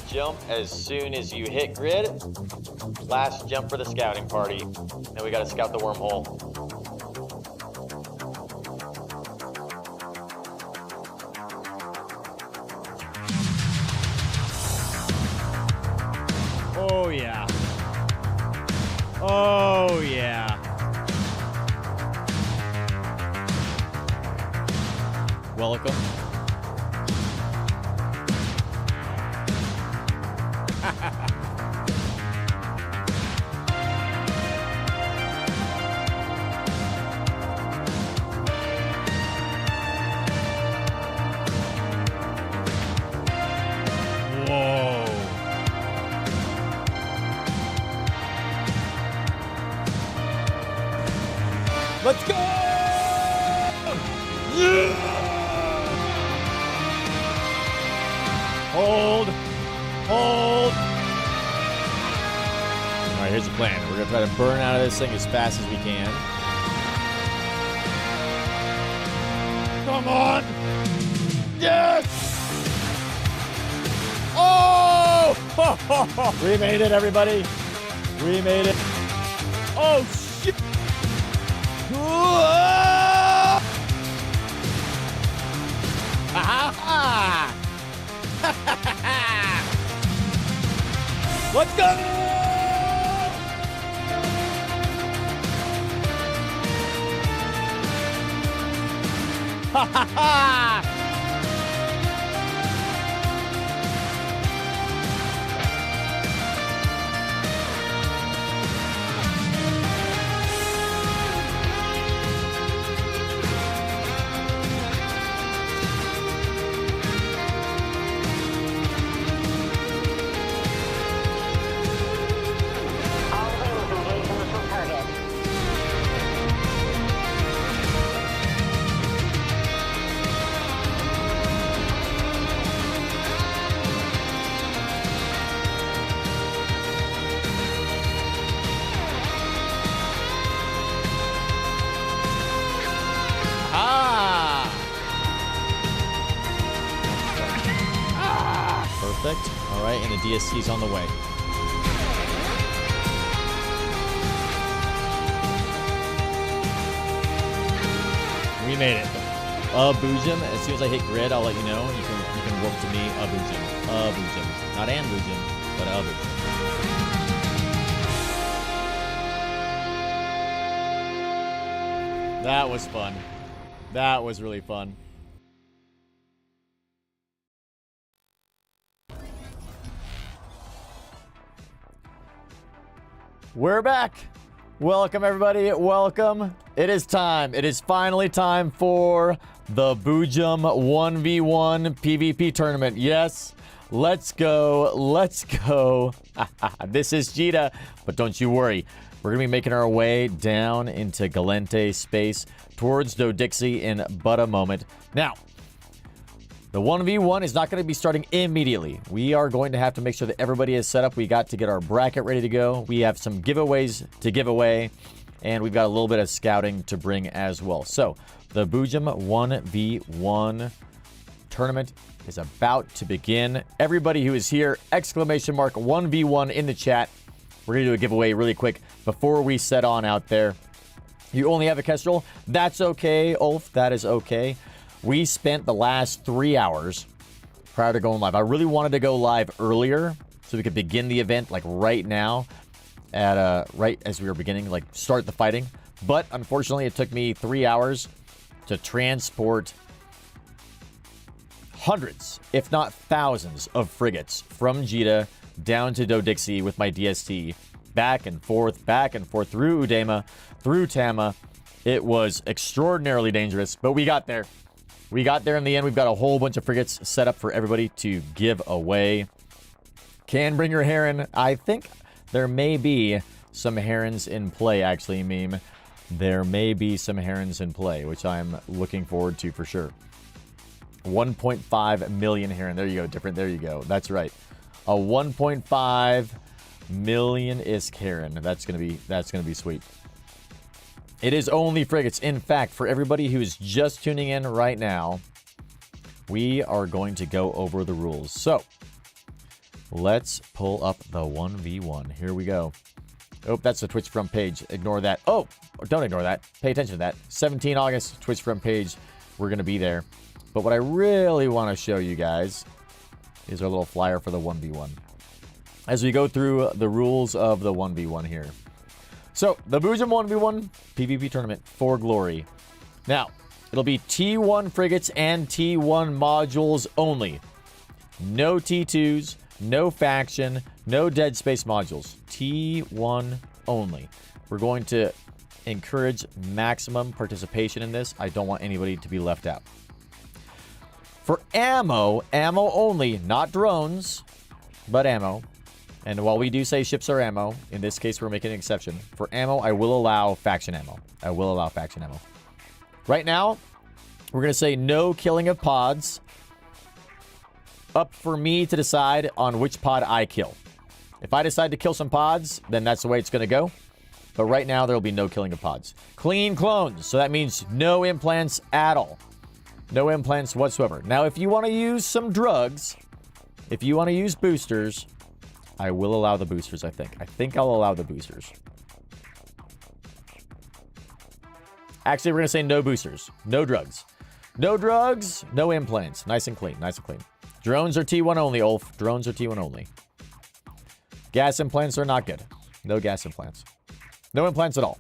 last jump as soon as you hit grid. Last jump for the scouting party. Then we got to scout the wormhole. Oh, yeah. Oh, yeah. Welcome. Whoa. Let's go! Yeah! Hold. Hold. All right, here's the plan. We're going to try to burn out of this thing as fast as we can. Come on. Yes! Oh! We made it, everybody. We made it. Oh, shit. Let's go! Ha ha ha! Perfect. All right, and the DSC's on the way. We made it. Boojum, as soon as I hit grid, I'll let you know. You can work to me, Boojum. Boojum. Not an Boojum, but Boojum. That was fun. That was really fun. We're back. Welcome, everybody. Welcome. It is time. It is finally time for the Boojum 1v1 PvP tournament. Yes. Let's go. Let's go. This is Jita, but don't you worry. We're going to be making our way down into Galente space towards Dodixie in but a moment. Now, the 1v1 is not going to be starting immediately. We are going to have to make sure that everybody is set up. We got to get our bracket ready to go. We have some giveaways to give away, and we've got a little bit of scouting to bring as well. So, the Boojum 1v1 tournament is about to begin. Everybody who is here, exclamation mark 1v1 in the chat. We're going to do a giveaway really quick before we set on out there. You only have a Kestrel? That's okay, Ulf. That is okay. We spent the last 3 hours prior to going live. I really wanted to go live earlier so we could begin the event like right now at right as we were beginning, like start the fighting. But unfortunately, it took me 3 hours to transport hundreds, if not thousands, of frigates from Jita down to Dodixie with my DST, back and forth through Udema, through Tama. It was extraordinarily dangerous, but we got there. We got there in the end. We've got a whole bunch of frigates set up for everybody to give away. Can bring your Heron. I think there may be some Herons in play, actually, Meme. There may be some Herons in play, which I'm looking forward to for sure. 1.5 million Heron. There you go, different. There you go. That's right. A 1.5 million ISK Heron. That's gonna be sweet. It is only frigates. In fact, for everybody who is just tuning in right now, we are going to go over the rules. So, Let's pull up the 1v1. Here we go. Oh, that's the Twitch front page. Ignore that. Oh, don't ignore that. Pay attention to that. 17 August, Twitch front page. We're going to be there. But what I really want to show you guys is our little flyer for the 1v1. As we go through the rules of the 1v1 here. So, the Boojum 1v1 PvP tournament for glory. Now, it'll be T1 frigates and T1 modules only. No T2s, no faction, no dead space modules. T1 only. We're going to encourage maximum participation in this. I don't want anybody to be left out. For ammo only, not drones, but ammo. And while we do say ships are ammo, in this case we're making an exception. For ammo, I will allow faction ammo. I will allow faction ammo. Right now, we're going to say no killing of pods. Up for me to decide on which pod I kill. If I decide to kill some pods, then that's the way it's going to go. But right now, there will be no killing of pods. Clean clones. So that means no implants at all. No implants whatsoever. Now, if you want to use some drugs, if you want to use boosters, I will allow the boosters, I think. I think I'll allow the boosters. Actually, we're going to say no boosters. No drugs. No drugs, no implants. Nice and clean. Nice and clean. Drones are T1 only, Ulf. Drones are T1 only. Gas implants are not good. No gas implants. No implants at all.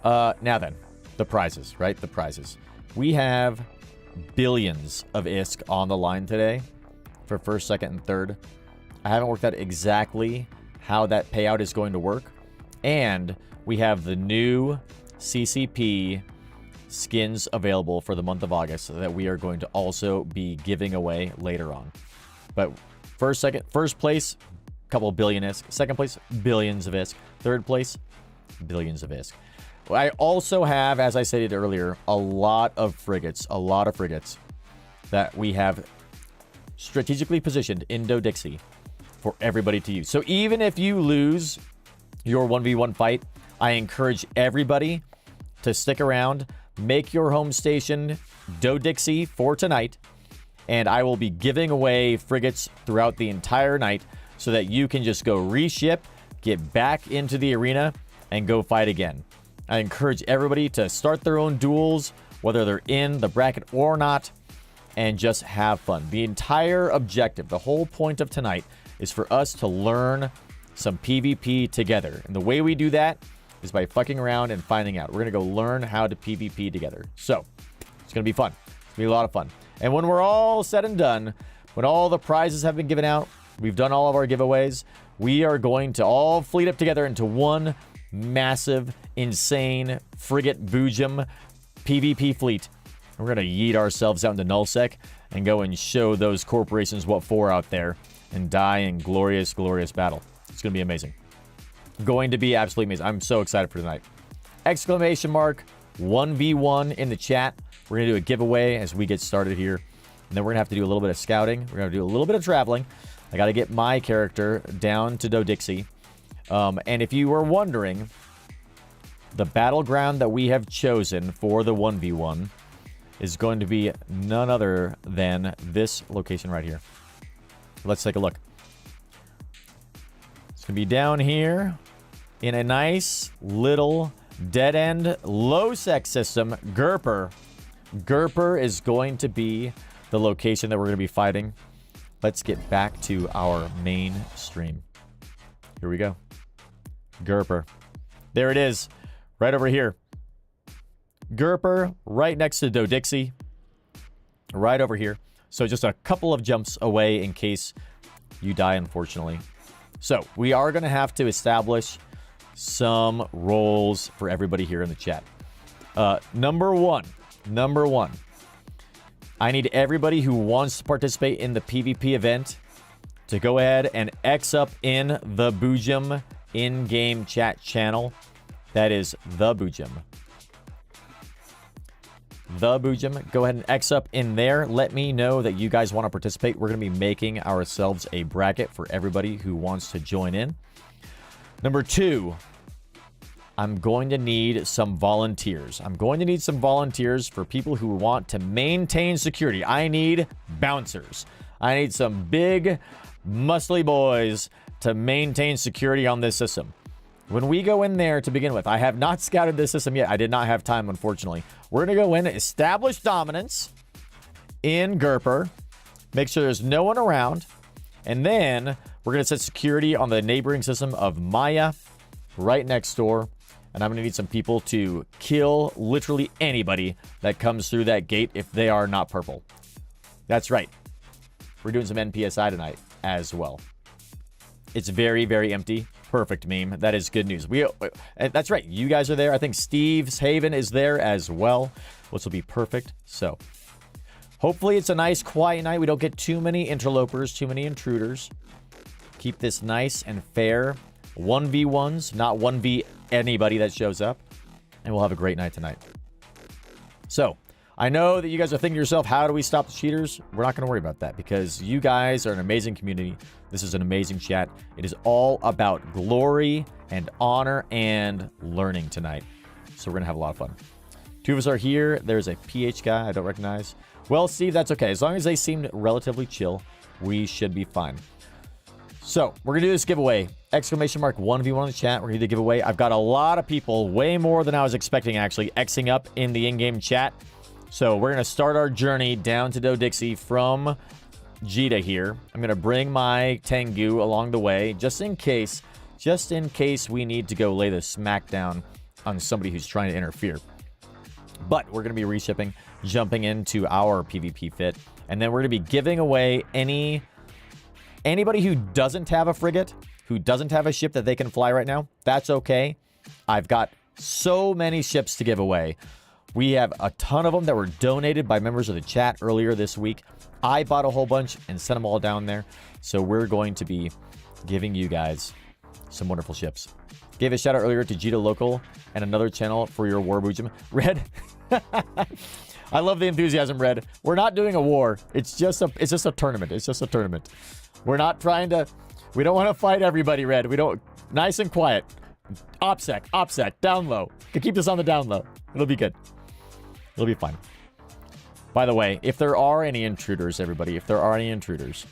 Now then, the prizes, right? The prizes. We have billions of ISK on the line today for first, second, and third. I haven't worked out exactly how that payout is going to work. And we have the new CCP skins available for the month of August that we are going to also be giving away later on. But first place, couple billion ISK. Second place, billions of ISK. Third place, billions of ISK. I also have, as I stated earlier, a lot of frigates that we have strategically positioned in Do-Dixie for everybody to use. So even if you lose your 1v1 fight, I encourage everybody to stick around, make your home station Do-Dixie for tonight, and I will be giving away frigates throughout the entire night so that you can just go reship, get back into the arena, and go fight again. I encourage everybody to start their own duels, whether they're in the bracket or not, and just have fun. The entire objective, the whole point of tonight, is for us to learn some PvP together. And the way we do that is by fucking around and finding out. We're going to go learn how to PvP together. So, it's going to be fun. It's going to be a lot of fun. And when we're all said and done, when all the prizes have been given out, we've done all of our giveaways, we are going to all fleet up together into one massive, insane frigate Boojum PvP fleet. We're going to yeet ourselves out into nullsec and go and show those corporations what for out there and die in glorious, glorious battle. It's going to be amazing. Going to be absolutely amazing. I'm so excited for tonight. Exclamation mark 1v1 in the chat. We're going to do a giveaway as we get started here. And then we're going to have to do a little bit of scouting. We're going to do a little bit of traveling. I got to get my character down to Do-Dixie. And if you were wondering, the battleground that we have chosen for the 1v1 is going to be none other than this location right here. Let's take a look. It's going to be down here in a nice little dead-end low-sec system, Gerper. Gerper is going to be the location that we're going to be fighting. Let's get back to our main stream. Here we go. Gerper. There it is. Right over here. Gerper, right next to Do-Dixie. Right over here. So just a couple of jumps away in case you die, unfortunately. So we are going to have to establish some roles for everybody here in the chat. Number one. I need everybody who wants to participate in the PvP event to go ahead and X up in the Boojum in-game chat channel. That is the Boojum. The Boojum. Go ahead and X up in there. Let me know that you guys want to participate. We're going to be making ourselves a bracket for everybody who wants to join in. Number two, I'm going to need some volunteers. I'm going to need some volunteers for people who want to maintain security. I need bouncers. I need some big muscly boys to maintain security on this system. When we go in there to begin with, I have not scouted this system yet. I did not have time, unfortunately. We're going to go in, establish dominance in Gerper, make sure there's no one around, and then we're going to set security on the neighboring system of Maya right next door. And I'm going to need some people to kill literally anybody that comes through that gate if they are not purple. That's right. We're doing some NPSI tonight as well. It's very, very empty. Perfect meme. That is good news. That's right. You guys are there. I think Steve's Haven is there as well, which will be perfect. So hopefully it's a nice, quiet night. We don't get too many interlopers, too many intruders. Keep this nice and fair. 1v1s, not 1v anybody that shows up. And we'll have a great night tonight. So I know that you guys are thinking to yourself, how do we stop the cheaters? We're not going to worry about that because you guys are an amazing community. This is an amazing chat. It is all about glory and honor and learning tonight. So we're going to have a lot of fun. Two of us are here. There's a PH guy I don't recognize. Well, Steve, that's okay. As long as they seem relatively chill, we should be fine. So we're going to do this giveaway. Exclamation mark 1v1 in the chat. We're going to do the giveaway. I've got a lot of people, way more than I was expecting actually, Xing up in the in-game chat. So we're going to start our journey down to Do-Dixie from Jita here. I'm going to bring my Tengu along the way just in case we need to go lay the smackdown on somebody who's trying to interfere. But we're going to be reshipping, jumping into our PvP fit, and then we're going to be giving away anybody who doesn't have a frigate, who doesn't have a ship that they can fly right now. That's okay. I've got so many ships to give away. We have a ton of them that were donated by members of the chat earlier this week. I bought a whole bunch and sent them all down there. So we're going to be giving you guys some wonderful ships. Gave a shout out earlier to Jita Local and another channel for your war, Boojum. Red. I love the enthusiasm, Red. We're not doing a war. It's just a tournament. It's just a tournament. We're not trying to, we don't want to fight everybody, Red. We don't, nice and quiet. OPSEC, down low. Can keep this on the down low. It'll be good. It'll be fine. By the way, if there are any intruders, everybody, if there are any intruders,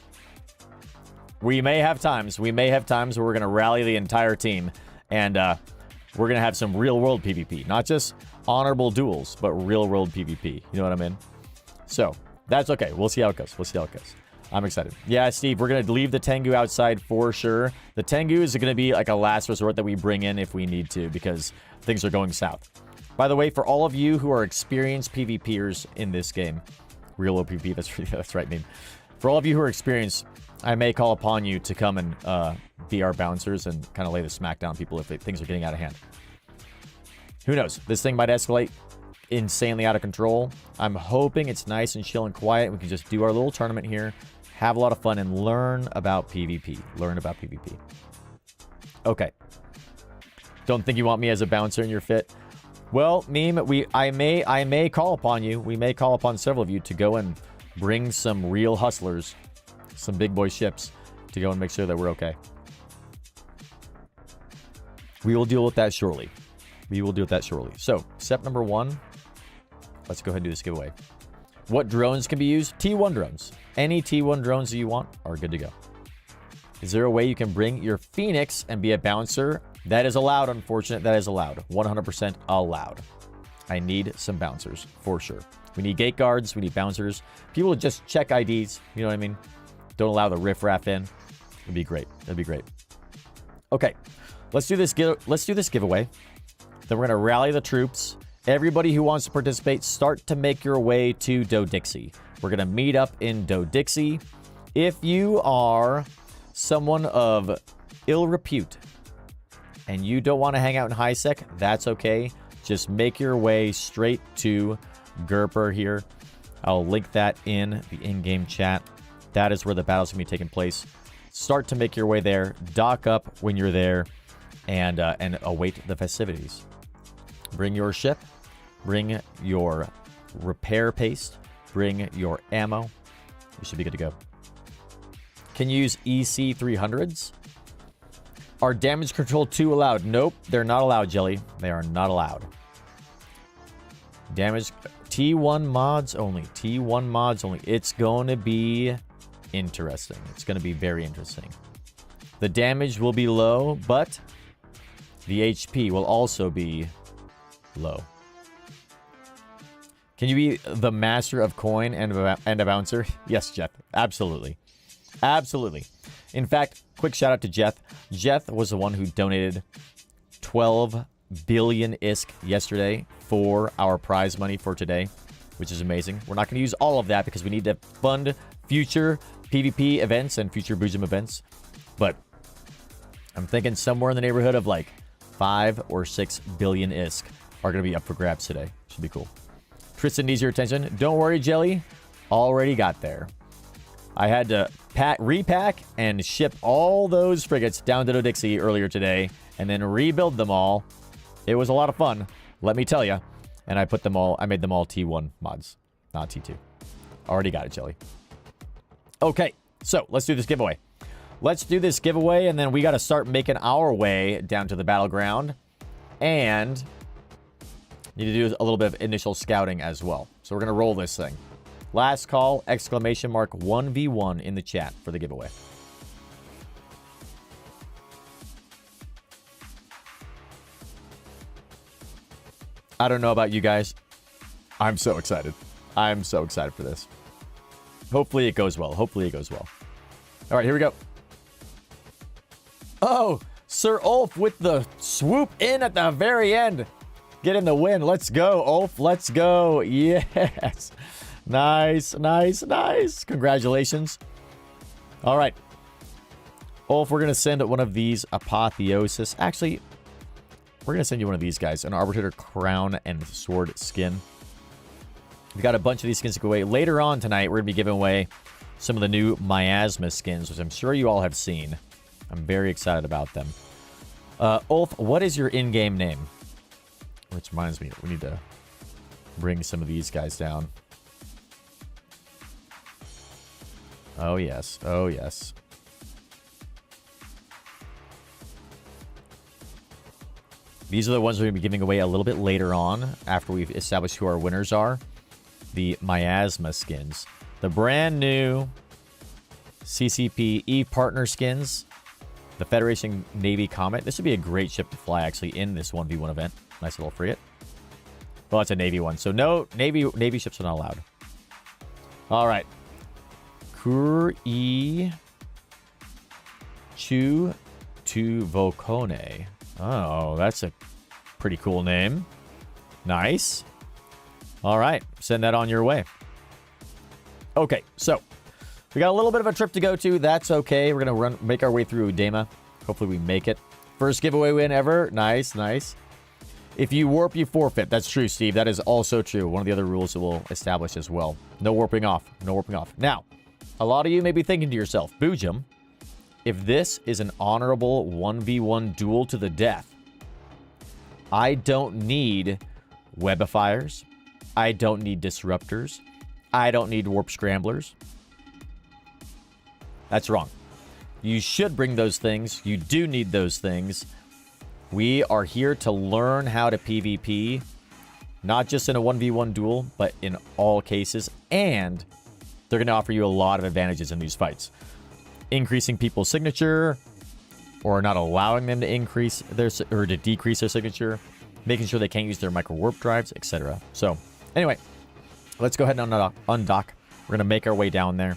we may have times where we're going to rally the entire team and we're going to have some real-world PvP. Not just honorable duels, but real-world PvP. You know what I mean? So, that's okay. We'll see how it goes. I'm excited. Yeah, Steve, we're going to leave the Tengu outside for sure. The Tengu is going to be like a last resort that we bring in if we need to because things are going south. By the way, for all of you who are experienced PvPers in this game, real OPP, that's right name. For all of you who are experienced, I may call upon you to come and be our bouncers and kind of lay the smack down people if things are getting out of hand. Who knows? This thing might escalate insanely out of control. I'm hoping it's nice and chill and quiet. We can just do our little tournament here, have a lot of fun, and learn about PvP. Okay. Don't think you want me as a bouncer in your fit? Well, Meme, I may call upon you. We may call upon several of you to go and bring some real hustlers, some big boy ships, to go and make sure that we're okay. We will deal with that shortly. So, step number 1. Let's go ahead and do this giveaway. What drones can be used? T1 drones. Any T1 drones that you want are good to go. Is there a way you can bring your Phoenix and be a bouncer? That is allowed, unfortunate. That is allowed. 100% allowed. I need some bouncers, for sure. We need gate guards. We need bouncers. People just check IDs. You know what I mean? Don't allow the riffraff in. It'd be great. Okay. Let's do this giveaway. Then we're going to rally the troops. Everybody who wants to participate, start to make your way to Do-Dixie. We're going to meet up in Do-Dixie. If you are someone of ill repute and you don't want to hang out in high sec, that's okay. Just make your way straight to Gerper here. I'll link that in the in-game chat. That is where the battle's going to be taking place. Start to make your way there. Dock up when you're there and await the festivities. Bring your ship. Bring your repair paste. Bring your ammo. You should be good to go. Can you use EC 300s? Are damage control 2 allowed? Nope, they're not allowed, Jelly. They are not allowed. Damage T1 mods only. T1 mods only. It's going to be interesting. It's going to be very interesting. The damage will be low, but the HP will also be low. Can you be the master of coin and a bouncer? Yes, Jeff. Absolutely. Absolutely. In fact, quick shout out to Jeff. Jeff was the one who donated 12 billion ISK yesterday for our prize money for today, which is amazing. We're not going to use all of that because we need to fund future PvP events and future Boojum events. But I'm thinking somewhere in the neighborhood of like 5 or 6 billion ISK are going to be up for grabs today. Should be cool. Tristan needs your attention. Don't worry, Jelly. Already got there. I had to repack and ship all those frigates down to Dixie earlier today and then rebuild them all. It was a lot of fun, let me tell you. And I put them all, I made them all T1 mods, not T2. Already got it, Jelly. Okay, so let's do this giveaway. Let's do this giveaway, and then we got to start making our way down to the battleground. And need to do a little bit of initial scouting as well. So we're going to roll this thing. Last call, exclamation mark 1v1 in the chat for the giveaway. I don't know about you guys. I'm so excited. I'm so excited for this. Hopefully it goes well. Hopefully it goes well. All right, here we go. Oh, Sir Ulf with the swoop in at the very end. Getting the win. Let's go, Ulf. Let's go. Yes. Nice, nice, nice. Congratulations. All right. Ulf, we're going to send one of these Apotheosis. Actually, we're going to send you one of these guys. An Arbitrator Crown and Sword Skin. We've got a bunch of these skins to go away. Later on tonight, we're going to be giving away some of the new Miasma skins, which I'm sure you all have seen. I'm very excited about them. Ulf, what is your in-game name? Which reminds me, we need to bring some of these guys down. Oh, yes. Oh, yes. These are the ones we're going to be giving away a little bit later on after we've established who our winners are. The Miasma skins. The brand new CCP partner skins. The Federation Navy Comet. This would be a great ship to fly, actually, in this 1v1 event. Nice little frigate. Well, it's a Navy one. So no, Navy ships are not allowed. All right. Kur-E Chu Tu Vokone. Oh, that's a pretty cool name. Nice. All right. Send that on your way. Okay, so we got a little bit of a trip to go to. That's okay. We're going to make our way through Udema. Hopefully we make it. First giveaway win ever. Nice, nice. If you warp, you forfeit. That's true, Steve. That is also true. One of the other rules that we'll establish as well. No warping off. No warping off. Now, a lot of you may be thinking to yourself, Boojum, if this is an honorable 1v1 duel to the death, I don't need webifiers. I don't need disruptors. I don't need warp scramblers. That's wrong. You should bring those things. You do need those things. We are here to learn how to PvP, not just in a 1v1 duel, but in all cases. And they're going to offer you a lot of advantages in these fights. Increasing people's signature, or not allowing them to increase their, or to decrease their signature, making sure they can't use their micro warp drives, etc. So, anyway, let's go ahead and undock. We're going to make our way down there,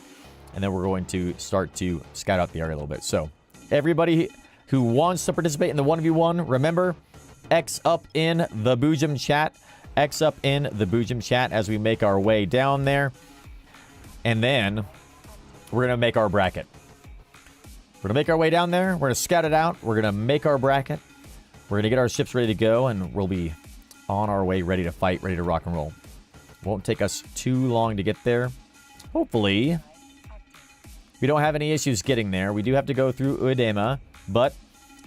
and then we're going to start to scout out the area a little bit. So, everybody who wants to participate in the 1v1, remember, X up in the Boojum chat. X up in the Boojum chat as we make our way down there. And then we're going to make our bracket. We're going to make our way down there. We're going to scout it out. We're going to make our bracket. We're going to get our ships ready to go, and we'll be on our way, ready to fight, ready to rock and roll. Won't take us too long to get there. Hopefully, we don't have any issues getting there. We do have to go through Udema, but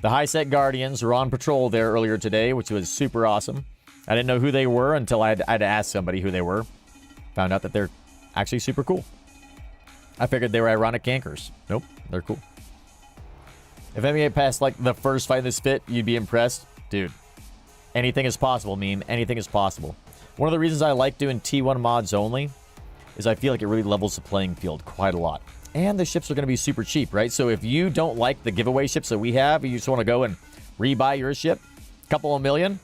the High-Set Guardians were on patrol there earlier today, which was super awesome. I didn't know who they were until I had to ask somebody who they were. Found out that they're actually super cool. I figured they were ironic gankers. Nope, they're cool. If any made past like the first fight in this fit, you'd be impressed. Dude, anything is possible, meme. Anything is possible. One of the reasons I like doing T1 mods only is I feel like it really levels the playing field quite a lot. And the ships are going to be super cheap, right? So if you don't like the giveaway ships that we have, you just want to go and rebuy your ship, couple of million,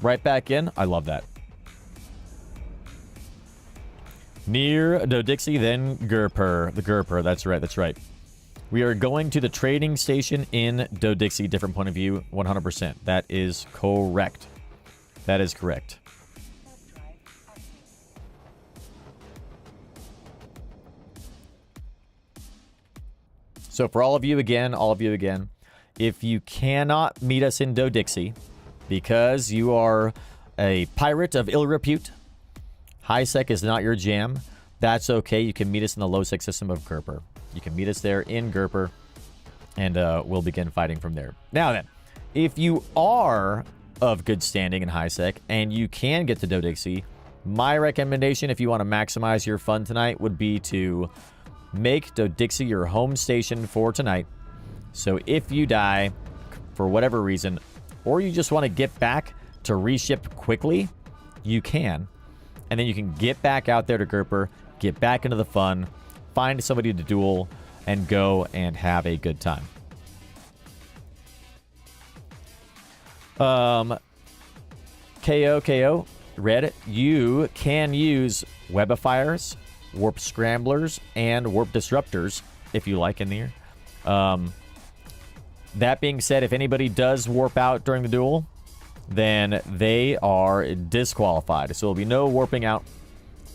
right back in. I love that. Near Dodixie, then Gurper. The Gurper, that's right, that's right. We are going to the trading station in Dodixie, different point of view, 100%. That is correct. That is correct. So for all of you again, if you cannot meet us in Dodixie because you are a pirate of ill repute, high sec is not your jam, that's okay. You can meet us in the low sec system of Gerper. You can meet us there in Gerper, and we'll begin fighting from there. Now then, if you are of good standing in high sec and you can get to Dodixie, my recommendation if you want to maximize your fun tonight would be to make Dodixie your home station for tonight. So if you die for whatever reason, or you just want to get back to reship quickly, you can. And then you can get back out there to Gerper, get back into the fun, find somebody to duel, and go and have a good time. KO, Red, you can use webifiers, warp scramblers, and warp disruptors if you like in here. That being said, if anybody does warp out during the duel, then they are disqualified. So there'll be no warping out.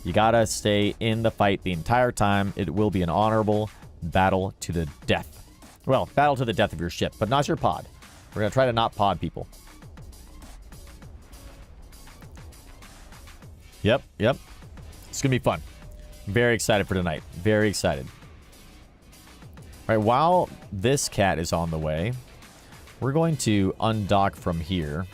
You gotta stay in the fight the entire time. It will be an honorable battle to the death. Well, battle to the death of your ship, but not your pod. We're gonna try to not pod people. Yep. It's gonna be fun. Very excited for tonight. Very excited. All right, while this cat is on the way, we're going to undock from here.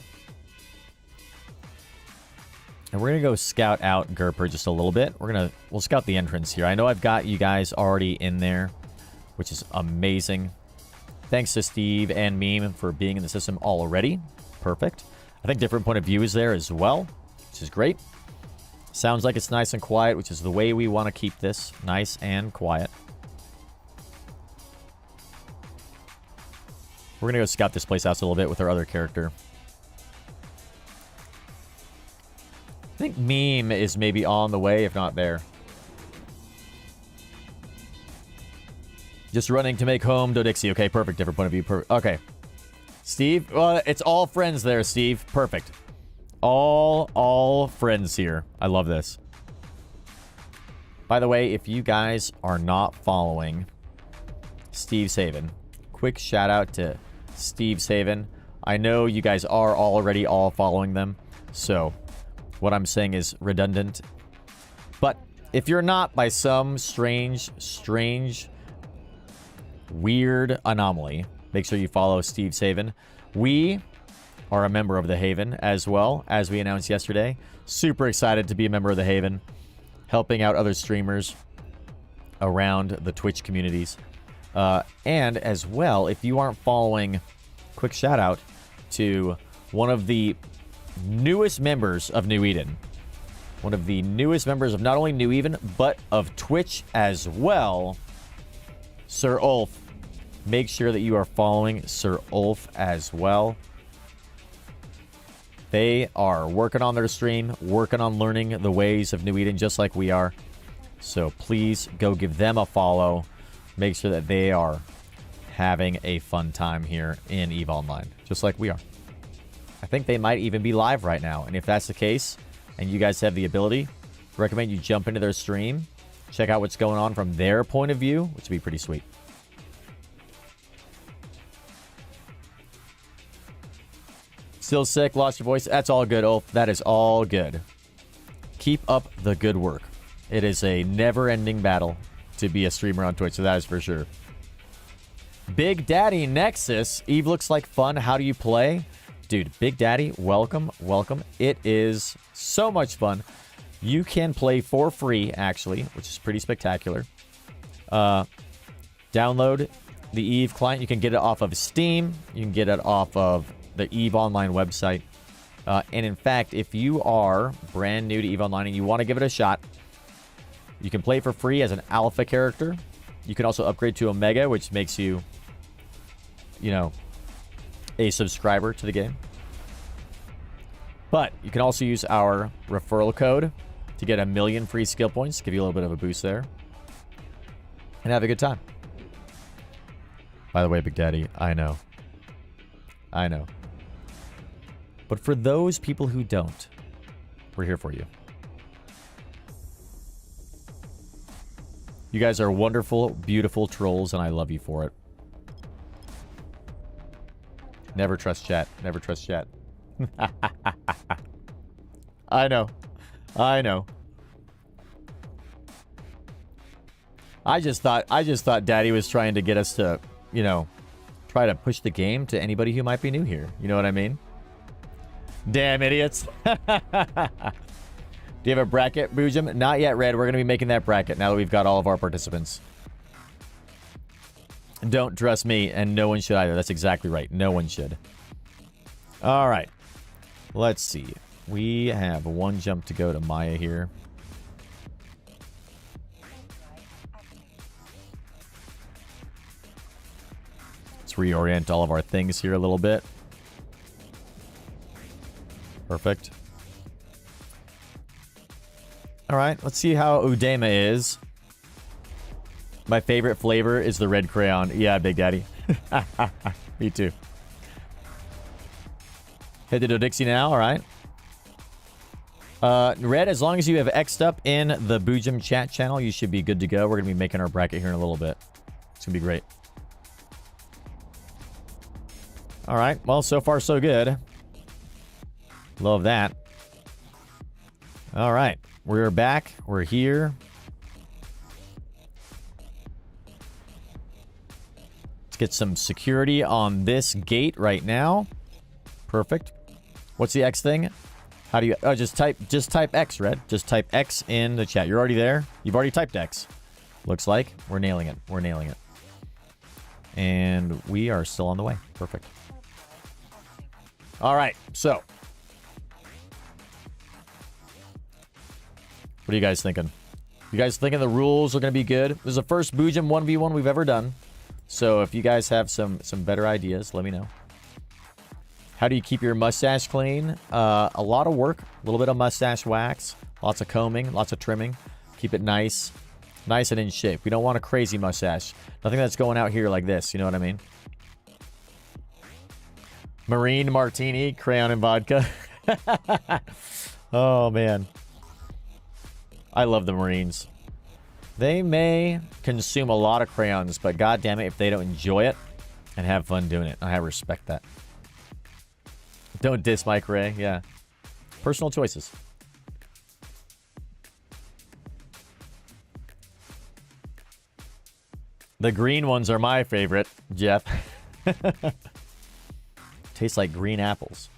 And we're going to go scout out Gerper just a little bit. We'll scout the entrance here. I know I've got you guys already in there, which is amazing. Thanks to Steve and Meme for being in the system already. Perfect. I think different point of view is there as well, which is great. Sounds like it's nice and quiet, which is the way we want to keep this. Nice and quiet. We're going to go scout this place out a little bit with our other character. I think Meme is maybe on the way, if not there. Just running to make home Dodixie. Okay, perfect. Different point of view. Okay. Steve? Well, it's all friends there, Steve. Perfect. All friends here. I love this. By the way, if you guys are not following Steve Saven, quick shout out to Steve Saven. I know you guys are already all following them, so what I'm saying is redundant. But if you're not, by some strange, weird anomaly, make sure you follow Steve Saven. We are a member of the Haven as well, as we announced yesterday. Super excited to be a member of the Haven, helping out other streamers around the Twitch communities. And as well, if you aren't following, quick shout out to one of the newest members of New Eden. One of the newest members of not only New Eden, but of Twitch as well, Sir Ulf. Make sure that you are following Sir Ulf as well. They are working on their stream, working on learning the ways of New Eden, just like we are. So please go give them a follow. Make sure that they are having a fun time here in EVE Online, just like we are. I think they might even be live right now. And if that's the case, and you guys have the ability, I recommend you jump into their stream, check out what's going on from their point of view, which would be pretty sweet. Still sick, lost your voice. That's all good, Ulf. That is all good. Keep up the good work. It is a never-ending battle to be a streamer on Twitch, so that is for sure. Big Daddy Nexus. Eve looks like fun. How do you play? Dude, Big Daddy, welcome. It is so much fun. You can play for free, actually, which is pretty spectacular. Download the Eve client. You can get it off of Steam. You can get it off of the EVE Online website. And in fact, if you are brand new to EVE Online and you want to give it a shot, you can play for free as an alpha character, You can also upgrade to Omega, which makes you, you know, a subscriber to the game. But you can also use our referral code to get 1,000,000 free skill points, give you a little bit of a boost there, and have a good time. By the way, Big Daddy, I know. I know. But for those people who don't, we're here for you. You guys are wonderful, beautiful trolls, and I love you for it. Never trust chat. Never trust chat. I know. I know. I just thought Daddy was trying to get us to, you know, try to push the game to anybody who might be new here. You know what I mean? Damn idiots. Do you have a bracket, Boojum? Not yet, Red. We're going to be making that bracket now that we've got all of our participants. Don't trust me, and no one should either. That's exactly right. No one should. All right. Let's see. We have one jump to go to Maya here. Let's reorient all of our things here a little bit. Perfect. All right, let's see how Udema is. My favorite flavor is the red crayon. Yeah, Big Daddy. Me too. Head to Dixie now, all right. Red, as long as you have X'd up in the Boojum chat channel, you should be good to go. We're going to be making our bracket here in a little bit. It's going to be great. All right, well, so far so good. Love that. All right. We're back. We're here. Let's get some security on this gate right now. Perfect. What's the X thing? How do you... Oh, just type X, Red. Just type X in the chat. You're already there. You've already typed X. Looks like. We're nailing it. We're nailing it. And we are still on the way. Perfect. All right. So... what are you guys thinking? You guys thinking the rules are going to be good? This is the first Boojum 1v1 we've ever done. So if you guys have some better ideas, let me know. How do you keep your mustache clean? A lot of work. A little bit of mustache wax. Lots of combing. Lots of trimming. Keep it nice. Nice and in shape. We don't want a crazy mustache. Nothing that's going out here like this. You know what I mean? Marine martini. Crayon and vodka. Oh, man. I love the Marines. They may consume a lot of crayons, but goddamn it, if they don't enjoy it and have fun doing it, I respect that. Don't diss Mike Ray. Yeah. Personal choices. The green ones are my favorite, Jeff. Tastes like green apples.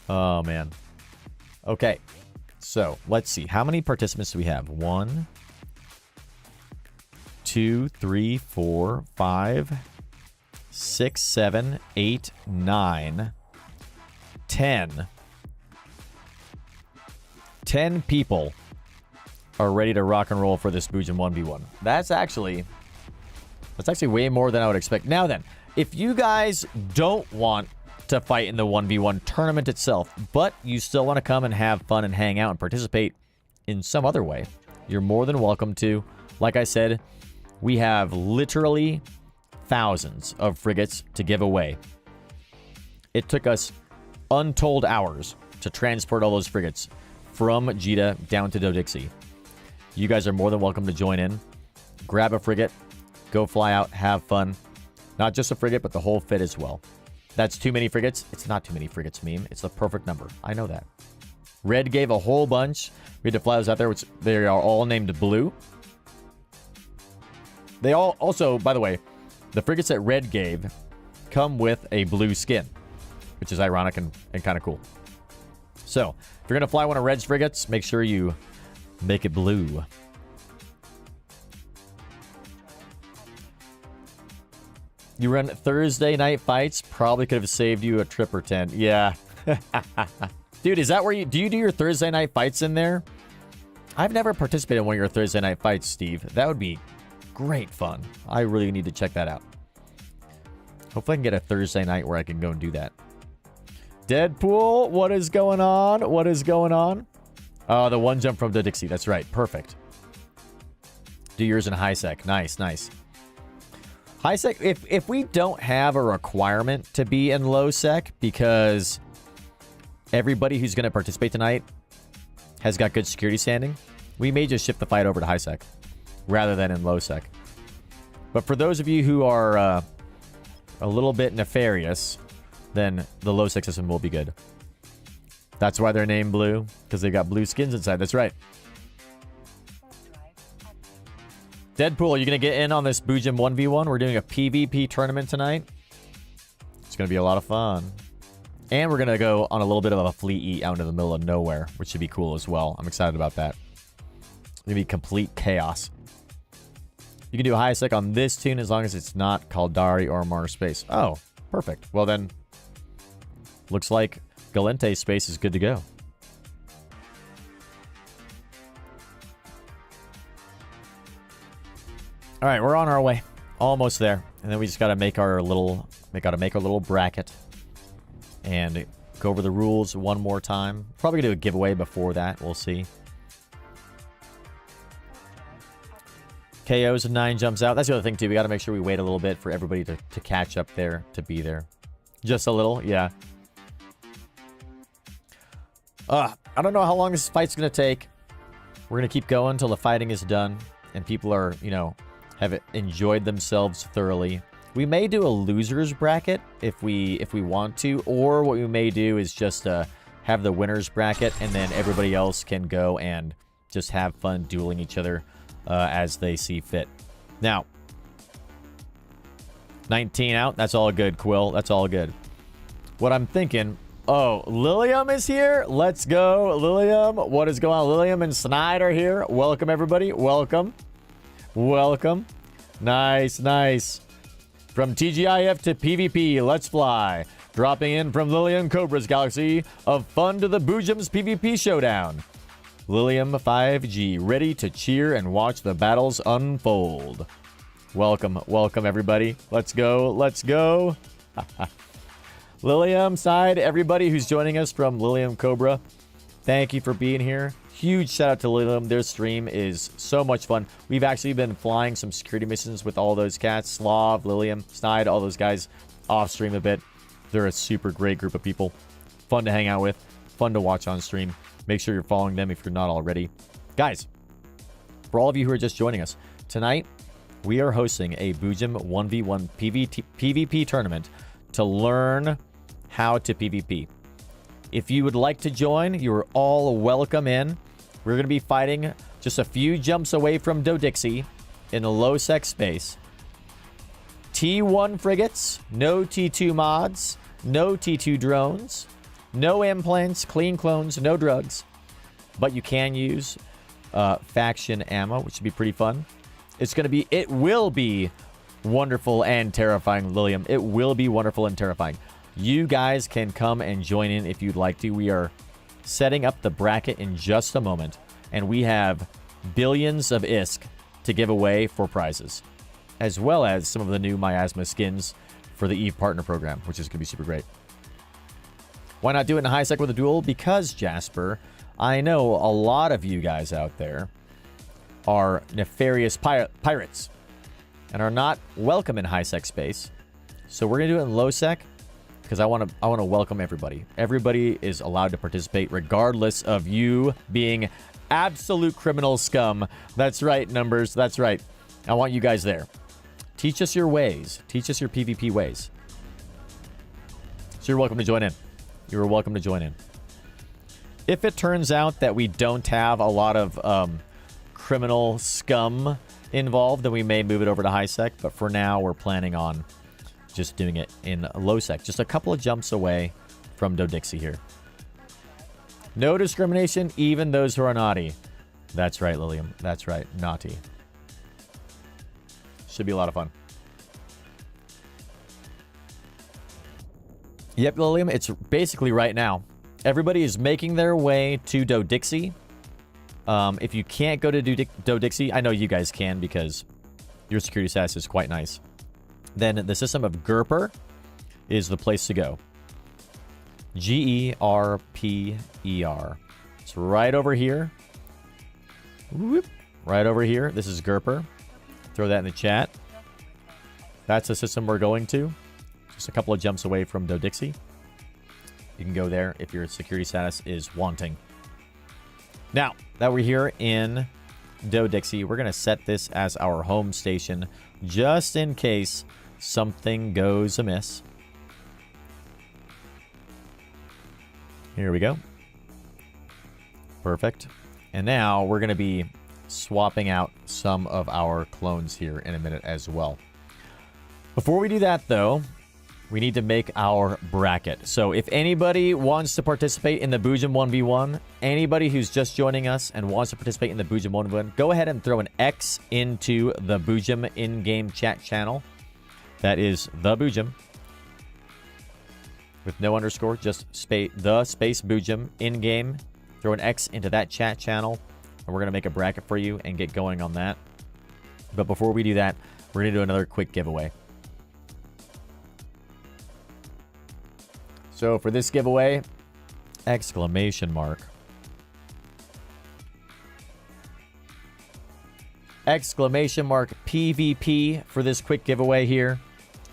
Oh, man. Okay. So, let's see. How many participants do we have? 1, 2, 3, 4, 5, 6, 7, 8, 9, 10. 10 people are ready to rock and roll for this Boojum 1v1. That's actually way more than I would expect. Now then, if you guys don't want to fight in the 1v1 tournament itself, but you still want to come and have fun and hang out and participate in some other way, you're more than welcome to. Like I said, we have literally thousands of frigates to give away. It took us untold hours to transport all those frigates from Jeddah down to Dodixie. You guys are more than welcome to join in. Grab a frigate, go fly out, have fun. Not just a frigate, but the whole fit as well. That's too many frigates. It's not too many frigates, meme. It's the perfect number. I know that. Red gave a whole bunch. We had to fly those out there, which they are all named Blue. They all also, by the way, the frigates that Red gave come with a blue skin, which is ironic and kind of cool. So, if you're going to fly one of Red's frigates, make sure you make it blue. You run Thursday night fights, probably could have saved you a trip or 10. Yeah. Dude, is that where do you do your Thursday night fights in there? I've never participated in one of your Thursday night fights, Steve. That would be great fun. I really need to check that out. Hopefully I can get a Thursday night where I can go and do that. Deadpool, what is going on? What is going on? Oh, the one jump from the Dixie. That's right. Perfect. Do yours in high sec. Nice, nice. High sec, if we don't have a requirement to be in low sec because everybody who's going to participate tonight has got good security standing, we may just shift the fight over to high sec rather than in low sec. But for those of you who are a little bit nefarious, then the low sec system will be good. That's why they're named blue, because they got blue skins inside. That's right. Deadpool, are you going to get in on this Boojum 1v1? We're doing a PvP tournament tonight. It's going to be a lot of fun. And we're going to go on a little bit of a fleet eat out into the middle of nowhere, which should be cool as well. I'm excited about that. It's going to be complete chaos. You can do a high sec on this tune as long as it's not Caldari or Mars Space. Oh, perfect. Well then, looks like Galente Space is good to go. All right, we're on our way. Almost there. And then we just got to make our little bracket and go over the rules one more time. Probably gonna do a giveaway before that. We'll see. KOs and 9 jumps out. That's the other thing, too. We got to make sure we wait a little bit for everybody to catch up there, to be there. Just a little, yeah. I don't know how long this fight's going to take. We're going to keep going until the fighting is done and people are, you know, have enjoyed themselves thoroughly. We may do a loser's bracket if we want to, or what we may do is just have the winner's bracket and then everybody else can go and just have fun dueling each other as they see fit. Now, 19 out. That's all good, Quill. That's all good. What I'm thinking... Oh, Lilium is here. Let's go, Lilium. What is going on? Lilium and Snide are here. Welcome, everybody. Welcome. Welcome. Nice, nice. From TGIF to PvP, let's fly. Dropping in from Lilium Cobra's galaxy of fun to the Boojum's PvP showdown. Lilium 5G, ready to cheer and watch the battles unfold. Welcome, welcome, everybody. Let's go, let's go. Lilium side, everybody who's joining us from Lilium Cobra, thank you for being here. Huge shout out to Lilium. Their stream is so much fun. We've actually been flying some security missions with all those cats. Slav, Lilium, Snide, all those guys off stream a bit. They're a super great group of people. Fun to hang out with. Fun to watch on stream. Make sure you're following them if you're not already. Guys, for all of you who are just joining us, tonight we are hosting a Boojum 1v1 PvP tournament to learn how to PvP. If you would like to join, you are all welcome in. We're going to be fighting just a few jumps away from Dodixie in the low sec space. T1 frigates, no T2 mods, no T2 drones, no implants, clean clones, no drugs. But you can use faction ammo, which should be pretty fun. It will be wonderful and terrifying, Lilium. It will be wonderful and terrifying. You guys can come and join in if you'd like to. We are setting up the bracket in just a moment, and we have billions of ISK to give away for prizes, as well as some of the new Miasma skins for the EVE Partner Program, which is going to be super great. Why not do it in high sec with a duel? Because, Jasper, I know a lot of you guys out there are nefarious pirates and are not welcome in high sec space. So we're going to do it in low sec, because I want to welcome everybody. Everybody is allowed to participate regardless of you being absolute criminal scum. That's right, Numbers. That's right. I want you guys there. Teach us your ways. Teach us your PvP ways. So you're welcome to join in. You're welcome to join in. If it turns out that we don't have a lot of criminal scum involved, then we may move it over to high sec. But for now, we're planning on just doing it in low sec, just a couple of jumps away from Dodixie here. No discrimination, even those who are naughty. That's right, Lilium. That's right, naughty. Should be a lot of fun. Yep, Lilium, it's basically right now. Everybody is making their way to Dodixie. If you can't go to Do-Dixie, I know you guys can because your security status is quite nice. Then the system of Gerper is the place to go. Gerper. It's right over here. Whoop. Right over here. This is Gerper. Throw that in the chat. That's the system we're going to. Just a couple of jumps away from Do-Dixie. You can go there if your security status is wanting. Now that we're here in Do-Dixie, we're going to set this as our home station just in case something goes amiss. Here we go. Perfect. And now we're going to be swapping out some of our clones here in a minute as well. Before we do that, though, we need to make our bracket. So if anybody wants to participate in the Boojum 1v1, anybody who's just joining us and wants to participate in the Boojum 1v1, go ahead and throw an X into the Boojum in-game chat channel. That is the Boojum. With no underscore, just space Boojum in-game. Throw an X into that chat channel, and we're going to make a bracket for you and get going on that. But before we do that, we're going to do another quick giveaway. So for this giveaway, exclamation mark. Exclamation mark PvP for this quick giveaway here.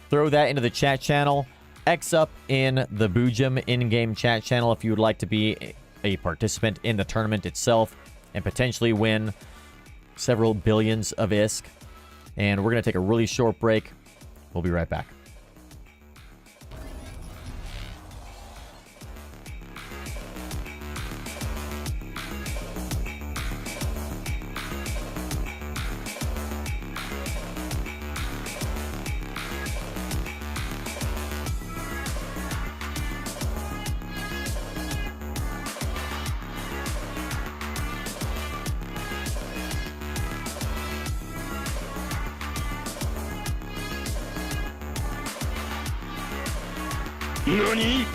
Throw that into the chat channel. X up in the Boojum in-game chat channel if you would like to be a participant in the tournament itself and potentially win several billions of ISK. And we're going to take a really short break. We'll be right back. NANI?!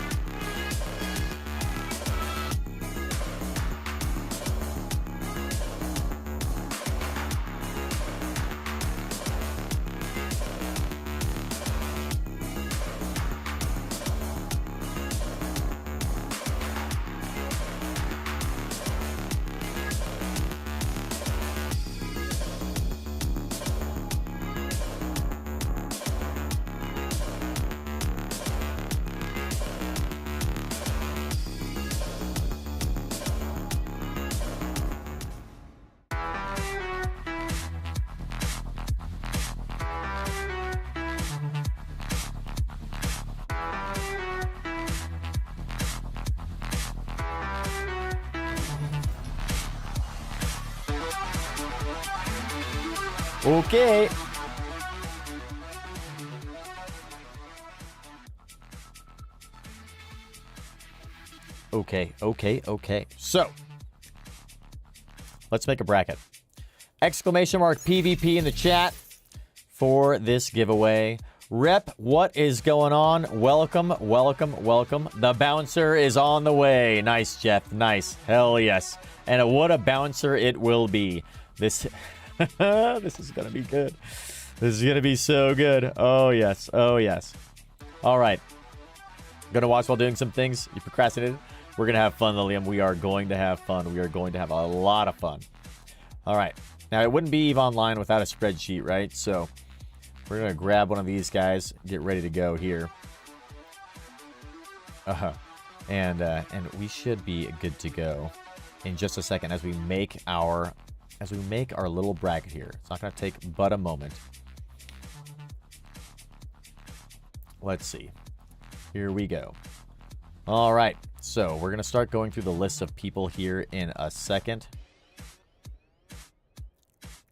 Okay. Okay. So, let's make a bracket. Exclamation mark PvP in the chat for this giveaway. Rep, what is going on? Welcome. The bouncer is on the way. Nice, Jeff. Nice. Hell yes. And what a bouncer it will be. This... this is going to be good. This is going to be so good. Oh, yes. All right. Going to watch while doing some things. You procrastinated. We're going to have fun, Lilium. We are going to have fun. We are going to have a lot of fun. All right. Now, it wouldn't be EVE Online without a spreadsheet, right? So, we're going to grab one of these guys, get ready to go here. And we should be good to go in just a second as we make our little bracket here. It's not going to take but a moment. Let's see. Here we go. All right. So we're going to start going through the list of people here in a second.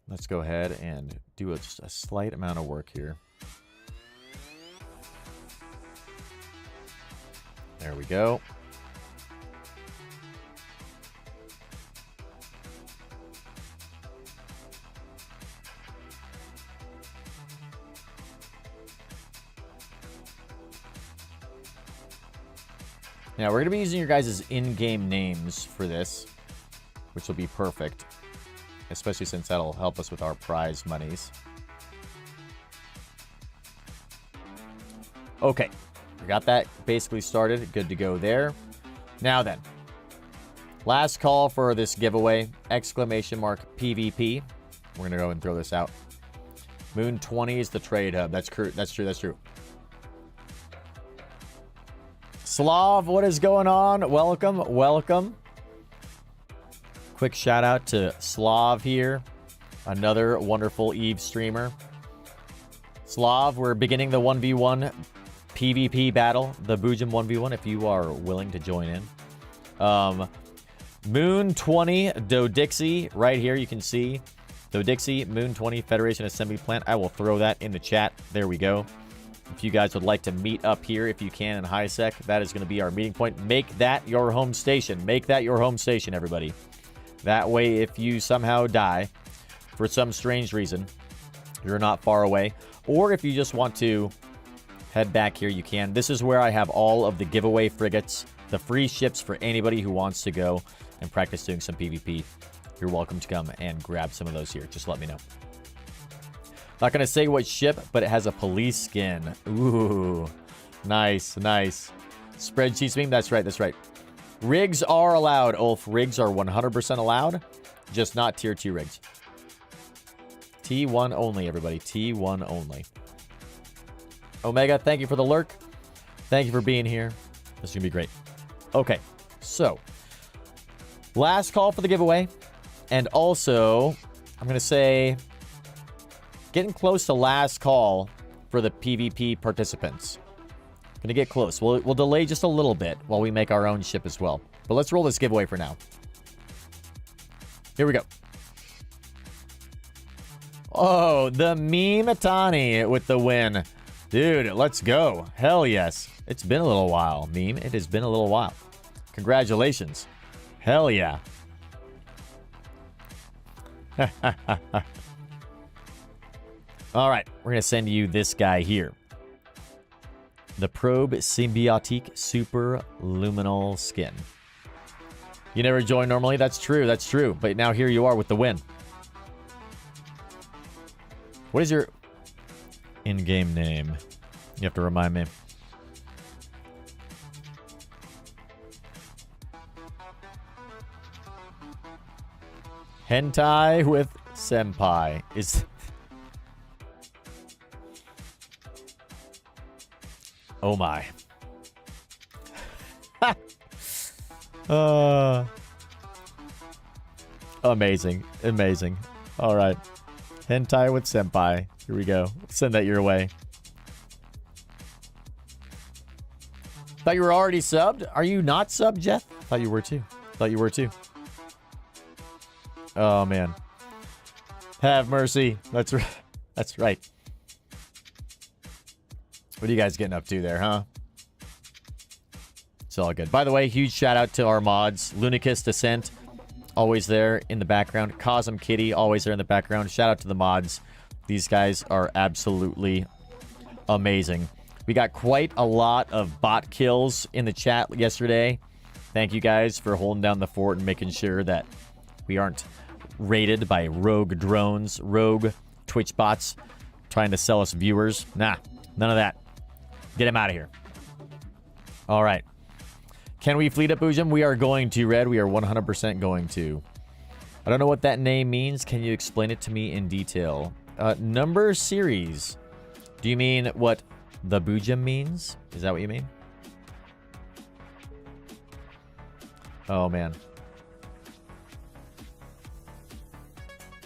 Let's go ahead and do just a slight amount of work here. There we go. Now, we're going to be using your guys' in-game names for this. which will be perfect, especially since that'll help us with our prize monies. Okay, we got that basically started. Good to go there. Now then, last call for this giveaway, exclamation mark PvP. We're going to go and throw this out. Moon 20 is the trade hub. That's true. That's true. That's true. Slav, what is going on? Welcome. Welcome. Quick shout out to Slav here. Another wonderful Eve streamer. Slav, we're beginning the 1v1 PvP battle. The Boojum 1v1 if you are willing to join in. Moon 20 Dodixie right here. You can see Dodixie, Moon 20 Federation Assembly Plant. I will throw that in the chat. There we go. If you guys would like to meet up here, if you can, in high sec, that is going to be our meeting point. Make that your home station. Make that your home station, everybody. That way, if you somehow die for some strange reason, you're not far away. Or if you just want to head back here, you can. This is where I have all of the giveaway frigates, the free ships for anybody who wants to go and practice doing some PvP. You're welcome to come and grab some of those here. Just let me know. Not going to say what ship, but it has a police skin. Ooh, nice, nice. Spreadsheets meme, that's right, that's right. Rigs are allowed, Ulf. Rigs are 100% allowed, just not tier 2 rigs. T1 only, everybody. T1 only. Omega, thank you for the lurk. Thank you for being here. This is going to be great. Okay, so last call for the giveaway. And also, I'm going to say, getting close to last call for the PvP participants. Going to get close. We'll delay just a little bit while we make our own ship as well. But let's roll this giveaway for now. Here we go. Oh, the Meme-Atani with the win. Dude, let's go. Hell yes. It's been a little while, Meme. It has been a little while. Congratulations. Hell yeah. All right, we're going to send you this guy here. The Probe Symbiotic Super Luminal Skin. You never join normally? That's true, that's true. But now here you are with the win. What is your in-game name? You have to remind me. Hentai with Senpai is... Oh my. Amazing. Amazing. All right. Hentai with Senpai. Here we go. Send that your way. Thought you were already subbed? Are you not subbed, Jeff? Thought you were too. Thought you were too. Oh, man. Have mercy. That's right. That's right. What are you guys getting up to there, huh? It's all good. By the way, huge shout out to our mods. Lunicus Descent, always there in the background. Cosm Kitty, always there in the background. Shout out to the mods. These guys are absolutely amazing. We got quite a lot of bot kills in the chat yesterday. Thank you guys for holding down the fort and making sure that we aren't raided by rogue drones, rogue Twitch bots trying to sell us viewers. Nah, none of that. Get him out of here. All right. Can we fleet up Boojum? We are going to, Red. We are 100% going to. I don't know what that name means. Can you explain it to me in detail? Number series. Do you mean what the Boojum means? Is that what you mean? Oh, man.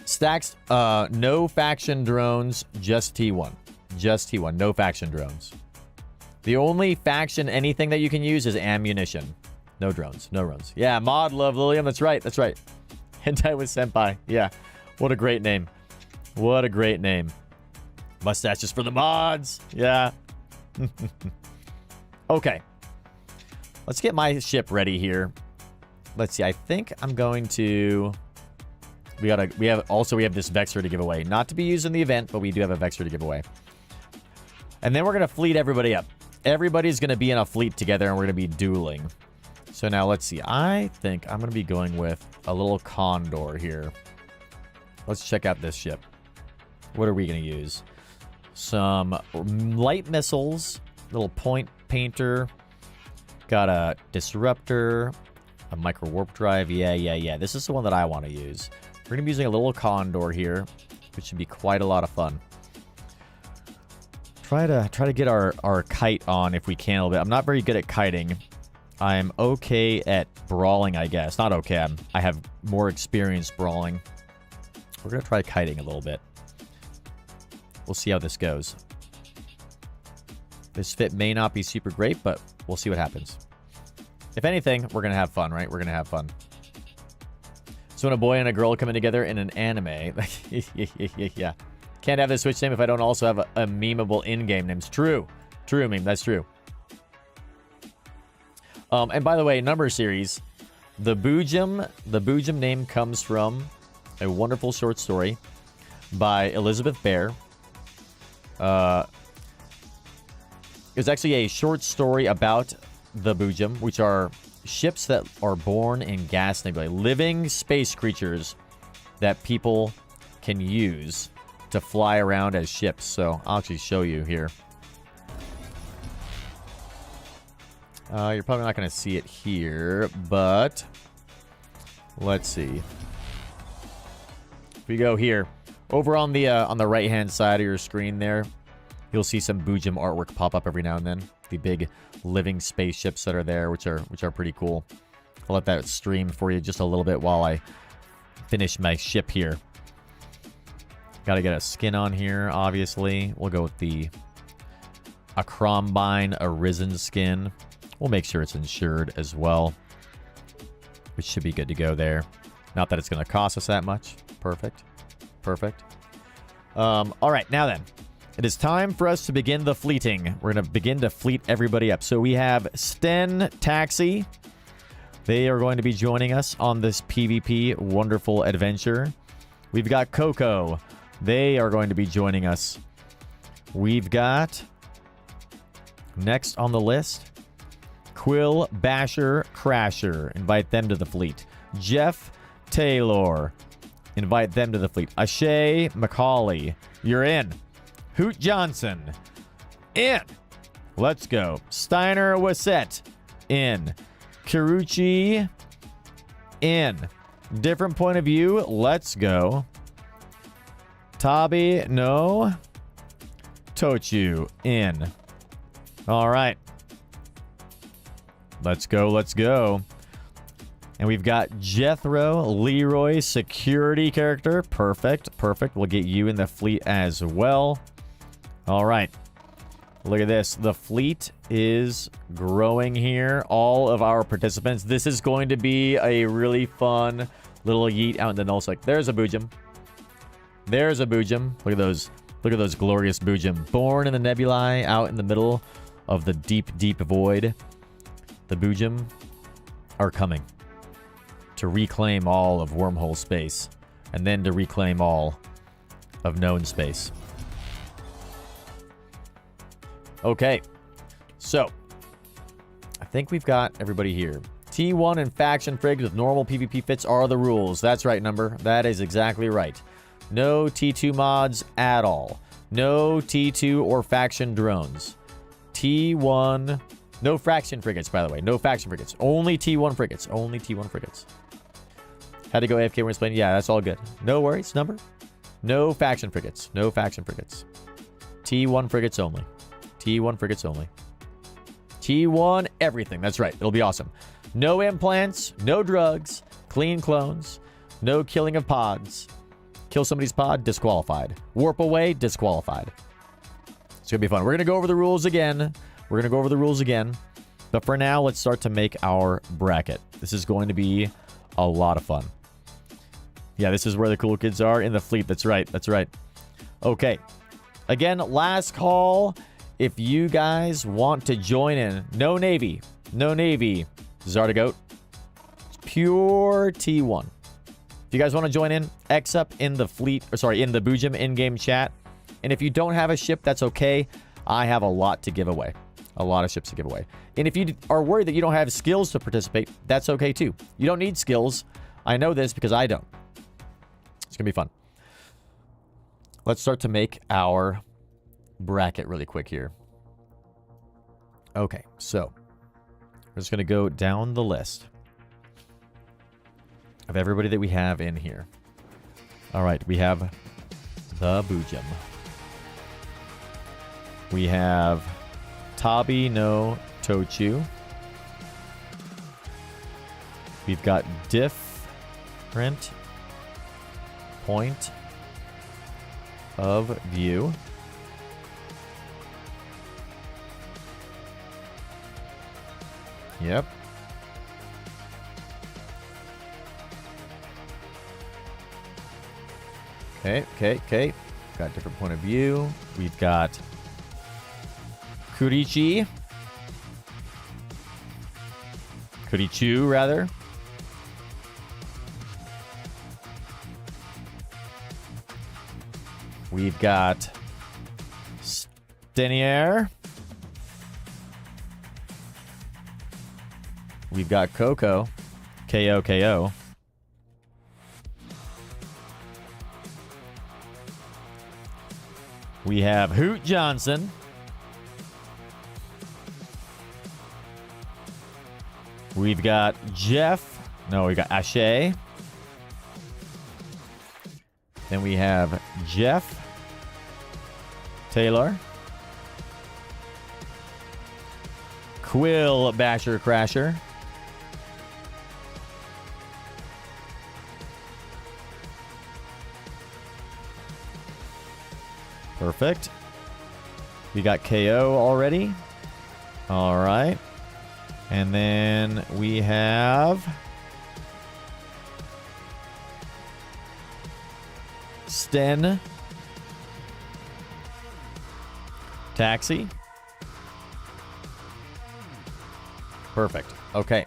Stacks, no faction drones, just T1. Just T1, no faction drones. The only faction anything that you can use is ammunition. No drones, no drones. Yeah, Mod Love Lilium, that's right, that's right. Hentai with Senpai, yeah. What a great name. What a great name. Mustaches for the mods, yeah. Okay. Let's get my ship ready here. Let's see, I think I'm going to... We have this Vexor to give away. Not to be used in the event, but we do have a Vexor to give away. And then we're going to fleet everybody up. Everybody's going to be in a fleet together, and we're going to be dueling. So now let's see. I think I'm going to be going with a little condor here. Let's check out this ship. What are we going to use? Some light missiles, little point painter, got a disruptor, a micro warp drive. Yeah. This is the one that I want to use. We're going to be using a little condor here, which should be quite a lot of fun. Try to get our kite on if we can a little bit. I'm not very good at kiting. I'm okay at brawling, I guess. Not okay. I have more experience brawling. We're going to try kiting a little bit. We'll see how this goes. This fit may not be super great, but we'll see what happens. If anything, we're going to have fun, right? We're going to have fun. So when a boy and a girl coming together in an anime... yeah. Can't have the Switch name if I don't also have a memeable in-game name. It's true. True, meme. That's true. And by the way, number series, the Boojum name comes from a wonderful short story by Elizabeth Bear. It was actually a short story about the Boojum, which are ships that are born in gas nebulae, living space creatures that people can use to fly around as ships. So I'll actually show you here. You're probably not going to see it here, but let's see. If we go here, over on the right-hand side of your screen there, you'll see some Boojum artwork pop up every now and then. The big living spaceships that are there, which are pretty cool. I'll let that stream for you just a little bit while I finish my ship here. Got to get a skin on here, obviously. We'll go with the Acrombine Arisen skin. We'll make sure it's insured as well, which should be good to go there. Not that it's going to cost us that much. Perfect. Perfect. All right, now then. It is time for us to begin the fleeting. We're going to begin to fleet everybody up. So we have Sten Taxi. They are going to be joining us on this PvP wonderful adventure. We've got Coco. They are going to be joining us. We've got, next on the list, Quill Basher Crasher. Invite them to the fleet. Jeff Taylor. Invite them to the fleet. Ashay McCauley. You're in. Hoot Johnson. In. Let's go. Steiner Wassett. In. Kiruchi. In. Different point of view. Let's go. Tabi. No. Tochu. In. All right. Let's go. Let's go. And we've got Jethro Leroy, security character. Perfect. Perfect. We'll get you in the fleet as well. All right. Look at this. The fleet is growing here. All of our participants. This is going to be a really fun little yeet out in the null sec. There's a Boojum. There's a Boojum. Look at those. Look at those glorious Boojum. Born in the nebulae, out in the middle of the deep, deep void. The Boojum are coming to reclaim all of wormhole space, and then to reclaim all of known space. Okay, so I think we've got everybody here. T1 and faction frigs with normal PvP fits are the rules. That's right, number. That is exactly right. No T2 mods at all. No T2 or faction drones. T1... No faction frigates, by the way. No faction frigates. Only T1 frigates. Only T1 frigates. Had to go AFK when explaining. Yeah, that's all good. No worries, number. No faction frigates. No faction frigates. T1 frigates only. T1 frigates only. T1 everything. That's right. It'll be awesome. No implants. No drugs. Clean clones. No killing of pods. Kill somebody's pod. Disqualified. Warp away. Disqualified. It's going to be fun. We're going to go over the rules again. We're going to go over the rules again. But for now, let's start to make our bracket. This is going to be a lot of fun. Yeah, this is where the cool kids are in the fleet. That's right. That's right. Okay. Again, last call. If you guys want to join in. No Navy. No Navy. Zardagoat. It's pure T1. If you guys want to join in, X up in the fleet. Or sorry, in the Boojum in-game chat. And if you don't have a ship, that's okay. I have a lot to give away. A lot of ships to give away. And if you are worried that you don't have skills to participate, that's okay too. You don't need skills. I know this because I don't. It's going to be fun. Let's start to make our bracket really quick here. Okay, so we're just going to go down the list of everybody that we have in here. All right, we have the Boojum. We have Tabi no Tochu. We've got different point of view. Yep. Okay. Got different point of view. We've got Kurichi. Kurichu, rather. We've got Stenier. We've got Coco. K-O-K-O. We have Hoot Johnson. We've got Jeff. No, we got Ashe. Then we have Jeff Taylor. Quill Basher Crasher. Perfect. We got KO already. All right. And then we have Sten. Taxi. Perfect. Okay.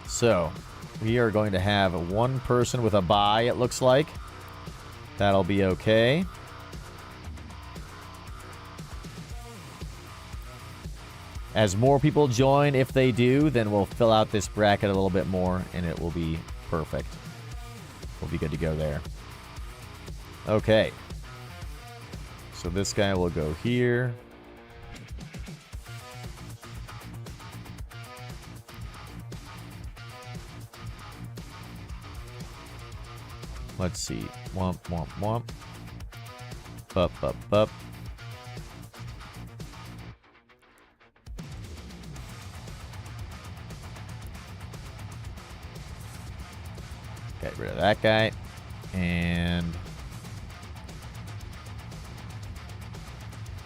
So we are going to have one person with a bye, it looks like. That'll be okay. As more people join, if they do, then we'll fill out this bracket a little bit more, and it will be perfect. We'll be good to go there. Okay. So this guy will go here. Let's see. Womp, womp, womp. Bup, bup, bup. Get rid of that guy. And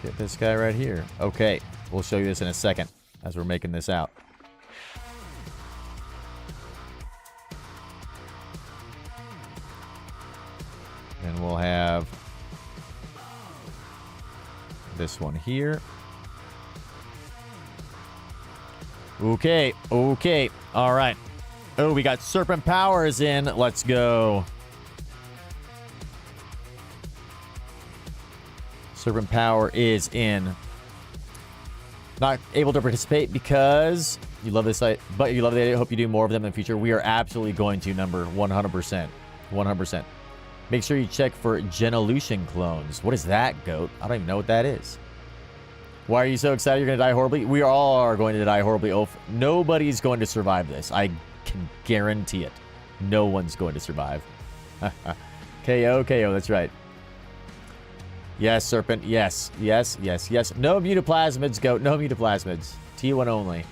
get this guy right here. Okay. We'll show you this in a second as we're making this out. And we'll have this one here. Okay. Okay. All right. Oh, we got Serpent Powers in. Let's go. Serpent Power is in. Not able to participate because you love this site, but you love the idea. Hope you do more of them in the future. We are absolutely going to, number 100%. 100%. Make sure you check for Genolution clones. What is that, GOAT? I don't even know what that is. Why are you so excited you're going to die horribly? We all are going to die horribly, Oaf. Nobody's going to survive this. I can guarantee it. No one's going to survive. KO, that's right. Yes, Serpent. Yes. No mutaplasmids, GOAT. No mutaplasmids. T1 only.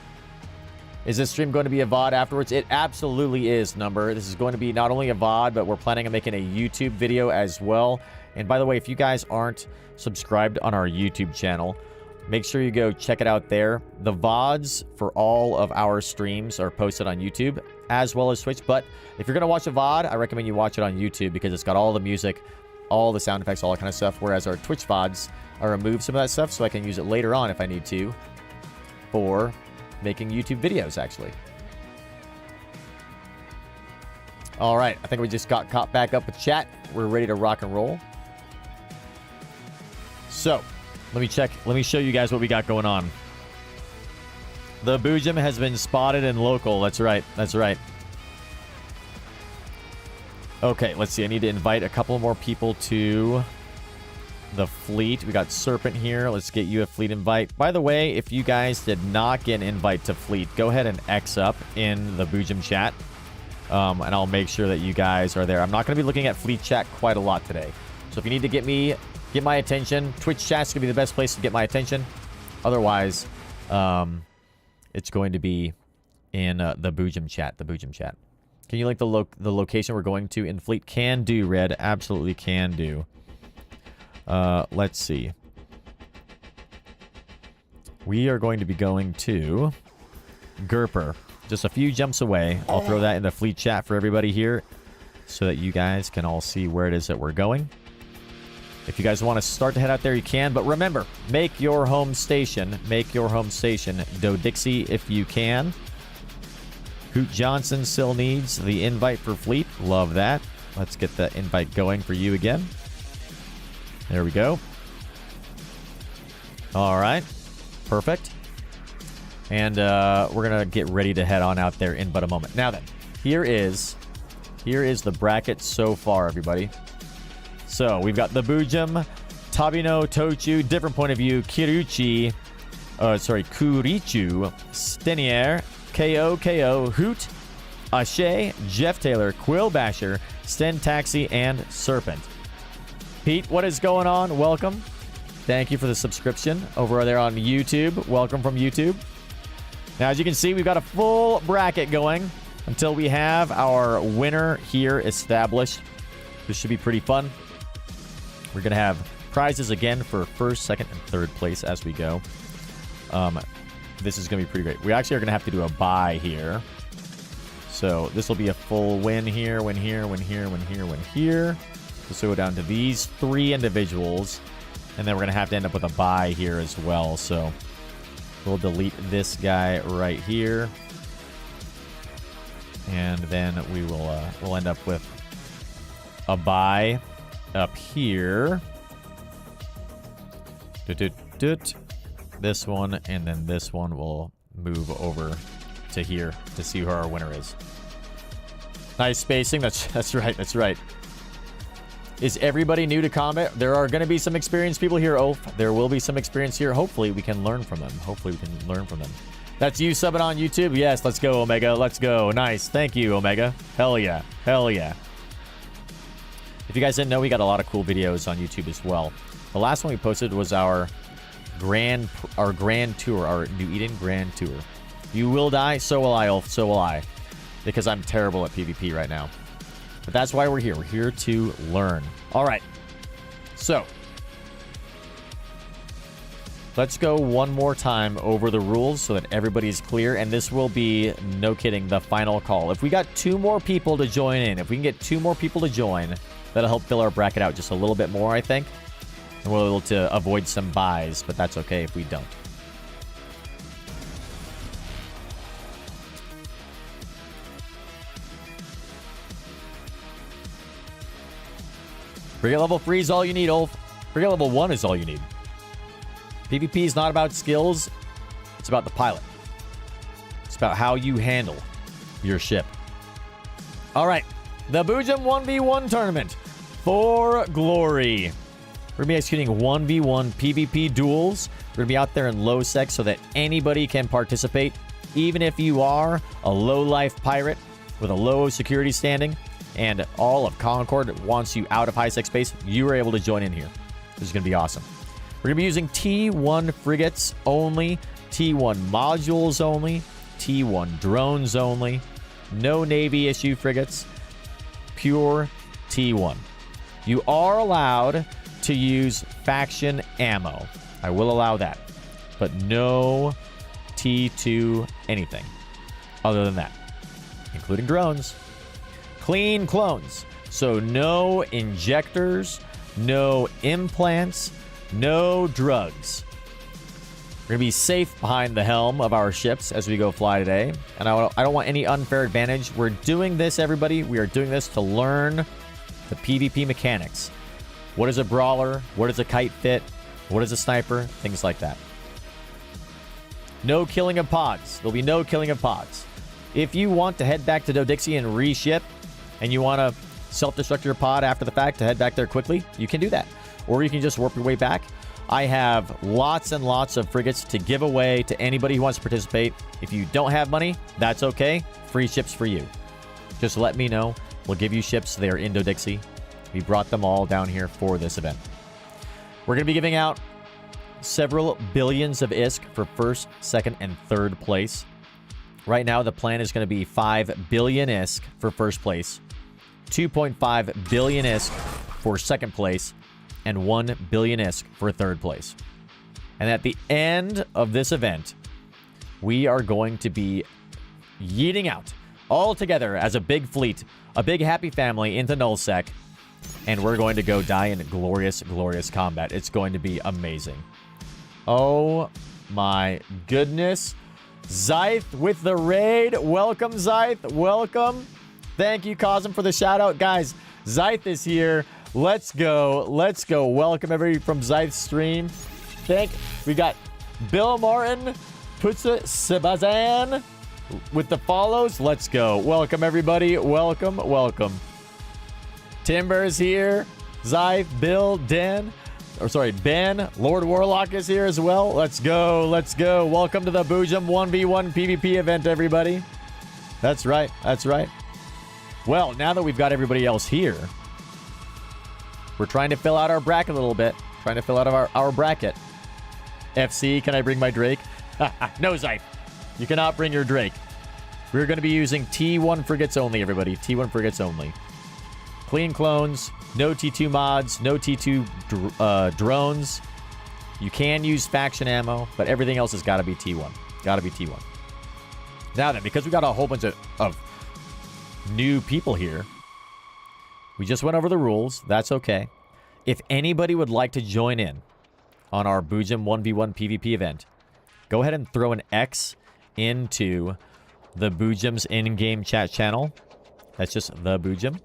Is this stream going to be a VOD afterwards? It absolutely is, number. This is going to be not only a VOD, but we're planning on making a YouTube video as well. And by the way, if you guys aren't subscribed on our YouTube channel, make sure you go check it out there. The VODs for all of our streams are posted on YouTube as well as Twitch. But if you're going to watch a VOD, I recommend you watch it on YouTube because it's got all the music, all the sound effects, all that kind of stuff. Whereas our Twitch VODs, I remove some of that stuff so I can use it later on if I need to for making YouTube videos, actually. All right. I think we just got caught back up with chat. We're ready to rock and roll. So, let me check. Let me show you guys what we got going on. The Boojum has been spotted in local. That's right. That's right. Okay, let's see. I need to invite a couple more people to the fleet. We got Serpent here. Let's get you a fleet invite. By the way, if you guys did not get an invite to fleet, go ahead and X up in the Boojum chat. And I'll make sure that you guys are there. I'm not going to be looking at fleet chat quite a lot today. So if you need to get my attention, Twitch chat's going to be the best place to get my attention. Otherwise, it's going to be in the Boojum chat. The Boojum chat. Can you link the location we're going to in fleet? Can do, Red. Absolutely can do. Let's see. We are going to be going to Gerper. Just a few jumps away. I'll throw that in the fleet chat for everybody here so that you guys can all see where it is that we're going. If you guys want to start to head out there, you can. But remember, make your home station. Make your home station Do Dixie if you can. Hoot Johnson still needs the invite for fleet. Love that. Let's get the invite going for you again. There we go. All right. Perfect. And we're going to get ready to head on out there in but a moment. Now then, here is the bracket so far, everybody. So we've got the Boojum, Tabino, Tochu, different point of view, Kurichu, Stenier, KO, Hoot, Ashe, Jeff Taylor, Quill Basher, Sten Taxi, and Serpent. Pete, what is going on? Welcome. Thank you for the subscription over there on YouTube. Welcome from YouTube. Now, as you can see, we've got a full bracket going until we have our winner here established. This should be pretty fun. We're going to have prizes again for first, second, and third place as we go. This is going to be pretty great. We actually are going to have to do a bye here. So this will be a full win here, win here, win here, win here, win here. So we'll go down to these 3 individuals. And then we're going to have to end up with a bye here as well. So we'll delete this guy right here. And then we will we'll end up with a bye up here. This one, and then this one will move over to here to see who our winner is. Nice spacing. That's right. That's right. Is everybody new to combat? There are going to be some experienced people here, Ulf. There will be some experience here. Hopefully, we can learn from them. Hopefully, we can learn from them. That's you subbing on YouTube? Yes, let's go, Omega. Let's go. Nice. Thank you, Omega. Hell yeah. Hell yeah. If you guys didn't know, we got a lot of cool videos on YouTube as well. The last one we posted was our grand tour, our New Eden grand tour. You will die. So will I, Ulf. So will I. Because I'm terrible at PvP right now. But that's why we're here. We're here to learn. All right. So, let's go one more time over the rules so that everybody's clear. And this will be, no kidding, the final call. If we got 2 more people to join in, if we can get 2 more people to join, that'll help fill our bracket out just a little bit more, I think. And we're able to avoid some buys, but that's okay if we don't. Frigate level 3 is all you need, Ulf. Frigate level 1 is all you need. PvP is not about skills. It's about the pilot. It's about how you handle your ship. All right. The Boojum 1v1 tournament for glory. We're going to be executing 1v1 PvP duels. We're going to be out there in low sec so that anybody can participate. Even if you are a low-life pirate with a low security standing, and all of Concord wants you out of high-sec space, you are able to join in here. This is going to be awesome. We're going to be using T1 frigates only, T1 modules only, T1 drones only, no Navy issue frigates, pure T1. You are allowed to use faction ammo. I will allow that. But no T2 anything other than that, including drones. Clean clones. So no injectors, no implants, no drugs. We're going to be safe behind the helm of our ships as we go fly today. And I don't want any unfair advantage. We're doing this, everybody. We are doing this to learn the PvP mechanics. What is a brawler? What does a kite fit? What is a sniper? Things like that. No killing of pods. There'll be no killing of pods. If you want to head back to Dodixie and reship, and you want to self-destruct your pod after the fact to head back there quickly, you can do that. Or you can just warp your way back. I have lots and lots of frigates to give away to anybody who wants to participate. If you don't have money, that's okay. Free ships for you. Just let me know. We'll give you ships. They are in Dodixie. We brought them all down here for this event. We're going to be giving out several billions of ISK for first, second, and third place. Right now, the plan is going to be 5 billion ISK for first place, 2.5 billion ISK for second place, and 1 billion ISK for third place. And at the end of this event, we are going to be yeeting out all together as a big fleet, a big happy family into Nullsec, and we're going to go die in glorious, glorious combat. It's going to be amazing. Oh my goodness. Zyth with the raid. Welcome, Zyth. Welcome. Thank you, Cosm, for the shout out. Guys, Zyth is here. Let's go. Let's go. Welcome everybody from Zyth's stream. We got Bill Martin, Putsa Sebazan with the follows. Let's go. Welcome everybody. Welcome. Welcome. Timber's here. Zyth, Bill, Ben. Lord Warlock is here as well. Let's go. Let's go. Welcome to the Boojum 1v1 PvP event, everybody. That's right. That's right. Well, now that we've got everybody else here, we're trying to fill out our bracket a little bit. Trying to fill out our bracket. FC, can I bring my Drake? No, Zyth. You cannot bring your Drake. We're going to be using T1 frigates only, everybody. T1 frigates only. Clean clones. No T2 mods, no T2 drones. You can use faction ammo, but everything else has got to be T1. Got to be T1. Now then, because we got a whole bunch of new people here, we just went over the rules. That's okay. If anybody would like to join in on our Boojum 1v1 PvP event, go ahead and throw an X into the Boojum's in-game chat channel. That's just the Boojum.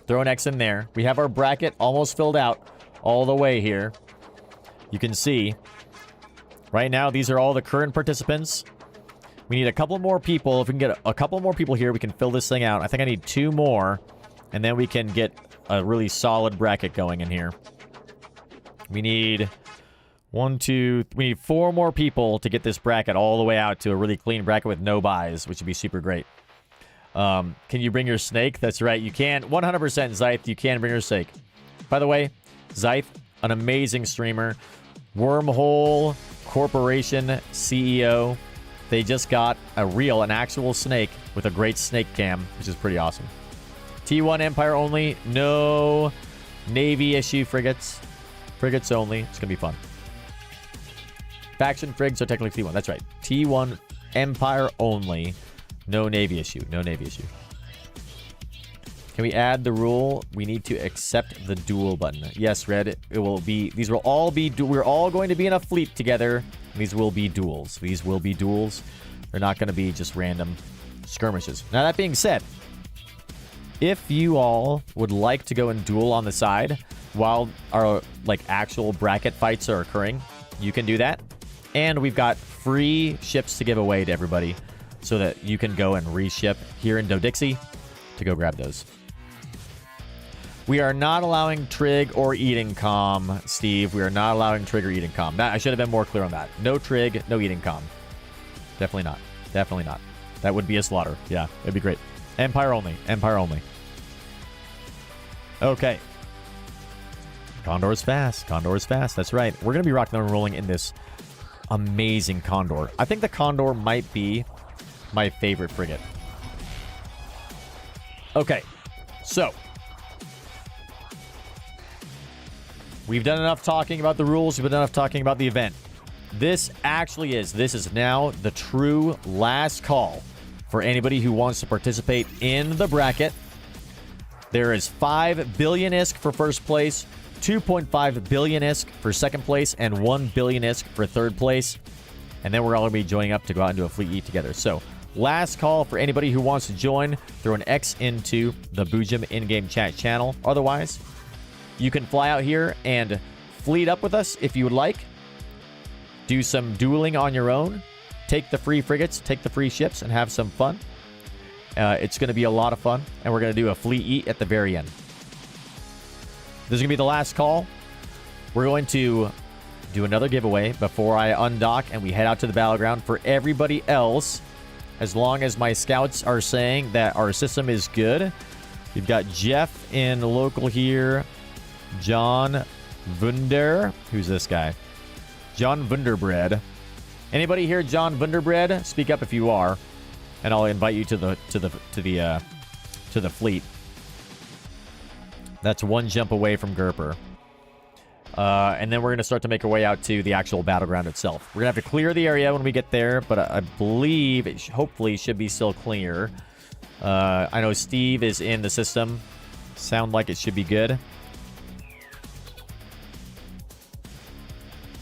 Throw an X in there. We have our bracket almost filled out all the way here. You can see. Right now, these are all the current participants. We need a couple more people. If we can get a couple more people here, we can fill this thing out. I think I need 2 more. And then we can get a really solid bracket going in here. We need 4 more people to get this bracket all the way out to a really clean bracket with no buys, which would be super great. Can you bring your snake? That's right, you can. 100% Zyth, you can bring your snake. By the way, Zyth, an amazing streamer. Wormhole Corporation CEO. They just got an actual snake with a great snake cam, which is pretty awesome. T1 Empire only. No Navy issue frigates. Frigates only. It's going to be fun. Faction frigs are technically T1. That's right. T1 Empire only. No Navy issue. No Navy issue. Can we add the rule? We need to accept the duel button. Yes, Red. It will be. These will all be. We're all going to be in a fleet together. These will be duels. These will be duels. They're not going to be just random skirmishes. Now, that being said, if you all would like to go and duel on the side while our actual bracket fights are occurring, you can do that. And we've got free ships to give away to everybody, so that you can go and reship here in Dodixie to go grab those. We are not allowing Trig or Eating Com, Steve. We are not allowing Trig or Eating Com. I should have been more clear on that. No Trig, no Eating Com. Definitely not. Definitely not. That would be a slaughter. Yeah, it'd be great. Empire only. Empire only. Okay. Condor is fast. Condor is fast. That's right. We're going to be rocking and rolling in this amazing Condor. I think the Condor might be my favorite frigate. Okay, so we've done enough talking about the rules. We've done enough talking about the event. This is now the true last call for anybody who wants to participate in the bracket. There is 5 billion ISK for first place, 2.5 billion ISK for second place, and 1 billion ISK for third place. And then we're all going to be joining up to go out and do a fleet eat together. So, last call for anybody who wants to join. Throw an X into the Boojum in-game chat channel. Otherwise, you can fly out here and fleet up with us if you would like. do some dueling on your own, take the free frigates, take the free ships, and have some fun. It's going to be a lot of fun, and we're going to do a fleet eat at the very end. This is going to be the last call. We're going to do another giveaway before I undock and we head out to the battleground. For everybody else, as long as my scouts are saying that our system is good. We've got Jeff in local here. John Wunder. Who's this guy? John Wunderbread. Anybody here, John Wunderbread? Speak up if you are, and I'll invite you to the fleet. That's one jump away from Gerper. And then we're going to start to make our way out to the actual battleground itself. We're going to have to clear the area when we get there, but I believe it hopefully should be still clear. I know Steve is in the system. Sound like it should be good.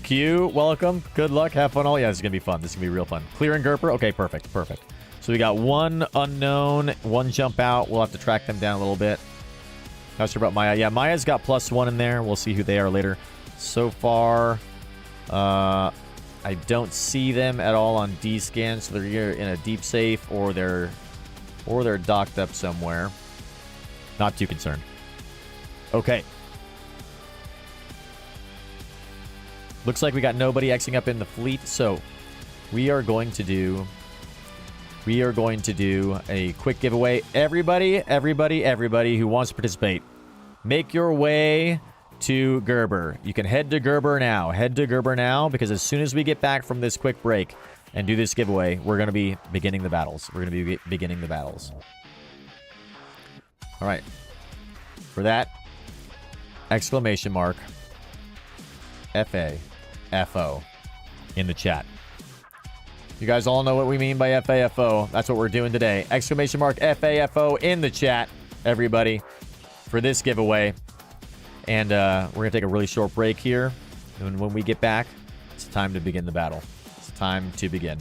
Q, welcome. Good luck. Have fun all. Yeah, this is going to be fun. This is going to be real fun. Clearing Gerper. Okay, perfect. Perfect. So we got one unknown, one jump out. We'll have to track them down a little bit. Not sure about Maya. Yeah, Maya's got +1 in there. We'll see who they are later. So far, I don't see them at all on D-scan, so they're either in a deep safe or they're docked up somewhere. Not too concerned. Okay. Looks like we got nobody Xing up in the fleet, so we are going to do a quick giveaway. Everybody who wants to participate, make your way to Gerber. You can head to Gerber now. Head to Gerber now, because as soon as we get back from this quick break and do this giveaway, we're going to be beginning the battles. We're going to be beginning the battles. All right. For that, exclamation mark FAFO in the chat. You guys all know what we mean by FAFO. That's what we're doing today. Exclamation mark FAFO in the chat, everybody, for this giveaway. And we're going to take a really short break here. And when we get back, it's time to begin the battle. It's time to begin.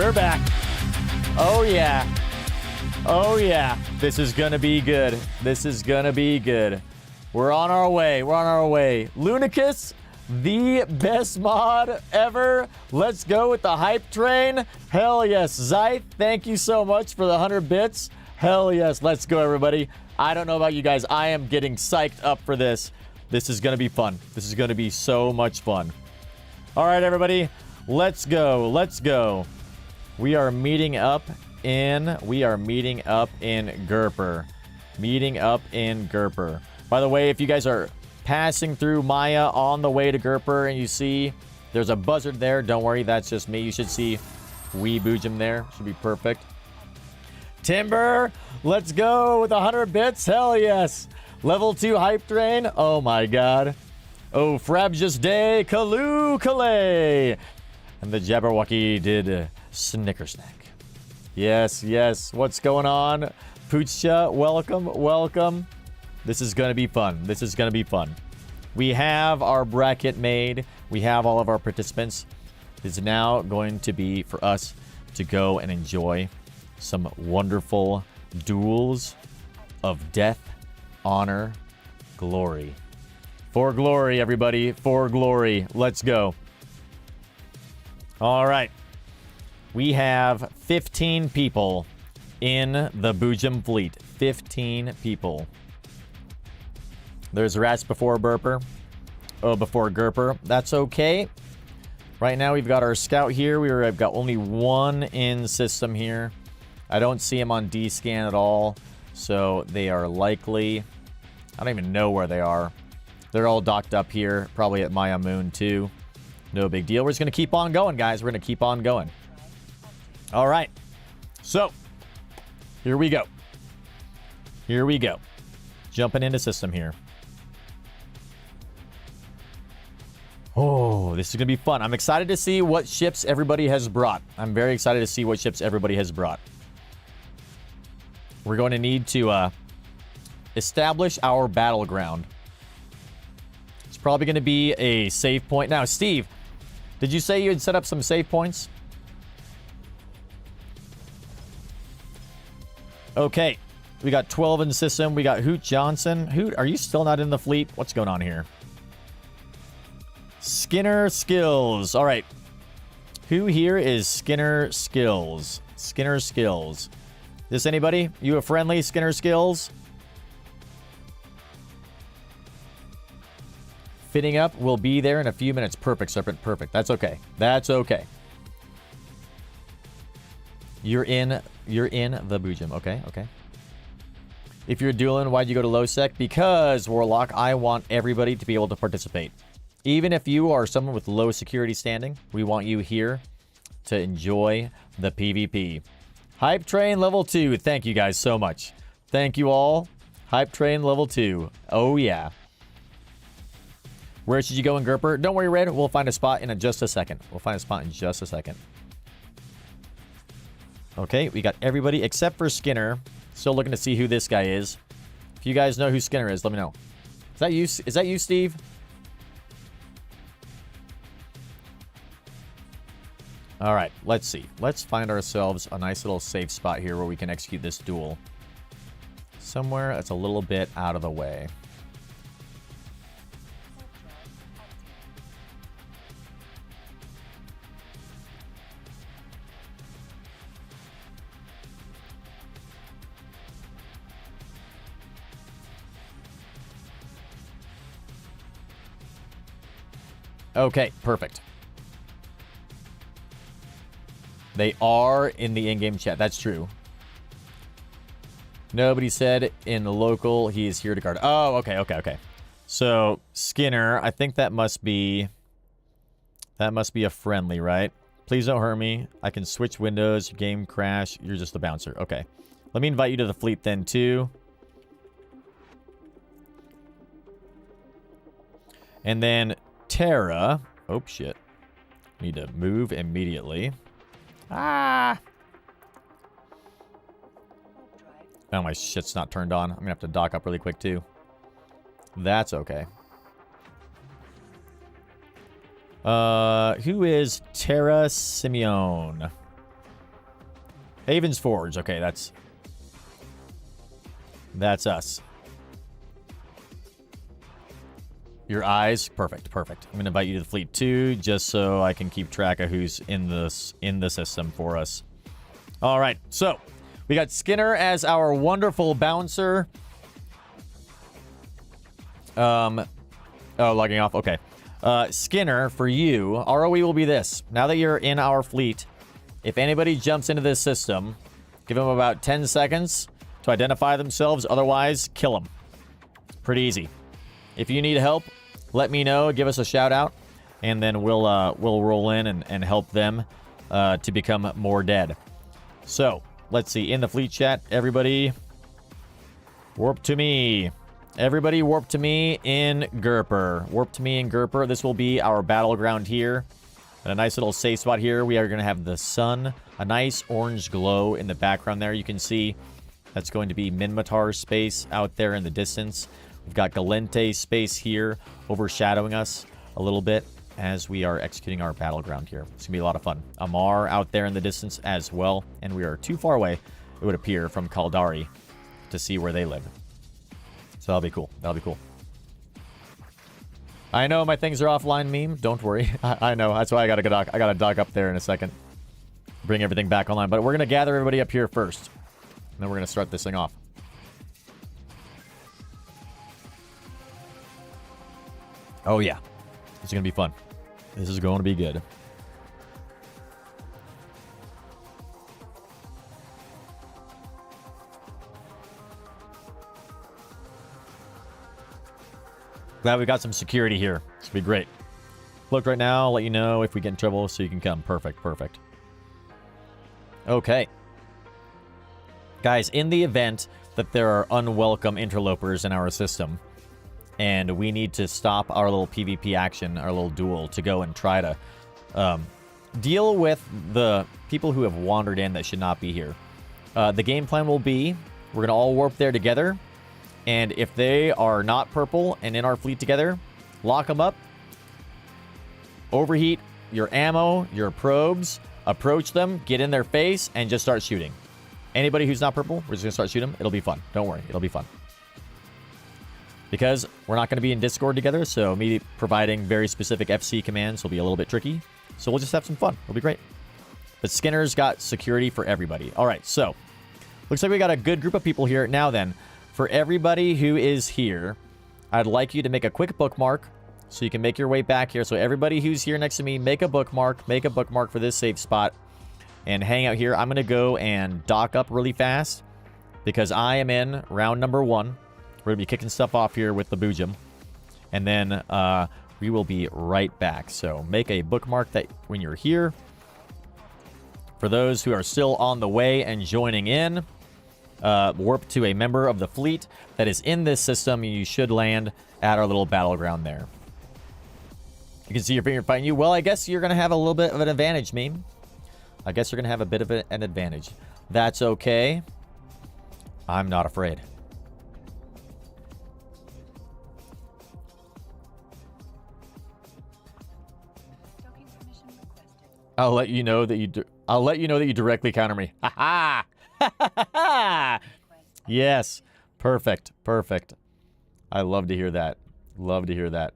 We're back. Oh, yeah. Oh, yeah. This is going to be good. This is going to be good. We're on our way. We're on our way. Lunicus, the best mod ever. Let's go with the hype train. Hell yes. Zyth, thank you so much for the 100 bits. Hell yes. Let's go, everybody. I don't know about you guys. I am getting psyched up for this. This is going to be fun. This is going to be so much fun. All right, everybody. Let's go. Let's go. We are meeting up in Gerper. Meeting up in Gerper. By the way, if you guys are passing through Maya on the way to Gerper and you see there's a buzzard there, don't worry, that's just me. You should see wee Boojum there. Should be perfect. Timber, let's go with 100 bits. Hell yes. Level 2 hype train. Oh my god. Oh, Frabjus Day, Kaloo Kalay. And the Jabberwocky did Snicker Snack. Yes, yes. What's going on? Poocha, welcome, welcome. This is going to be fun. This is going to be fun. We have our bracket made. We have all of our participants. It's now going to be for us to go and enjoy some wonderful duels of death, honor, glory. For glory, everybody. For glory. Let's go. All right. We have 15 people in the Boojum fleet. 15 people. There's rats before Burper. Oh, before Gerper. That's okay. Right now, we've got our scout here. We've got only one in system here. I don't see him on D-scan at all. So they are likely... I don't even know where they are. They're all docked up here. Probably at Maya Moon, too. No big deal. We're just going to keep on going, guys. We're going to keep on going. All right. So, here we go. Here we go. Jumping into system here. Oh, this is going to be fun. I'm excited to see what ships everybody has brought. I'm very excited to see what ships everybody has brought. We're going to need to establish our battleground. It's probably going to be a save point. Now, Steve, did you say you had set up some save points? Okay. We got 12 in the system. We got Hoot Johnson. Hoot, are you still not in the fleet? What's going on here? Skinner Skills. All right. Who here is Skinner Skills? Skinner Skills. This anybody? You a friendly Skinner Skills? Fitting up will be there in a few minutes. Perfect, Serpent. Perfect. That's okay. That's okay. You're in the Boojum. Okay, okay. If you're dueling, why'd you go to low sec? Because, Warlock, I want everybody to be able to participate. Even if you are someone with low security standing, we want you here to enjoy the PvP. Hype Train level 2. Thank you guys so much. Thank you all. Hype Train level 2. Oh, yeah. Where should you go in Gerper? Don't worry, Red. We'll find a spot in just a second. We'll find a spot in just a second. Okay, we got everybody except for Skinner. Still looking to see who this guy is. If you guys know who Skinner is, let me know. Is that you? Is that you, Steve? All right, let's see. Let's find ourselves a nice little safe spot here where we can execute this duel. Somewhere that's a little bit out of the way. Okay, perfect. They are in the in-game chat. That's true. Nobody said in the local he is here to guard. Oh, okay, okay, okay. So, Skinner, I think that must be a friendly, right? Please don't hurt me. I can switch windows. Your game crash. You're just a bouncer. Okay. Let me invite you to the fleet then, too. And then Terra. Oh, shit. Need to move immediately. Ah! Oh, my shit's not turned on. I'm gonna have to dock up really quick, too. That's okay. Who is Terra Simeone? Haven's Forge. Okay, that's us. Your eyes. Perfect, perfect. I'm going to invite you to the fleet too, just so I can keep track of who's in the system for us. All right, so we got Skinner as our wonderful bouncer. Oh, logging off. Okay. Skinner, for you, ROE will be this. Now that you're in our fleet, if anybody jumps into this system, give them about 10 seconds to identify themselves. Otherwise, kill them. Pretty easy. If you need help, let me know. Give us a shout out, and then we'll roll in and help them to become more dead. So let's see. In the fleet chat, everybody, warp to me. Everybody, warp to me in Gerper. Warp to me in Gerper. This will be our battleground here. And a nice little safe spot here. We are going to have the sun, a nice orange glow in the background there. You can see that's going to be Minmatar's space out there in the distance. We've got Galente's space here overshadowing us a little bit as we are executing our battleground here. It's going to be a lot of fun. Amar out there in the distance as well. And we are too far away, it would appear, from Kaldari to see where they live. So that'll be cool. That'll be cool. I know my things are offline, meme. Don't worry. I know. That's why I gotta dock up there in a second. Bring everything back online. But we're going to gather everybody up here first. And then we're going to start this thing off. Oh, yeah. This is going to be fun. This is going to be good. Glad we got some security here. This will be great. Look right now. I'll let you know if we get in trouble so you can come. Perfect. Perfect. Okay. Guys, in the event that there are unwelcome interlopers in our system, and we need to stop our little PvP action, our little duel, to go and try to deal with the people who have wandered in that should not be here. The game plan will be, we're going to all warp there together, and if they are not purple and in our fleet together, lock them up, overheat your ammo, your probes, approach them, get in their face, and just start shooting. Anybody who's not purple, we're just going to start shooting them. It'll be fun. Don't worry. It'll be fun. Because we're not going to be in Discord together, so me providing very specific FC commands will be a little bit tricky. So we'll just have some fun. It'll be great. But Skinner's got security for everybody. All right, so looks like we got a good group of people here. Now then, for everybody who is here, I'd like you to make a quick bookmark so you can make your way back here. So everybody who's here next to me, make a bookmark for this safe spot and hang out here. I'm going to go and dock up really fast because I am in round number 1. We're going to be kicking stuff off here with the Boojum. And then we will be right back. So make a bookmark that when you're here. For those who are still on the way and joining in, warp to a member of the fleet that is in this system. You should land at our little battleground there. You can see your finger fighting you. Well, I guess you're going to have a little bit of an advantage, meme. I guess you're going to have a bit of an advantage. That's okay. I'm not afraid. I'll let you know that you directly counter me. Ha ha! Yes. Perfect. Perfect. I love to hear that. Love to hear that.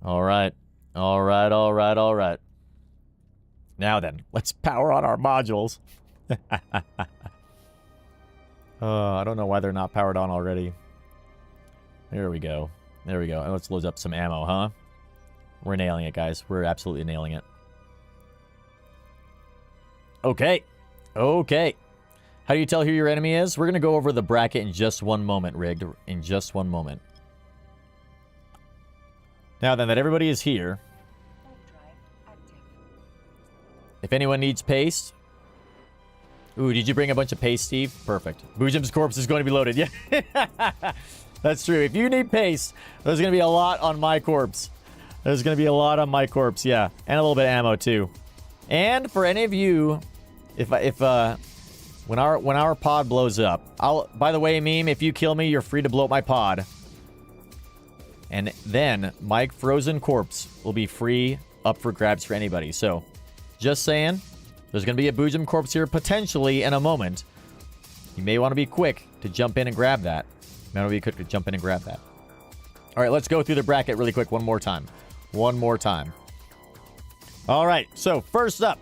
All right. All right, all right, all right. Now then, let's power on our modules. I don't know why they're not powered on already. There we go. There we go. And let's load up some ammo, huh? We're nailing it, guys. We're absolutely nailing it. Okay. Okay. How do you tell who your enemy is? We're going to go over the bracket in just one moment, Rigged. In just one moment. Now then, that everybody is here. If anyone needs paste. Ooh, did you bring a bunch of paste, Steve? Perfect. Boojum's corpse is going to be loaded. Yeah. That's true. If you need paste, there's going to be a lot on my corpse. There's going to be a lot on my corpse, yeah. And a little bit of ammo, too. And for any of you, when our pod blows up, by the way, meme, if you kill me, you're free to blow up my pod. And then Mike Frozen Corpse will be free up for grabs for anybody. So, just saying, there's going to be a Boojum corpse here potentially in a moment. You may want to be quick to jump in and grab that. You may want to be quick to jump in and grab that. All right, let's go through the bracket really quick one more time. One more time. All right, so first up,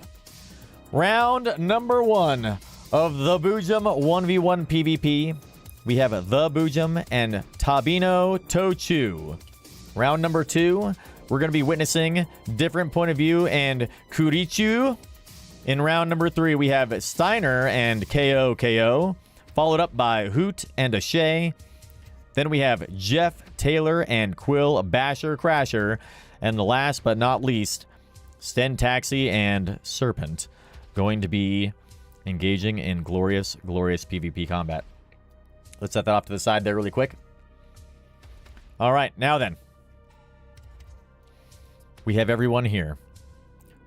round number 1 of the Boojum 1v1 PvP. We have the Boojum and Tabino Tochu. Round number 2, we're going to be witnessing different point of view and Kurichu. In round number 3, we have Steiner and KO, followed up by Hoot and Ashay. Then we have Jeff Taylor and Quill Basher Crasher. And the last but not least, Sten Taxi and Serpent going to be engaging in glorious, glorious PvP combat. Let's set that off to the side there really quick. All right, now then. We have everyone here.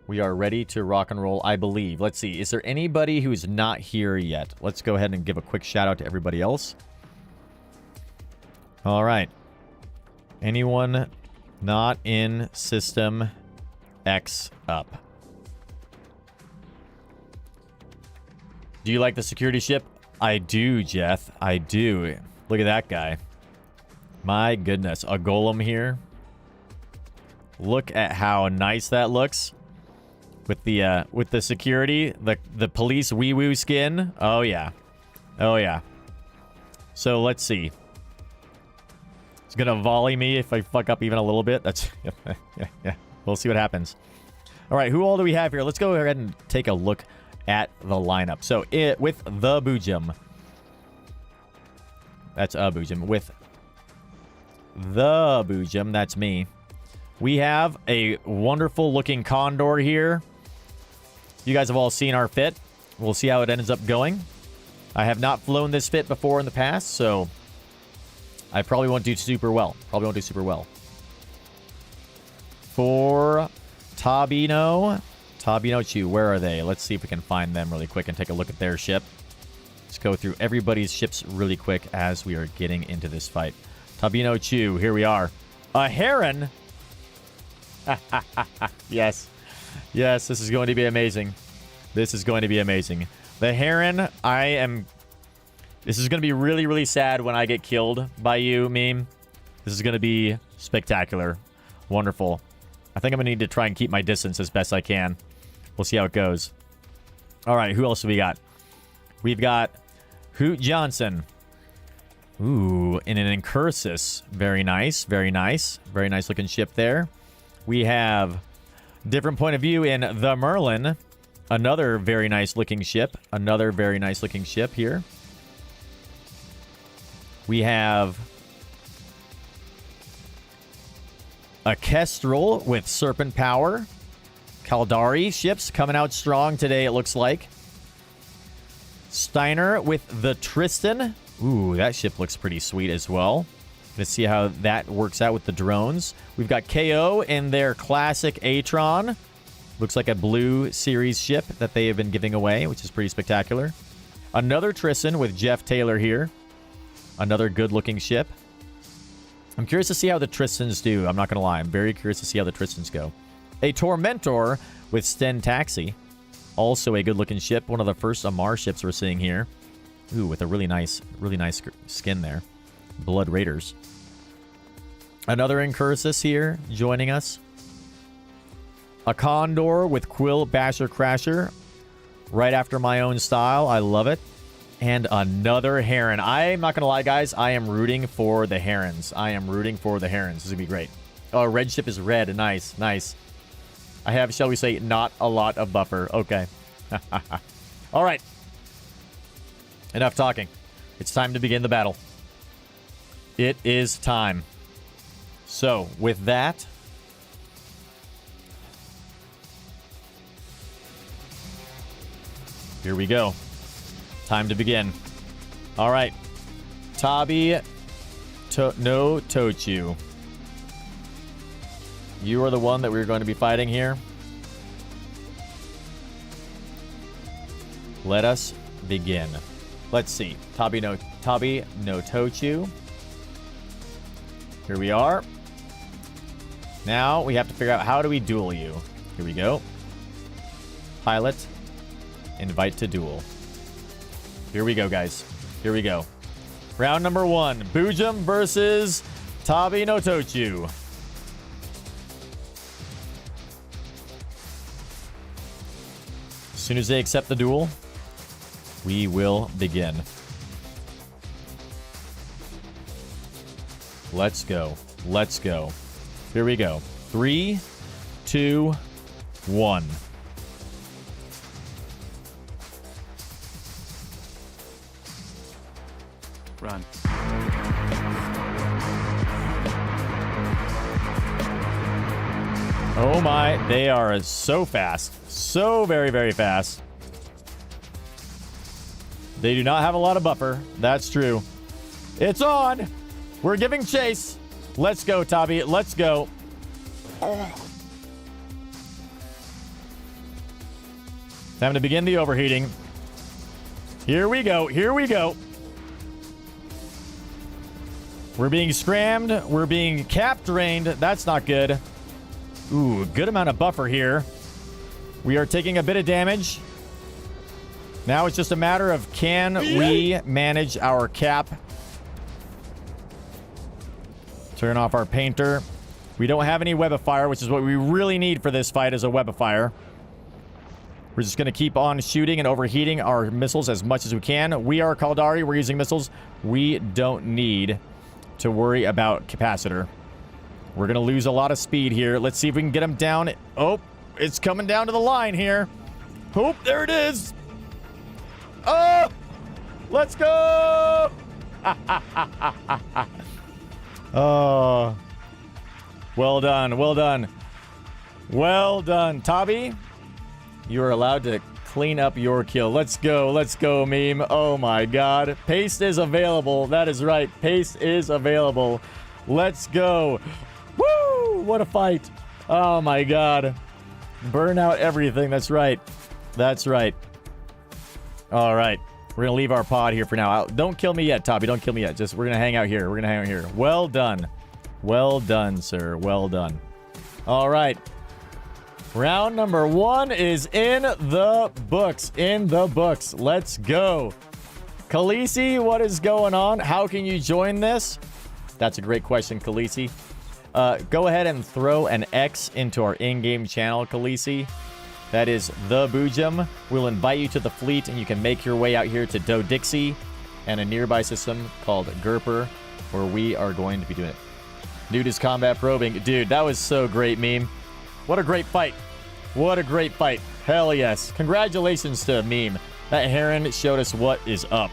We are ready to rock and roll, I believe. Let's see. Is there anybody who's not here yet? Let's go ahead and give a quick shout out to everybody else. All right. Anyone not in System X up? Do you like the security ship? I do, Jeff. I do. Look at that guy. My goodness. A golem here. Look at how nice that looks. With the security, the police wee-woo skin. Oh, yeah. Oh, yeah. So, let's see. It's going to volley me if I fuck up even a little bit. That's... yeah. We'll see what happens. All right, who all do we have here? Let's go ahead and take a look at the lineup. So, with the Boojum. That's a Boojum. With the Boojum, that's me. We have a wonderful-looking Condor here. You guys have all seen our fit. We'll see how it ends up going. I have not flown this fit before in the past, so I probably won't do super well. For Tabino Chu, where are they? Let's see if we can find them really quick and take a look at their ship. Let's go through everybody's ships really quick as we are getting into this fight. Tabino Chu, here we are. A Heron? Yes. Yes, this is going to be amazing. This is going to be amazing. The Heron, this is going to be really, really sad when I get killed by you, meme. This is going to be spectacular. Wonderful. I think I'm going to need to try and keep my distance as best I can. We'll see how it goes. All right, who else do we got? We've got Hoot Johnson. Ooh, in an Incursus. Very nice, very nice. Very nice looking ship there. We have different point of view in the Merlin. Another very nice looking ship. Another very nice looking ship here. We have a Kestrel with Serpent Power. Kaldari ships coming out strong today, it looks like. Steiner with the Tristan. Ooh, that ship looks pretty sweet as well. Let's see how that works out with the drones. We've got KO in their classic Atron. Looks like a blue series ship that they have been giving away, which is pretty spectacular. Another Tristan with Jeff Taylor here. Another good-looking ship. I'm curious to see how the Tristans do. I'm not going to lie. I'm very curious to see how the Tristans go. A Tormentor with Sten Taxi. Also a good-looking ship. One of the first Amar ships we're seeing here. Ooh, with a really nice skin there. Blood Raiders. Another Incursus here joining us. A Condor with Quill Basher Crasher. Right after my own style. I love it. And another Heron. I'm not going to lie, guys. I am rooting for the Herons. I am rooting for the Herons. This is going to be great. Oh, red ship is red. Nice. Nice. I have, shall we say, not a lot of buffer. Okay. All right. Enough talking. It's time to begin the battle. It is time. So, with that, here we go. Time to begin. All right. Tabi no Tochu. You are the one that we're going to be fighting here. Let us begin. Let's see. Tabi no Tochu. Here we are. Now we have to figure out how do we duel you. Here we go. Pilot. Invite to duel. Here we go, guys. Here we go. Round number 1. Boojum versus Tabi no Tochu. As soon as they accept the duel, we will begin. Let's go. Let's go. Here we go. 3, 2, 1. Run. Oh my, they are so fast. So very, very fast. They do not have a lot of buffer. That's true. It's on. We're giving chase. Let's go, Tabi. Let's go. Time to begin the overheating. Here we go. Here we go. We're being scrammed. We're being cap drained. That's not good. Ooh, good amount of buffer here. We are taking a bit of damage. Now it's just a matter of can we manage our cap. Turn off our painter. We don't have any web of fire, which is what we really need for this fight, is a web of fire. We're just going to keep on shooting and overheating our missiles as much as we can. We are Caldari. We're using missiles. We don't need to worry about capacitor. We're going to lose a lot of speed here. Let's see if we can get them down. Oh, it's coming down to the line here. Oh, there it is. Oh, let's go. Oh, well done. Well done. Well done. Tabi, you are allowed to clean up your kill. Let's go. Let's go, meme. Oh my God. Paste is available. That is right. Paste is available. Let's go. Woo! What a fight. Oh my God. Burn out everything. That's right. That's right. All right. We're going to leave our pod here for now. Don't kill me yet, Tabi. Don't kill me yet. Just, we're going to hang out here. We're going to hang out here. Well done. Well done, sir. Well done. All right. Round number 1 is in the books. In the books. Let's go. Khaleesi, what is going on? How can you join this? That's a great question, Khaleesi. Go ahead and throw an X into our in-game channel, Khaleesi. That is the Boojum. We'll invite you to the fleet, and you can make your way out here to Do-Dixie and a nearby system called Gerper, where we are going to be doing it. Dude is combat probing. Dude, that was so great, meme. What a great fight. What a great fight. Hell yes. Congratulations to Meme. That Heron showed us what is up.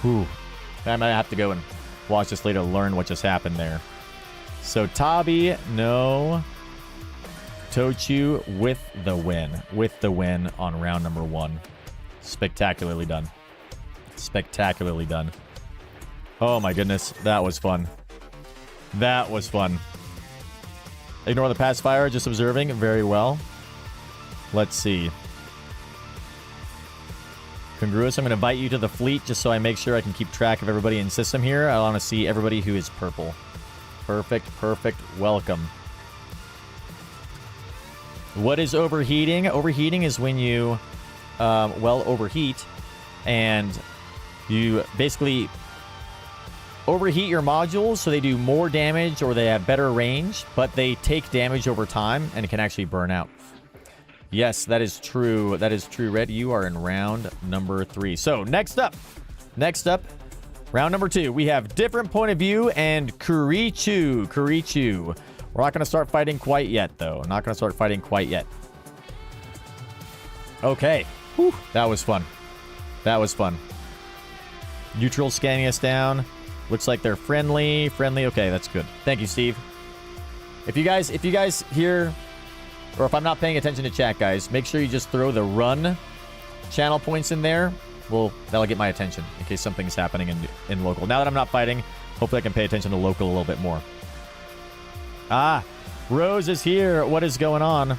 Whew. I might have to go and watch this later to learn what just happened there. So Tabi, no. Tochu with the win. With the win on round number 1. Spectacularly done. Spectacularly done. Oh my goodness. That was fun. That was fun. Ignore the past fire, just observing. Very well. Let's see. Congruous, I'm going to invite you to the fleet just so I make sure I can keep track of everybody in system here. I want to see everybody who is purple. Perfect, perfect. Welcome. What is overheating? Overheating is when you, overheat and you basically overheat your modules so they do more damage or they have better range, but they take damage over time and it can actually burn out. Yes, that is true. That is true, Red. You are in round number 3. So next up, round number 2, we have different point of view and Kurichu. Kurichu. We're not going to start fighting quite yet, though. Not going to start fighting quite yet. Okay. Whew. That was fun. That was fun. Neutral scanning us down. Looks like they're friendly. Friendly. Okay, that's good. Thank you, Steve. If you guys hear, or if I'm not paying attention to chat, guys, make sure you just throw the run channel points in there. Well, that'll get my attention in case something's happening in local. Now that I'm not fighting, hopefully I can pay attention to local a little bit more. Ah, Rose is here. What is going on?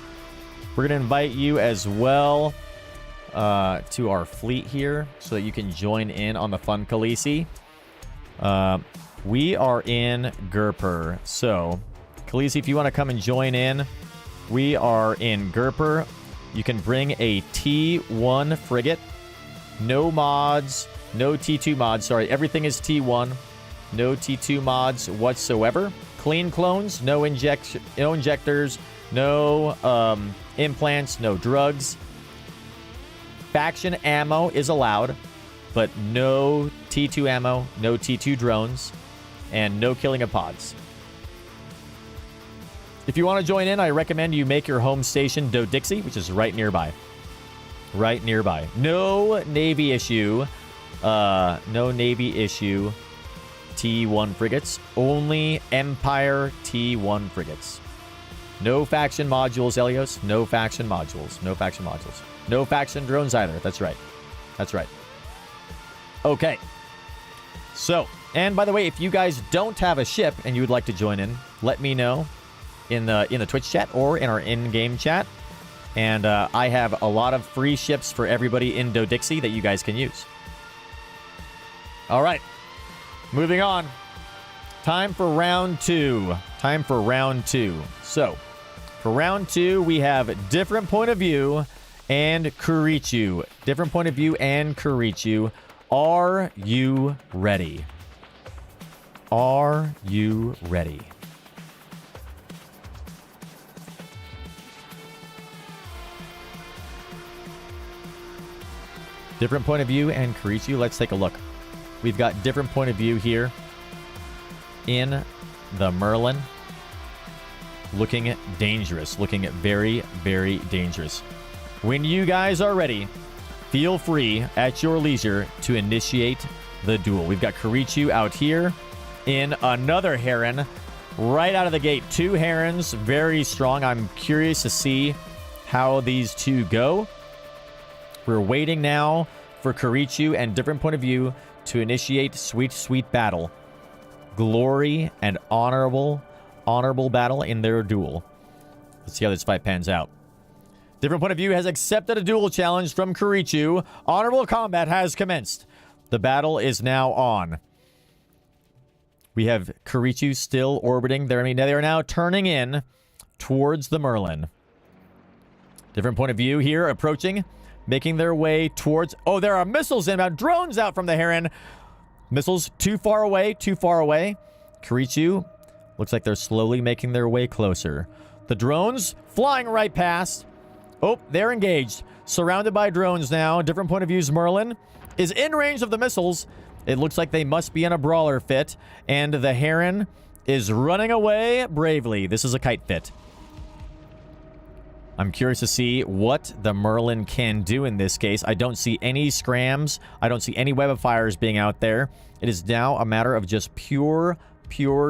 We're going to invite you as well to our fleet here so that you can join in on the fun, Khaleesi. We are in Gerper. So, Khaleesi, if you want to come and join in, we are in Gerper. You can bring a T1 frigate. No mods. No T2 mods. Sorry, everything is T1. No T2 mods whatsoever. Clean clones. No injectors. No implants. No drugs. Faction ammo is allowed, but no T2 ammo, no T2 drones, and no killing of pods. If you want to join in, I recommend you make your home station Do-Dixie, which is right nearby. Right nearby. No Navy issue. No Navy issue T1 frigates. Only Empire T1 frigates. No faction modules, Elios. No faction modules. No faction modules. No faction drones either. That's right. That's right. Okay. So, and by the way, if you guys don't have a ship and you would like to join in, let me know in the Twitch chat or in our in-game chat. And I have a lot of free ships for everybody in Do-Dixie that you guys can use. All right. Moving on. Time for round 2. Time for round 2. So, for round 2, we have Different Point of View and Kurichu. Different Point of View and Kurichu. Are you ready? Are you ready? Different Point of View and Kurichu. Let's take a look. We've got Different Point of View here in the Merlin. Looking dangerous. Looking very, very dangerous. When you guys are ready, feel free at your leisure to initiate the duel. We've got Kurichu out here in another Heron right out of the gate. 2 Herons, very strong. I'm curious to see how these two go. We're waiting now for Kurichu and Different Point of View to initiate sweet, sweet battle. Glory and honorable battle in their duel. Let's see how this fight pans out. Different Point of View has accepted a duel challenge from Kurichu. Honorable combat has commenced. The battle is now on. We have Kurichu still orbiting. They are now turning in towards the Merlin. Different Point of View here approaching, making their way towards... Oh, there are missiles inbound. Drones out from the Heron. Missiles too far away, too far away. Kurichu looks like they're slowly making their way closer. The drones flying right past. Oh, they're engaged. Surrounded by drones now. Different Point of View's Merlin is in range of the missiles. It looks like they must be in a brawler fit. And the Heron is running away bravely. This is a kite fit. I'm curious to see what the Merlin can do in this case. I don't see any scrams. I don't see any web of fires being out there. It is now a matter of just pure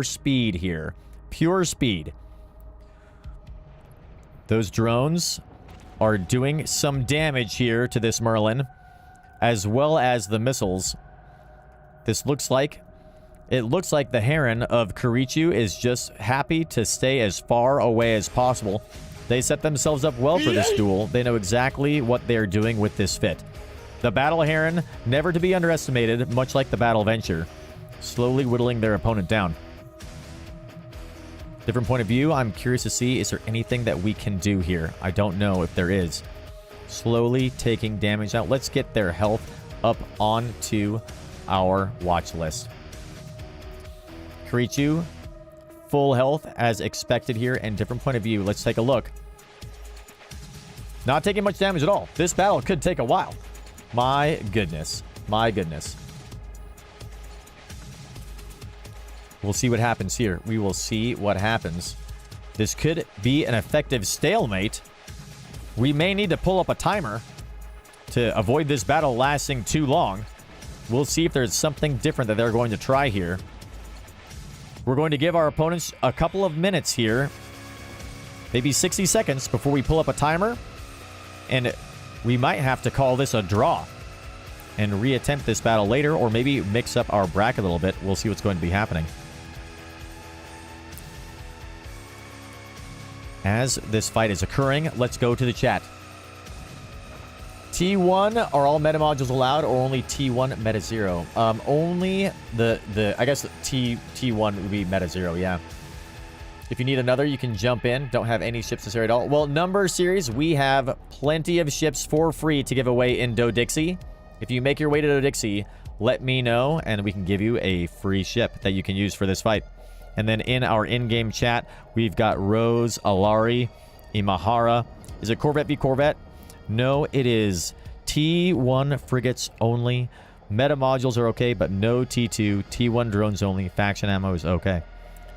speed here. Pure speed. Those drones are doing some damage here to this Merlin, as well as the missiles. It looks like the Heron of Kurichu is just happy to stay as far away as possible. They set themselves up well for this duel. They know exactly what they're doing with this fit. The Battle Heron, never to be underestimated, much like the Battle Venture, slowly whittling their opponent down. Different Point of View, I'm curious to see, is there anything that we can do here? I don't know if there is. Slowly taking damage out. Let's get their health up onto our watch list. Kurichu, full health as expected here, and Different Point of View. Let's take a look. Not taking much damage at all. This battle could take a while. My goodness. My goodness. We'll see what happens here. We will see what happens. This could be an effective stalemate. We may need to pull up a timer to avoid this battle lasting too long. We'll see if there's something different that they're going to try here. We're going to give our opponents a couple of minutes here. Maybe 60 seconds before we pull up a timer. And we might have to call this a draw and reattempt this battle later, or maybe mix up our bracket a little bit. We'll see what's going to be happening. As this fight is occurring, let's go to the chat. T1, are all meta modules allowed, or only T1 meta 0? Only I guess T1 would be meta 0, yeah. If you need another, you can jump in. Don't have any ships necessary at all. Well, number series, we have plenty of ships for free to give away in Do-Dixie. If you make your way to Do-Dixie, let me know, and we can give you a free ship that you can use for this fight. And then in our in-game chat, we've got Rose, Alari, Imahara. Is it Corvette v Corvette? No, it is T1 frigates only. Meta modules are okay, but no T2. T1 drones only. Faction ammo is okay.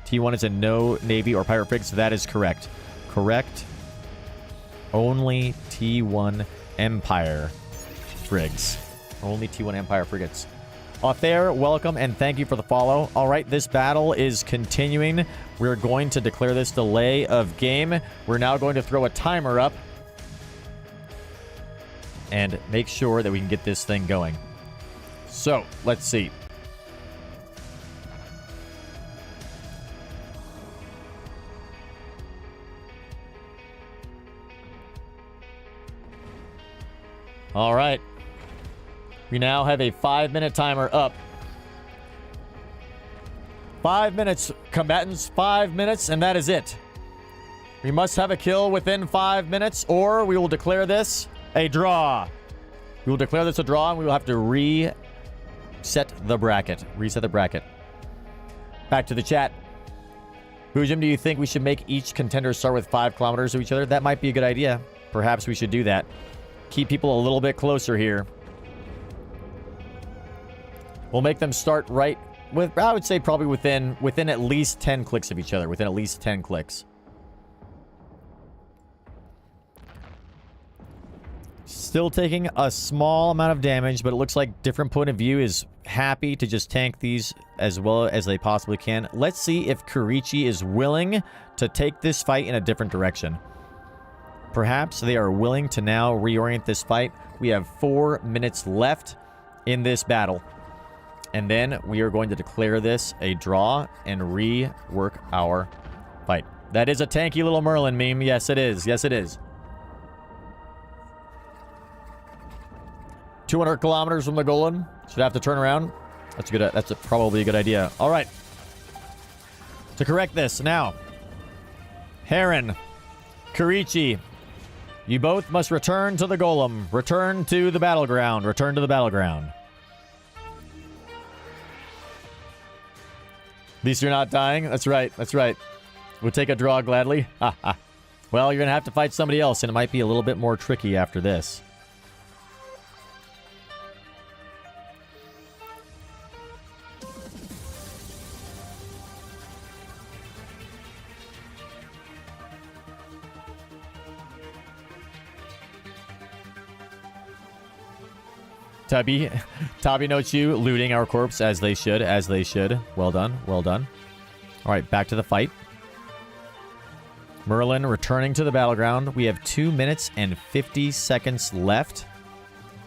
T1 is a no Navy or pirate frigates. That is correct. Correct. Only T1 Empire frigs. Only T1 Empire frigates. Othair, welcome and thank you for the follow. All right, this battle is continuing. We're going to declare this delay of game. We're now going to throw a timer up and make sure that we can get this thing going. So, let's see. All right. We now have a 5-minute timer up. 5 minutes, combatants, 5 minutes, and that is it. We must have a kill within 5 minutes, or we will declare this a draw. We will declare this a draw, and we will have to reset the bracket. Reset the bracket. Back to the chat. Boojum, do you think we should make each contender start with 5 kilometers to each other? That might be a good idea. Perhaps we should do that. Keep people a little bit closer here. We'll make them start right with, I would say, probably within at least 10 clicks of each other. Within at least 10 clicks. Still taking a small amount of damage, but it looks like Different Point of View is happy to just tank these as well as they possibly can. Let's see if Kurichi is willing to take this fight in a different direction. Perhaps they are willing to now reorient this fight. We have 4 minutes left in this battle. And then we are going to declare this a draw and rework our fight. That is a tanky little Merlin meme. Yes, it is. Yes, it is. 200 kilometers from the Golan. Should have to turn around. That's good. That's probably a good idea. All right. To correct this now, Heron, Kurichi, you both must return to the Golem. Return to the battleground. Return to the battleground. At least you're not dying. That's right. That's right. We'll take a draw gladly. Ha ha. Well, you're going to have to fight somebody else, and it might be a little bit more tricky after this. Tabi notes you looting our corpse as they should, as they should. Well done, well done. All right, back to the fight. Merlin returning to the battleground. We have 2 minutes and 50 seconds left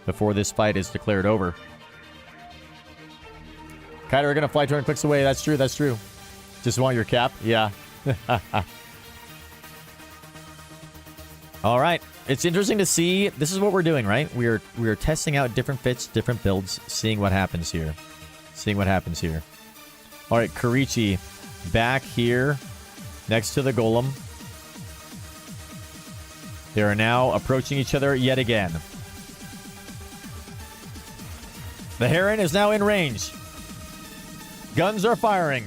before this fight is declared over. Kyder, we're going to fly 200 clicks away. That's true, that's true. Just want your cap? Yeah. All right. It's interesting to see. This is what we're doing, right? We are testing out different fits, different builds, seeing what happens here. Seeing what happens here. All right, Kurichi back here next to the Golem. They are now approaching each other yet again. The Heron is now in range. Guns are firing.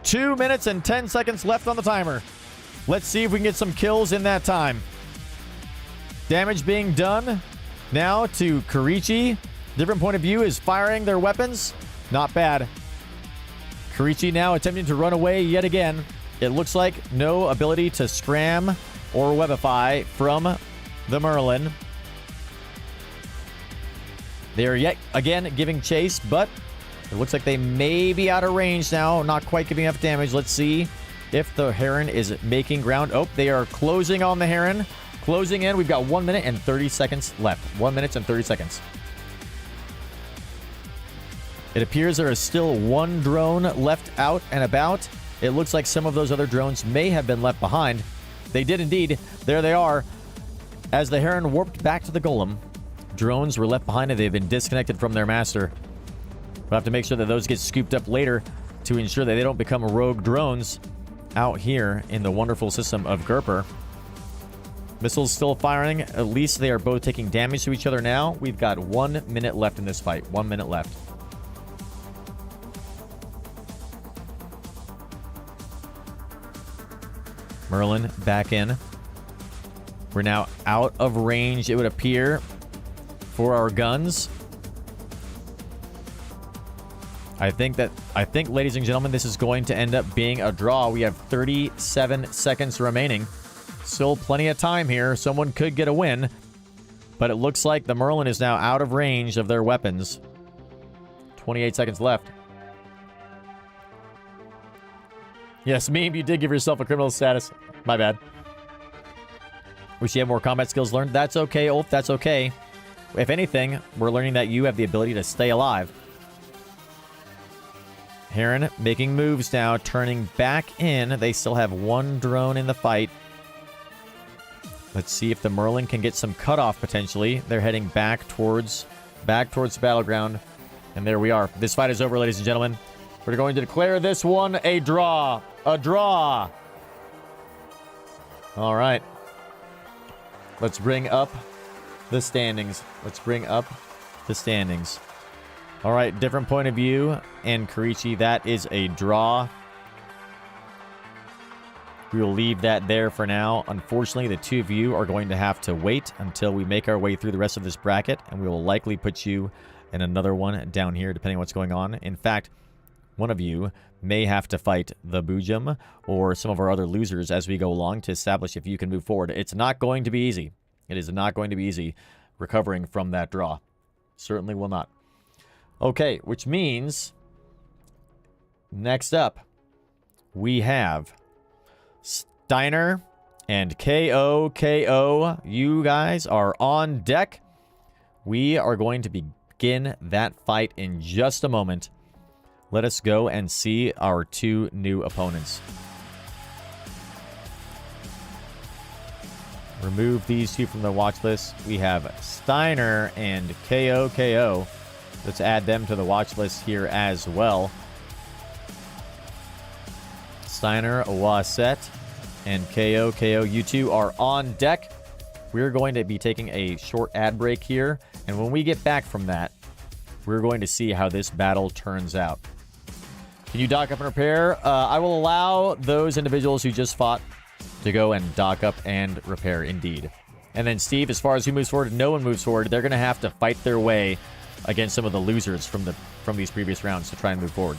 2 minutes and 10 seconds left on the timer. Let's see if we can get some kills in that time. Damage being done now to Kurichi. Different Point of View is firing their weapons. Not bad. Kurichi now attempting to run away yet again. It looks like no ability to scram or webify from the Merlin. They are yet again giving chase, but it looks like they may be out of range now. Not quite giving enough damage. Let's see if the Heron is making ground. Oh, they are closing on the Heron. Closing in. We've got 1 minute and 30 seconds left. 1 minute and 30 seconds. It appears there is still one drone left out and about. It looks like some of those other drones may have been left behind. They did indeed. There they are. As the Heron warped back to the Golem, drones were left behind and they've been disconnected from their master. We'll have to make sure that those get scooped up later to ensure that they don't become rogue drones. out here in the wonderful system of Gerper. Missiles still firing. At least they are both taking damage to each other now. We've got 1 minute left in this fight. 1 minute left. Merlin back in. We're now out of range, it would appear, for our guns. I think, ladies and gentlemen, this is going to end up being a draw. We have 37 seconds remaining. Still plenty of time here. Someone could get a win. But it looks like the Merlin is now out of range of their weapons. 28 seconds left. Yes, meme, you did give yourself a criminal status. My bad. Wish you had more combat skills learned. That's okay, Ulf. That's okay. If anything, we're learning that you have the ability to stay alive. Heron making moves now, turning back in. They still have one drone in the fight. Let's see if the Merlin can get some cutoff potentially. They're heading back towards the battleground. And there we are. This fight is over, ladies and gentlemen. We're going to declare this one a draw. A draw. All right. Let's bring up the standings. All right, different point of view. And Karichi, that is a draw. We will leave that there for now. Unfortunately, the two of you are going to have to wait until we make our way through the rest of this bracket, and we will likely put you in another one down here, depending on what's going on. In fact, one of you may have to fight the Boojum or some of our other losers as we go along to establish if you can move forward. It's not going to be easy. It is not going to be easy recovering from that draw. Certainly will not. Okay, which means next up we have Steiner and KO. You guys are on deck. We are going to begin that fight in just a moment. Let us go and see our two new opponents. Remove these two from the watch list. We have Steiner and KO. Let's add them to the watch list here as well. Steiner, Wasset, and KO. You two are on deck. We're going to be taking a short ad break here. And when we get back from that, we're going to see how this battle turns out. Can you dock up and repair? I will allow those individuals who just fought to go and dock up and repair, indeed. And then Steve, as far as who moves forward, no one moves forward. They're going to have to fight their way against some of the losers from these previous rounds to try and move forward.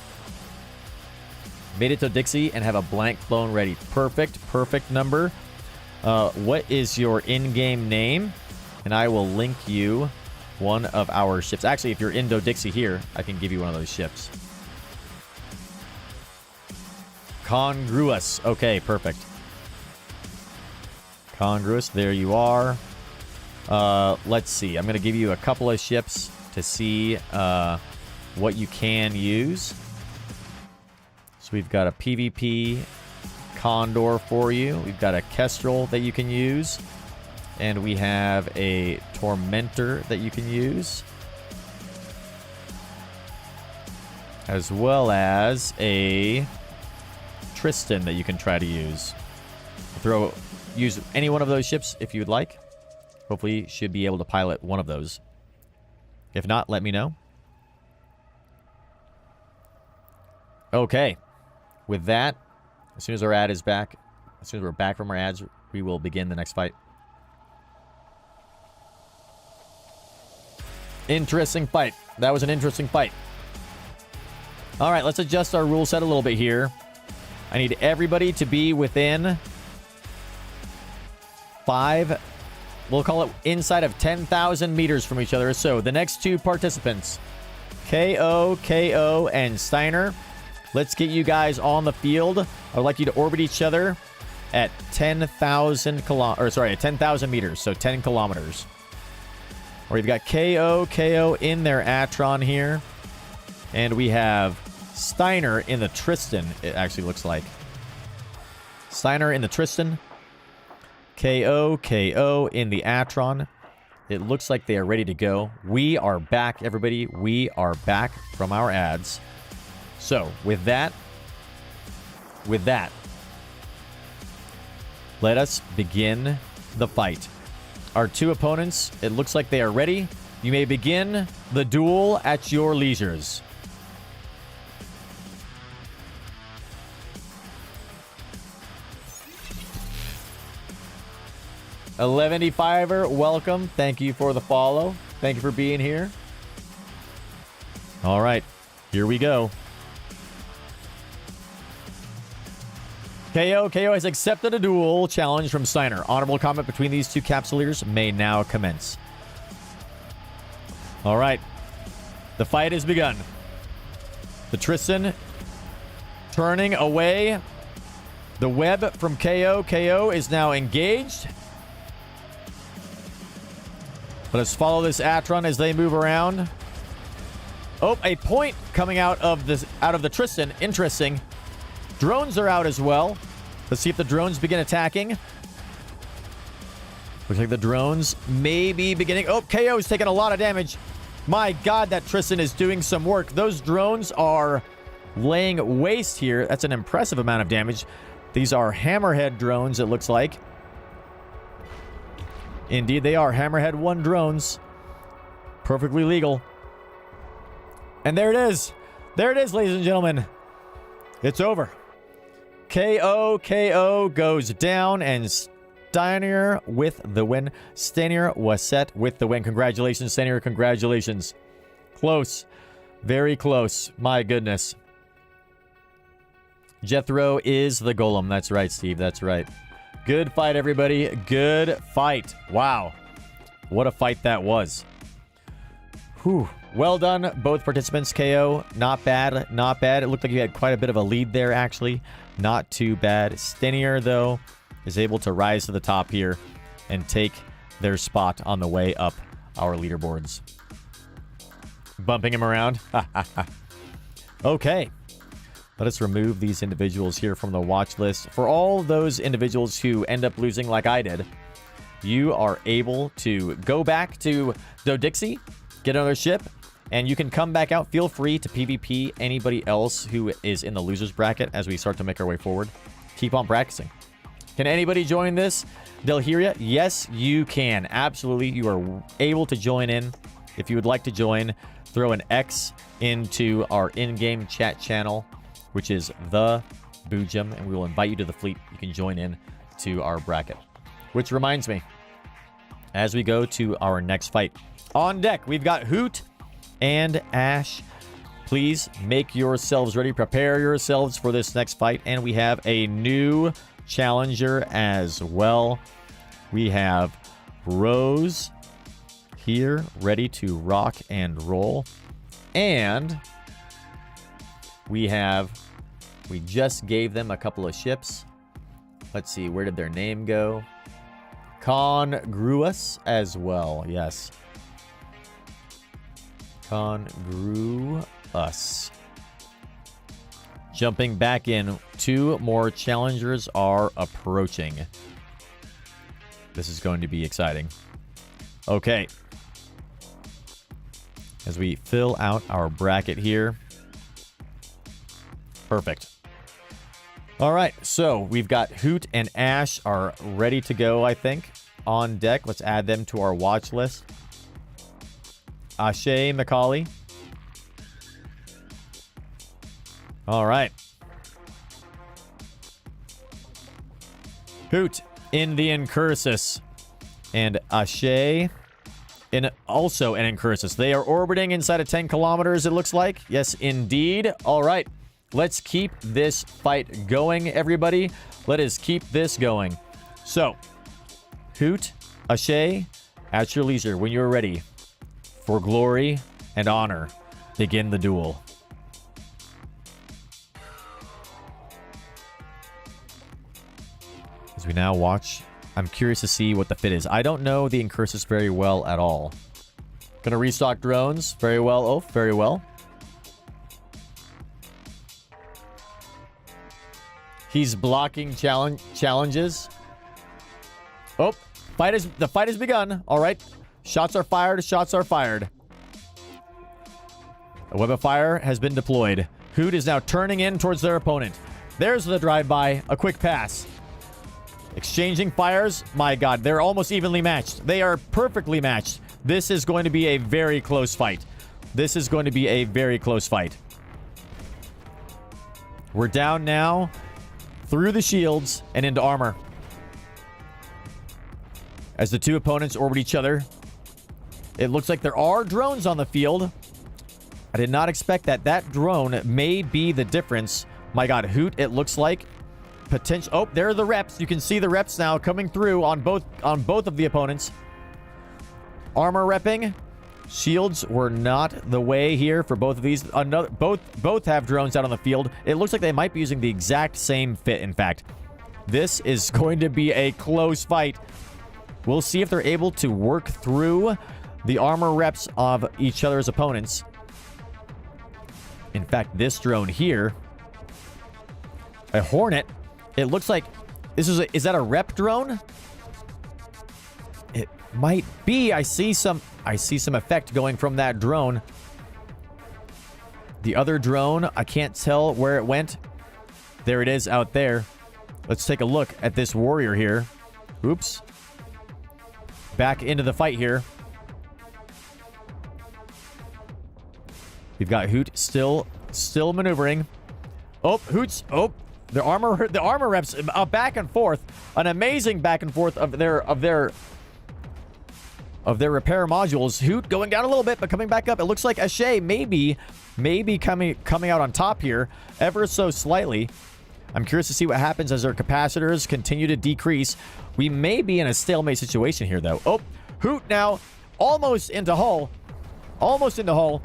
Made it to Dixie and have a blank clone ready. Perfect number. What is your in-game name? And I will link you one of our ships. Actually, if you're Indo-Dixie here, I can give you one of those ships. Congruous. Okay, perfect. Congruous, there you are. Let's see. I'm going to give you a couple of ships to see what you can use. So we've got a PvP Condor for you. We've got a Kestrel that you can use. And we have a Tormentor that you can use. As well as a Tristan that you can try to use. Use any one of those ships if you would like. Hopefully you should be able to pilot one of those. If not, let me know. Okay. With that, as soon as our ad is back, as soon as we're back from our ads, we will begin the next fight. Interesting fight. That was an interesting fight. All right, let's adjust our rule set a little bit here. I need everybody to be within 5, we'll call it inside of 10,000 meters from each other. So the next two participants, KO, and Steiner, let's get you guys on the field. I would like you to orbit each other at 10,000 meters, so 10 kilometers. Or you've got KO in their Atron here. And we have Steiner in the Tristan, it actually looks like. Steiner in the Tristan. KO in the Atron. It looks like they are ready to go. We are back, everybody. We are back from our ads. So, with that, Let us begin the fight. Our two opponents, it looks like they are ready. You may begin the duel at your leisures. $11.85er, welcome. Thank you for the follow. Thank you for being here. All right, here we go. KO has accepted a duel challenge from Steiner. Honorable combat between these two capsuleers may now commence. All right. The fight has begun. The Tristan turning away the web from KO. KO is now engaged. Let us follow this Atron as they move around. Oh, a point coming out of the Tristan. Interesting. Drones are out as well. Let's see if the drones begin attacking. Looks like the drones may be beginning. Oh, KO is taking a lot of damage. My God, that Tristan is doing some work. Those drones are laying waste here. That's an impressive amount of damage. These are Hammerhead drones, it looks like. Indeed, they are Hammerhead 1 drones. Perfectly legal. And there it is. There it is, ladies and gentlemen. It's over. KO goes down, and Steiner with the win. Steiner was set with the win. Congratulations, Steiner. Congratulations. Close. Very close. My goodness. Jethro is the golem. That's right, Steve. That's right. Good fight, everybody. Good fight. Wow. What a fight that was. Whew. Well done, both participants. KO, not bad. Not bad. It looked like you had quite a bit of a lead there, actually. Not too bad. Steiner, though, is able to rise to the top here and take their spot on the way up our leaderboards. Bumping him around. Okay. Let us remove these individuals here from the watch list. For all those individuals who end up losing like I did, you are able to go back to Dodixie, get another ship, and you can come back out. Feel free to PvP anybody else who is in the losers bracket as we start to make our way forward. Keep on practicing. Can anybody join this? Delhiria? Yes, you can. Absolutely. You are able to join in. If you would like to join, throw an X into our in-game chat channel, which is the Boojum, and we will invite you to the fleet. You can join in to our bracket. Which reminds me, as we go to our next fight, on deck, we've got Hoot and Ash. Please make yourselves ready. Prepare yourselves for this next fight. And we have a new challenger as well. We have Rose here, ready to rock and roll. And we just gave them a couple of ships. Let's see, where did their name go? Congruous as well, yes. Congruous. Jumping back in, 2 more challengers are approaching. This is going to be exciting. Okay. As we fill out our bracket here. Perfect. All right, so we've got Hoot and Ash are ready to go, I think, on deck. Let's add them to our watch list. Ashe Macaulay. All right. Hoot in the Incursus. And Ashe also an Incursus. They are orbiting inside of 10 kilometers, it looks like. Yes, indeed. All right. Let's keep this fight going, everybody. Let us keep this going. So, Hoot, Ashe, at your leisure, when you're ready. For glory and honor, begin the duel. As we now watch, I'm curious to see what the fit is. I don't know the Incursus very well at all. Gonna restock drones. Very well, Oaf. Very well. He's blocking challenges. Oh, the fight has begun. All right. Shots are fired. Shots are fired. A web of fire has been deployed. Hoot is now turning in towards their opponent. There's the drive-by. A quick pass. Exchanging fires. My God, they're almost evenly matched. They are perfectly matched. This is going to be a very close fight. This is going to be a very close fight. We're down now through the shields and into armor. As the two opponents orbit each other. It looks like there are drones on the field. I did not expect that. That drone may be the difference. My God, Hoot, it looks like. Potential. Oh, there are the reps. You can see the reps now coming through on both of the opponents. Armor repping. Shields were not the way here for both of these. Both have drones out on the field. It looks like they might be using the exact same fit, in fact. This is going to be a close fight. We'll see if they're able to work through the armor reps of each other's opponents. In fact, this drone here, a Hornet, it looks like this is that a rep drone? It might be. I see some effect going from that drone. The other drone, I can't tell where it went. There it is out there. Let's take a look at this warrior here. Oops. Back into the fight here. We've got Hoot still maneuvering. Oh, Hoot's. Oh, the armor reps back and forth. An amazing back and forth of their repair modules. Hoot going down a little bit, but coming back up. It looks like Ashay maybe coming out on top here, ever so slightly. I'm curious to see what happens as their capacitors continue to decrease. We may be in a stalemate situation here, though. Oh, Hoot now almost into hull. Almost into hull.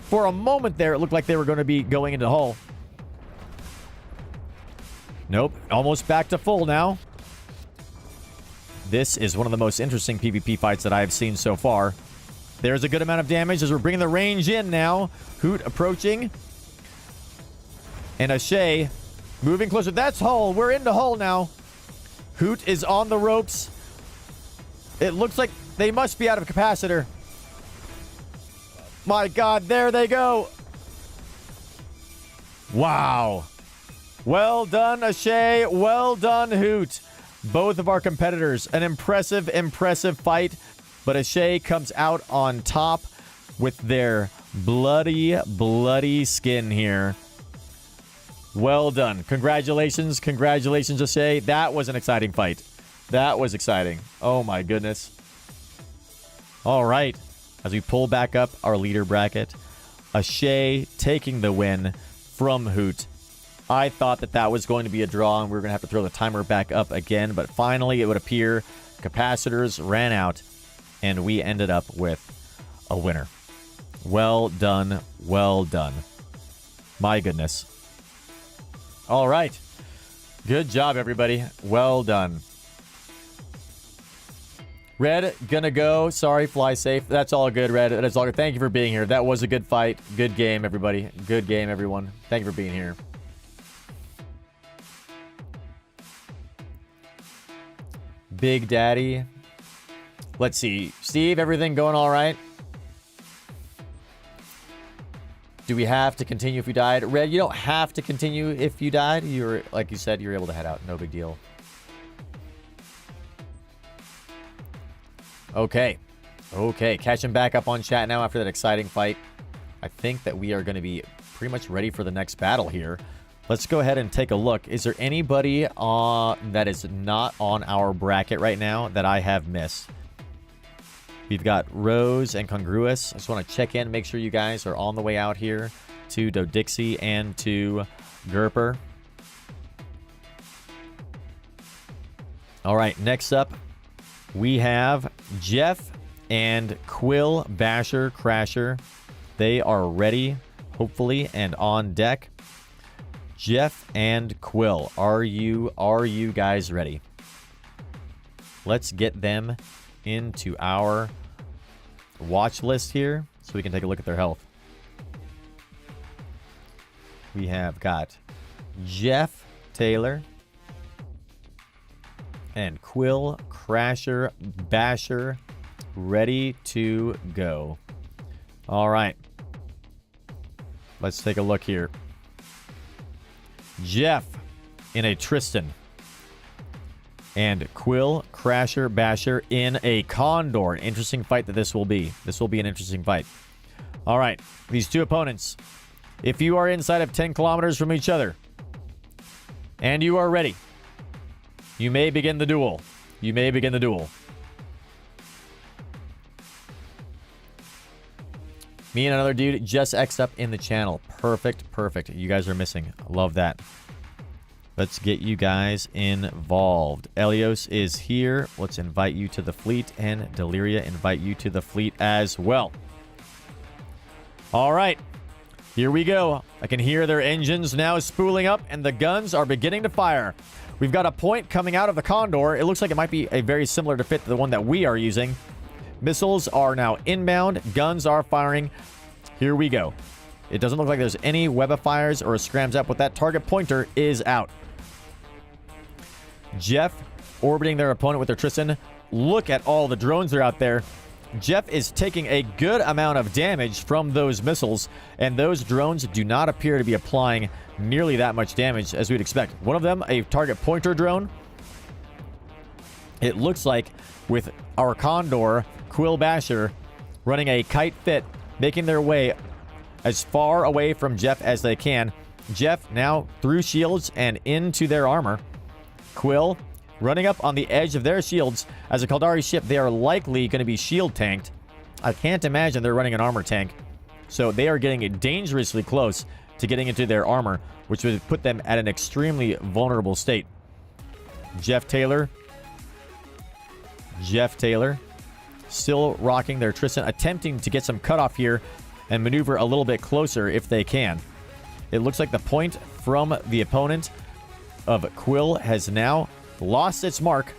For a moment there, it looked like they were going to be going into hull. Nope. Almost back to full now. This is one of the most interesting PvP fights that I've seen so far. There's a good amount of damage as we're bringing the range in now. Hoot approaching. And Ashay moving closer. That's hull. We're into hull now. Hoot is on the ropes. It looks like they must be out of capacitor. My God, there they go. Wow. Well done, Ashay. Well done, Hoot. Both of our competitors. An impressive fight. But Ashay comes out on top with their bloody skin here. Well done. Congratulations, Ashay. That was an exciting fight. That was exciting. Oh, my goodness. All right. As we pull back up our leader bracket, Ashay taking the win from Hoot. I thought that was going to be a draw and we were going to have to throw the timer back up again, but finally it would appear capacitors ran out and we ended up with a winner. Well done. Well done. My goodness. All right. Good job, everybody. Well done. Red, gonna go. Sorry, fly safe. That's all good, Red. That's all good. Thank you for being here. That was a good fight. Good game, everybody. Good game, everyone. Thank you for being here. Big Daddy. Let's see. Steve, everything going all right? Do we have to continue if we died? Red, you don't have to continue if you died. You're, like you said, you're able to head out. No big deal. Okay. Catching back up on chat now after that exciting fight. I think that we are going to be pretty much ready for the next battle here. Let's go ahead and take a look. Is there anybody that is not on our bracket right now that I have missed? We've got Rose and Congruous. I just want to check in, make sure you guys are on the way out here to Dodixie and to Gerper. All right, next up, we have Jeff and Quill Basher Crasher. They are ready, hopefully, and on deck. Jeff and Quill, are you guys ready? Let's get them into our watch list here so we can take a look at their health. We have got Jeff Taylor and Quill Crasher Basher ready to go. All right. Let's take a look here. Jeff in a Tristan. and Quill, Crasher, Basher in a Condor. An interesting fight that this will be. This will be an interesting fight. All right, these two opponents. If you are inside of 10 kilometers from each other and you are ready, you may begin the duel. You may begin the duel. Me and another dude just X'd up in the channel. Perfect, perfect. You guys are missing. Love that. Let's get you guys involved. Elios is here. Let's invite you to the fleet, and Deliria invite you to the fleet as well. All right. Here we go. I can hear their engines now spooling up, and the guns are beginning to fire. We've got a point coming out of the Condor. It looks like it might be a very similar to fit to the one that we are using. Missiles are now inbound. Guns are firing. Here we go. It doesn't look like there's any web-fires or scrams up, but that target pointer is out. Jeff orbiting their opponent with their Tristan. Look at all the drones that are out there. Jeff is taking a good amount of damage from those missiles, and those drones do not appear to be applying nearly that much damage as we'd expect. One of them, a target pointer drone. It looks like with our Condor, Quill Basher, running a kite fit, making their way as far away from Jeff as they can. Jeff now through shields and into their armor. Quill running up on the edge of their shields. As a Kaldari ship, they are likely going to be shield tanked. I can't imagine they're running an armor tank. So they are getting dangerously close to getting into their armor, which would put them at an extremely vulnerable state. Jeff Taylor still rocking their Tristan, attempting to get some cutoff here and maneuver a little bit closer if they can. It looks like the point from the opponent of Quill has now lost its mark.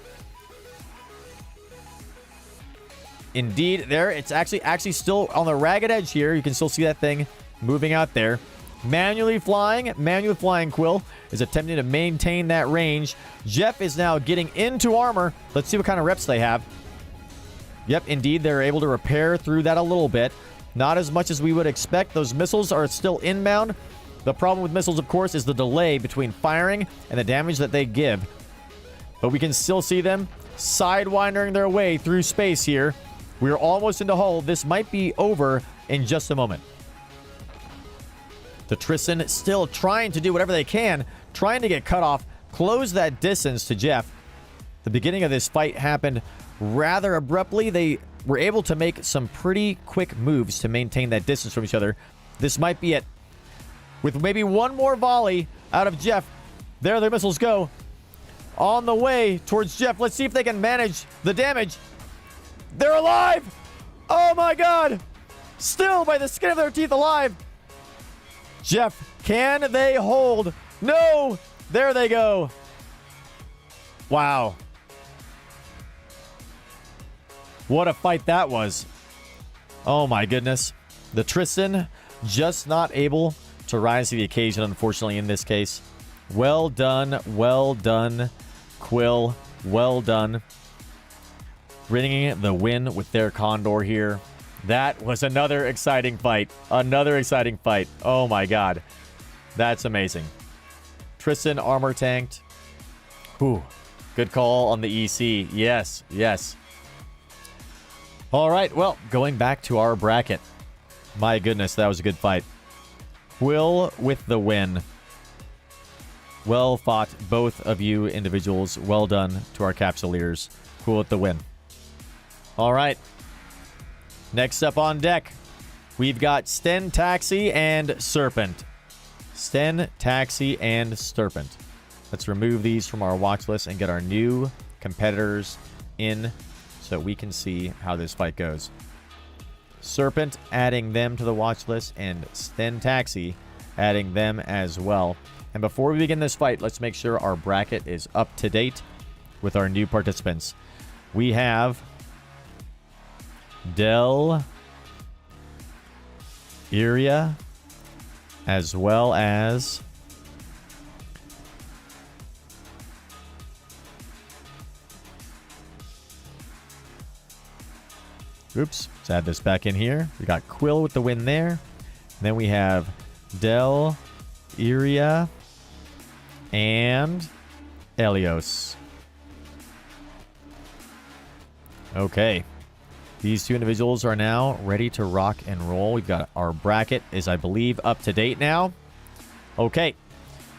Indeed, there it's actually still on the ragged edge here. You can still see that thing moving out there. Manually flying Quill is attempting to maintain that range. Jeff is now getting into armor. Let's see what kind of reps they have. Yep, indeed, they're able to repair through that a little bit. Not as much as we would expect. Those missiles are still inbound. The problem with missiles, of course, is the delay between firing and the damage that they give. But we can still see them sidewinding their way through space here. We're almost into hull. This might be over in just a moment. The Tristan still trying to do whatever they can, trying to get cut off, close that distance to Jeff. The beginning of this fight happened rather abruptly. They were able to make some pretty quick moves to maintain that distance from each other. This might be it. With maybe one more volley out of Jeff, there their missiles go. On the way towards Jeff. Let's see if they can manage the damage. They're alive! Oh my god! Still by the skin of their teeth alive! Jeff, can they hold? No! There they go. Wow. What a fight that was. Oh my goodness. The Tristan just not able to rise to the occasion, unfortunately, in this case. Well done, Quill. Well done. Bringing the win with their Condor here. That was another exciting fight. Another exciting fight. Oh my god. That's amazing. Tristan armor tanked. Ooh. Good call on the EC. Yes, yes. All right, well, going back to our bracket. My goodness, that was a good fight. Quill with the win. Well fought, both of you individuals. Well done to our Capsuleers. Quill with the win. All right. Next up on deck, we've got Sten, Taxi, and Serpent. Sten, Taxi, and Serpent. Let's remove these from our watch list and get our new competitors in so we can see how this fight goes. Serpent, adding them to the watch list, and Sten, Taxi, adding them as well. And before we begin this fight, let's make sure our bracket is up to date with our new participants. We have Del, Iria, as well as oops, let's add this back in here. We got Quill with the win there. And then we have Del, Iria, and Elios. Okay. These two individuals are now ready to rock and roll. We've got our bracket is, I believe, up to date now. Okay.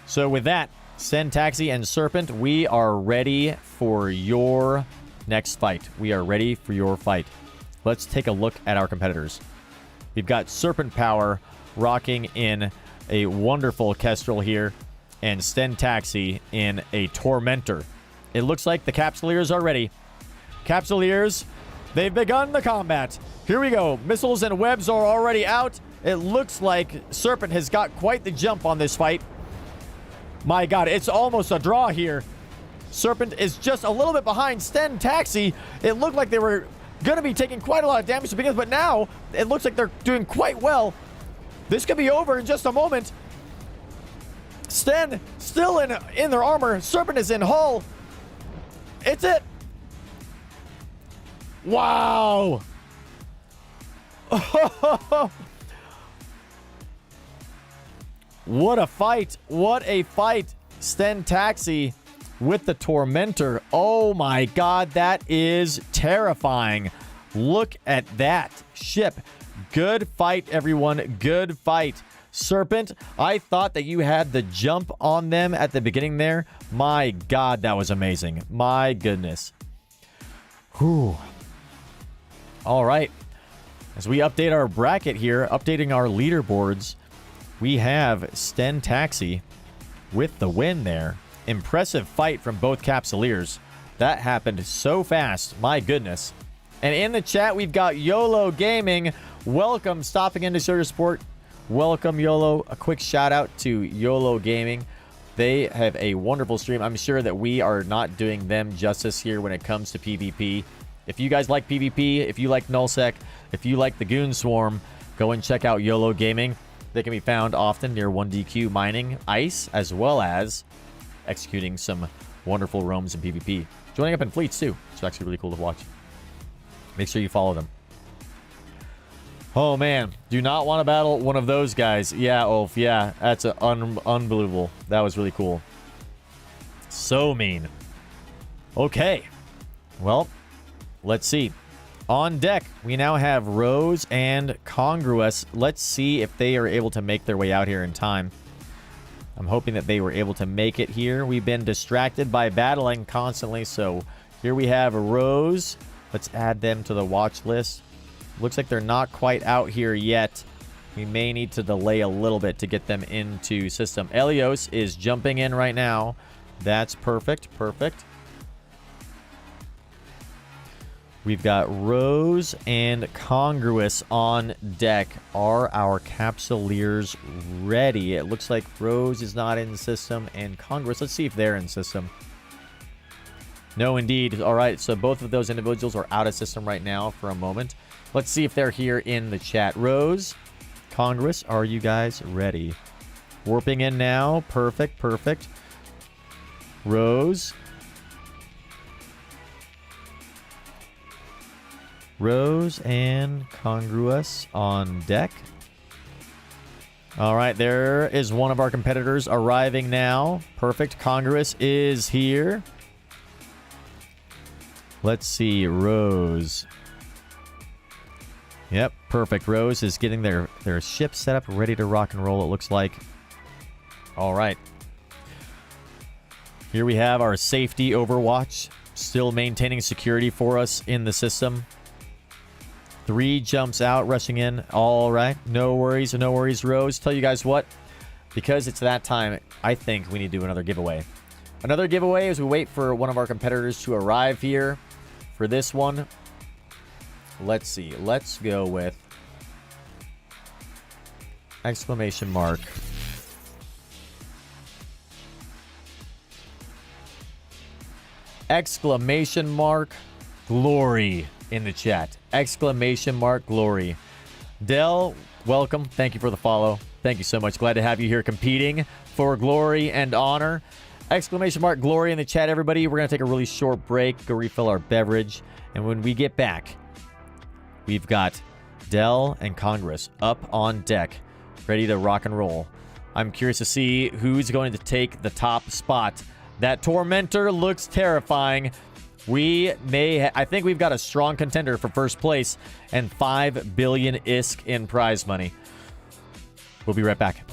So with that, Send Taxi and Serpent, we are ready for your next fight. We are ready for your fight. Let's take a look at our competitors. We've got Serpent Power rocking in a wonderful Kestrel here, and Send Taxi in a Tormentor. It looks like the Capsuleers are ready. Capsuleers, they've begun the combat. Here we go. Missiles and webs are already out. It looks like Serpent has got quite the jump on this fight. My God, it's almost a draw here. Serpent is just a little bit behind Send Taxi. It looked like they were going to be taking quite a lot of damage to begin with, but now it looks like they're doing quite well. This could be over in just a moment. Sten still in their armor. Serpent is in hull. It's it. Wow. What a fight. What a fight. Send Taxi with the Tormentor. Oh my God, that is terrifying. Look at that ship. Good fight, everyone. Good fight. Serpent, I thought that you had the jump on them at the beginning there. My God, that was amazing. My goodness. Whew. All right. As we update our bracket here, updating our leaderboards, we have Send Taxi with the win there. Impressive fight from both Capsuleers. That happened so fast. My goodness. And in the chat, we've got YOLO Gaming. Welcome, stopping in to show your support. Welcome, YOLO. A quick shout out to YOLO Gaming. They have a wonderful stream. I'm sure that we are not doing them justice here when it comes to PvP. If you guys like PvP, if you like Nullsec, if you like the Goon Swarm, go and check out YOLO Gaming. They can be found often near 1DQ mining ice, as well as executing some wonderful roams in PvP. Joining up in fleets too. It's actually really cool to watch. Make sure you follow them. Oh man, do not want to battle one of those guys. Yeah, Ulf, yeah, that's unbelievable. That was really cool. So mean. Okay, well, let's see. On deck, we now have Rose and Congruous. Let's see if they are able to make their way out here in time. I'm hoping that they were able to make it here. We've been distracted by battling constantly, so here we have Rose. Let's add them to the watch list. Looks like they're not quite out here yet. We may need to delay a little bit to get them into system. Elios is jumping in right now. That's perfect. Perfect. We've got Rose and Congruous on deck. Are our Capsuleers ready? It looks like Rose is not in system and Congruous. Let's see if they're in system. No, indeed. All right, so both of those individuals are out of system right now for a moment. Let's see if they're here in the chat. Rose, Congruous, are you guys ready? Warping in now. Perfect, perfect. Rose. Rose and Congruous on deck. All right, there is one of our competitors arriving now. Perfect. Congruous is here. Let's see, Rose. Yep, perfect. Rose is getting their ship set up, ready to rock and roll, it looks like. All right. Here we have our safety overwatch, still maintaining security for us in the system. 3 jumps out, rushing in. All right, no worries, Rose. Tell you guys what, because it's that time, I think we need to do another giveaway. Another giveaway as we wait for one of our competitors to arrive here. For this one, let's see. Let's go with exclamation mark. Exclamation mark glory in the chat. Exclamation mark glory. Dell, welcome. Thank you for the follow. Thank you so much. Glad to have you here competing for glory and honor. Exclamation mark glory in the chat, everybody. We're going to take a really short break, go refill our beverage. And when we get back, we've got Dell and Congruous up on deck, ready to rock and roll. I'm curious to see who's going to take the top spot. That Tormentor looks terrifying. I think we've got a strong contender for first place and 5 billion ISK in prize money. We'll be right back.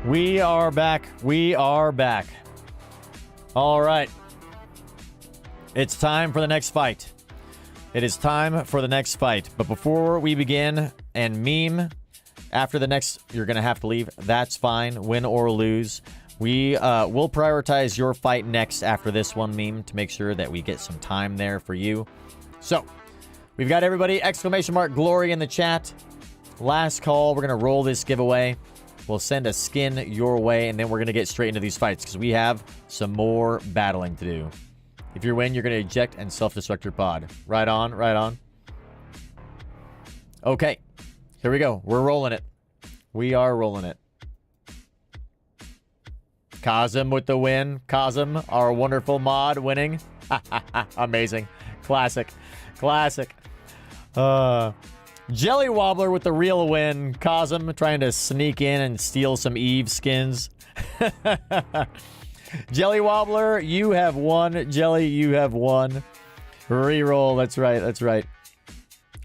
We are back. We are back. All right. It's time for the next fight. It is time for the next fight. But before we begin and meme, after the next, you're going to have to leave. That's fine. Win or lose. We will prioritize your fight next after this one meme to make sure that we get some time there for you. So, we've got everybody, exclamation mark glory in the chat. Last call. We're going to roll this giveaway. We'll send a skin your way, and then we're going to get straight into these fights because we have some more battling to do. If you win, you're going to eject and self-destruct your pod. Right on, right on. Okay, here we go. We're rolling it. We are rolling it. Kazim with the win. Kazim, our wonderful mod, winning. Amazing. Classic. Classic. Jelly Wobbler with the real win. Kazim trying to sneak in and steal some Eve skins. Jelly Wobbler, you have won. Jelly, you have won. Reroll. That's right. That's right.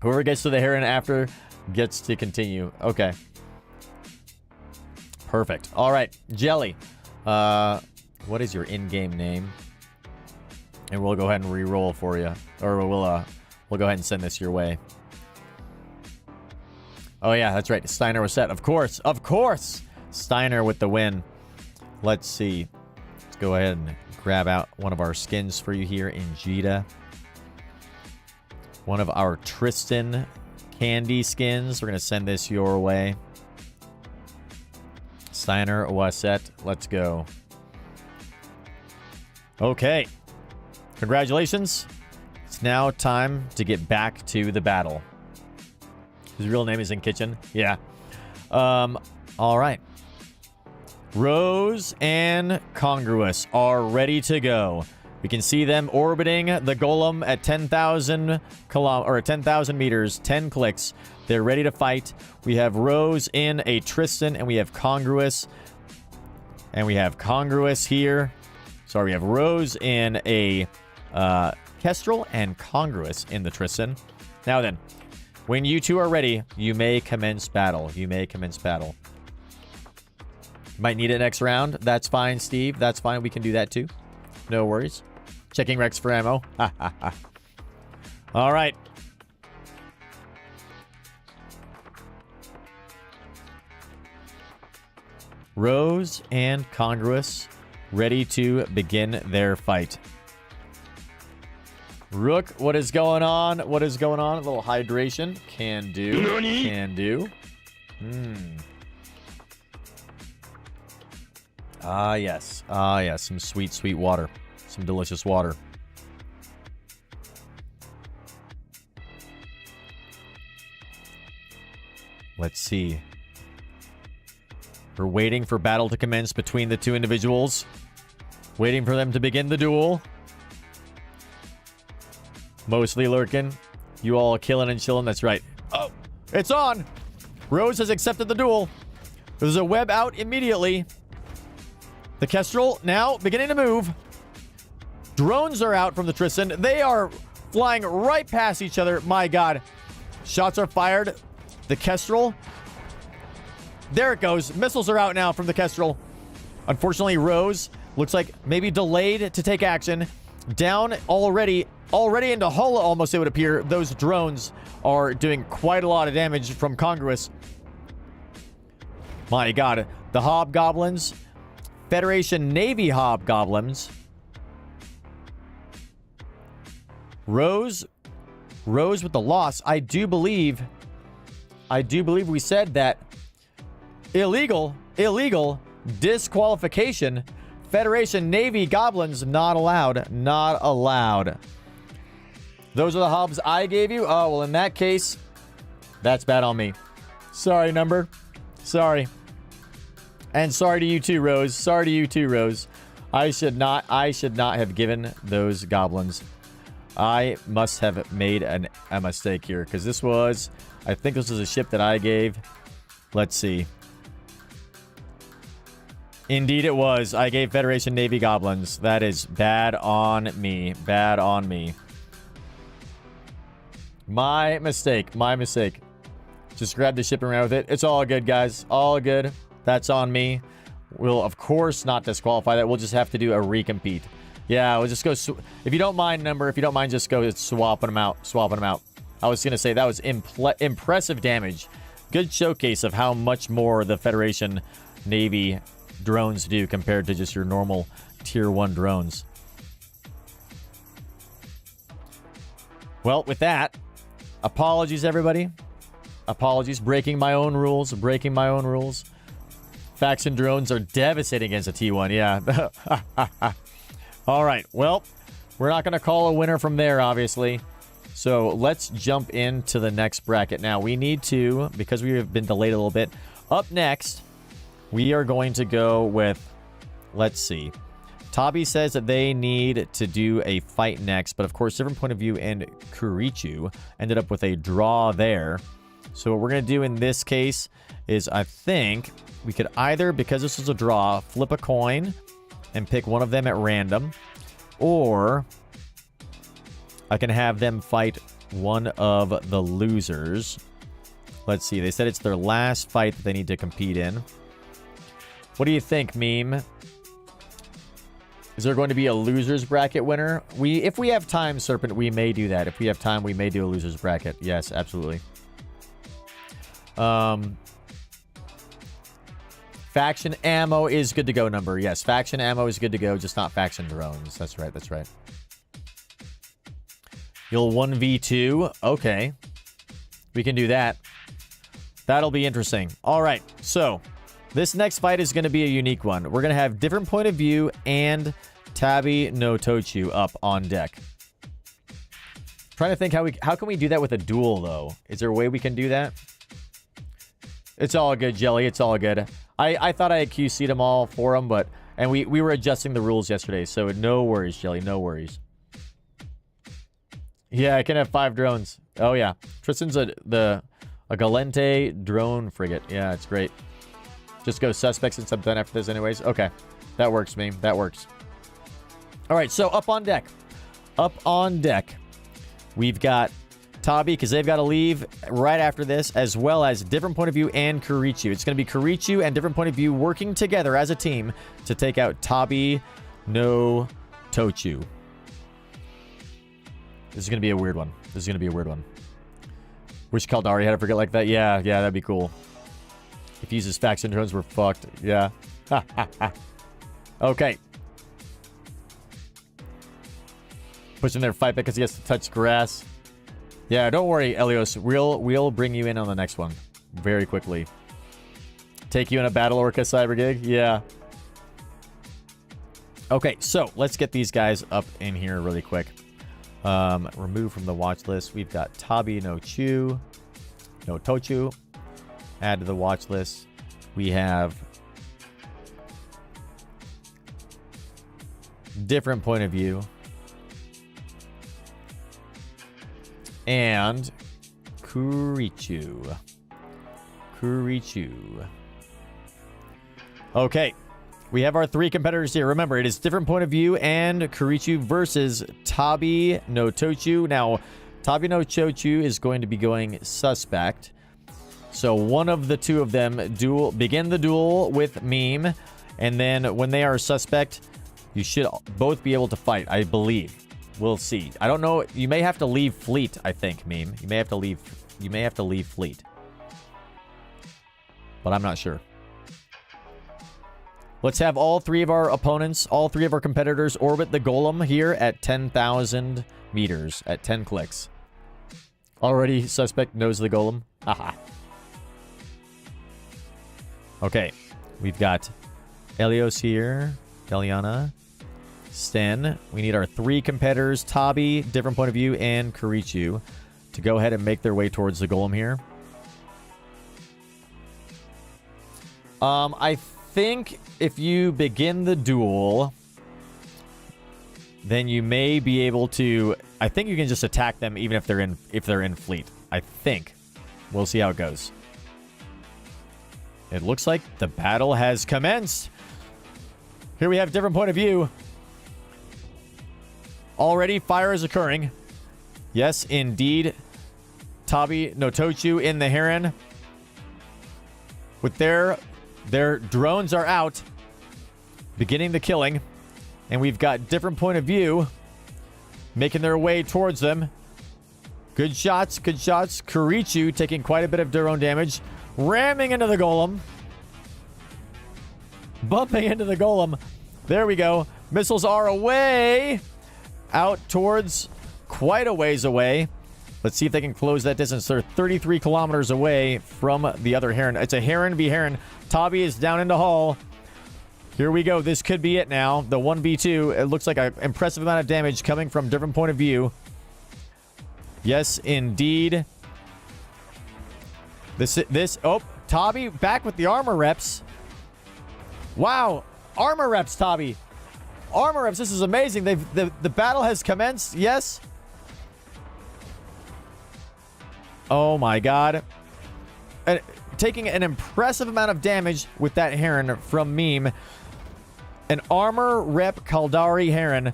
Whoever gets to the here and after gets to continue. Okay. Perfect. All right. Jelly. What is your in-game name? And we'll go ahead and re-roll for you. Or We'll go ahead and send this your way. Oh, yeah, that's right. Steiner was set. Of course. Of course. Steiner with the win. Let's see. Let's go ahead and grab out one of our skins for you here in Jita. One of our Tristan candy skins. We're going to send this your way. Steiner was set. Let's go. Okay. Congratulations. It's now time to get back to the battle. His real name is in kitchen. Yeah. All right. Rose and Congruous are ready to go. We can see them orbiting the golem at 10,000 meters, 10 clicks. They're ready to fight. We have Rose in a Tristan, and we have Congruous. And we have Congruous here. Sorry, we have Rose in a Kestrel and Congruous in the Tristan. Now then, when you two are ready, you may commence battle. You may commence battle. Might need it next round. That's fine, Steve. That's fine. We can do that too. No worries. Checking Rex for ammo. All right. Rose and Congruous ready to begin their fight. Rook, what is going on? What is going on? A little hydration. Can do. Can do. Ah, yes. Ah, yes. Some sweet, sweet water. Some delicious water. Let's see. We're waiting for battle to commence between the two individuals. Waiting for them to begin the duel. Mostly lurking. You all killing and chilling. That's right. Oh, it's on. Rose has accepted the duel. There's a web out immediately. The Kestrel now beginning to move. Drones are out from the Tristan. They are flying right past each other. My God. Shots are fired. The Kestrel. There it goes. Missiles are out now from the Kestrel. Unfortunately, Rose looks like maybe delayed to take action. Down already into Hull almost, it would appear. Those drones are doing quite a lot of damage from Congruous. My God. The Hobgoblins. Federation Navy Hobgoblins. Rose with the loss. I do believe we said that illegal disqualification. Federation Navy Goblins not allowed. Not allowed. Those are the hobs I gave you. Oh, well, in that case, that's bad on me. Sorry, number. Sorry. And sorry to you too, Rose. Sorry to you too, Rose. I should not have given those goblins. I must have made a mistake here, because I think this was a ship that I gave. Let's see. Indeed it was. I gave Federation Navy Goblins. That is bad on me. Bad on me. My mistake. My mistake. Just grab the ship and ran with it. It's all good, guys. All good. That's on me. We'll, of course, not disqualify that. We'll just have to do a recompete. Yeah, we'll just go... If you don't mind, number, if you don't mind, just go swapping them out. Swapping them out. I was going to say that was impressive damage. Good showcase of how much more the Federation Navy drones do compared to just your normal Tier 1 drones. Well, with that, apologies, everybody. Apologies. Breaking my own rules. Breaking my own rules. Faction drones are devastating against a T1. Yeah. All right. Well, we're not going to call a winner from there, obviously. So let's jump into the next bracket. Now, we need to, because we have been delayed a little bit, up next, we are going to go with, let's see. Tabi says that they need to do a fight next, but of course, different point of view, and Kurichu ended up with a draw there. So what we're going to do in this case is, I think we could either, because this is a draw, flip a coin and pick one of them at random, or I can have them fight one of the losers. Let's see. They said it's their last fight that they need to compete in. What do you think, Meme? Is there going to be a loser's bracket winner? If we have time, Serpent, we may do that. If we have time, we may do a loser's bracket. Yes, absolutely. Faction ammo is good to go number. Yes, faction ammo is good to go, just not faction drones. That's right, that's right. You'll 1v2. Okay. We can do that. That'll be interesting. All right, so this next fight is going to be a unique one. We're going to have different point of view and Tabi no Tochu up on deck. Trying to think how can we do that with a duel, though? Is there a way we can do that? It's all good, Jelly. It's all good. I thought I had QC'd them all for them, but... And we were adjusting the rules yesterday, so no worries, Jelly. No worries. Yeah, I can have 5 drones. Oh, yeah. Tristan's a Galente drone frigate. Yeah, it's great. Just go suspects since I'm done after this anyways. Okay. That works, meme. That works. All right, so up on deck. Up on deck. We've got Tabi, because they've got to leave right after this, as well as different point of view and Kurichu. It's going to be Kurichu and different point of view working together as a team to take out Tabi no Tochu. This is going to be a weird one. This is going to be a weird one. Wish Caldari had a frigate like that. Yeah, that'd be cool. If he uses faction drones, we're fucked. Yeah. Okay. Pushing their fight because he has to touch grass. Yeah, don't worry, Elios. We'll bring you in on the next one very quickly. Take you in a battle orca cyber gig? Yeah. Okay, so let's get these guys up in here really quick. Remove from the watch list. We've got Tabi no Tochu. Add to the watch list. We have different point of view. And Kurichu. Okay. We have our 3 competitors here. Remember, it is different point of view and Kurichu versus Tabi no Tochu. Now, Tabi no Tochu is going to be going suspect. So one of the 2 of them begin the duel with meme. And then when they are suspect, you should both be able to fight, I believe. We'll see. I don't know. You may have to leave fleet, I think, meme. You may have to leave fleet. But I'm not sure. Let's have all 3 of our opponents, all 3 of our competitors orbit the golem here at 10,000 meters at 10 clicks. Already suspect knows the golem. Haha. Okay. We've got Elios here. Deliana. Sten. We need our 3 competitors, Tabi, different point of view, and Kurichu, to go ahead and make their way towards the golem here. I think if you begin the duel, then you may be able to... I think you can just attack them even if they're in fleet. I think. We'll see how it goes. It looks like the battle has commenced. Here we have different point of view. Already, fire is occurring. Yes, indeed. Tabi no Tochu in the Heron. With their drones are out. Beginning the killing. And we've got different point of view. Making their way towards them. Good shots, good shots. Kurichu taking quite a bit of drone damage. Ramming into the golem. Bumping into the golem. There we go. Missiles are away. Out towards quite a ways away. Let's see if they can close that distance. They're 33 kilometers away from the other Heron. It's a Heron v Heron. Tabi is down into hull. Here we go. This could be it now. The 1v2. It looks like an impressive amount of damage coming from different point of view. Yes, indeed. Oh, Tabi back with the armor reps. Wow. Armor reps, Tabi. Armor reps, this is amazing. The battle has commenced. Yes. Oh my god. And taking an impressive amount of damage with that Heron from meme. An armor rep Caldari Heron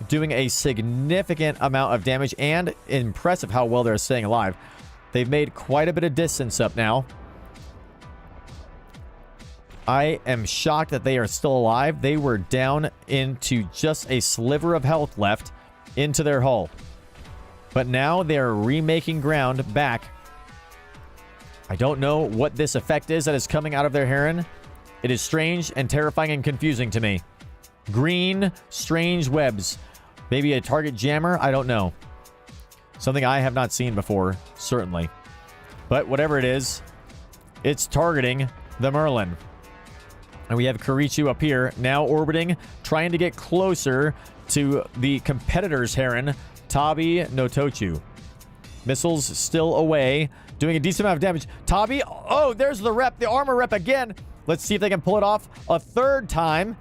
doing a significant amount of damage, and impressive how well they're staying alive. They've made quite a bit of distance up now. I am shocked that they are still alive. They were down into just a sliver of health left into their hull. But now they are remaking ground back. I don't know what this effect is that is coming out of their Heron. It is strange and terrifying and confusing to me. Green, strange webs. Maybe a target jammer? I don't know. Something I have not seen before, certainly. But whatever it is, it's targeting the Merlin. And we have Kurichu up here, now orbiting, trying to get closer to the competitor's Heron, Tabi no Tochu. Missiles still away, doing a decent amount of damage. Tabi, oh, there's the rep, the armor rep again. Let's see if they can pull it off a third time.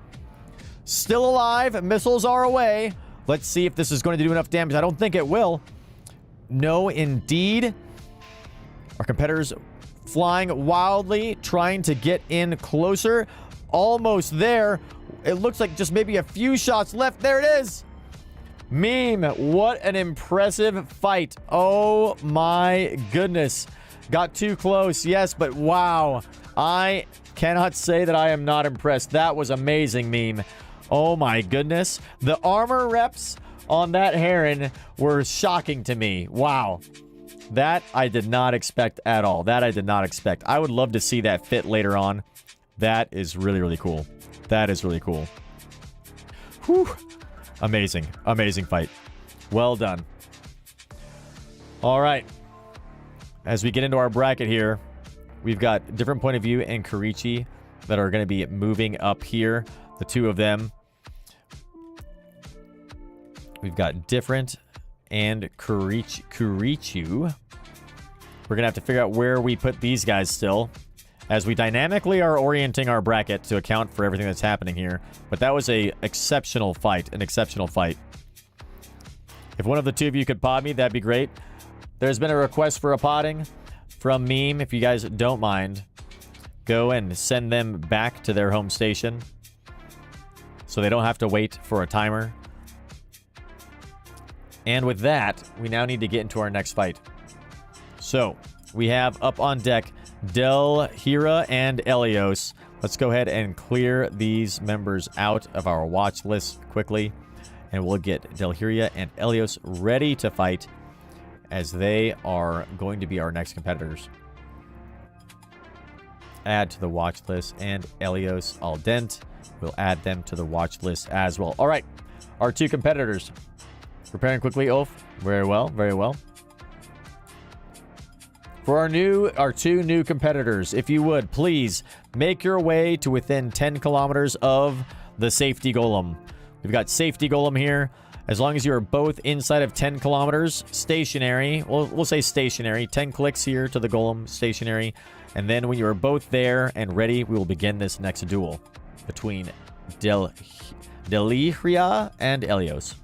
Still alive, missiles are away. Let's see if this is going to do enough damage. I don't think it will. No, indeed. Our competitors flying wildly, trying to get in closer. Almost there. It looks like just maybe a few shots left. There it is. Meme, what an impressive fight. Oh my goodness. Got too close, yes, but wow. I cannot say that I am not impressed. That was amazing, Meme. Oh my goodness. The armor reps on that Heron were shocking to me. Wow. That I did not expect at all. That I did not expect. I would love to see that fit later on. That is really, really cool. That is really cool. Whew. Amazing. Amazing fight. Well done. All right. As we get into our bracket here, we've got different point of view and Kurichi that are going to be moving up here. The two of them. We've got different and Kurichu. We're going to have to figure out where we put these guys still, as we dynamically are orienting our bracket to account for everything that's happening here. But that was an exceptional fight. An exceptional fight. If one of the two of you could pod me, that'd be great. There's been a request for a podding from Meme. If you guys don't mind, go and send them back to their home station so they don't have to wait for a timer. And with that, we now need to get into our next fight. So, we have up on deck Delhira and Elios. Let's go ahead and clear these members out of our watch list quickly. And we'll get Delhira and Elios ready to fight, as they are going to be our next competitors. Add to the watch list, and Elios Aldent. We'll add them to the watch list as well. All right, our two competitors. Preparing quickly, Ulf. Very well, very well. For our two new competitors, if you would, please make your way to within 10 kilometers of the safety golem. We've got safety golem here. As long as you are both inside of 10 kilometers, stationary, we'll say stationary, 10 clicks here to the golem, stationary. And then when you are both there and ready, we will begin this next duel between Delihria and Elios.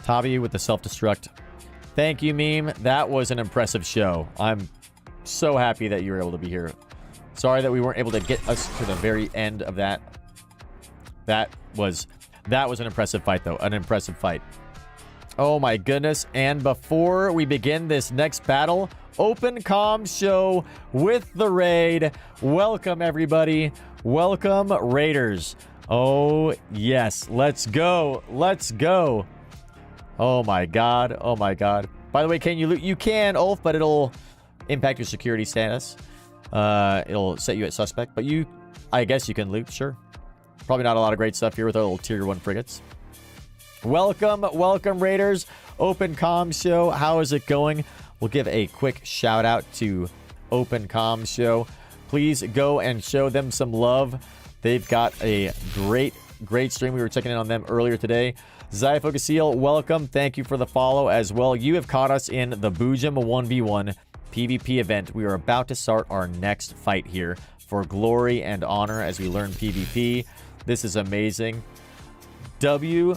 Tabi with the self-destruct. Thank you, Meme. That was an impressive show. I'm so happy that you were able to be here. Sorry that we weren't able to get us to the very end of that. That was an impressive fight, though. An impressive fight. Oh, my goodness. And before we begin this next battle, Open Comm Show with the raid. Welcome, everybody. Welcome, Raiders. Oh, yes. Let's go. Let's go. Oh my god. Oh my god. By the way, can you loot? You can, Ulf, but it'll impact your security status. It'll set you at suspect, but I guess you can loot, sure. Probably not a lot of great stuff here with our little tier 1 frigates. Welcome, welcome, Raiders. Open Comm Show. How is it going? We'll give a quick shout out to Open Comm Show. Please go and show them some love. They've got a great stream. We were checking in on them earlier today. Zyfocasil, welcome. Thank you for the follow as well. You have caught us in the Boojum 1v1 PvP event. We are about to start our next fight here for glory and honor as we learn PvP. This is amazing. T-Wow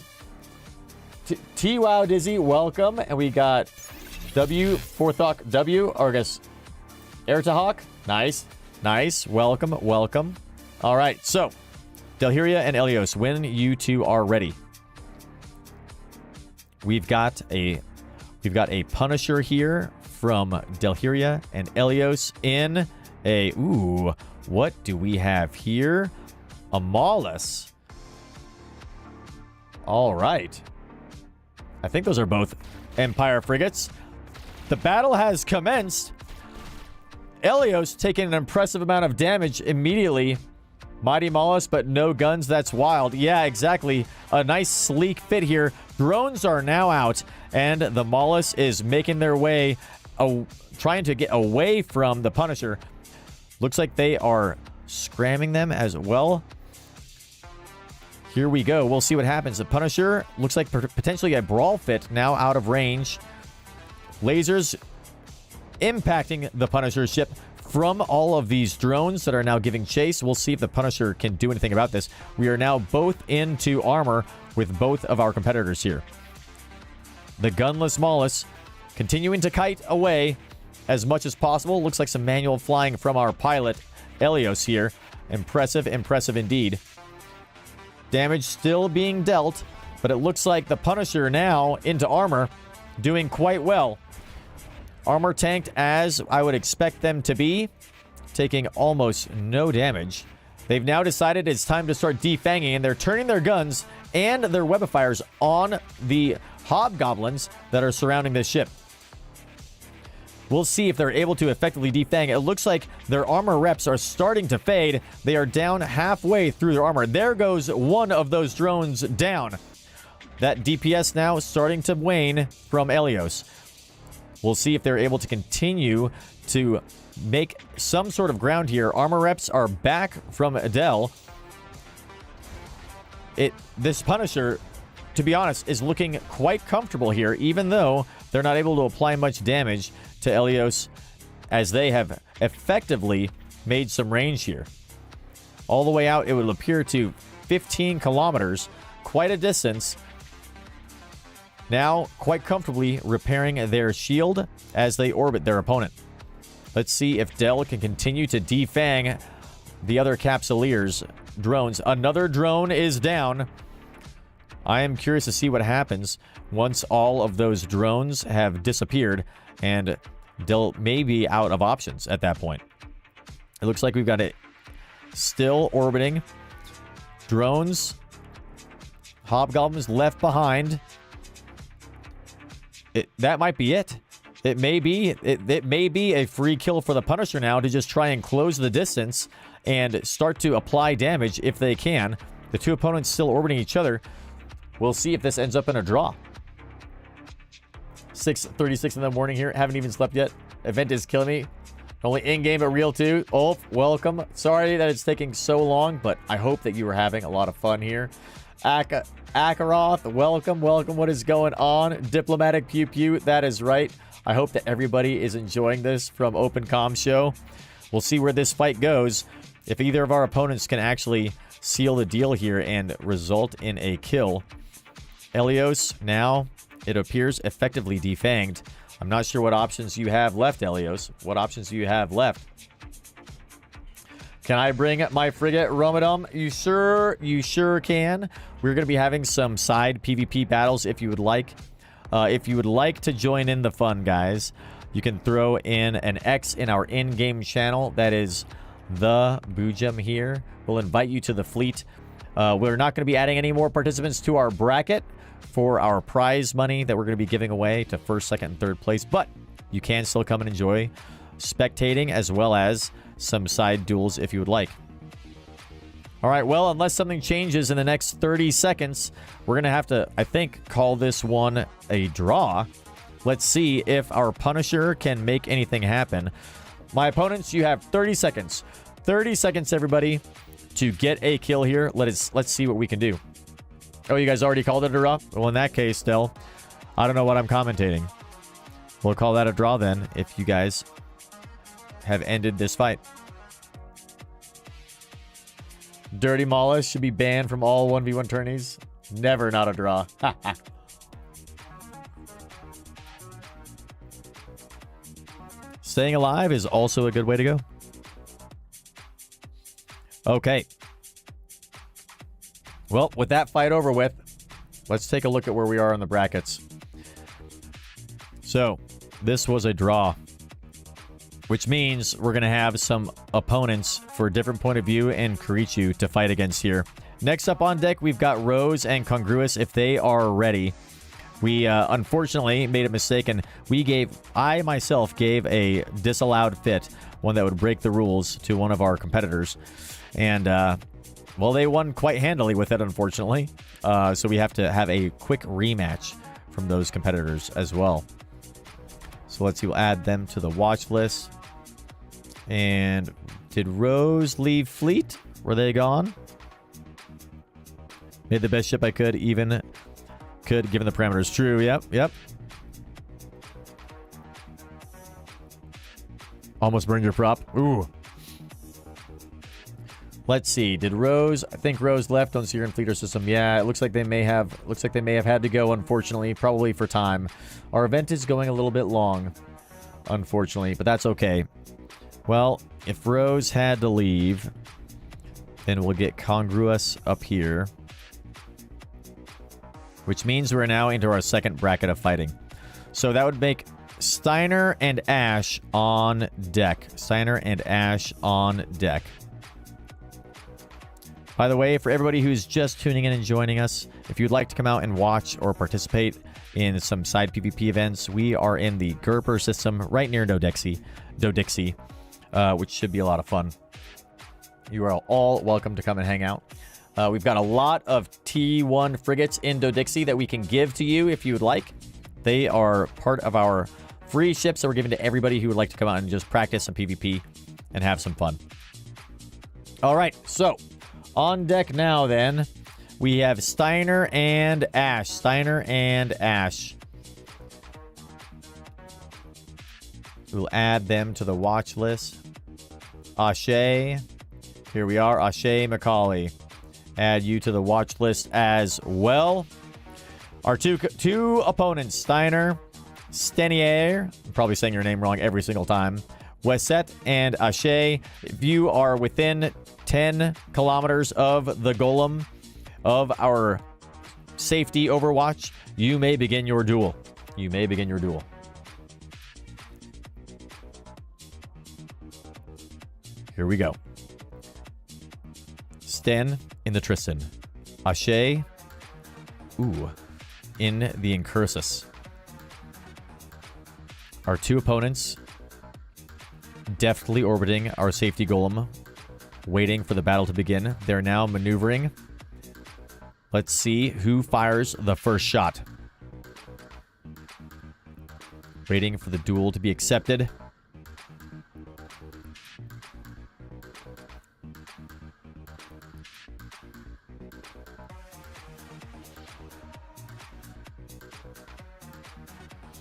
Dizzy, welcome. And we got Forthawk W, or I guess Airtahawk. Nice. Nice. Welcome. Welcome. All right. So, Delhiria and Elios, when you two are ready. We've got a Punisher here from Delhiria and Elios in Ooh, what do we have here? A Mollis. All right. I think those are both Empire frigates. The battle has commenced. Elios taking an impressive amount of damage immediately. Mighty Mollis, but no guns. That's wild. Yeah, exactly. A nice sleek fit here. Drones are now out, and the Mollis is making their way, trying to get away from the Punisher. Looks like they are scramming them as well. Here we go. We'll see what happens. The Punisher looks like potentially a brawl fit now out of range. Lasers impacting the Punisher ship from all of these drones that are now giving chase. We'll see if the Punisher can do anything about this. We are now both into armor with both of our competitors here. The gunless Mollis continuing to kite away as much as possible. Looks like some manual flying from our pilot, Elios here. Impressive, impressive indeed. Damage still being dealt, but it looks like the Punisher now into armor, doing quite well. Armor tanked as I would expect them to be, taking almost no damage. They've now decided it's time to start defanging, and they're turning their guns and their webifiers on the hobgoblins that are surrounding this ship. We'll see if they're able to effectively defang. It looks like their armor reps are starting to fade. They are down halfway through their armor. There goes one of those drones down. That DPS now starting to wane from Elios. We'll see if they're able to continue to make some sort of ground here. Armor reps are back from Adele. This Punisher, to be honest, is looking quite comfortable here, even though they're not able to apply much damage to Elios, as they have effectively made some range here. All the way out, it would appear to 15 kilometers, quite a distance. Now, quite comfortably repairing their shield as they orbit their opponent. Let's see if Dell can continue to defang the other Capsuleers drones. Another drone is down. I am curious to see what happens once all of those drones have disappeared, and Dell may be out of options at that point. It looks like we've got it still orbiting. Drones. Hobgoblins left behind. That might be it. It may be a free kill for the Punisher now to just try and close the distance and start to apply damage if they can. The two opponents still orbiting each other. We'll see if this ends up in a draw. 6:36 in the morning here. Haven't even slept yet. Event is killing me. Only in-game but real too. Ulf, welcome. Sorry that it's taking so long, but I hope that you were having a lot of fun here. Akaroth, welcome. What is going on? Diplomatic Pew Pew, that is right. I hope that everybody is enjoying this from Open Com Show. We'll see where this fight goes. If either of our opponents can actually seal the deal here and result in a kill. Elios, now, it appears effectively defanged. I'm not sure what options you have left, Elios. What options do you have left? Can I bring my frigate, Romadum? You sure can. We're going to be having some side PvP battles if you would like. If you would like to join in the fun, guys, you can throw in an X in our in-game channel. That is the Boojum here. We'll invite you to the fleet. We're not going to be adding any more participants to our bracket for our prize money that we're going to be giving away to first, second, and third place. But you can still come and enjoy spectating as well as some side duels if you would like. All right, well, unless something changes in the next 30 seconds, we're going to have to, I think, call this one a draw. Let's see if our Punisher can make anything happen. My opponents, you have 30 seconds. 30 seconds, everybody, to get a kill here. Let's see what we can do. Oh, you guys already called it a draw? Well, in that case, still, I don't know what I'm commentating. We'll call that a draw then if you guys have ended this fight. Dirty Mollis should be banned from all 1v1 tourneys. Never not a draw. Staying alive is also a good way to go. Okay. Well, with that fight over with, let's take a look at where we are in the brackets. So, this was a draw. which means we're going to have some opponents for a different point of view and Kurichu to fight against here. Next up on deck, we've got Rose and Congruous if they are ready. We unfortunately made a mistake, and I myself gave a disallowed fit, one that would break the rules, to one of our competitors. And, well, they won quite handily with it, unfortunately. So we have to have a quick rematch from those competitors as well. So let's see, we'll add them to the watch list. And did Rose leave fleet? Were they gone? Made the best ship I could, given the parameters. True, yep. Almost burned your prop. Ooh. Let's see. Did Rose? I think Rose left on Seer and Fleeter system. Yeah, it looks like they may have. Looks like they may have had to go. Unfortunately, probably for time. Our event is going a little bit long, unfortunately, but that's okay. Well, if Rose had to leave, then we'll get Congruous up here, which means we're now into our second bracket of fighting. So that would make Steiner and Ash on deck. Steiner and Ash on deck. By the way, for everybody who's just tuning in and joining us, if you'd like to come out and watch or participate in some side PvP events, we are in the Gerper system right near Dodixie, which should be a lot of fun. You are all welcome to come and hang out. We've got a lot of T1 frigates in Dodixie that we can give to you if you would like. They are part of our free ships that we're giving to everybody who would like to come out and just practice some PvP and have some fun. All right, so on deck now, then, we have Steiner and Ash. Steiner and Ash. We'll add them to the watch list. Ashe. Here we are. Ashe Macaulay. Add you to the watch list as well. Our two opponents, Steiner, Stenier. I'm probably saying your name wrong every single time. Wesette and Ashe. If you are within 10 kilometers of the golem of our safety overwatch, you may begin your duel. You may begin your duel. Here we go. Sten in the Tristan. Ashe, in the Incursus. Our two opponents deftly orbiting our safety golem, waiting for the battle to begin. They're now maneuvering. Let's see who fires the first shot. Waiting for the duel to be accepted.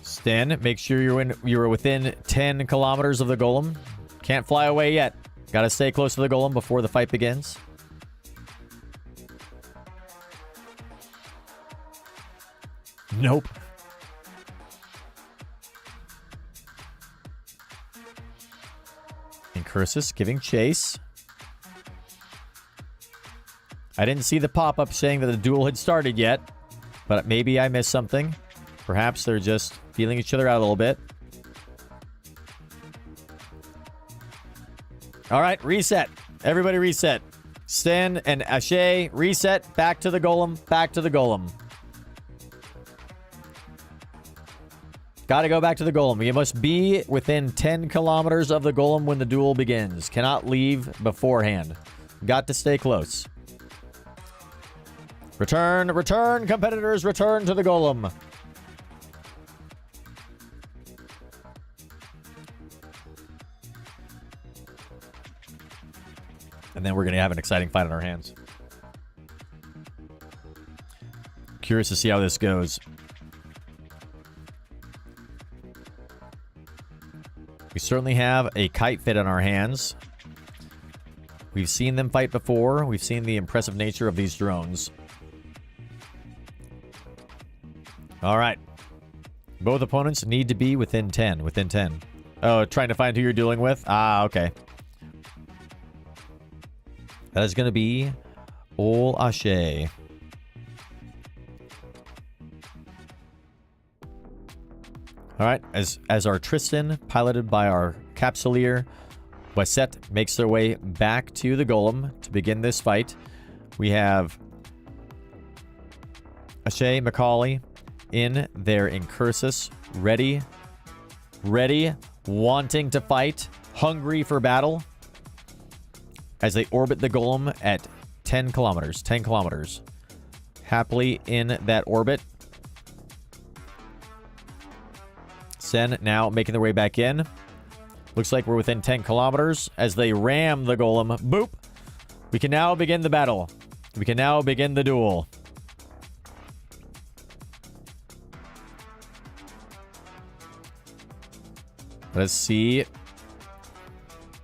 Stan, make sure you're within 10 kilometers of the golem. Can't fly away yet. Gotta stay close to the golem before the fight begins. Nope. Incursus giving chase. I didn't see the pop-up saying that the duel had started yet, but maybe I missed something. Perhaps they're just feeling each other out a little bit. All right, reset. Everybody reset. Sten and Ashe, reset. Back to the golem. Back to the golem. Gotta go back to the golem. You must be within 10 kilometers of the golem when the duel begins. Cannot leave beforehand. Got to stay close. Return, competitors, return to the golem. And then we're going to have an exciting fight on our hands. Curious to see how this goes. We certainly have a kite fit on our hands. We've seen them fight before. We've seen the impressive nature of these drones. All right. Both opponents need to be within 10. Within 10. Oh, trying to find who you're dealing with? Ah, okay. That is going to be Ol Ashe. All right, as our Tristan, piloted by our Capsuleer, Wasset makes their way back to the Golem to begin this fight. We have Ashay, Macaulay in their Incursus, ready, wanting to fight, hungry for battle, as they orbit the Golem at 10 kilometers. Happily in that orbit. Sen now making their way back in. Looks like we're within 10 kilometers as they ram the Golem. Boop! We can now begin the battle. We can now begin the duel. Let's see.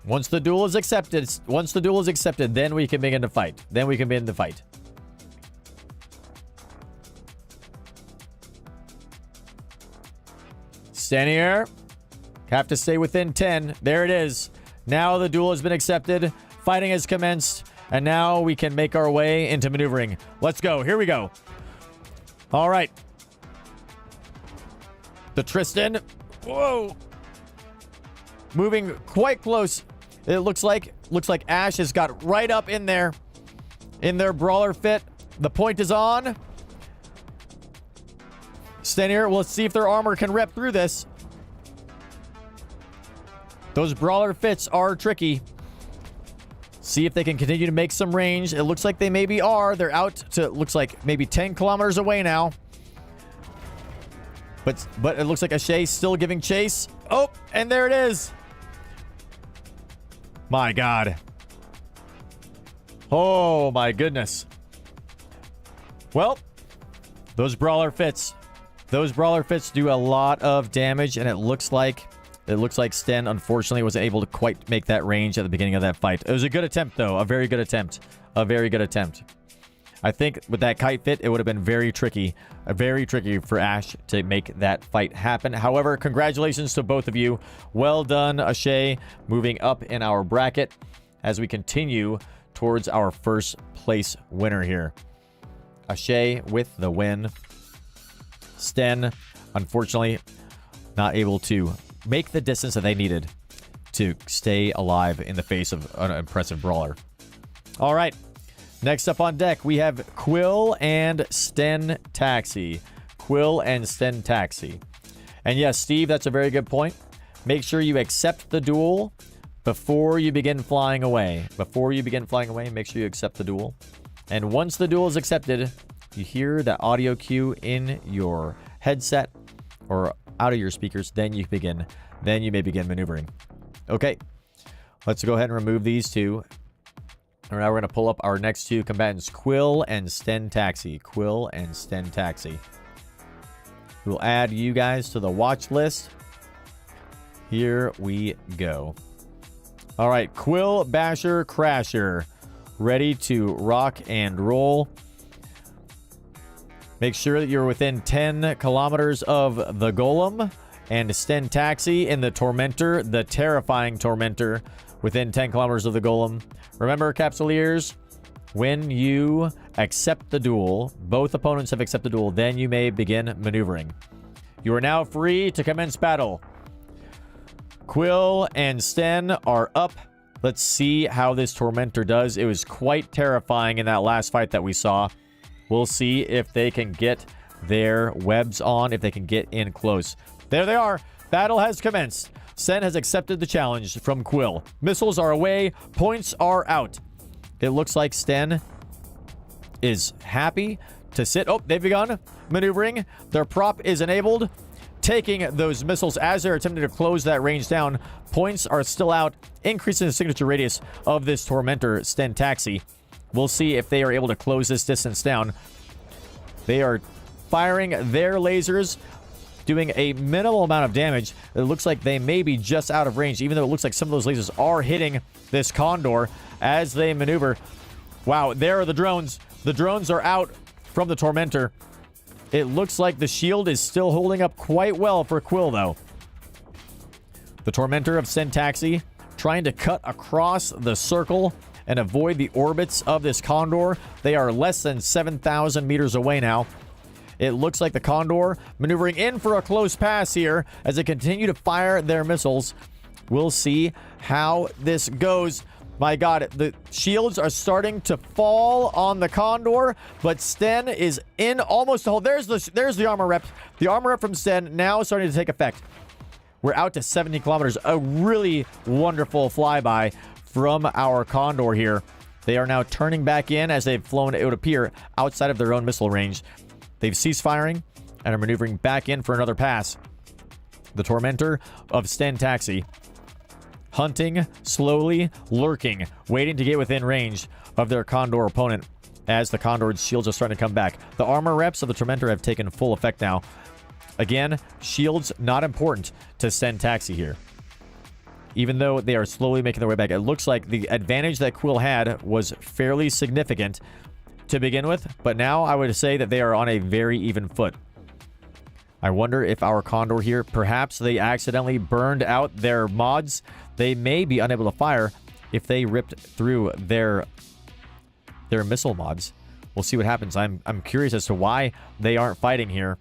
Once the duel is accepted, then we can begin to fight. Standing here. Have to stay within 10. There it is. Now the duel has been accepted. Fighting has commenced. And now we can make our way into maneuvering. Let's go. Here we go. All right. The Tristan. Whoa. Moving quite close. It looks like Ash has got right up in there. In their brawler fit. The point is on. Stand here. Let's see if their armor can rep through this. Those brawler fits are tricky. See if they can continue to make some range. It looks like they maybe are. They're out to, looks like maybe 10 kilometers away now. But it looks like Ashay's still giving chase. Oh, and there it is. My God. Oh, my goodness. Well, those brawler fits do a lot of damage, and it looks like Sten, unfortunately, wasn't able to quite make that range at the beginning of that fight. It was a good attempt, though. A very good attempt. I think with that kite fit, it would have been very tricky for Ash to make that fight happen. However, congratulations to both of you. Well done, Ashay, moving up in our bracket as we continue towards our first place winner here. Ashay with the win. Sten, unfortunately, not able to make the distance that they needed to stay alive in the face of an impressive brawler. All right. Next up on deck, we have Quill and Sten Taxi. And yes, Steve, that's a very good point. Make sure you accept the duel before you begin flying away. Make sure you accept the duel. And once the duel is accepted, you hear that audio cue in your headset or out of your speakers, then you may begin maneuvering. Okay, let's go ahead and remove these two. And now we're going to pull up our next two combatants, Quill and Sten Taxi. We'll add you guys to the watch list. Here we go. All right, Quill, Basher, Crasher. Ready to rock and roll. Make sure that you're within 10 kilometers of the Golem. And Sten Taxi in the Tormentor, the terrifying Tormentor, within 10 kilometers of the Golem. Remember, Capsuleers, when you accept the duel, both opponents have accepted the duel, then you may begin maneuvering. You are now free to commence battle. Quill and Sten are up. Let's see how this Tormentor does. It was quite terrifying in that last fight that we saw. We'll see if they can get their webs on, if they can get in close. There they are. Battle has commenced. Sten has accepted the challenge from Quill. Missiles are away. Points are out. It looks like Sten is happy to sit. Oh, they've begun maneuvering. Their prop is enabled. Taking those missiles as they're attempting to close that range down. Points are still out. Increasing the signature radius of this Tormentor, Sten Taxi. We'll see if they are able to close this distance down. They are firing their lasers, doing a minimal amount of damage. It looks like they may be just out of range, even though it looks like some of those lasers are hitting this Condor as they maneuver. Wow, there are the drones. The drones are out from the Tormentor. It looks like the shield is still holding up quite well for Quill, though. The Tormentor of Sten Taxi trying to cut across the circle and avoid the orbits of this Condor. They are less than 7,000 meters away now. It looks like the Condor maneuvering in for a close pass here as they continue to fire their missiles. We'll see how this goes. My God, the shields are starting to fall on the Condor, but Sten is in almost the hole. There's the armor rep. The armor rep from Sten now starting to take effect. We're out to 70 kilometers. A really wonderful flyby from our Condor here. They are now turning back in as they've flown, it would appear, outside of their own missile range. They've ceased firing and are maneuvering back in for another pass. The Tormentor of Sten Taxi, hunting, slowly, lurking, waiting to get within range of their Condor opponent as the Condor's shields are starting to come back. The armor reps of the Tormentor have taken full effect now. Again, shields not important to Sten Taxi here. Even though they are slowly making their way back, it looks like the advantage that Quill had was fairly significant to begin with, but now I would say that they are on a very even foot. I wonder if our Condor here, perhaps they accidentally burned out their mods. They may be unable to fire if they ripped through their missile mods. We'll see what happens. I'm curious as to why they aren't fighting here,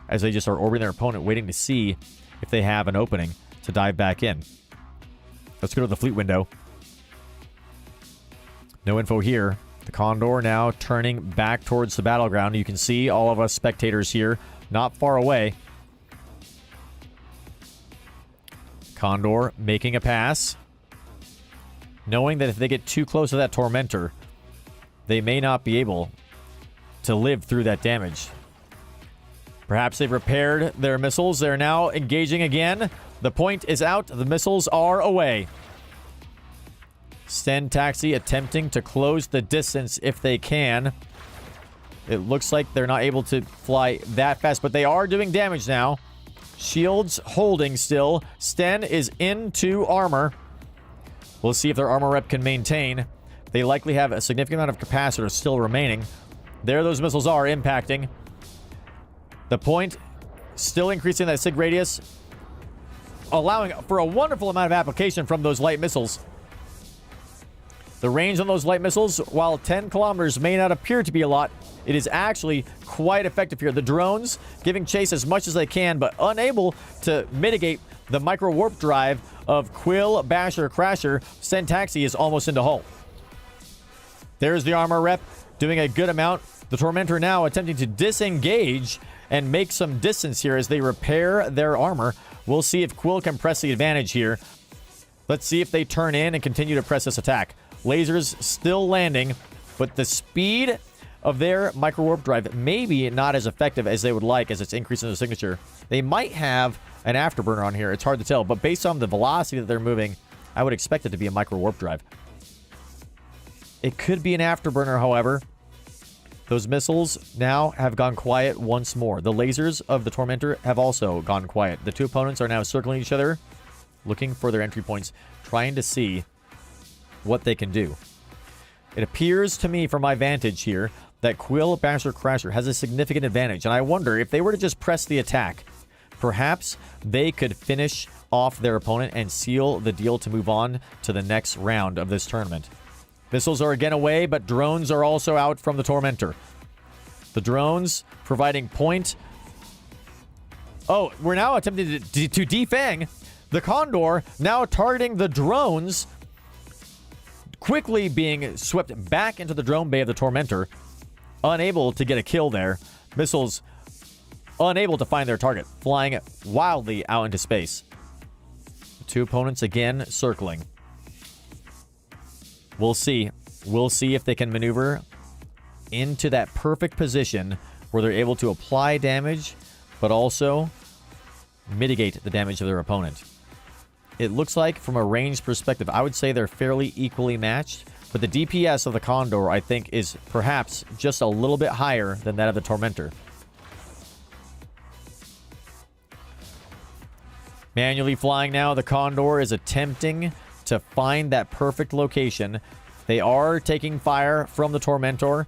as they just are orbiting their opponent, waiting to see if they have an opening to dive back in. Let's go to the fleet window. No info here. The Condor now turning back towards the battleground. You can see all of us spectators here, not far away. Condor making a pass, knowing that if they get too close to that Tormentor, they may not be able to live through that damage. Perhaps they've repaired their missiles. They're now engaging again. The point is out. The missiles are away. Sten Taxi attempting to close the distance if they can. It looks like they're not able to fly that fast, but they are doing damage now. Shields holding still. Sten is into armor. We'll see if their armor rep can maintain. They likely have a significant amount of capacitor still remaining. There those missiles are impacting. The point still increasing that sig radius, allowing for a wonderful amount of application from those light missiles. The range on those light missiles, while 10 kilometers may not appear to be a lot, it is actually quite effective here. The drones giving chase as much as they can, but unable to mitigate the micro warp drive of Quill, Basher, Crasher. Sten Taxi is almost into hull. There's the armor rep doing a good amount. The Tormentor now attempting to disengage and make some distance here as they repair their armor. We'll see if Quill can press the advantage here. Let's see if they turn in and continue to press this attack. Lasers still landing, but the speed of their micro warp drive may be not as effective as they would like as it's increasing the signature. They might have an afterburner on here. It's hard to tell, but based on the velocity that they're moving, I would expect it to be a micro warp drive. It could be an afterburner, however. Those missiles now have gone quiet once more. The lasers of the Tormentor have also gone quiet. The two opponents are now circling each other, looking for their entry points, trying to see what they can do. It appears to me, from my vantage here, that Quill, Basher, Crasher has a significant advantage, and I wonder if they were to just press the attack, perhaps they could finish off their opponent and seal the deal to move on to the next round of this tournament. Missiles are again away, but drones are also out from the Tormentor. The drones providing point. Oh, we're now attempting to defang. The Condor now targeting the drones, quickly being swept back into the drone bay of the Tormentor. Unable to get a kill there. Missiles unable to find their target, flying wildly out into space. The two opponents again circling. We'll see. We'll see if they can maneuver into that perfect position where they're able to apply damage, but also mitigate the damage of their opponent. It looks like, from a range perspective, I would say they're fairly equally matched, but the DPS of the Condor, I think, is perhaps just a little bit higher than that of the Tormentor. Manually flying now, the Condor is attempting to find that perfect location. They are taking fire from the Tormentor.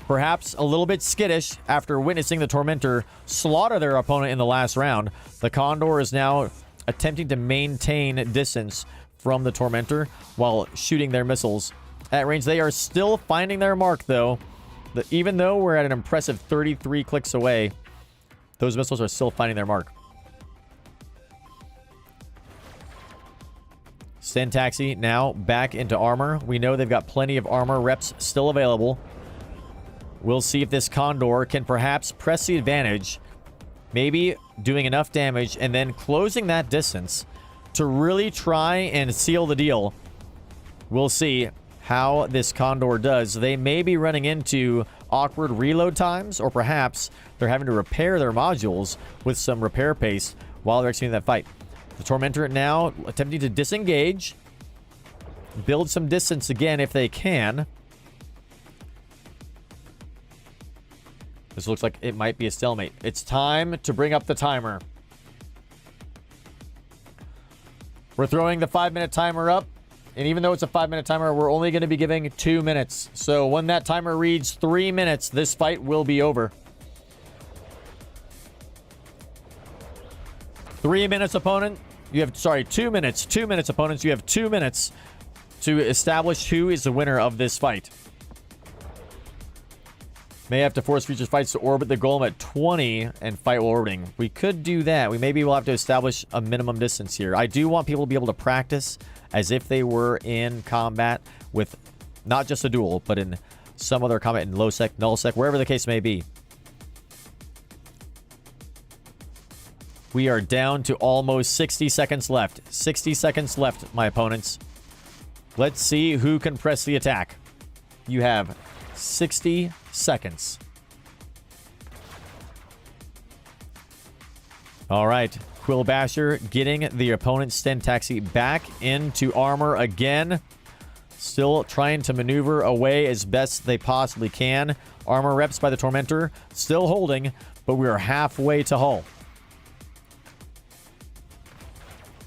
Perhaps a little bit skittish after witnessing the Tormentor slaughter their opponent in the last round. The Condor is now attempting to maintain distance from the Tormentor while shooting their missiles at range. They are still finding their mark, though. Even though we're at an impressive 33 clicks away, those missiles are still finding their mark. Syntaxi now back into armor. We know they've got plenty of armor reps still available. We'll see if this Condor can perhaps press the advantage, maybe doing enough damage and then closing that distance to really try and seal the deal. We'll see how this Condor does. They may be running into awkward reload times, or perhaps they're having to repair their modules with some repair pace while they're executing that fight. The Tormentor now attempting to disengage, build some distance again if they can. This looks like it might be a stalemate. It's time to bring up the timer. We're throwing the 5-minute timer up. And even though it's a 5-minute timer, we're only going to be giving 2 minutes. So when that timer reads 3 minutes, this fight will be over. 3 minutes, opponent. You have, sorry, 2 minutes. 2 minutes, opponents. You have 2 minutes to establish who is the winner of this fight. May have to force future fights to orbit the golem at 20 and fight while orbiting. We could do that. We maybe will have to establish a minimum distance here. I do want people to be able to practice as if they were in combat with not just a duel, but in some other combat in low sec, null sec, wherever the case may be. We are down to almost 60 seconds left. 60 seconds left, my opponents. Let's see who can press the attack. You have 60 seconds. All right. Quill Basher getting the opponent's Syntaxi back into armor again. Still trying to maneuver away as best they possibly can. Armor reps by the Tormentor still holding, but we are halfway to hull.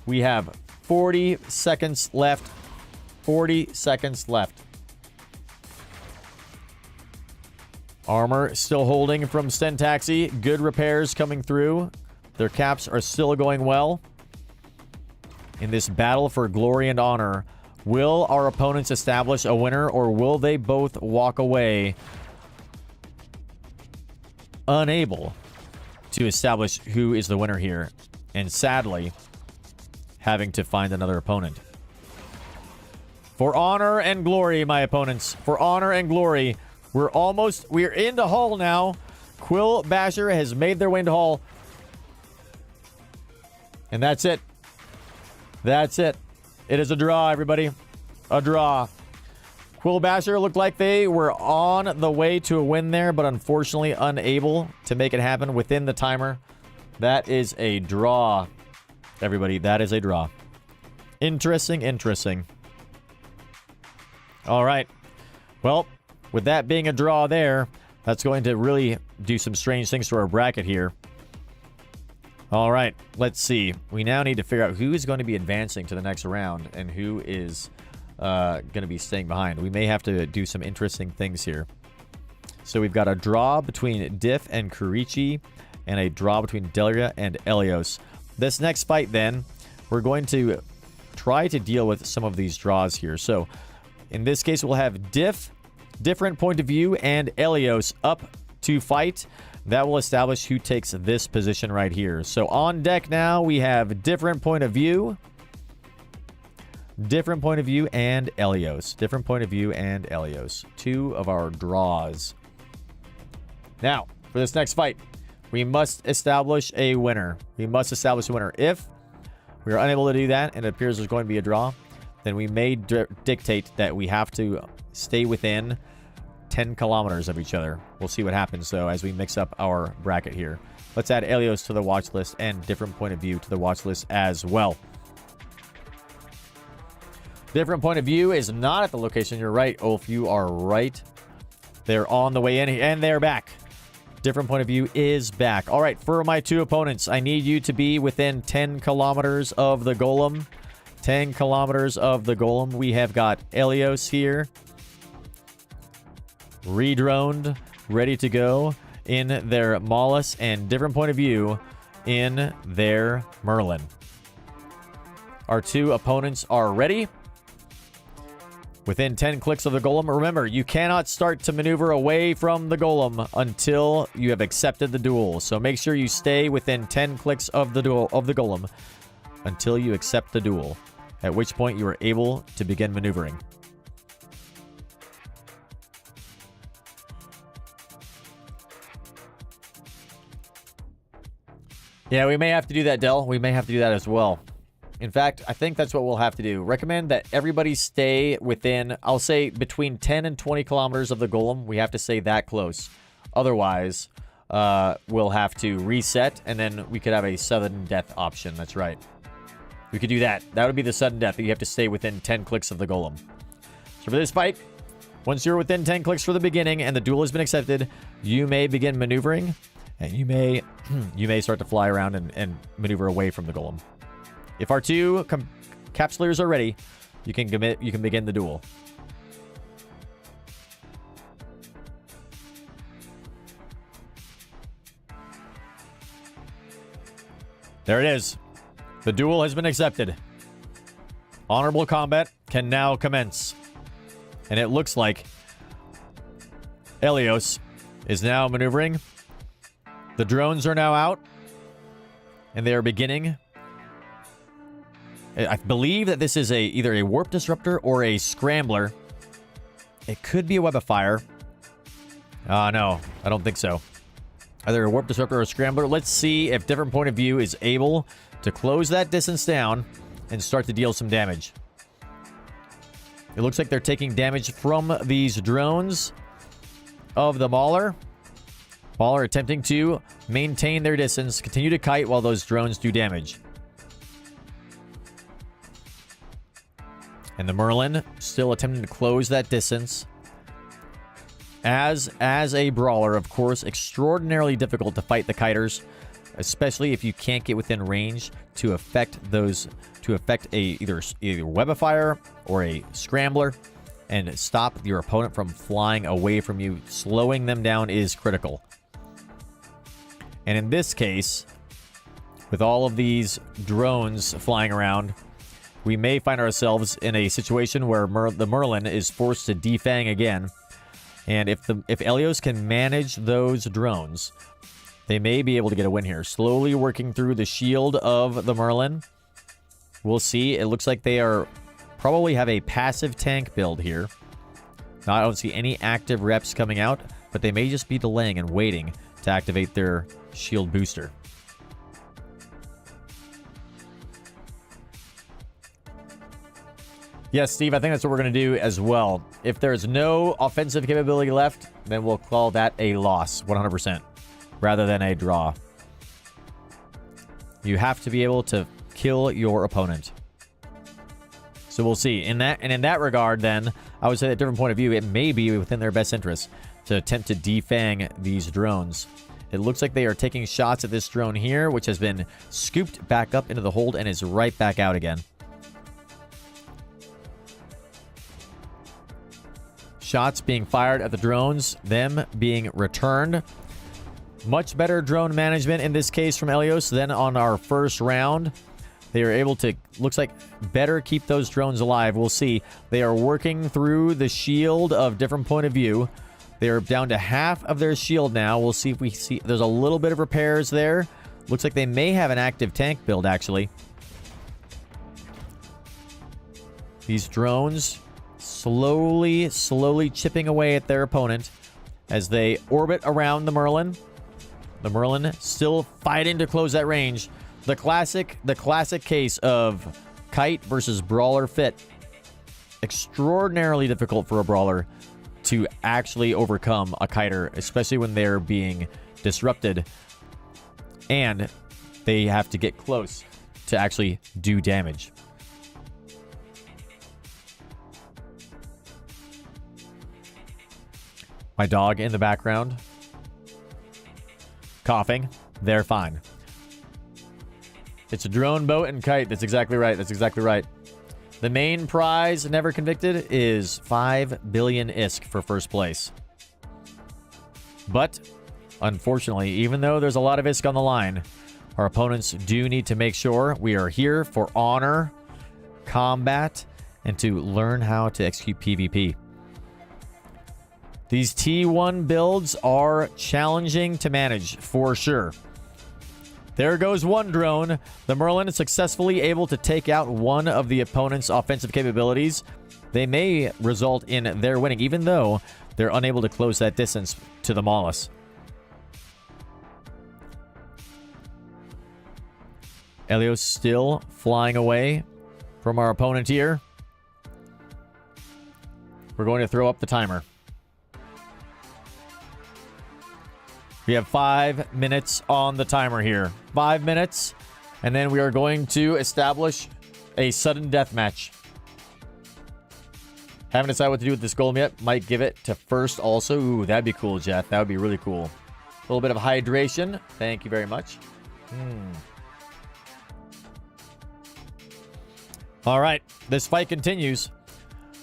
We have 40 seconds left. 40 seconds left. Armor still holding from Syntaxi. Good repairs coming through. Their caps are still going well. In this battle for glory and honor, will our opponents establish a winner, or will they both walk away unable to establish who is the winner here? And sadly, having to find another opponent. For honor and glory, my opponents. For honor and glory. We're into hull now. Quill Basher has made their way into hull. And that's it. That's it. It is a draw, everybody. A draw. Quill Basher looked like they were on the way to a win there, but unfortunately unable to make it happen within the timer. That is a draw, everybody. That is a draw. Interesting, interesting. All right. Well, with that being a draw there, that's going to really do some strange things to our bracket here. All right, let's see. We now need to figure out who is going to be advancing to the next round and who is going to be staying behind. We may have to do some interesting things here. So we've got a draw between Diff and Kurichi and a draw between Delia and Elios. This next fight, then, we're going to try to deal with some of these draws here. So in this case, we'll have Diff, different point of view, and Elios up to fight. That will establish who takes this position right here. So on deck now, we have different point of view. Different point of view and Elios. Different point of view and Elios. Two of our draws. Now, for this next fight, we must establish a winner. We must establish a winner. If we are unable to do that, and it appears there's going to be a draw, then we may dictate that we have to stay within 10 kilometers of each other. We'll see what happens, though, as we mix up our bracket here. Let's add Elios to the watch list and different point of view to the watch list as well. Different point of view is not at the location. You're right, Ulf. You are right. They're on the way in, and they're back. Different point of view is back. All right, for my two opponents, I need you to be within 10 kilometers of the golem. 10 kilometers of the golem. We have got Elios here. Redroned, ready to go in their Mollis, and different point of view in their Merlin. Our two opponents are ready. Within 10 clicks of the golem. Remember, you cannot start to maneuver away from the golem until you have accepted the duel. So make sure you stay within 10 clicks of the golem until you accept the duel. at which point you are able to begin maneuvering. Yeah, we may have to do that, Del. We may have to do that as well. In fact, I think that's what we'll have to do. Recommend that everybody stay within, I'll say, between 10 and 20 kilometers of the golem. We have to stay that close. Otherwise, we'll have to reset, and then we could have a sudden death option. That's right. We could do that. That would be the sudden death, but you have to stay within 10 clicks of the golem. So for this fight, once you're within 10 clicks for the beginning and the duel has been accepted, you may begin maneuvering, and you may start to fly around and maneuver away from the golem. If our two capsulators are ready, you can begin the duel. There it is. The duel has been accepted. Honorable combat can now commence. And it looks like Helios is now maneuvering. The drones are now out. And they are beginning. I believe that this is either a warp disruptor or a scrambler. It could be a web of fire. No, I don't think so. Either a warp disruptor or a scrambler. Let's see if different point of view is able to close that distance down and start to deal some damage. It looks like they're taking damage from these drones of the Mauler. Mauler attempting to maintain their distance, continue to kite while those drones do damage. And the Merlin still attempting to close that distance. As a brawler, of course, extraordinarily difficult to fight the kiters, especially if you can't get within range to affect either web of fire or a scrambler and stop your opponent from flying away from you. Slowing them down is critical. And in this case, with all of these drones flying around, we may find ourselves in a situation where the Merlin is forced to defang again. And if Helios can manage those drones, they may be able to get a win here. Slowly working through the shield of the Merlin. We'll see. It looks like they are probably have a passive tank build here. Now, I don't see any active reps coming out, but they may just be delaying and waiting to activate their shield booster. Yes, Steve, I think that's what we're going to do as well. If there's no offensive capability left, then we'll call that a loss, 100%, rather than a draw. You have to be able to kill your opponent. So we'll see. In that regard, then, I would say at a different point of view, it may be within their best interest to attempt to defang these drones. It looks like they are taking shots at this drone here, which has been scooped back up into the hold and is right back out again. Shots being fired at the drones, them being returned. Much better drone management in this case from Helios than on our first round. They are able to, looks like, better keep those drones alive. We'll see. They are working through the shield of different point of view. They are down to half of their shield now. We'll see if we see. There's a little bit of repairs there. Looks like they may have an active tank build, actually. These drones slowly chipping away at their opponent as they orbit around the Merlin. The Merlin still fighting to close that range. The classic case of kite versus brawler fit. Extraordinarily difficult for a brawler to actually overcome a kiter, especially when they're being disrupted and they have to get close to actually do damage. My dog in the background coughing. They're fine. It's a drone, boat, and kite. That's exactly right. That's exactly right. The main prize, never convicted, is 5 billion ISK for first place. But, unfortunately, even though there's a lot of ISK on the line, our opponents do need to make sure we are here for honor, combat, and to learn how to execute PvP. These T1 builds are challenging to manage, for sure. There goes one drone. The Merlin is successfully able to take out one of the opponent's offensive capabilities. They may result in their winning, even though they're unable to close that distance to the Mollis. Elios still flying away from our opponent here. We're going to throw up the timer. We have 5 minutes on the timer here. 5 minutes, and then we are going to establish a sudden death match. Haven't decided what to do with this golem yet. Might give it to first also. Ooh, that'd be cool, Jeff. That would be really cool. A little bit of hydration. Thank you very much. All right, this fight continues.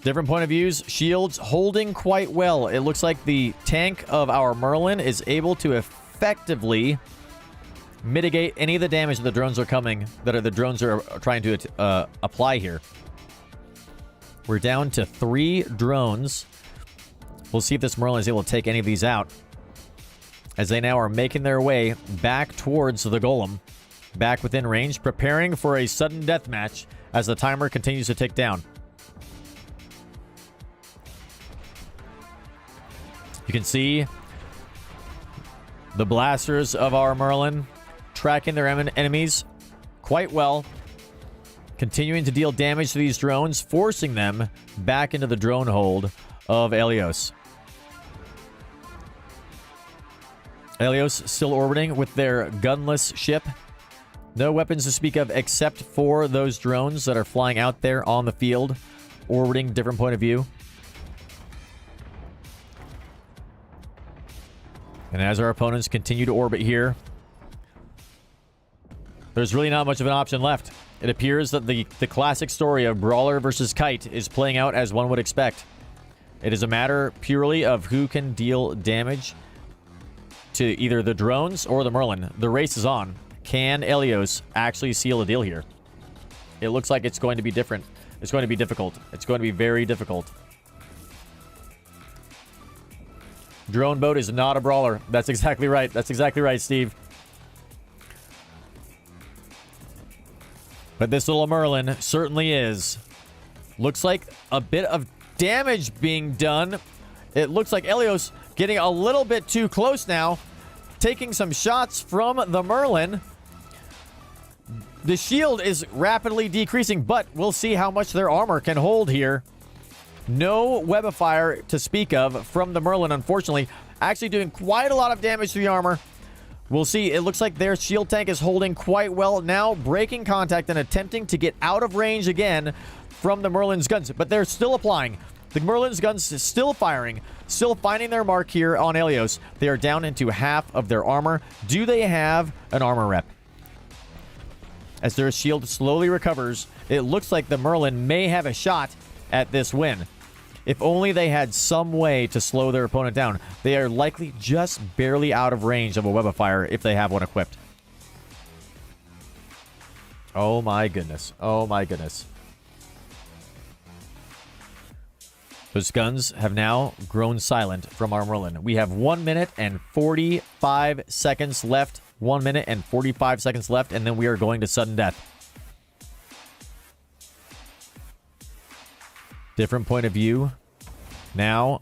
Different point of views. Shields holding quite well. It looks like the tank of our Merlin is able to effectively mitigate any of the damage that the drones are trying to apply here. We're down to 3 drones. We'll see if this Merlin is able to take any of these out, as they now are making their way back towards the golem, back within range, preparing for a sudden death match as the timer continues to tick down. You can see the blasters of our Merlin tracking their enemies quite well, continuing to deal damage to these drones, forcing them back into the drone hold of Elios. Elios still orbiting with their gunless ship. No weapons to speak of except for those drones that are flying out there on the field, orbiting different point of view. And as our opponents continue to orbit here, there's really not much of an option left. It appears that the classic story of Brawler versus Kite is playing out as one would expect. It is a matter purely of who can deal damage to either the drones or the Merlin. The race is on. Can Elios actually seal a deal here? It looks like it's going to be different. It's going to be difficult. It's going to be very difficult. Drone boat is not a brawler. That's exactly right. That's exactly right, Steve. But this little Merlin certainly is. Looks like a bit of damage being done. It looks like Elios getting a little bit too close now. Taking some shots from the Merlin. The shield is rapidly decreasing, but we'll see how much their armor can hold here. No web of fire to speak of from the Merlin, unfortunately. Actually doing quite a lot of damage to the armor. We'll see. It looks like their shield tank is holding quite well. Now breaking contact and attempting to get out of range again from the Merlin's guns. But they're still applying. The Merlin's guns is still firing. Still finding their mark here on Elios. They are down into half of their armor. Do they have an armor rep? As their shield slowly recovers, it looks like the Merlin may have a shot at this win. If only they had some way to slow their opponent down. They are likely just barely out of range of a web of fire if they have one equipped. Oh my goodness. Oh my goodness. Those guns have now grown silent from our Merlin. We have 1 minute and 45 seconds left. 1 minute and 45 seconds left, and then we are going to sudden death. Different point of view. Now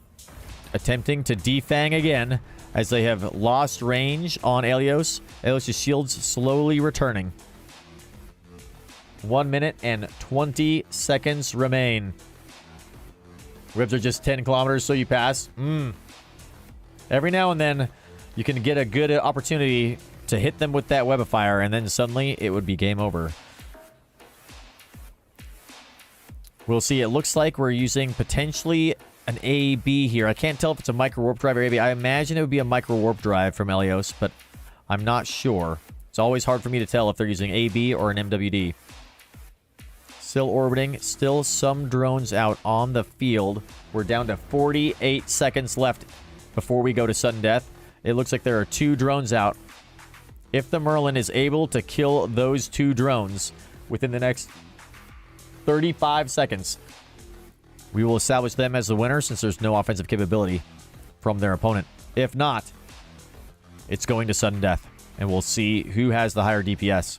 attempting to defang again as they have lost range on Elios. Elios' shields slowly returning. 1 minute and 20 seconds remain. Ribs are just 10 kilometers, so you pass. Every now and then, you can get a good opportunity to hit them with that web of fire, and then suddenly it would be game over. We'll see. It looks like we're using potentially an AB here. I can't tell if it's a micro warp drive or AB. I imagine it would be a micro warp drive from Elios, but I'm not sure. It's always hard for me to tell if they're using AB or an MWD. Still orbiting. Still some drones out on the field. We're down to 48 seconds left before we go to sudden death. It looks like there are 2 drones out. If the Merlin is able to kill those 2 drones within the next 35 seconds, we will establish them as the winner since there's no offensive capability from their opponent. If not, it's going to sudden death. And we'll see who has the higher DPS.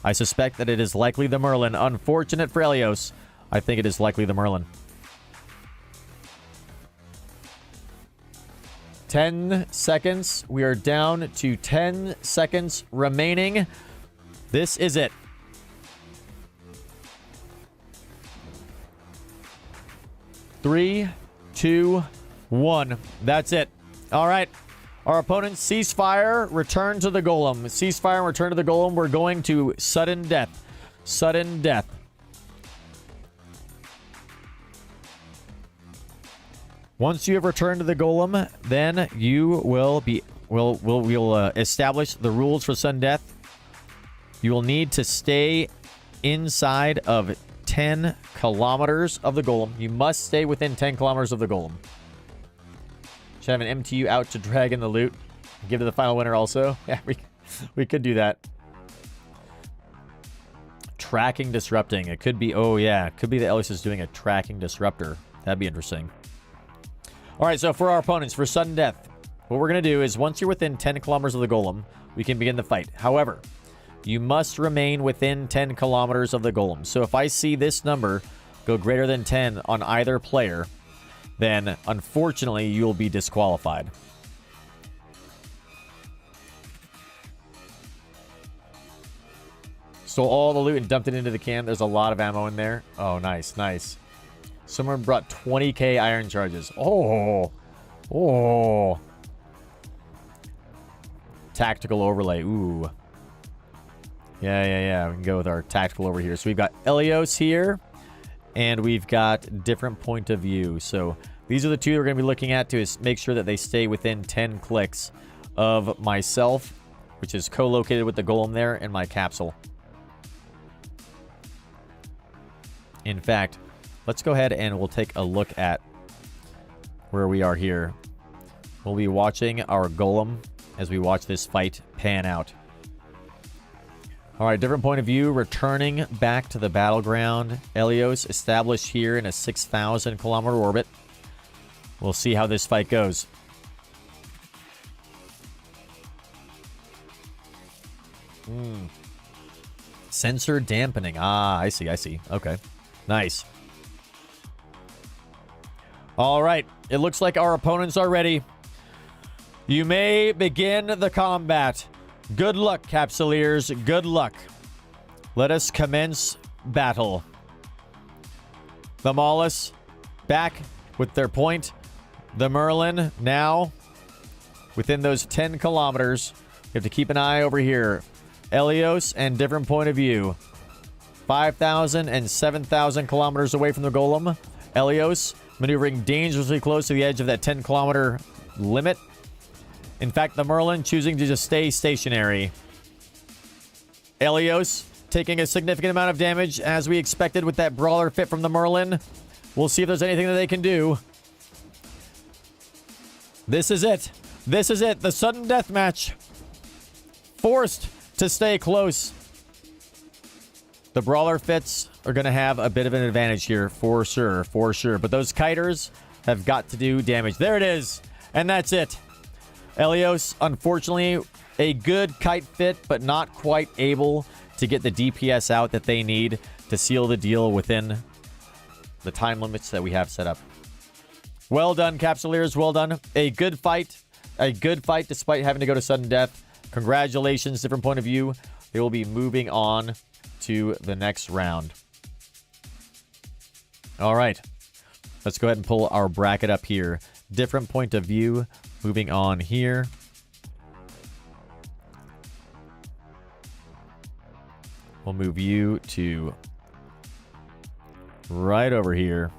I suspect that it is likely the Merlin. Unfortunate for Elios. I think it is likely the Merlin. 10 seconds. We are down to 10 seconds remaining. This is it. 3, 2, 1. That's it. All right. Our opponents cease fire, return to the golem. Cease fire and return to the golem. We're going to sudden death. Sudden death. Once you have returned to the golem, then you will be we'll establish the rules for sudden death. You will need to stay inside of 10 kilometers of the golem. You must stay within 10 kilometers of the golem. Should have an MTU out to drag in the loot. Give to the final winner also. Yeah, we could do that. Tracking disrupting. It could be, oh yeah, it could be that Elios is doing a tracking disruptor. That'd be interesting. All right, so for our opponents, for sudden death, what we're going to do is once you're within 10 kilometers of the golem, we can begin the fight. However, you must remain within 10 kilometers of the golem. So if I see this number go greater than 10 on either player, then unfortunately you will be disqualified. Stole all the loot and dumped it into the can. There's a lot of ammo in there. Oh, nice, nice. Someone brought 20k iron charges. Oh. Oh. Tactical overlay. Ooh. Yeah. We can go with our tactical over here. So we've got Elios here. And we've got different point of view. So these are the two we're going to be looking at to make sure that they stay within 10 clicks of myself, which is co-located with the golem there, and my capsule. In fact, let's go ahead and we'll take a look at where we are here. We'll be watching our golem as we watch this fight pan out. All right, different point of view, returning back to the battleground. Elios established here in a 6,000 kilometer orbit. We'll see how this fight goes. Sensor dampening. Ah, I see. Okay, nice. All right, it looks like our opponents are ready. You may begin the combat. Good luck, Capsuleers. Good luck. Let us commence battle. The Maulus back with their point. The Merlin now within those 10 kilometers. You have to keep an eye over here. Elios and different point of view. 5,000 and 7,000 kilometers away from the golem. Elios maneuvering dangerously close to the edge of that 10 kilometer limit. In fact, the Merlin choosing to just stay stationary. Elios taking a significant amount of damage, as we expected with that brawler fit from the Merlin. We'll see if there's anything that they can do. This is it. This is it. The sudden death match. Forced to stay close. The brawler fits are going to have a bit of an advantage here, for sure. But those kiters have got to do damage. There it is. And that's it. Elios, unfortunately, a good kite fit, but not quite able to get the DPS out that they need to seal the deal within the time limits that we have set up. Well done, Capsuleers. Well done. A good fight. A good fight despite having to go to sudden death. Congratulations. Different point of view. They will be moving on to the next round. All right. Let's go ahead and pull our bracket up here. Different point of view. Moving on here. We'll move you to right over here.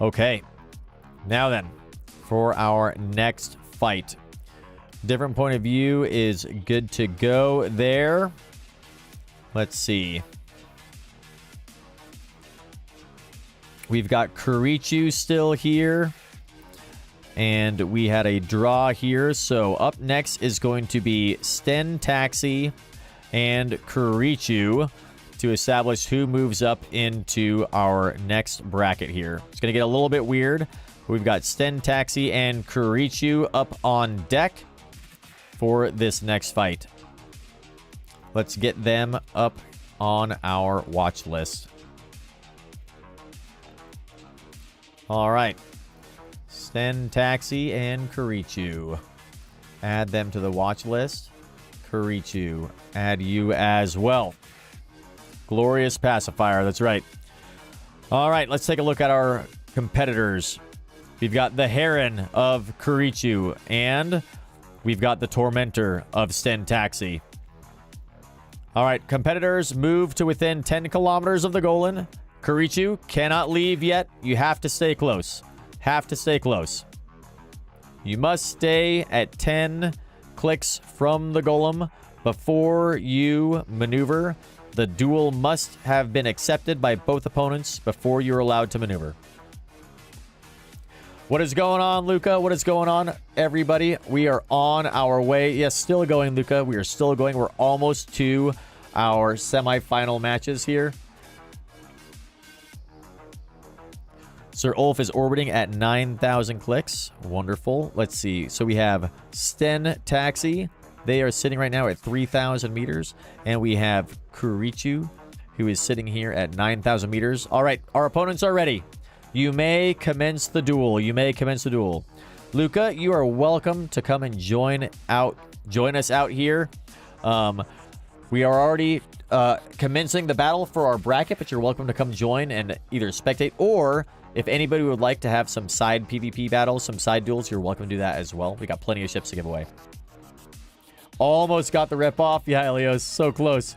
Okay. Now then, for our next fight. Different point of view is good to go there. Let's see. We've got Kurichu still here. And we had a draw here. So up next is going to be Sten Taxi and Kurichu to establish who moves up into our next bracket here. It's going to get a little bit weird We've got Sten, Taxi, and Kurichu up on deck for this next fight. Let's get them up on our watch list. All right. Sten, Taxi, and Kurichu. Add them to the watch list. Kurichu, add you as well. Glorious Pacifier, that's right. All right, let's take a look at our competitors. We've got the Heron of Kurichu, and we've got the Tormentor of Sten Taxi. All right, competitors move to within 10 kilometers of the Golan. Kurichu cannot leave yet. You have to stay close. Have to stay close. You must stay at 10 clicks from the Golem before you maneuver. The duel must have been accepted by both opponents before you're allowed to maneuver. What is going on, Luca? What is going on, everybody? We are on our way. Yes, still going, Luca. We are still going. We're almost to our semifinal matches here. Sir Ulf is orbiting at 9,000 clicks. Wonderful. Let's see. So we have Sten Taxi. They are sitting right now at 3,000 meters. And we have Kurichu, who is sitting here at 9,000 meters. All right. Our opponents are ready. You may commence the duel. You may commence the duel. Luca, you are welcome to come and join us out here. We are already commencing the battle for our bracket, but you're welcome to come join and either spectate, or if anybody would like to have some side PvP battles, some side duels, you're welcome to do that as well. We got plenty of ships to give away. Almost got the rip off. Yeah, Elios, so close.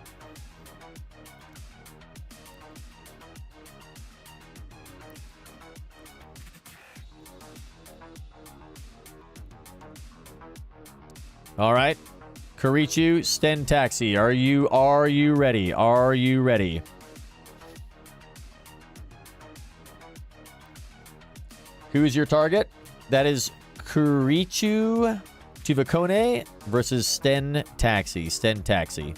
All right. Kurichu, Sten Taxi, are you ready? Are you ready? Who's your target? That is Kurichu Tuvakone versus Sten Taxi. Sten Taxi.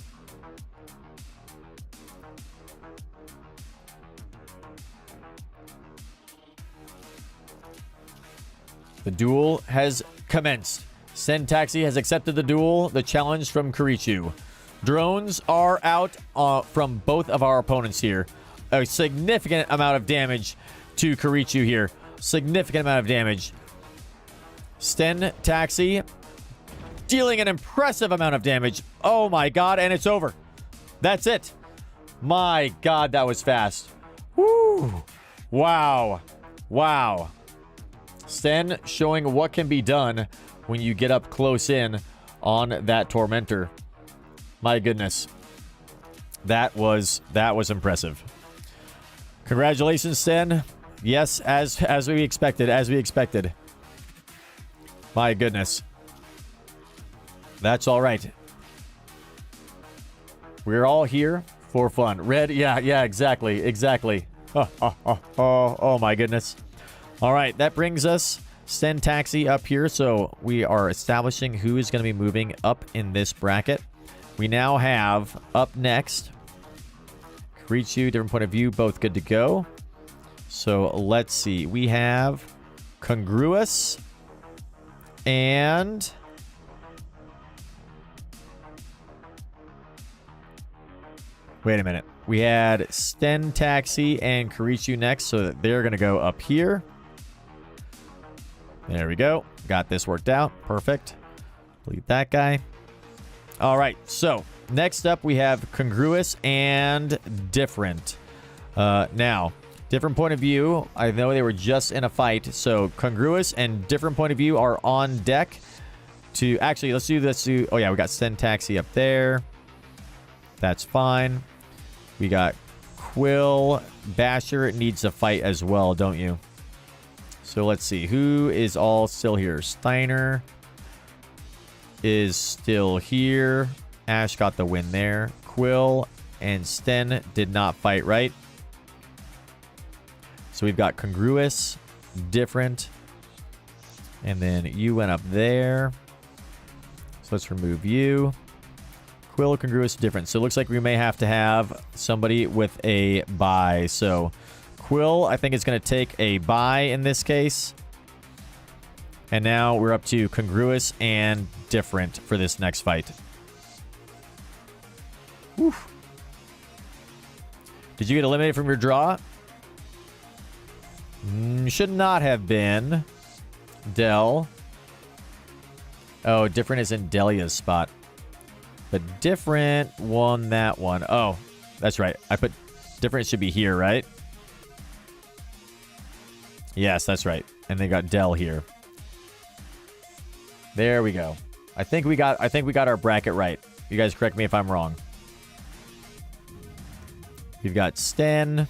The duel has commenced. Sten Taxi has accepted the duel, the challenge from Kurichu. Drones are out from both of our opponents here. A significant amount of damage to Kurichu here. Significant amount of damage. Sten Taxi dealing an impressive amount of damage. Oh my god, and it's over. That's it. My god, that was fast. Woo! Wow. Wow. Sten showing what can be done when you get up close in on that Tormentor. My goodness. That was impressive. Congratulations, Sten. Yes, as we expected, My goodness. That's all right. We're all here for fun. Red, yeah, exactly. Oh, my goodness. All right, that brings us Sten Taxi up here, so we are establishing who is going to be moving up in this bracket. We now have up next Kurichu, different point of view, both good to go. So let's see. We have Congruous and wait a minute. We had Sten Taxi and Kurichu next, so that they're going to go up here. There we go. Got this worked out. Perfect. Delete that guy. All right. So next up, we have Congruous and Different. Now, different point of view. I know they were just in a fight. So Congruous and Different point of view are on deck to actually, let's do this. Oh, yeah, we got Sten Taxi up there. That's fine. We got Quill. Basher needs to fight as well, don't you? So let's see. Who is all still here? Steiner is still here. Ash got the win there. Quill and Sten did not fight, right? So we've got Congruous, Different, and then you went up there. So let's remove you. Quill, Congruous, Different. So it looks like we may have to have somebody with a buy. So Quill, I think, is going to take a buy in this case. And now we're up to congruous and different for this next fight. Oof. Did you get eliminated from your draw? Should not have been. Del. Oh, different is in Delia's spot. But different won that one. Oh, that's right. I put different should be here, right? Yes, that's right. And they got Del here. There we go. I think we got our bracket right. You guys correct me if I'm wrong. We've got Sten,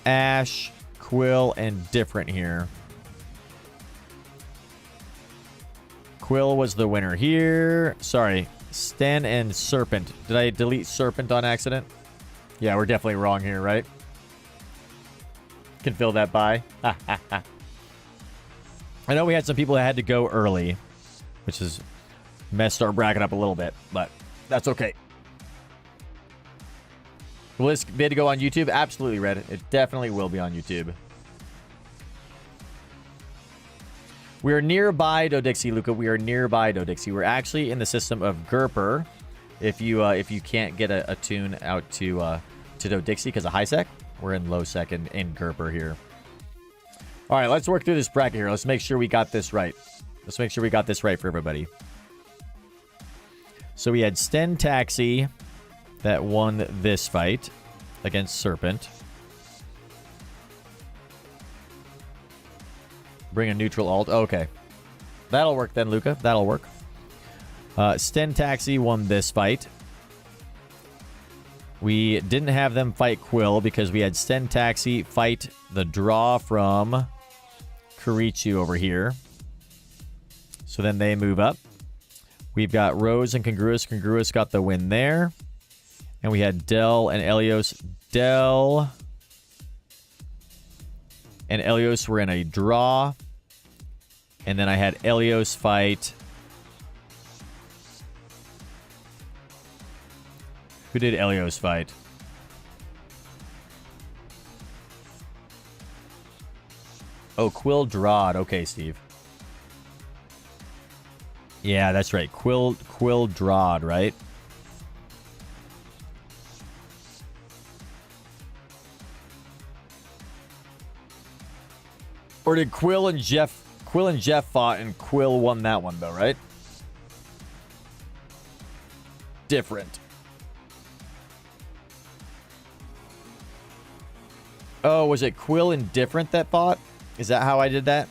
Ash, Quill, and different here. Quill was the winner here. Sorry, Sten and Serpent. Did I delete Serpent on accident? Yeah, we're definitely wrong here, right? Can fill that by. I know we had some people that had to go early, which has messed our bracket up a little bit, but that's okay. Will this bid go on YouTube? Absolutely, Red. It definitely will be on YouTube. We are nearby Dodixie, Luca. We are nearby Dodixie. We're actually in the system of Gerper. If you can't get a tune out to Dodixie because of high sec, we're in low sec in Gerper here. All right, let's work through this bracket here. Let's make sure we got this right. Let's make sure we got this right for everybody. So we had Sten Taxi that won this fight against Serpent. Bring a neutral alt. Okay. That'll work then, Luca. That'll work. Sten Taxi won this fight. We didn't have them fight Quill because we had Sten Taxi fight the draw from Kurichu over here. So then they move up. We've got Rose and Congruous. Congruous got the win there. And we had Del and Elios. Del and Elios were in a draw. And then I had Elios fight. Who did Elios fight? Oh, Quill drawed. Okay, Steve. Yeah, that's right. Quill drawed, right? Or did Quill and Jeff fought and Quill won that one though, right? Different. Oh, was it Quill and different that fought? Is that how I did that?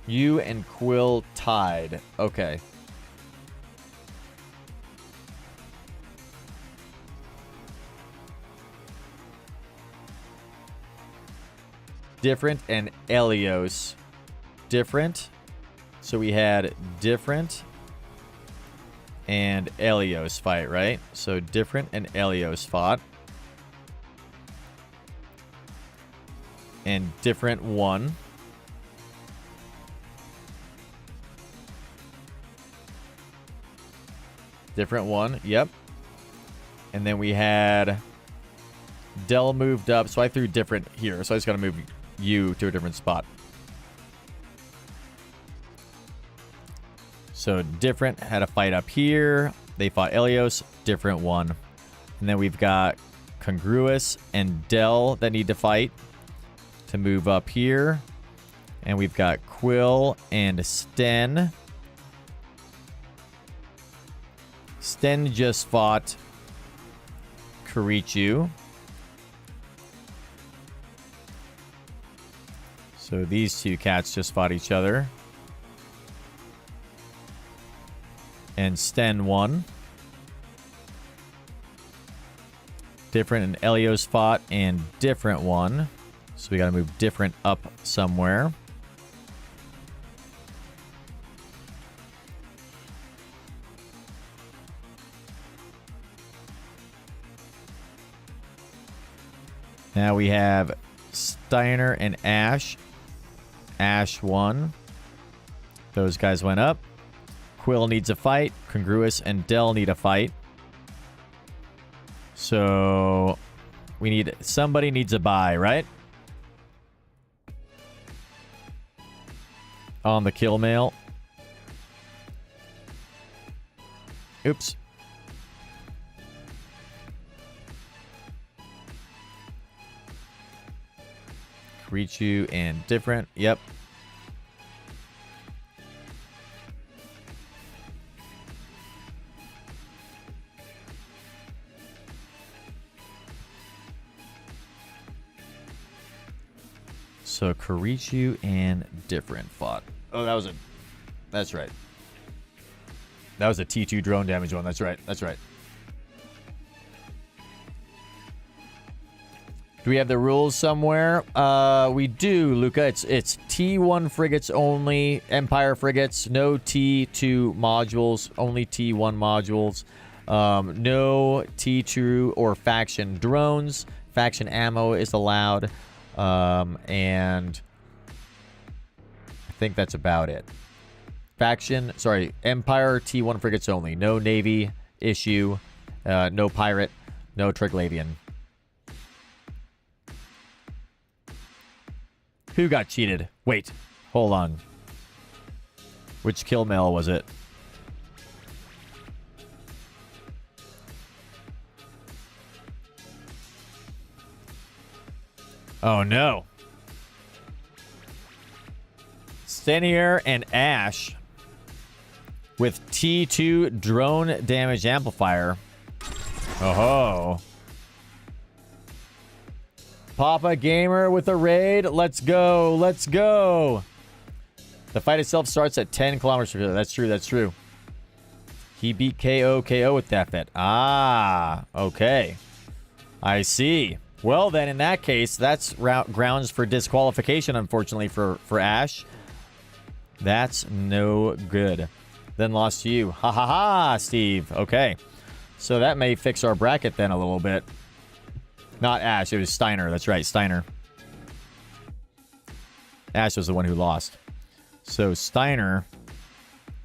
You and Quill tied. Okay. Different and Elios. Different. So we had different and Elios fight, right? So different and Elios fought. And different won. Different one, yep. And then we had Del moved up, so I threw different here. So I just got to move you to a different spot. So different had a fight up here. They fought Elios, different one. And then we've got Congruous and Del that need to fight to move up here. And we've got Quill and Sten. Sten just fought Kurichu. So these two cats just fought each other. And Sten won. Different and Elios fought and different won. So we got to move different up somewhere. Now we have Steiner and Ash. Ash won. Those guys went up. Quill needs a fight. Congruous and Del need a fight. So Somebody needs a buy, right? On the kill mail. Oops. Reach you and different. Yep. So Karichu and different fought. Oh, that's right. That was a T2 drone damage one. That's right. That's right. Do we have the rules somewhere? We do, Luca. It's T1 frigates only. Empire frigates. No T2 modules. Only T1 modules. No T2 or faction drones. Faction ammo is allowed. And I think that's about it. Empire T1 frigates only. No Navy issue. No pirate. No Triglavian. Who got cheated? Wait, hold on. Which kill mail was it? Oh no. Stanier and Ash with T2 drone damage amplifier. Oh-ho. Papa Gamer with a raid. Let's go. Let's go. The fight itself starts at 10 kilometers per hour. That's true. That's true. He beat KO with that fit. Ah, okay. I see. Well, then, in that case, that's grounds for disqualification, unfortunately, for Ash. That's no good. Then lost to you. Ha ha ha, Steve. Okay. So that may fix our bracket then a little bit. Not Ash, it was Steiner. That's right, Steiner. Ash was the one who lost. So Steiner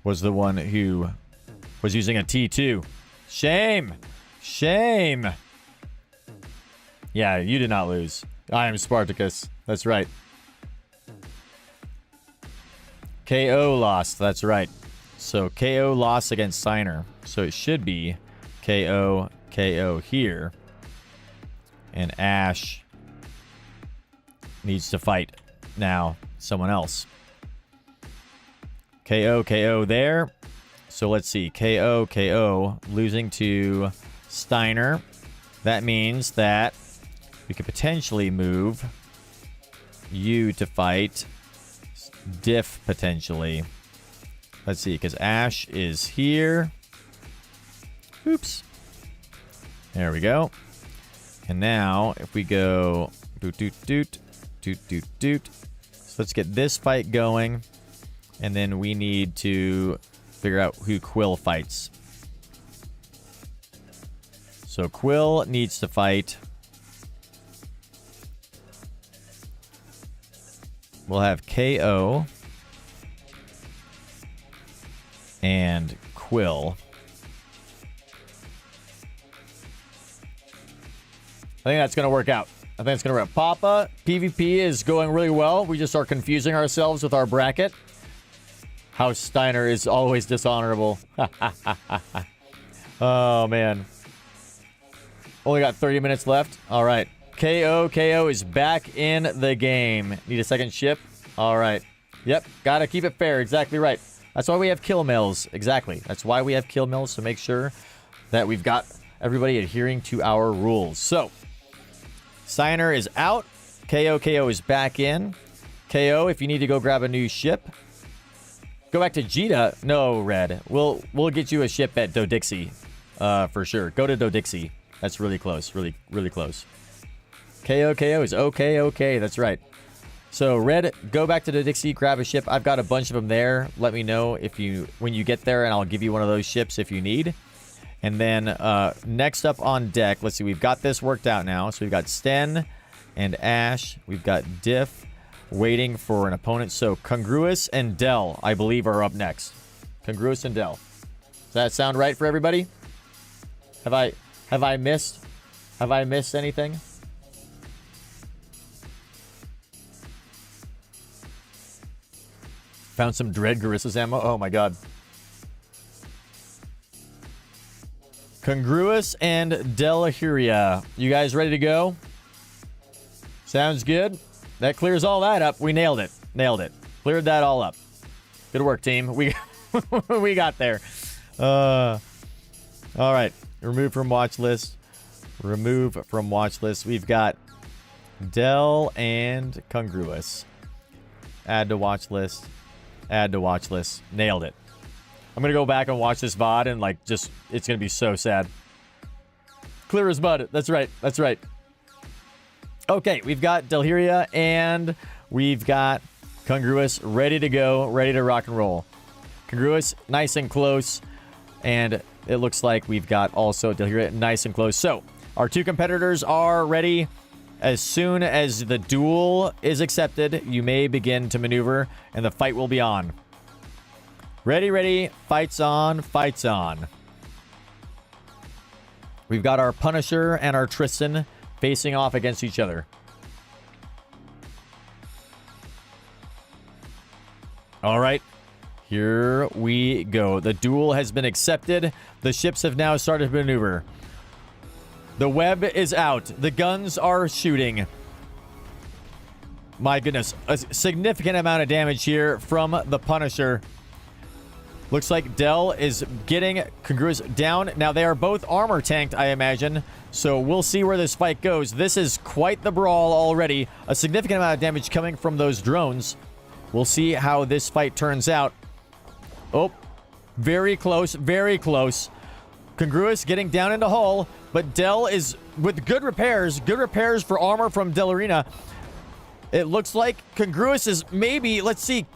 was the one who was using a T2. Shame! Shame! Yeah, you did not lose. I am Spartacus. That's right. KO lost. That's right. So KO lost against Steiner. So it should be KO here. And Ash needs to fight now someone else. KO there. So let's see. KO losing to Steiner. That means that we could potentially move you to fight Diff potentially. Let's see, because Ash is here. Oops. There we go. And now, if we go doot. So let's get this fight going. And then we need to figure out who Quill fights. So Quill needs to fight. We'll have KO and Quill. I think that's going to work out. I think it's going to work. Papa, PvP is going really well. We just are confusing ourselves with our bracket. House Steiner is always dishonorable. Oh, man. Only got 30 minutes left. All right. KO is back in the game. Need a second ship? All right. Yep. Got to keep it fair. Exactly right. That's why we have kill mills. Exactly. That's why we have kill mills, to make sure that we've got everybody adhering to our rules. So, Steiner is out. KO is back in. KO, if you need to go grab a new ship, go back to Jita. No, Red. We'll get you a ship at Dodixie, for sure. Go to Dodixie. That's really close. Really, really close. KO is okay. That's right. So, Red, go back to Dodixie, grab a ship. I've got a bunch of them there. Let me know when you get there, and I'll give you one of those ships if you need. And then next up on deck, let's see, we've got this worked out now. So we've got Sten and Ash. We've got Diff waiting for an opponent. So Congruous and Dell, I believe, are up next. Congruous and Dell. Does that sound right for everybody? Have I missed anything? Found some Dread Gurissa's ammo. Oh my god. Congruous and Delahuria. You guys ready to go? Sounds good. That clears all that up. We nailed it. Nailed it. Cleared that all up. Good work, team. We we got there. All right. Remove from watch list. Remove from watch list. We've got Del and Congruous. Add to watch list. Add to watch list. Nailed it. I'm going to go back and watch this VOD and, like, just, it's going to be so sad. Clear as mud. That's right. That's right. Okay, we've got Delhiria and we've got Congruous ready to go, ready to rock and roll. Congruous, nice and close. And it looks like we've got also Delhiria nice and close. So, our two competitors are ready. As soon as the duel is accepted, you may begin to maneuver, and the fight will be on. Ready, ready, fights on, fights on. We've got our Punisher and our Tristan facing off against each other. All right, here we go. The duel has been accepted. The ships have now started to maneuver. The web is out. The guns are shooting. My goodness, a significant amount of damage here from the Punisher. Looks like Del is getting Congruous down. Now, they are both armor tanked, I imagine. So we'll see where this fight goes. This is quite the brawl already. A significant amount of damage coming from those drones. We'll see how this fight turns out. Oh, very close, very close. Congruous getting down into hull, but Del is with good repairs for armor from Del Arena. It looks like Congruous is maybe, let's see,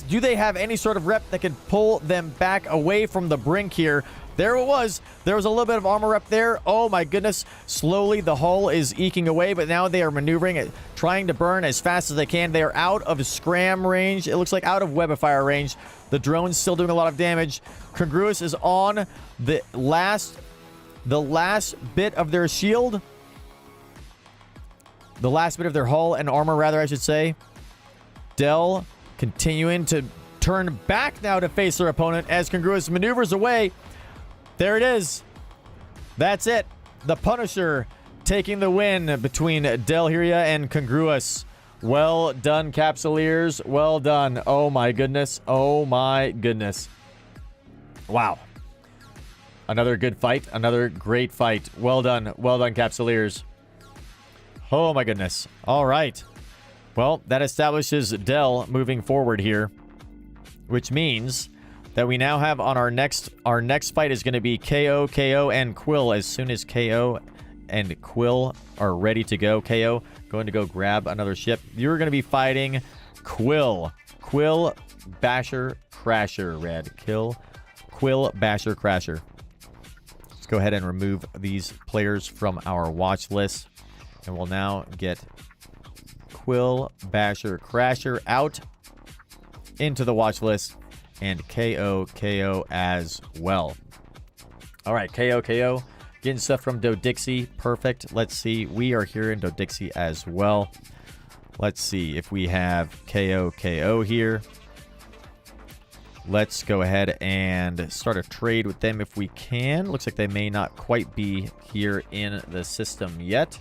do they have any sort of rep that can pull them back away from the brink here? There it was. There was a little bit of armor rep there. Oh my goodness. Slowly the hull is eking away, but now they are maneuvering it, trying to burn as fast as they can. They are out of scram range. It looks like out of webfire range. The drone's still doing a lot of damage. Congruous is on the last bit of their shield. The last bit of their hull and armor, rather, I should say. Del continuing to turn back now to face their opponent as Congruous maneuvers away. There it is. That's it. The Punisher taking the win between Delhiria and Congruous. Well done, Capsuleers. Well done. Oh my goodness. Oh my goodness. Wow. Another good fight. Another great fight. Well done. Well done, Capsuleers. Oh my goodness. All right. Well, that establishes Del moving forward here, which means that we now have on our next fight is going to be KO, and Quill. As soon as KO and Quill are ready to go, KO going to go grab another ship. You're going to be fighting Quill. Quill Basher Crasher, Red. Quill Basher Crasher. Let's go ahead and remove these players from our watch list. And we'll now get Quill Basher Crasher out into the watch list and KO as well. All right, KO. Getting stuff from Dodixie. Perfect. Let's see. We are here in Dodixie as well. Let's see if we have KO here. Let's go ahead and start a trade with them if we can. Looks like they may not quite be here in the system yet.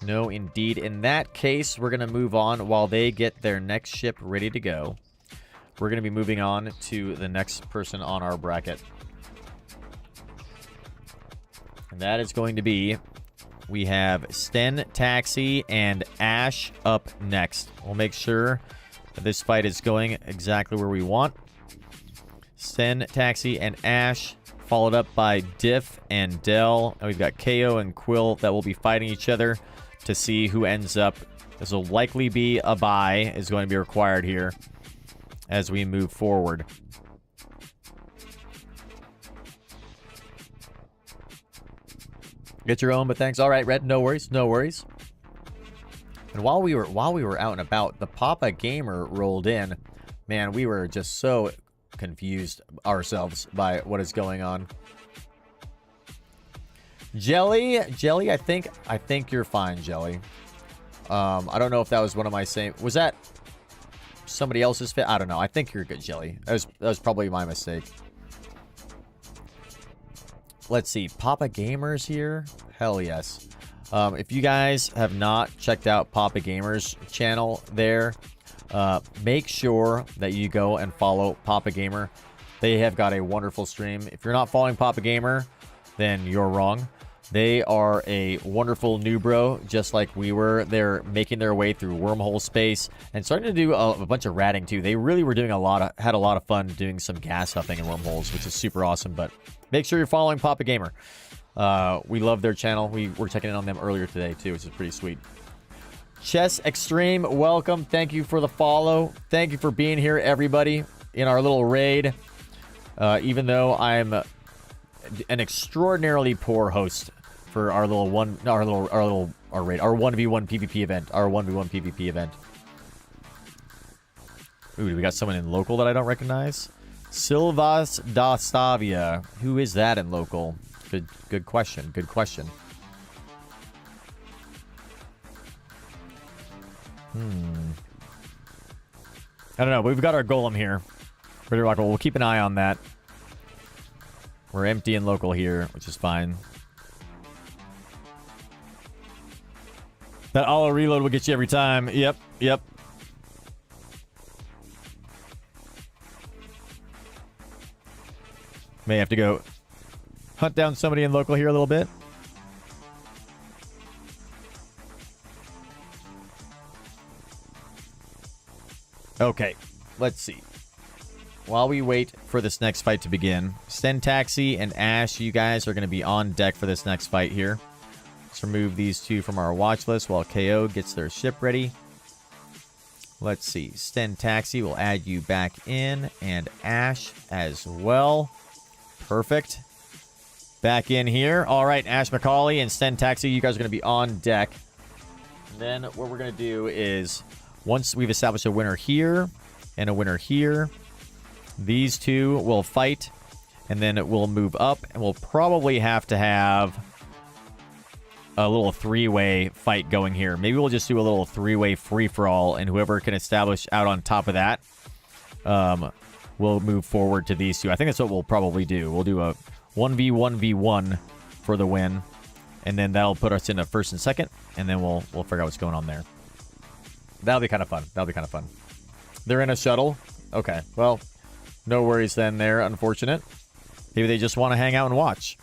No, indeed. In that case, we're going to move on while they get their next ship ready to go. We're going to be moving on to the next person on our bracket. And that is going to be, we have Sten, Taxi, and Ash up next. We'll make sure that this fight is going exactly where we want. Sten, Taxi, and Ash, followed up by Diff and Del. And we've got KO and Quill that will be fighting each other to see who ends up. This will likely be a bye is going to be required here as we move forward. Get your own, but thanks. All right, Red. No worries. No worries. And while we were out and about, the Papa Gamer rolled in. Man, we were just so confused ourselves by what is going on. Jelly, I think you're fine, Jelly. I don't know if that was one of my same... Was that somebody else's fit? I don't know. I think you're good, Jelly. That was probably my mistake. Let's see. Papa Gamers here? Hell yes. If you guys have not checked out Papa Gamer's channel there, make sure that you go and follow Papa Gamer. They have got a wonderful stream. If you're not following Papa Gamer, then you're wrong. They are a wonderful new bro, just like we were. They're making their way through wormhole space and starting to do a bunch of ratting too. They really were doing had a lot of fun doing some gas huffing in wormholes, which is super awesome. But make sure you're following Papa Gamer. We love their channel. We were checking in on them earlier today too, which is pretty sweet. Chess Extreme, welcome. Thank you for the follow. Thank you for being here, everybody, in our little raid. Even though I'm an extraordinarily poor host for our little raid, our 1v1 PvP event, Ooh, do we got someone in local that I don't recognize? Silvas Dastavia. Who is that in local? Good question. Good question. I don't know, but we've got our golem here. Pretty rock. We'll keep an eye on that. We're empty and local here, which is fine. That auto reload will get you every time. Yep. May have to go hunt down somebody in local here a little bit. Okay, let's see. While we wait for this next fight to begin, Sten Taxi and Ash, you guys are going to be on deck for this next fight here. Let's remove these two from our watch list while KO gets their ship ready. Let's see. Sten Taxi will add you back in, and Ash as well. Perfect. Back in here. All right, Ash McCauley and Sten Taxi, you guys are going to be on deck. And then what we're going to do is, once we've established a winner here and a winner here, these two will fight, and then it will move up, and we'll probably have to have a little three-way fight going here. Maybe we'll just do a little three-way free-for-all, and whoever can establish out on top of that will move forward to these two. I think that's what we'll probably do. We'll do a 1v1v1 for the win, and then that'll put us into first and second, and then we'll figure out what's going on there. That'll be kind of fun. They're in a shuttle. Okay, well, no worries then there. Unfortunate. Maybe they just want to hang out and watch.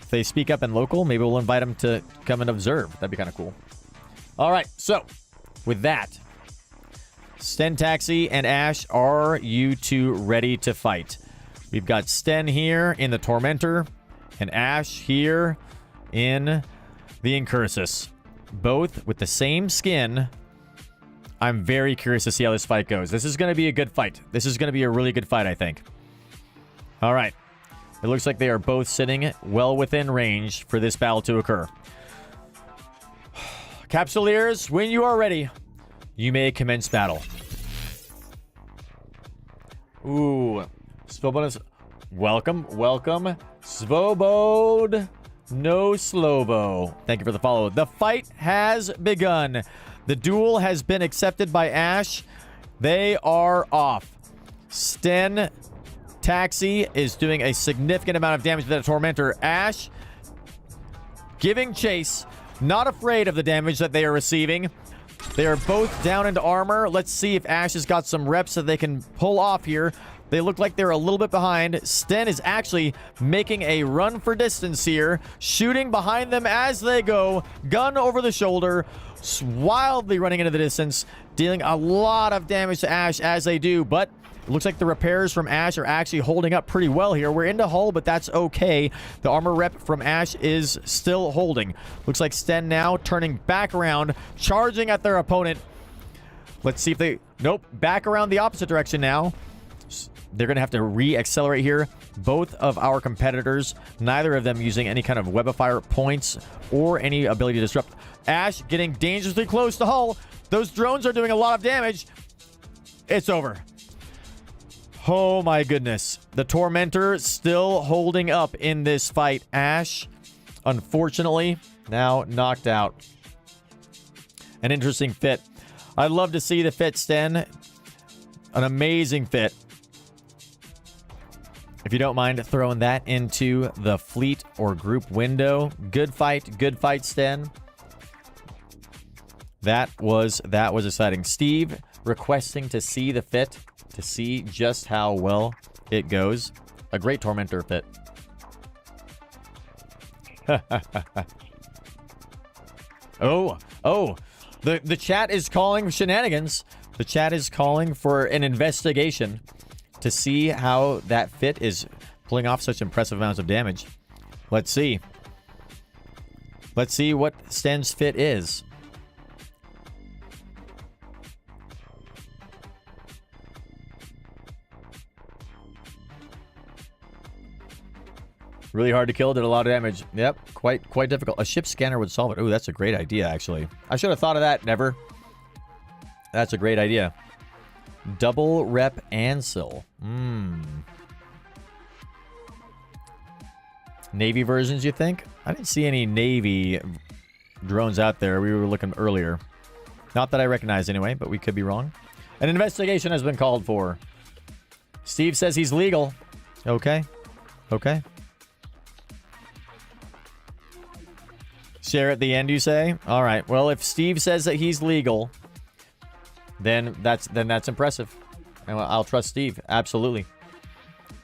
If they speak up in local, maybe we'll invite them to come and observe. That'd be kind of cool. All right, so with that, Sten Taxi and Ash, are you two ready to fight? We've got Sten here in the Tormentor and Ash here in the Incursus. Both with the same skin. I'm very curious to see how this fight goes. This is going to be a good fight. This is going to be a really good fight, I think. All right. It looks like they are both sitting well within range for this battle to occur. Capsuleers, when you are ready, you may commence battle. Ooh. Svobod's... Welcome. Svobod No Slovo. Thank you for the follow. The fight has begun. The duel has been accepted by Ash. They are off. Sten Taxi is doing a significant amount of damage to the Tormentor. Ash giving chase, not afraid of the damage that they are receiving. They are both down into armor. Let's see if Ash has got some reps that they can pull off here. They look like they're a little bit behind. Sten is actually making a run for distance here, shooting behind them as they go, gun over the shoulder, wildly running into the distance, dealing a lot of damage to Ash as they do, but it looks like the repairs from Ash are actually holding up pretty well here. We're into hull, but that's okay. The armor rep from Ash is still holding. Looks like Sten now turning back around, charging at their opponent. Let's see if they... Nope, back around the opposite direction now. They're going to have to re-accelerate here. Both of our competitors, neither of them using any kind of web of fire points or any ability to disrupt. Ash getting dangerously close to hull. Those drones are doing a lot of damage. It's over. Oh my goodness. The Tormentor still holding up in this fight. Ash, unfortunately, now knocked out. An interesting fit. I'd love to see the fit, Sten. An amazing fit. If you don't mind throwing that into the fleet or group window. Good fight, Sten. That was exciting. Steve requesting to see the fit, to see just how well it goes. A great Tormentor fit. Oh, the chat is calling shenanigans. The chat is calling for an investigation to see how that fit is pulling off such impressive amounts of damage. Let's see. Let's see what Sten's fit is. Really hard to kill, did a lot of damage. Yep, quite difficult. A ship scanner would solve it. Oh, that's a great idea, actually. I should have thought of that, never. That's a great idea. Double rep Ansil. Navy versions, you think? I didn't see any Navy drones out there. We were looking earlier. Not that I recognize anyway, but we could be wrong. An investigation has been called for. Steve says he's legal. Okay. Okay. Share at the end, you say? All right. Well, if Steve says that he's legal, then that's impressive. And I'll trust Steve. Absolutely.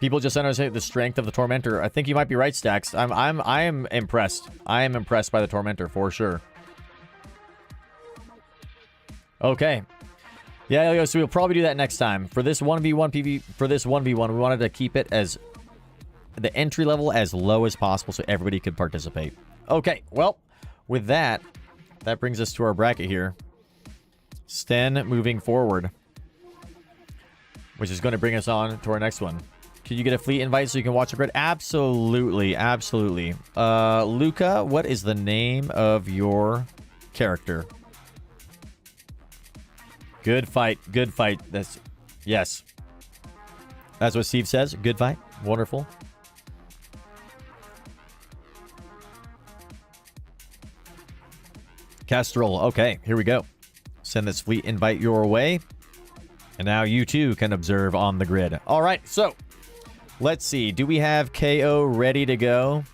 People just understand the strength of the Tormentor. I think you might be right, Stacks. I am impressed. I am impressed by the Tormentor for sure. Okay. Yeah, so we'll probably do that next time. For this 1v1 PV, for this 1v1, we wanted to keep it as the entry level as low as possible so everybody could participate. Okay, well, with that, that brings us to our bracket here. Sten moving forward, which is going to bring us on to our next one. Can you get a fleet invite so you can watch a grid? Absolutely, absolutely. Luca, what is the name of your character? Good fight, good fight. That's, yes. That's what Steve says. Good fight. Wonderful. Castrol. Okay, here we go. Send this fleet invite your way. And now you too can observe on the grid. All right, so let's see. Do we have KO ready to go?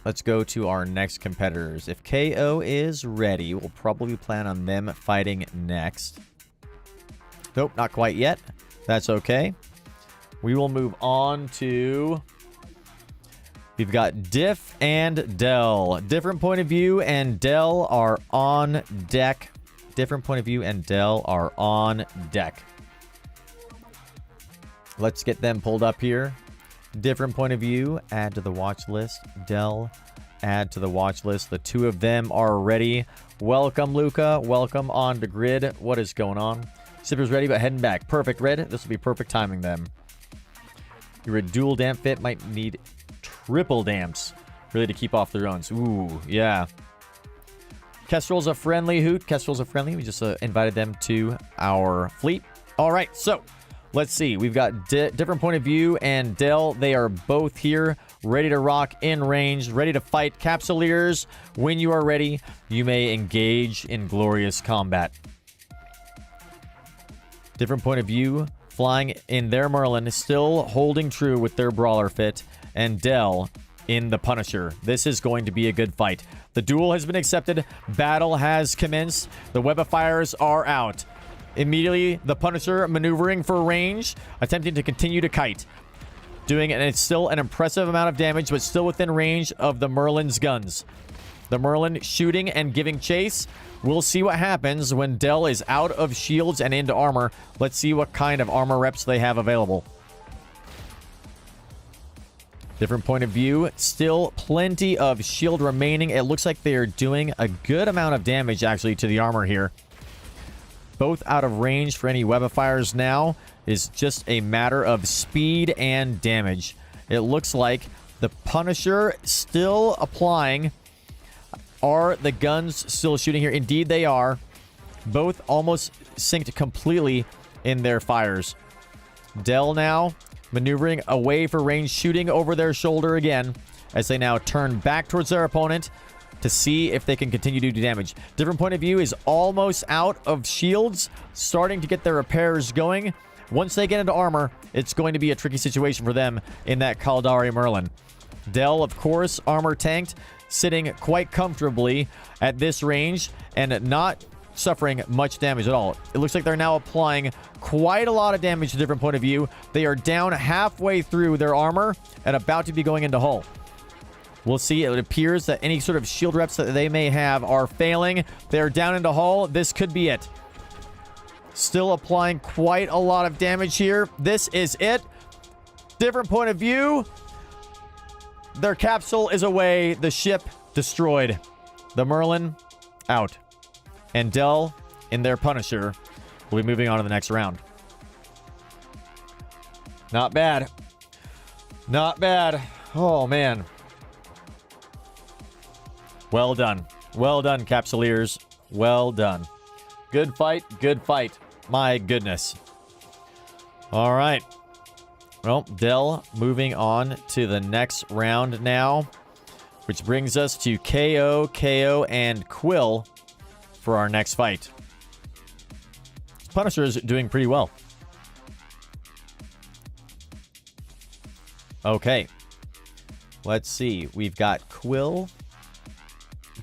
Let's go to our next competitors. If KO is ready, we'll probably plan on them fighting next. Nope, not quite yet. That's okay. We will move on to... We've got Diff and Dell. Different point of view and Dell are on deck. Different point of view and Dell are on deck. Let's get them pulled up here. Different point of view. Add to the watch list. Dell, add to the watch list. The two of them are ready. Welcome, Luca. Welcome on the grid. What is going on? Sipper's ready, but heading back. Perfect, Red. This will be perfect timing then. You're a dual damp fit. Might need triple damps really to keep off the drones. Ooh, yeah. Kestrel's a friendly hoot. Kestrel's a friendly. We just invited them to our fleet. All right, so let's see. We've got different point of view and Dell. They are both here, ready to rock in range, ready to fight. Capsuleers, when you are ready, you may engage in glorious combat. Different point of view, flying in their Merlin, still holding true with their Brawler fit, and Dell in the Punisher. This is going to be a good fight. The duel has been accepted. Battle has commenced. The web of fires are out. Immediately, the Punisher maneuvering for range, attempting to continue to kite. Doing it, and it's still an impressive amount of damage, but still within range of the Merlin's guns. The Merlin shooting and giving chase. We'll see what happens when Dell is out of shields and into armor. Let's see what kind of armor reps they have available. Different point of view. Still plenty of shield remaining. It looks like they are doing a good amount of damage, actually, to the armor here. Both out of range for any web of fires now. Is just a matter of speed and damage. It looks like the Punisher still applying. Are the guns still shooting here? Indeed, they are. Both almost synced completely in their fires. Dell now maneuvering away for range, shooting over their shoulder again as they now turn back towards their opponent. to see if they can continue to do damage. Different point of view is almost out of shields, starting to get their repairs going. Once they get into armor, it's going to be a tricky situation for them in that Kaldari Merlin. Dell, of course, armor tanked, sitting quite comfortably at this range and not suffering much damage at all. It looks like they're now applying quite a lot of damage to different point of view. They are down halfway through their armor and about to be going into hull. We'll see. It appears that any sort of shield reps that they may have are failing. They're down into hull. This could be it. Still applying quite a lot of damage here. This is it. Different point of view. Their capsule is away. The ship destroyed. The Merlin out. And Dell in their Punisher will be moving on to the next round. Not bad. Not bad. Oh, man. Well done. Well done, Capsuleers. Well done. Good fight. Good fight. My goodness. All right. Well, Dell moving on to the next round now, which brings us to KO, and Quill for our next fight. Punisher is doing pretty well. Okay. Let's see. We've got Quill,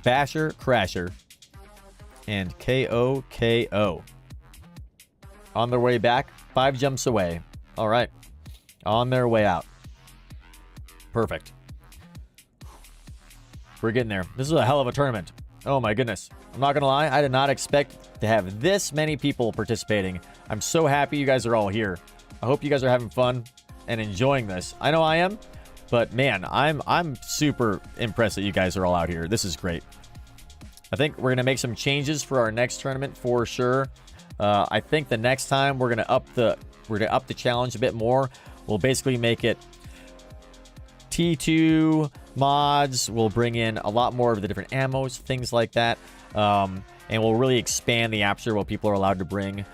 Basher, Crasher, and KO. On their way back, 5 jumps away. All right. On their way out. Perfect. We're getting there. This is a hell of a tournament. Oh my goodness. I'm not gonna lie, I did not expect to have this many people participating. I'm so happy you guys are all here. I hope you guys are having fun and enjoying this. I know I am, but man, I'm super impressed that you guys are all out here. This is great. I think we're gonna make some changes for our next tournament for sure. I think the next time we're gonna up the challenge a bit more. We'll basically make it T2 mods. We'll bring in a lot more of the different ammos, things like that. And we'll really expand the aperture what people are allowed to bring.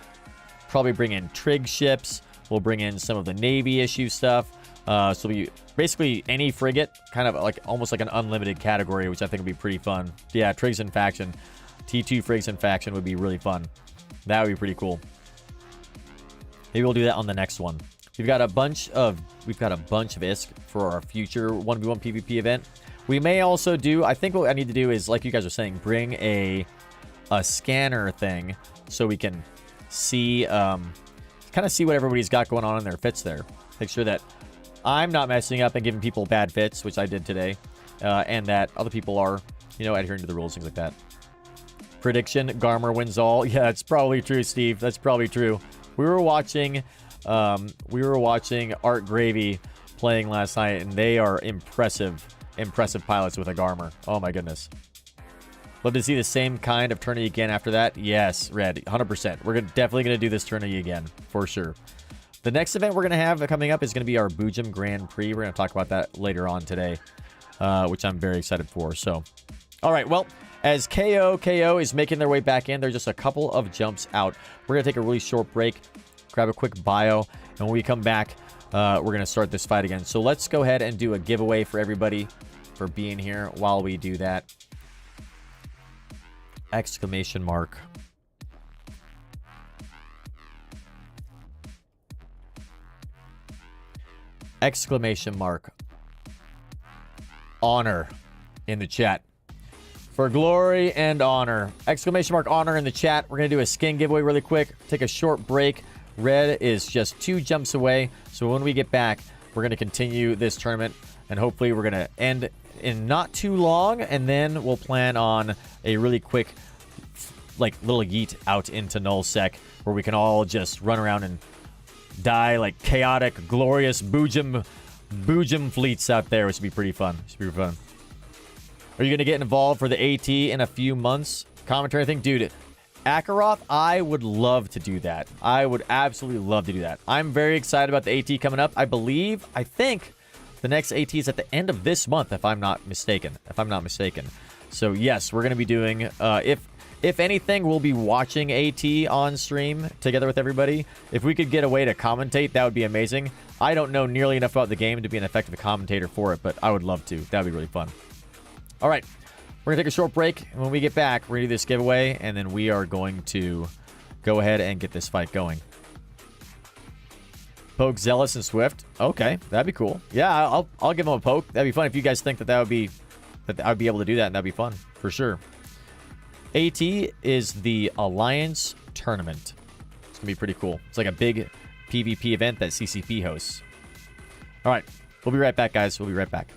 Probably bring in trig ships. We'll bring in some of the Navy issue stuff. So we basically any frigate, kind of like almost like an unlimited category, which I think would be pretty fun. Yeah, trigs and faction. T2 frigs and faction would be really fun. That would be pretty cool. Maybe we'll do that on the next one. We've got a bunch of ISK for our future 1v1 PvP event. We may also do, I think what I need to do is, like you guys are saying, bring a scanner thing so we can see, kind of see what everybody's got going on in their fits there. Make sure that I'm not messing up and giving people bad fits, which I did today, and that other people are, adhering to the rules, things like that. Prediction, Garmer wins all. Yeah, that's probably true, Steve. That's probably true. We were watching Art Gravy playing last night, and they are impressive pilots with a Garmer. Oh my goodness. Love to see the same kind of tourney again after that. Yes, Red, 100%. We're definitely going to do this tourney again, for sure. The next event we're going to have coming up is going to be our Boojum Grand Prix. We're going to talk about that later on today, which I'm very excited for. So, all right, well, as KO is making their way back in, they're just a couple of jumps out. We're going to take a really short break, grab a quick bio, and when we come back, we're going to start this fight again. So let's go ahead and do a giveaway for everybody for being here while we do that. Exclamation mark. Exclamation mark. Honor in the chat. For glory and honor. Exclamation mark honor in the chat. We're going to do a skin giveaway really quick. Take a short break. Red is just 2 jumps away. So when we get back, we're going to continue this tournament. And hopefully we're going to end in not too long. And then we'll plan on a really quick, like, little yeet out into nullsec, where we can all just run around and die like chaotic, glorious Boojum fleets out there, which would be pretty fun. Should be fun. Are you going to get involved for the AT in a few months? Commentary thing? Dude, Akaroth, I would love to do that. I would absolutely love to do that. I'm very excited about the AT coming up. I think the next AT is at the end of this month, if I'm not mistaken. So yes, we're going to be doing, if anything, we'll be watching AT on stream together with everybody. If we could get a way to commentate, that would be amazing. I don't know nearly enough about the game to be an effective commentator for it, but I would love to. That would be really fun. All right, We're going to take a short break. And when we get back, we're going to do this giveaway. And then we are going to go ahead and get this fight going. Poke Zealous and Swift. Okay, that'd be cool. Yeah, I'll give them a poke. That'd be fun if you guys think that I would be able to do that, and that'd be fun for sure. AT is the Alliance Tournament. It's gonna be pretty cool. It's like a big PvP event that CCP hosts. All right, we'll be right back, guys. We'll be right back.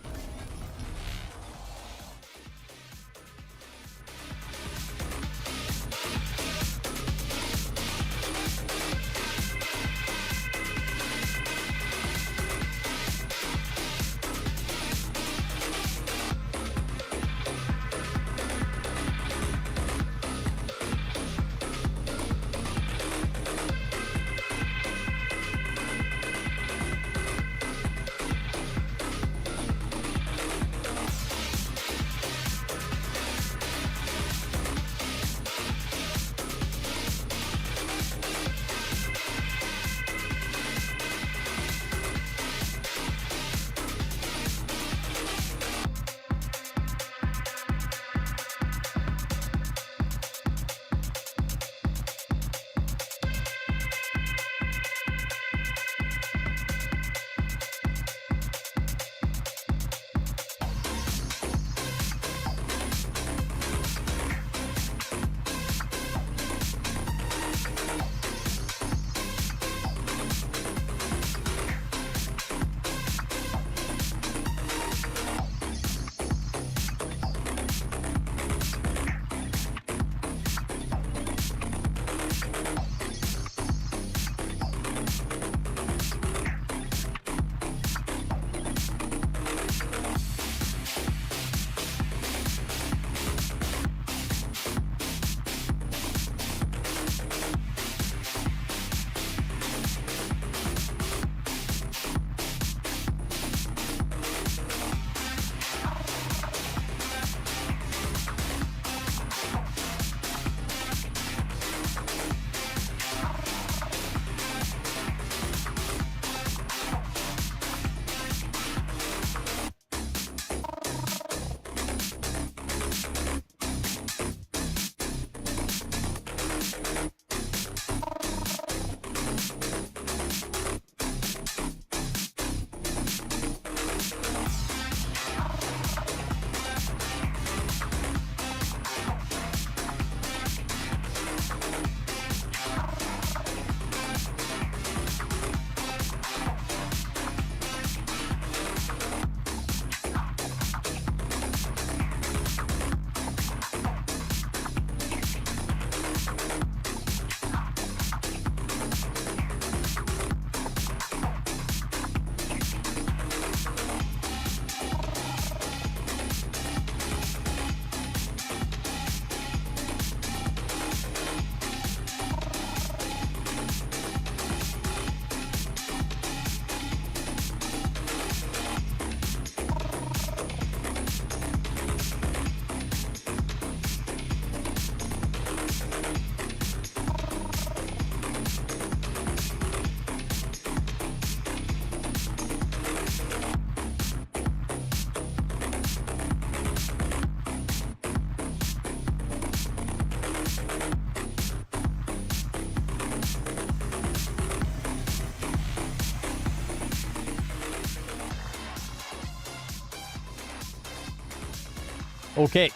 Okay,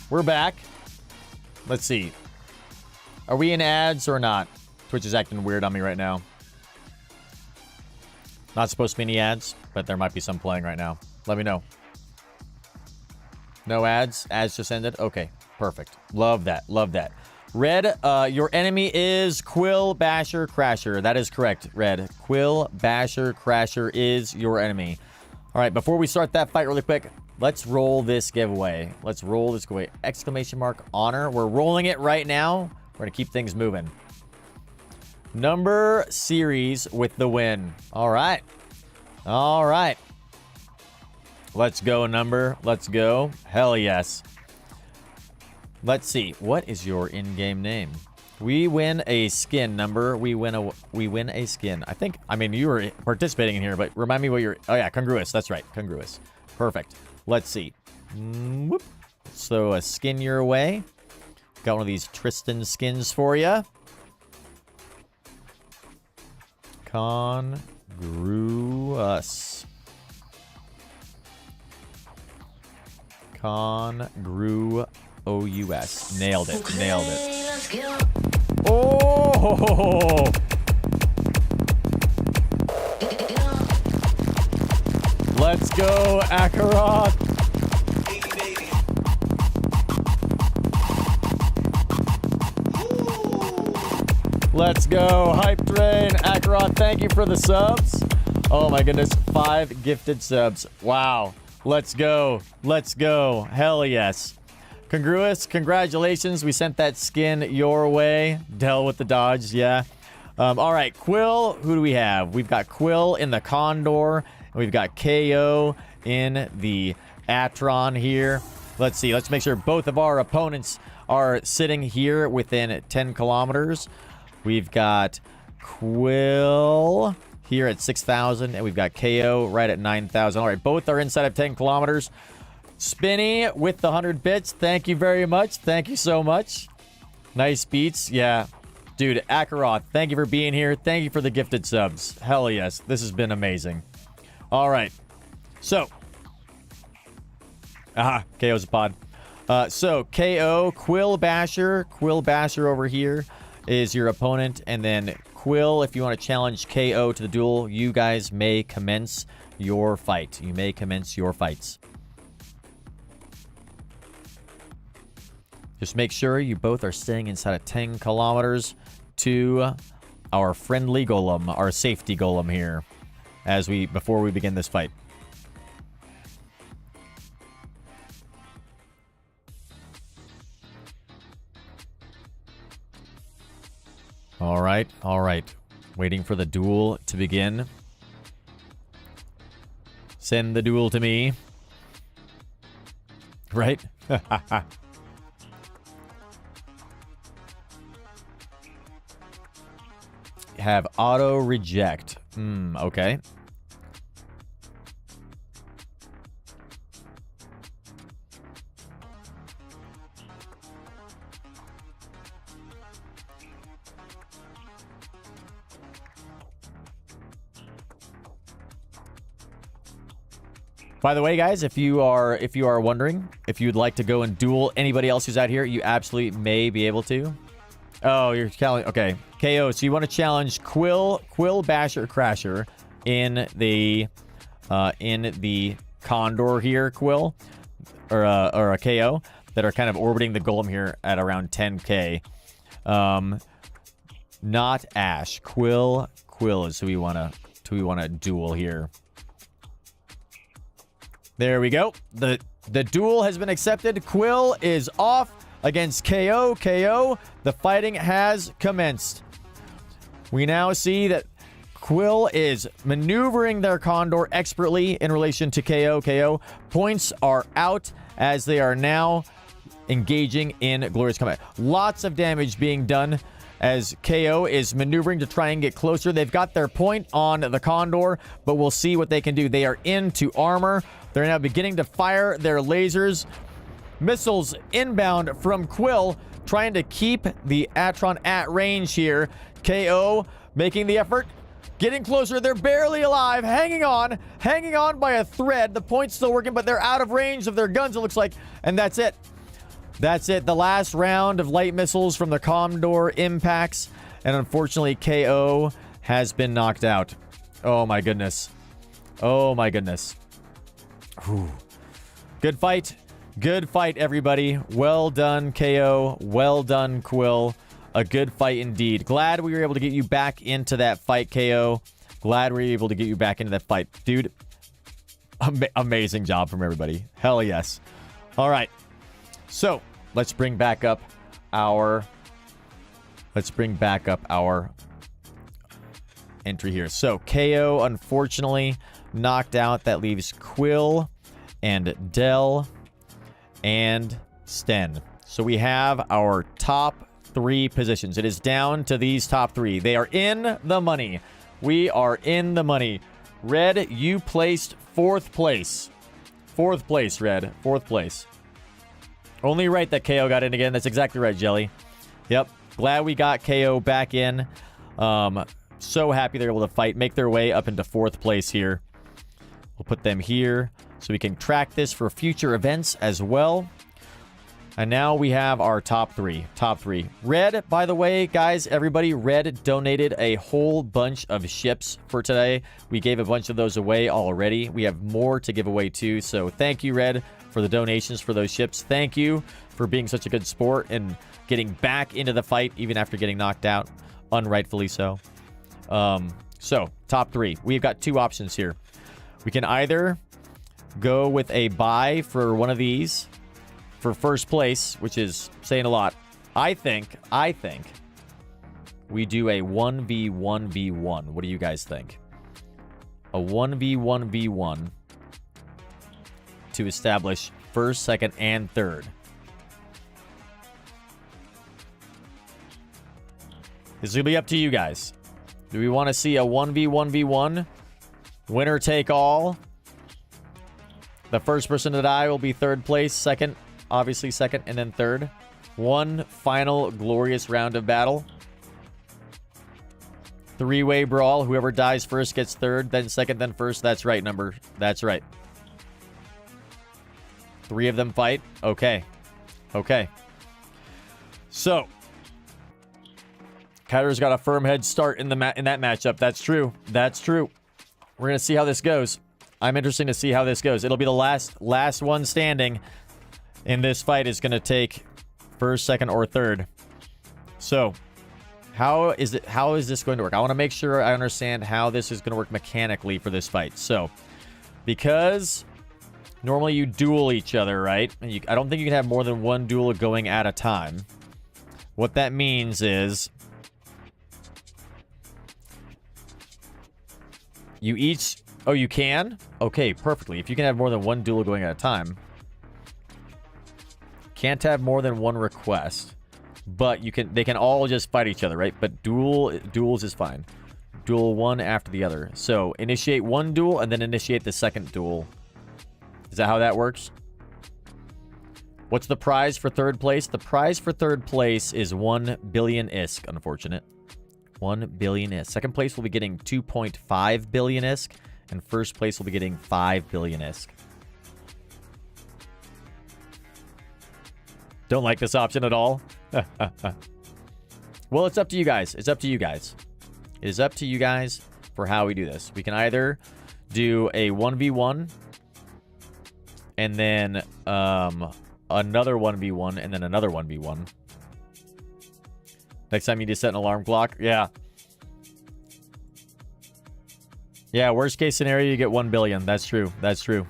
we're back. Let's see. Are we in ads or not? Twitch is acting weird on me right now. Not supposed to be any ads, but there might be some playing right now. Let me know. No ads? Ads just ended? Okay, perfect. Love that. Love that. Red, your enemy is Quill Basher Crasher. That is correct, Red. Quill Basher Crasher is your enemy. All right, before we start that fight really quick, let's roll this giveaway. Let's roll this giveaway. Exclamation mark honor. We're rolling it right now. We're going to keep things moving. Number series with the win. All right. All right. Let's go, number. Let's go. Hell yes. Let's see. What is your in-game name? We win a skin, number. We win a skin. I mean, you were participating in here, but remind me what you're... Oh, yeah, congruous. That's right. Congruous. Perfect. Let's see. Whoop. Let's throw a skin your way. Got one of these Tristan skins for you. Congruous. Congruous. Nailed it. Nailed it. Oh! Let's go, Akarat. Let's go, Hype Train. Akarat, thank you for the subs. Oh my goodness, 5 gifted subs. Wow. Let's go. Let's go. Hell yes. Congruous, congratulations. We sent that skin your way. Dell with the dodge, yeah. All right, Quill, who do we have? We've got Quill in the Condor. And we've got KO in the Atron here. Let's see. Let's make sure both of our opponents are sitting here within 10 kilometers. We've got Quill here at 6,000, and we've got KO right at 9,000. All right, both are inside of 10 kilometers. Spinny with the 100 bits. Thank you very much. Thank you so much. Nice beats. Yeah. Dude, Akaroth, thank you for being here. Thank you for the gifted subs. Hell yes. This has been amazing. All right. So. KO's a pod. So, KO, Quill Basher over here is your opponent, and then Quill, if you want to challenge KO to the duel, you guys may commence your fight. You may commence your fights. Just make sure you both are staying inside of 10 kilometers to our friendly golem, our safety golem here, before we begin this fight. All right, all right. Waiting for the duel to begin. Send the duel to me. Right? Have auto reject. Okay. By the way, guys, if you are wondering if you'd like to go and duel anybody else who's out here, you absolutely may be able to. Oh, you're challenging. Okay, KO. So you want to challenge Quill Basher Crasher in the Condor here, Quill, or a KO that are kind of orbiting the golem here at around 10k. Not Ash. Quill is who we want to duel here. There we go. The duel has been accepted. Quill is off against KO. KO, the fighting has commenced. We now see that Quill is maneuvering their Condor expertly in relation to KO. KO, points are out as they are now engaging in glorious combat. Lots of damage being done as KO is maneuvering to try and get closer. They've got their point on the Condor, but we'll see what they can do. They are into armor. They're now beginning to fire their lasers. Missiles inbound from Quill, trying to keep the Atron at range here. KO making the effort, getting closer. They're barely alive, hanging on by a thread. The point's still working, but they're out of range of their guns, it looks like. And that's it. That's it. The last round of light missiles from the Condor impacts. And unfortunately, KO has been knocked out. Oh my goodness. Oh my goodness. Whew. Good fight. Good fight, everybody. Well done, KO. Well done, Quill. A good fight indeed. Glad we were able to get you back into that fight, KO. Glad we were able to get you back into that fight. Dude, amazing job from everybody. Hell yes. All right. So, let's bring back up our entry here. So, KO, unfortunately, knocked out. That leaves Quill and Dell and Sten. So we have our top 3 positions. It is down to these top 3. They are in the money. We are in the money. Red, you placed 4th place. 4th place, Red. 4th place. Only right that KO got in again. That's exactly right, Jelly. Yep. Glad we got KO back in. So happy they're able to fight, make their way up into 4th place here. We'll put them here so we can track this for future events as well. And now we have our top 3. Top 3. Red, by the way, guys, everybody, Red donated a whole bunch of ships for today. We gave a bunch of those away already. We have more to give away too. So thank you, Red, for the donations for those ships. Thank you for being such a good sport and getting back into the fight even after getting knocked out, unrightfully so. So, top 3. We've got 2 options here. We can either go with a buy for one of these for first place, which is saying a lot. I think we do a 1v1v1. What do you guys think? A 1v1v1 to establish 1st, 2nd, and 3rd. This will be up to you guys. Do we want to see a 1v1v1? Winner take all? The first person to die will be 3rd place, 2nd, obviously 2nd, and then 3rd. One final glorious round of battle. 3-way brawl. Whoever dies first gets 3rd, then 2nd, then 1st. That's right, number. That's right. 3 of them fight. Okay. Okay. So, Kyler's got a firm head start in that matchup. That's true. That's true. We're going to see how this goes. I'm interested to see how this goes. It'll be the last one standing in this fight is going to take 1st, 2nd, or 3rd. So, how is this going to work? I want to make sure I understand how this is going to work mechanically for this fight. So, because normally you duel each other, right? And I don't think you can have more than one duel going at a time. What that means is you each... Oh, you can? Okay, perfectly. If you can have more than one duel going at a time. Can't have more than one request. But they can all just fight each other, right? But duels is fine. Duel one after the other. So, initiate one duel and then initiate the second duel. Is that how that works? What's the prize for 3rd place? The prize for 3rd place is 1 billion ISK, unfortunate. 1 billion ISK. 2nd place will be getting 2.5 billion ISK. And 1st place will be getting 5 billion ISK. Don't like this option at all? Well, it's up to you guys. It's up to you guys. It is up to you guys for how we do this. We can either do a 1v1 and then another 1v1 and then another 1v1. Next time you just set an alarm clock. Yeah. Yeah, worst case scenario, you get 1 billion. That's true. That's true.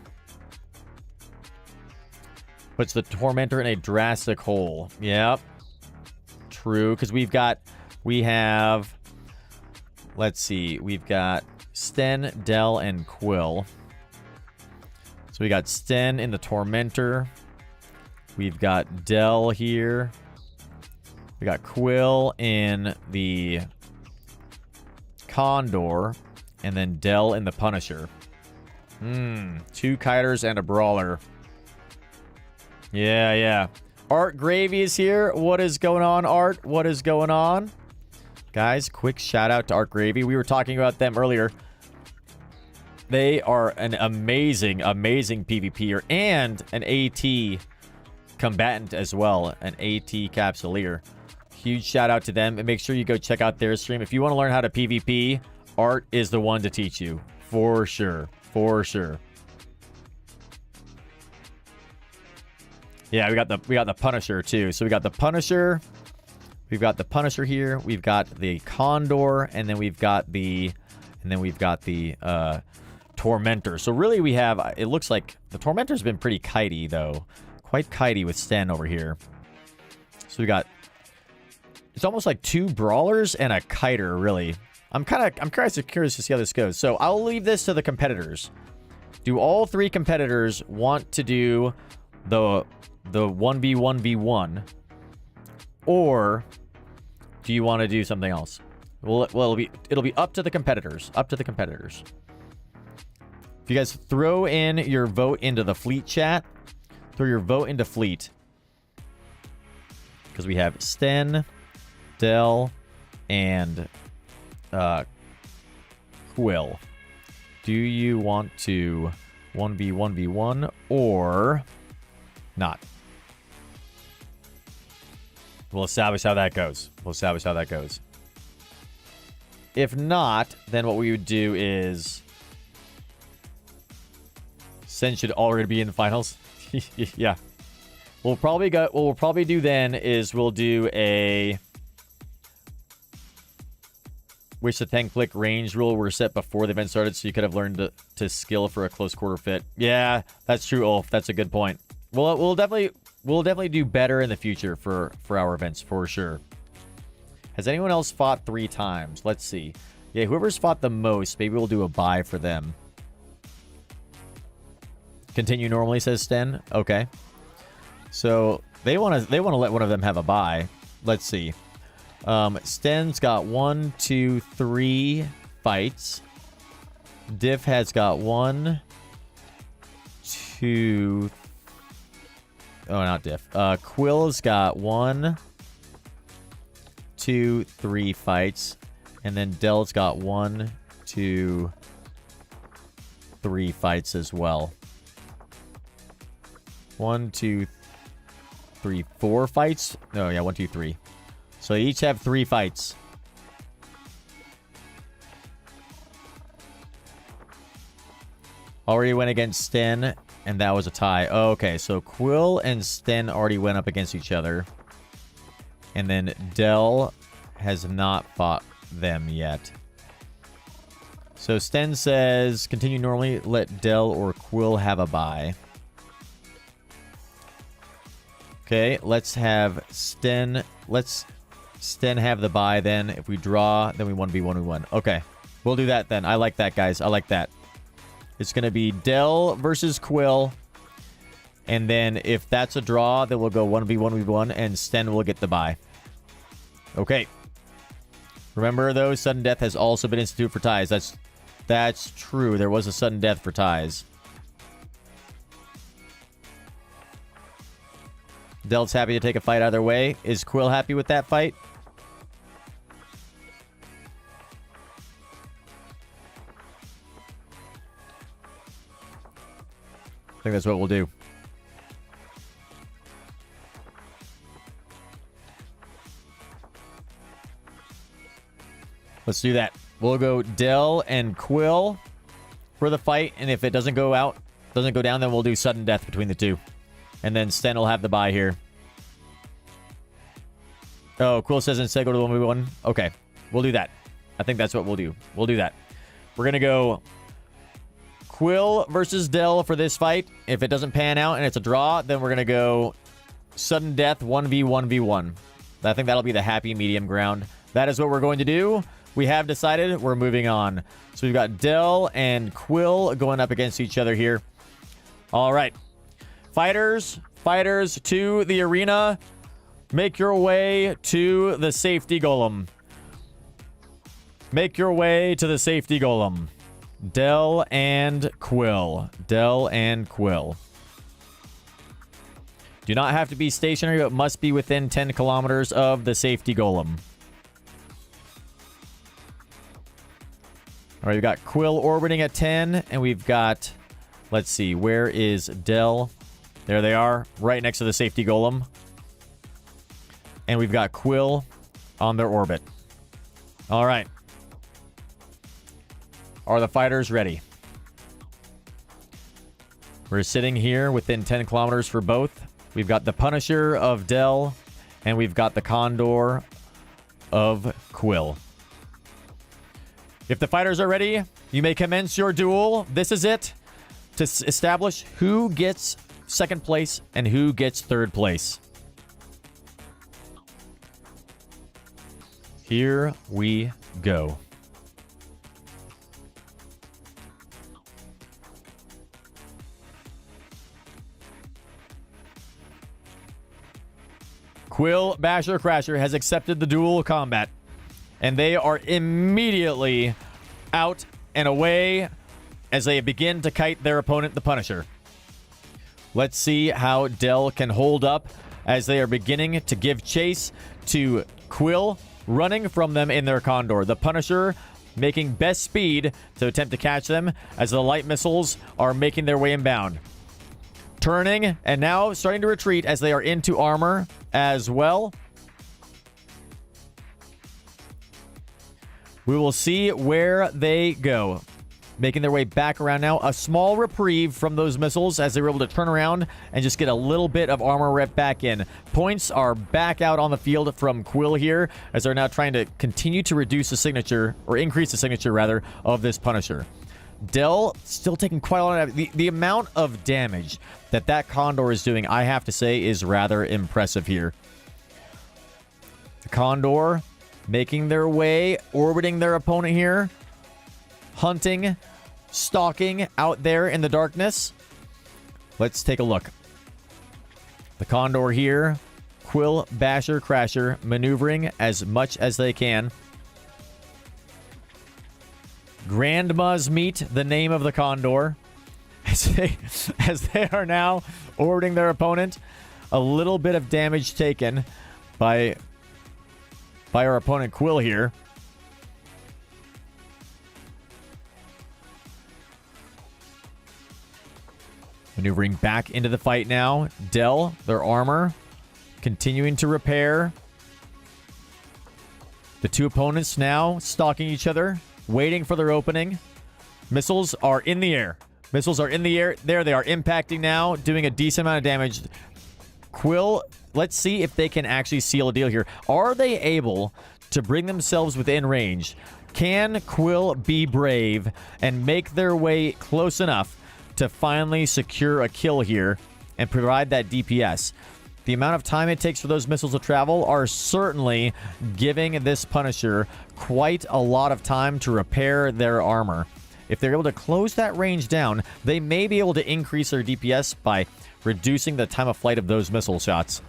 Puts the Tormentor in a drastic hole. Yep. True, because we have, let's see, we've got Sten, Dell, and Quill. So we got Sten in the Tormentor. We've got Dell here. We got Quill in the Condor. And then Dell in the Punisher. 2 Kiters and a Brawler. Yeah, yeah. Art Gravy is here. What is going on, Art? What is going on? Guys, quick shout out to Art Gravy. We were talking about them earlier. They are an amazing, amazing PvPer and an AT combatant as well. An AT Capsuleer. Huge shout out to them. And make sure you go check out their stream. If you want to learn how to PvP, Art is the one to teach you. For sure. For sure. Yeah, we got the Punisher too. So we got the Punisher. We've got the Punisher here. We've got the Condor, and then we've got the Tormentor. So really we have, it looks like the Tormentor's been pretty kitey though. Quite kitey with Sten over here. So we got, it's almost like 2 Brawlers and a Kiter, really. I'm kind of curious to see how this goes. So I'll leave this to the competitors. Do all 3 competitors want to do the 1v1v1, or do you want to do something else? Well, it'll be up to the competitors. Up to the competitors. If you guys throw in your vote into the fleet chat, throw your vote into fleet. because we have Sten, Del, and Quill. Do you want to 1v1v1 or not? We'll establish how that goes. If not, then what we would do is Sen should already be in the finals. Yeah. What we'll probably do then is we'll do a wish to 10-click range rule were set before the event started, so you could have learned to skill for a close quarter fit. Yeah, that's true, Ulf. That's a good point. We'll definitely do better in the future for our events for sure. Has anyone else fought 3 times? Let's see. Yeah, whoever's fought the most, maybe we'll do a buy for them. Continue normally, says Sten. Okay. So they want to let one of them have a buy. Let's see. Sten's got 1, 2, 3 fights. Diff has got 1, 2. Oh, not Diff. Quill's got 1, 2, 3 fights. And then Del's got 1, 2, 3 fights as well. 1, 2, 3, 4 fights? Oh, yeah, 1, 2, 3. So they each have 3 fights. Already went against Sten, and that was a tie. Oh, okay, so Quill and Sten already went up against each other. And then Del has not fought them yet. So Sten says, continue normally, let Del or Quill have a bye. Okay, let's have Sten. Let's Sten have the bye then. If we draw, then we 1v1v1. Okay, we'll do that then. I like that, guys. I like that. It's going to be Del versus Quill. And then if that's a draw, then we'll go 1v1v1 and Sten will get the bye. Okay. Remember, though, sudden death has also been instituted for ties. That's true. There was a sudden death for ties. Del's happy to take a fight either way. Is Quill happy with that fight? I think that's what we'll do. Let's do that. We'll go Del and Quill for the fight, and if it doesn't go down, then we'll do sudden death between the two. And then Sten will have the bye here. Oh, Quill says instead go to 1v1. Okay, we'll do that. I think that's what we'll do. We'll do that. We're going to go Quill versus Del for this fight. If it doesn't pan out and it's a draw, then we're going to go sudden death 1v1v1. I think that'll be the happy medium ground. That is what we're going to do. We have decided we're moving on. So we've got Del and Quill going up against each other here. All right. Fighters to the arena. Make your way to the safety golem. Make your way to the safety golem. Del and Quill. Del and Quill. Do not have to be stationary, but must be within 10 kilometers of the safety golem. All right, we've got Quill orbiting at 10, and we've got, let's see, where is Del? There they are, right next to the safety golem. And we've got Quill on their orbit. All right. Are the fighters ready? We're sitting here within 10 kilometers for both. We've got the Punisher of Del, and we've got the Condor of Quill. If the fighters are ready, you may commence your duel. This is it to establish who gets second place and who gets third place. Here we go. Quill Basher Crasher has accepted the duel combat, and they are immediately out and away as they begin to kite their opponent, the Punisher. Let's see how Del can hold up as they are beginning to give chase to Quill, running from them in their Condor. The Punisher making best speed to attempt to catch them as the light missiles are making their way inbound. Turning and now starting to retreat as they are into armor as well. We will see where they go. Making their way back around now. A small reprieve from those missiles as they were able to turn around and just get a little bit of armor rep back in. Points are back out on the field from Quill here as they're now trying to continue to reduce the signature, or increase the signature rather, of this Punisher. Dell still taking quite a lot of the amount of damage that Condor is doing, I have to say, is rather impressive here. The Condor making their way, orbiting their opponent here. Hunting, stalking out there in the darkness. Let's take a look. The Condor here. Quill, Basher, Crasher, maneuvering as much as they can. Grandma's Meat, the name of the Condor. As they are now orbiting their opponent. A little bit of damage taken by our opponent Quill here. Maneuvering back into the fight now. Dell, their armor, continuing to repair. The two opponents now stalking each other, waiting for their opening. Missiles are in the air. Missiles are in the air. There they are, impacting now, doing a decent amount of damage. Quill, let's see if they can actually seal a deal here. Are they able to bring themselves within range? Can Quill be brave and make their way close enough to finally secure a kill here and provide that DPS? The amount of time it takes for those missiles to travel are certainly giving this Punisher quite a lot of time to repair their armor. If they're able to close that range down, they may be able to increase their DPS by reducing the time of flight of those missile shots.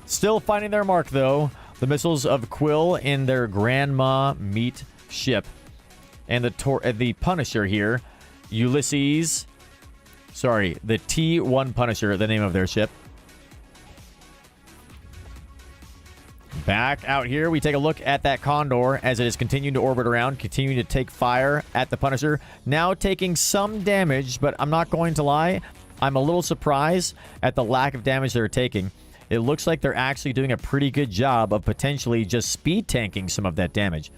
Still finding their mark, though. The missiles of Quill in their Grandma Meat ship. And the Punisher here, Ulysses, sorry, the T1 Punisher, the name of their ship. Back out here, we take a look at that Condor as it is continuing to orbit around, continuing to take fire at the Punisher. Now taking some damage, but I'm not going to lie, I'm a little surprised at the lack of damage they're taking. It looks like they're actually doing a pretty good job of potentially just speed tanking some of that damage.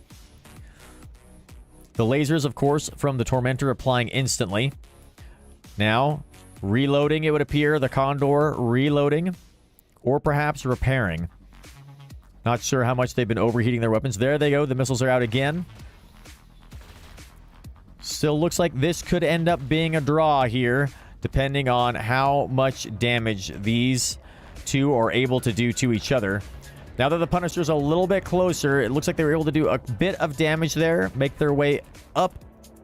The lasers, of course, from the Tormentor applying instantly. Now, reloading, it would appear. The Condor reloading. Or perhaps repairing. Not sure how much they've been overheating their weapons. There they go. The missiles are out again. Still looks like this could end up being a draw here, depending on how much damage these two are able to do to each other. Now that the Punisher's a little bit closer, it looks like they were able to do a bit of damage there. Make their way up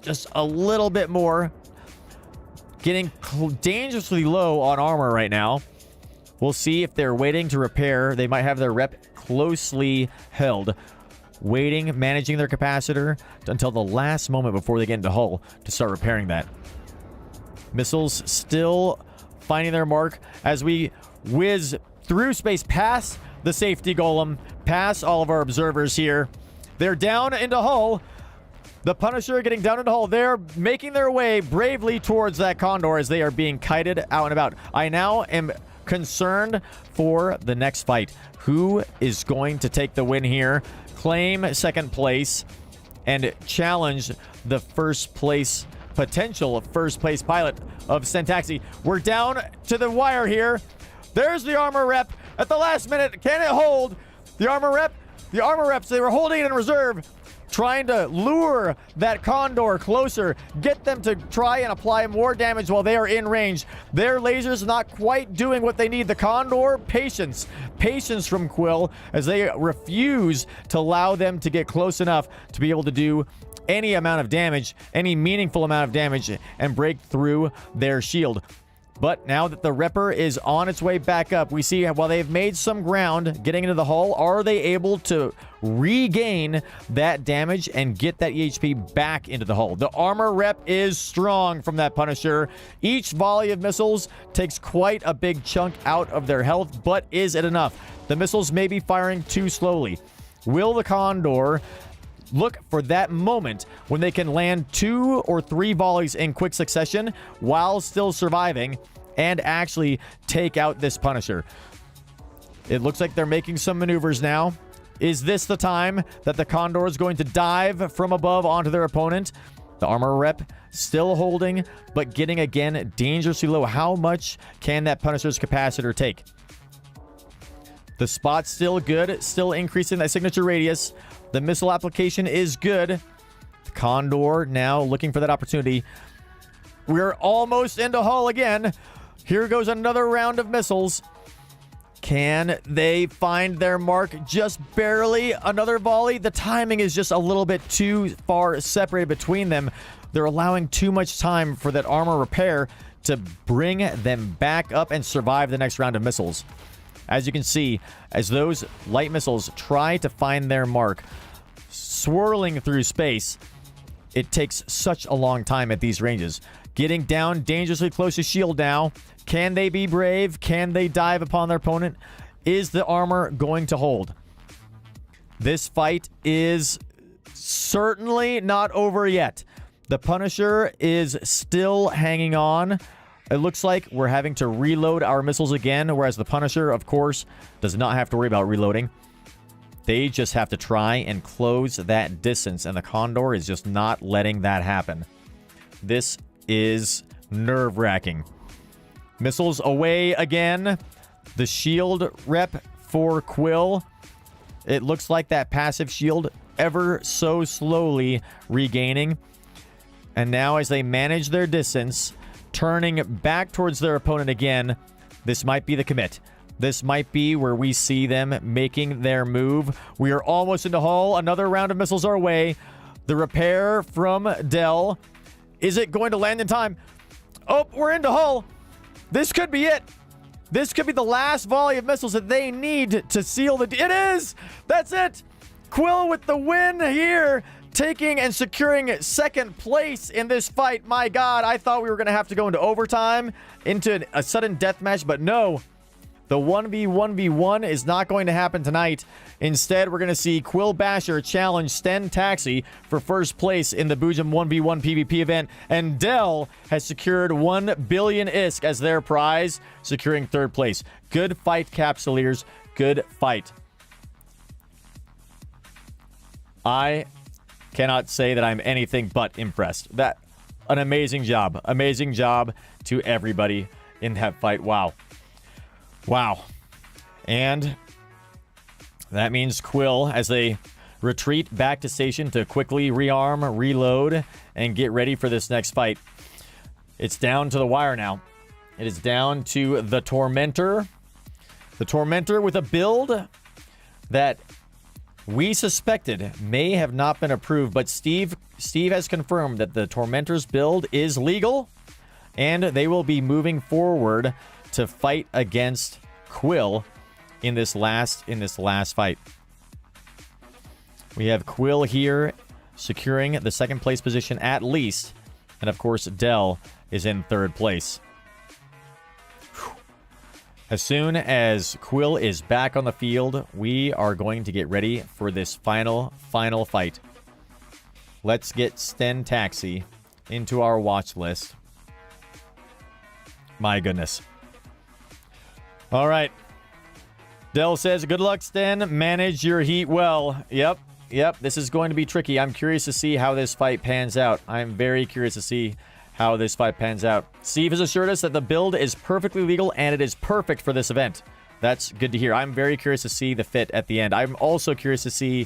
just a little bit more. Getting dangerously low on armor right now. We'll see if they're waiting to repair. They might have their rep closely held. Waiting, managing their capacitor until the last moment before they get into hull to start repairing that. Missiles still finding their mark as we whiz through space past the safety golem, past all of our observers here. They're down into hull. The Punisher getting down into hull. They're making their way bravely towards that Condor as they are being kited out and about. I now am concerned for the next fight. Who is going to take the win here, claim second place, and challenge the first place, potential first place pilot of Syntaxi? We're down to the wire here. There's the armor rep at the last minute. Can it hold? The armor rep? The armor reps, they were holding it in reserve, trying to lure that Condor closer, get them to try and apply more damage while they are in range. Their lasers not quite doing what they need. The Condor, patience from Quill as they refuse to allow them to get close enough to be able to do any amount of damage, any meaningful amount of damage, and break through their shield. But now that the Ripper is on its way back up, we see while they've made some ground getting into the hull, are they able to regain that damage and get that EHP back into the hull? The armor rep is strong from that Punisher. Each volley of missiles takes quite a big chunk out of their health, but is it enough? The missiles may be firing too slowly. Will the Condor look for that moment when they can land 2 or 3 volleys in quick succession while still surviving and actually take out this Punisher? It looks like they're making some maneuvers now. Is this the time that the Condor is going to dive from above onto their opponent? The armor rep still holding, but getting again dangerously low. How much can that Punisher's capacitor take? The spot's still good, still increasing that signature radius. The missile application is good. The Condor now looking for that opportunity. We're almost into hull again. Here goes another round of missiles. Can they find their mark just barely? Another volley. The timing is just a little bit too far separated between them. They're allowing too much time for that armor repair to bring them back up and survive the next round of missiles. As you can see, as those light missiles try to find their mark, swirling through space, it takes such a long time at these ranges. Getting down dangerously close to shield now. Can they be brave? Can they dive upon their opponent? Is the armor going to hold? This fight is certainly not over yet. The Punisher is still hanging on. It looks like we're having to reload our missiles again, whereas the Punisher, of course, does not have to worry about reloading. They just have to try and close that distance, and the Condor is just not letting that happen. This is nerve-wracking. Missiles away again. The shield rep for Quill. It looks like that passive shield ever so slowly regaining. And now as they manage their distance, turning back towards their opponent again, this might be the commit. This might be where we see them making their move. We are almost into hull. Another round of missiles our way. The repair from Dell. Is it going to land in time? Oh, we're into hull. This could be it. This could be the last volley of missiles that they need to seal the... It is! That's it! Quill with the win here, taking and securing second place in this fight. My God, I thought we were going to have to go into overtime, into a sudden death match, but no. The 1v1v1 is not going to happen tonight. Instead, we're going to see Quill Basher challenge Sten Taxi for first place in the Boojum 1v1 PvP event. And Dell has secured 1 billion ISK as their prize, securing third place. Good fight, Capsuleers. Good fight. I cannot say that I'm anything but impressed. That an amazing job. Amazing job to everybody in that fight. Wow. Wow. And that means Quill, as they retreat back to station to quickly rearm, reload, and get ready for this next fight. It's down to the wire now. It is down to the Tormentor. The Tormentor with a build that we suspected may have not been approved, but Steve has confirmed that the Tormentor's build is legal, and they will be moving forward to fight against Quill in this last fight. We have Quill here securing the second place position at least, and of course Dell is in third place. Whew. As soon as Quill is back on the field, we are going to get ready for this final fight. Let's get Sten Taxi into our watch list. My goodness. All right. Dell says, good luck, Sten. Manage your heat well. Yep. This is going to be tricky. I'm curious to see how this fight pans out. I'm very curious to see how this fight pans out. Steve has assured us that the build is perfectly legal and it is perfect for this event. That's good to hear. I'm very curious to see the fit at the end. I'm also curious to see,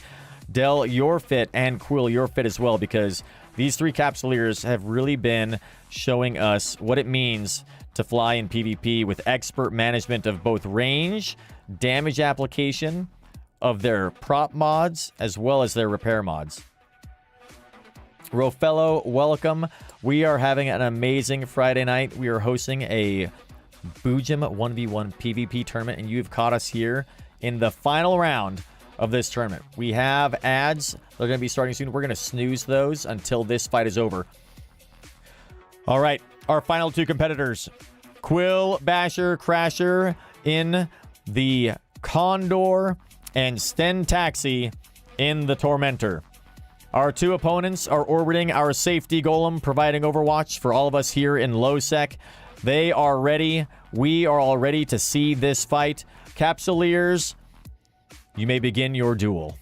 Dell, your fit, and Quill, your fit as well, because these three Capsuleers have really been showing us what it means to fly in PvP with expert management of both range, damage application, of their prop mods, as well as their repair mods. Rofello, welcome. We are having an amazing Friday night. We are hosting a Boojum 1v1 PvP tournament, and you've caught us here in the final round of this tournament. We have ads. They're going to be starting soon. We're going to snooze those until this fight is over. All right, our final two competitors. Quill Basher Crasher in the Condor and Sten Taxi in the Tormentor. Our two opponents are orbiting our safety golem, providing overwatch for all of us here in low sec. They are ready. We are all ready to see this fight. Capsuleers, you may begin your duel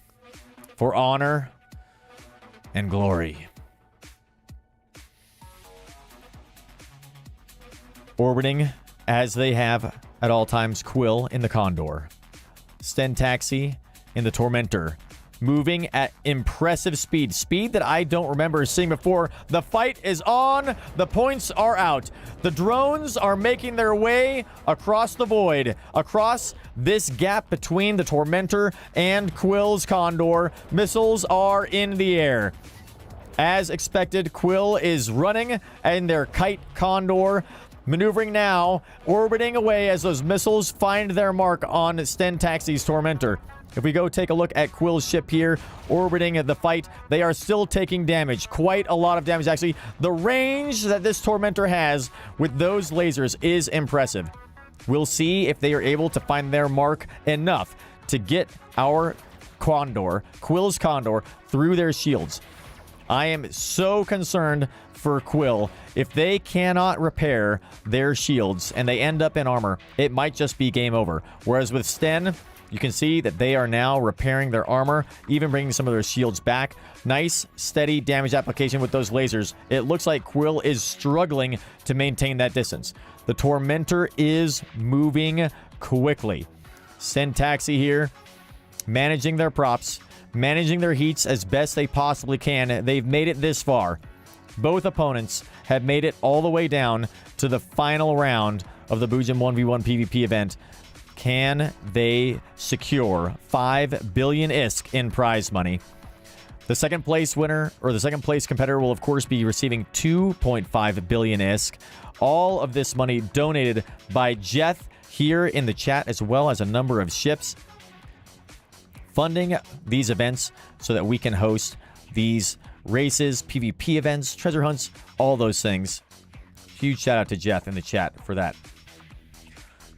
for honor and glory. Orbiting as they have at all times, Quill in the Condor, Sten Taxi in the Tormentor, moving at impressive speed. Speed that I don't remember seeing before. The fight is on. The points are out. The drones are making their way across the void, across this gap between the Tormentor and Quill's Condor. Missiles are in the air. As expected, Quill is running in their Kite Condor, maneuvering now, orbiting away as those missiles find their mark on Sten Taxi's Tormentor. If we go take a look at Quill's ship here, orbiting the fight, they are still taking damage. Quite a lot of damage, actually. The range that this Tormentor has with those lasers is impressive. We'll see if they are able to find their mark enough to get our Condor, Quill's Condor, through their shields. I am so concerned for Quill. If they cannot repair their shields and they end up in armor, it might just be game over. Whereas with Sten, you can see that they are now repairing their armor, even bringing some of their shields back. Nice, steady damage application with those lasers. It looks like Quill is struggling to maintain that distance. The Tormentor is moving quickly. Sten Taxi here, managing their props, managing their heats as best they possibly can. They've made it this far. Both opponents have made it all the way down to the final round of the Boojum 1v1 PvP event. Can they secure 5 billion ISK in prize money? The second place winner, or the second place competitor, will of course be receiving 2.5 billion ISK. All of this money donated by Jeth here in the chat, as well as a number of ships, funding these events so that we can host these races, PvP events, treasure hunts, all those things. Huge shout out to Jeff in the chat for that.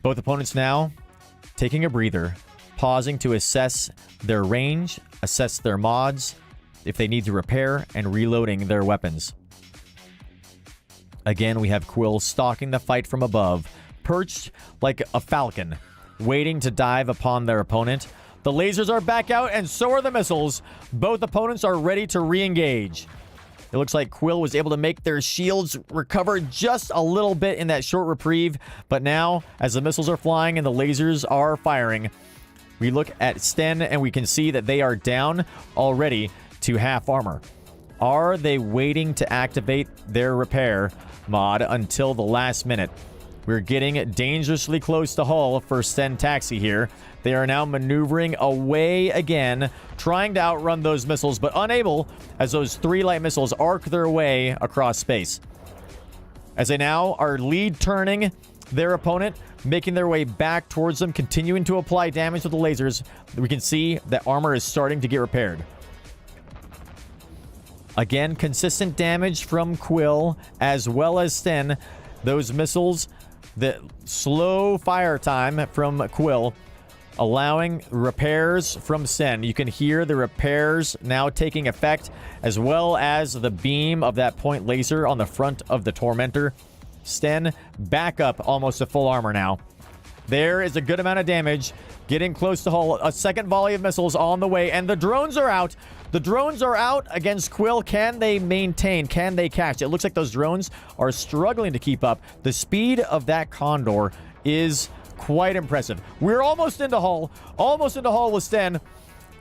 Both opponents now taking a breather, pausing to assess their range, assess their mods, if they need to repair, and reloading their weapons. Again, we have Quill stalking the fight from above, perched like a falcon, waiting to dive upon their opponent. The lasers are back out, and so are the missiles. Both opponents are ready to re-engage. It looks like Quill was able to make their shields recover just a little bit in that short reprieve. But now, as the missiles are flying and the lasers are firing, we look at Sten and we can see that they are down already to half armor. Are they waiting to activate their repair mod until the last minute? We're getting dangerously close to hull for Sten Taxi here. They are now maneuvering away again, trying to outrun those missiles, but unable as those 3 light missiles arc their way across space. As they now are lead turning their opponent, making their way back towards them, continuing to apply damage with the lasers, we can see that armor is starting to get repaired. Again, consistent damage from Quill as well as Sten. Those missiles, the slow fire time from Quill, allowing repairs from Sten. You can hear the repairs now taking effect, as well as the beam of that point laser on the front of the Tormentor. Sten back up almost to full armor now. There is a good amount of damage. Getting close to hull. A second volley of missiles on the way, and the drones are out. The drones are out against Quill. Can they maintain? Can they catch? It looks like those drones are struggling to keep up. The speed of that Condor is quite impressive. We're almost into hull. Almost into hull with Sten.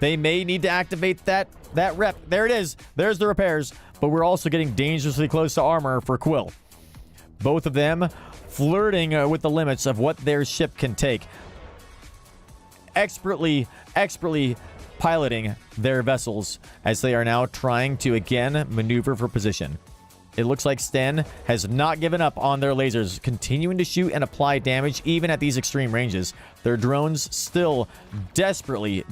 They may need to activate that rep. There it is. There's the repairs. But we're also getting dangerously close to armor for Quill. Both of them flirting with the limits of what their ship can take. Expertly piloting their vessels as they are now trying to again maneuver for position. It looks like Sten has not given up on their lasers, continuing to shoot and apply damage even at these extreme ranges. Their drones still desperately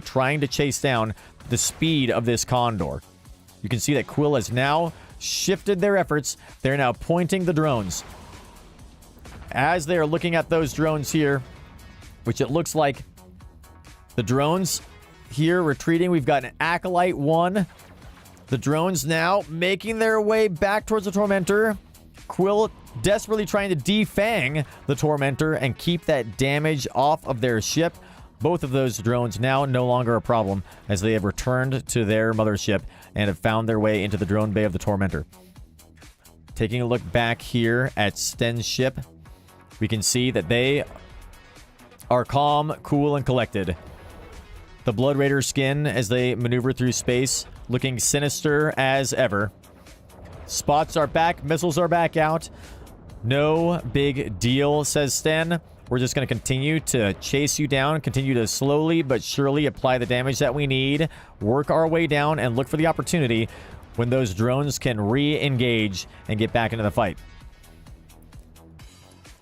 trying to chase down the speed of this Condor. You can see that Quill has now shifted their efforts. They're now pointing the drones. As they are looking at those drones here, which it looks like the drones here retreating. We've got an Acolyte 1. The drones now making their way back towards the Tormentor. Quill desperately trying to defang the Tormentor and keep that damage off of their ship. Both of those drones now no longer a problem as they have returned to their mothership and have found their way into the drone bay of the Tormentor. Taking a look back here at Sten's ship, we can see that they are calm, cool, and collected. The Blood Raider skin as they maneuver through space, looking sinister as ever. Spots are back, missiles are back out. No big deal, says Sten. We're just going to continue to chase you down, continue to slowly but surely apply the damage that we need, work our way down, and look for the opportunity when those drones can re-engage and get back into the fight.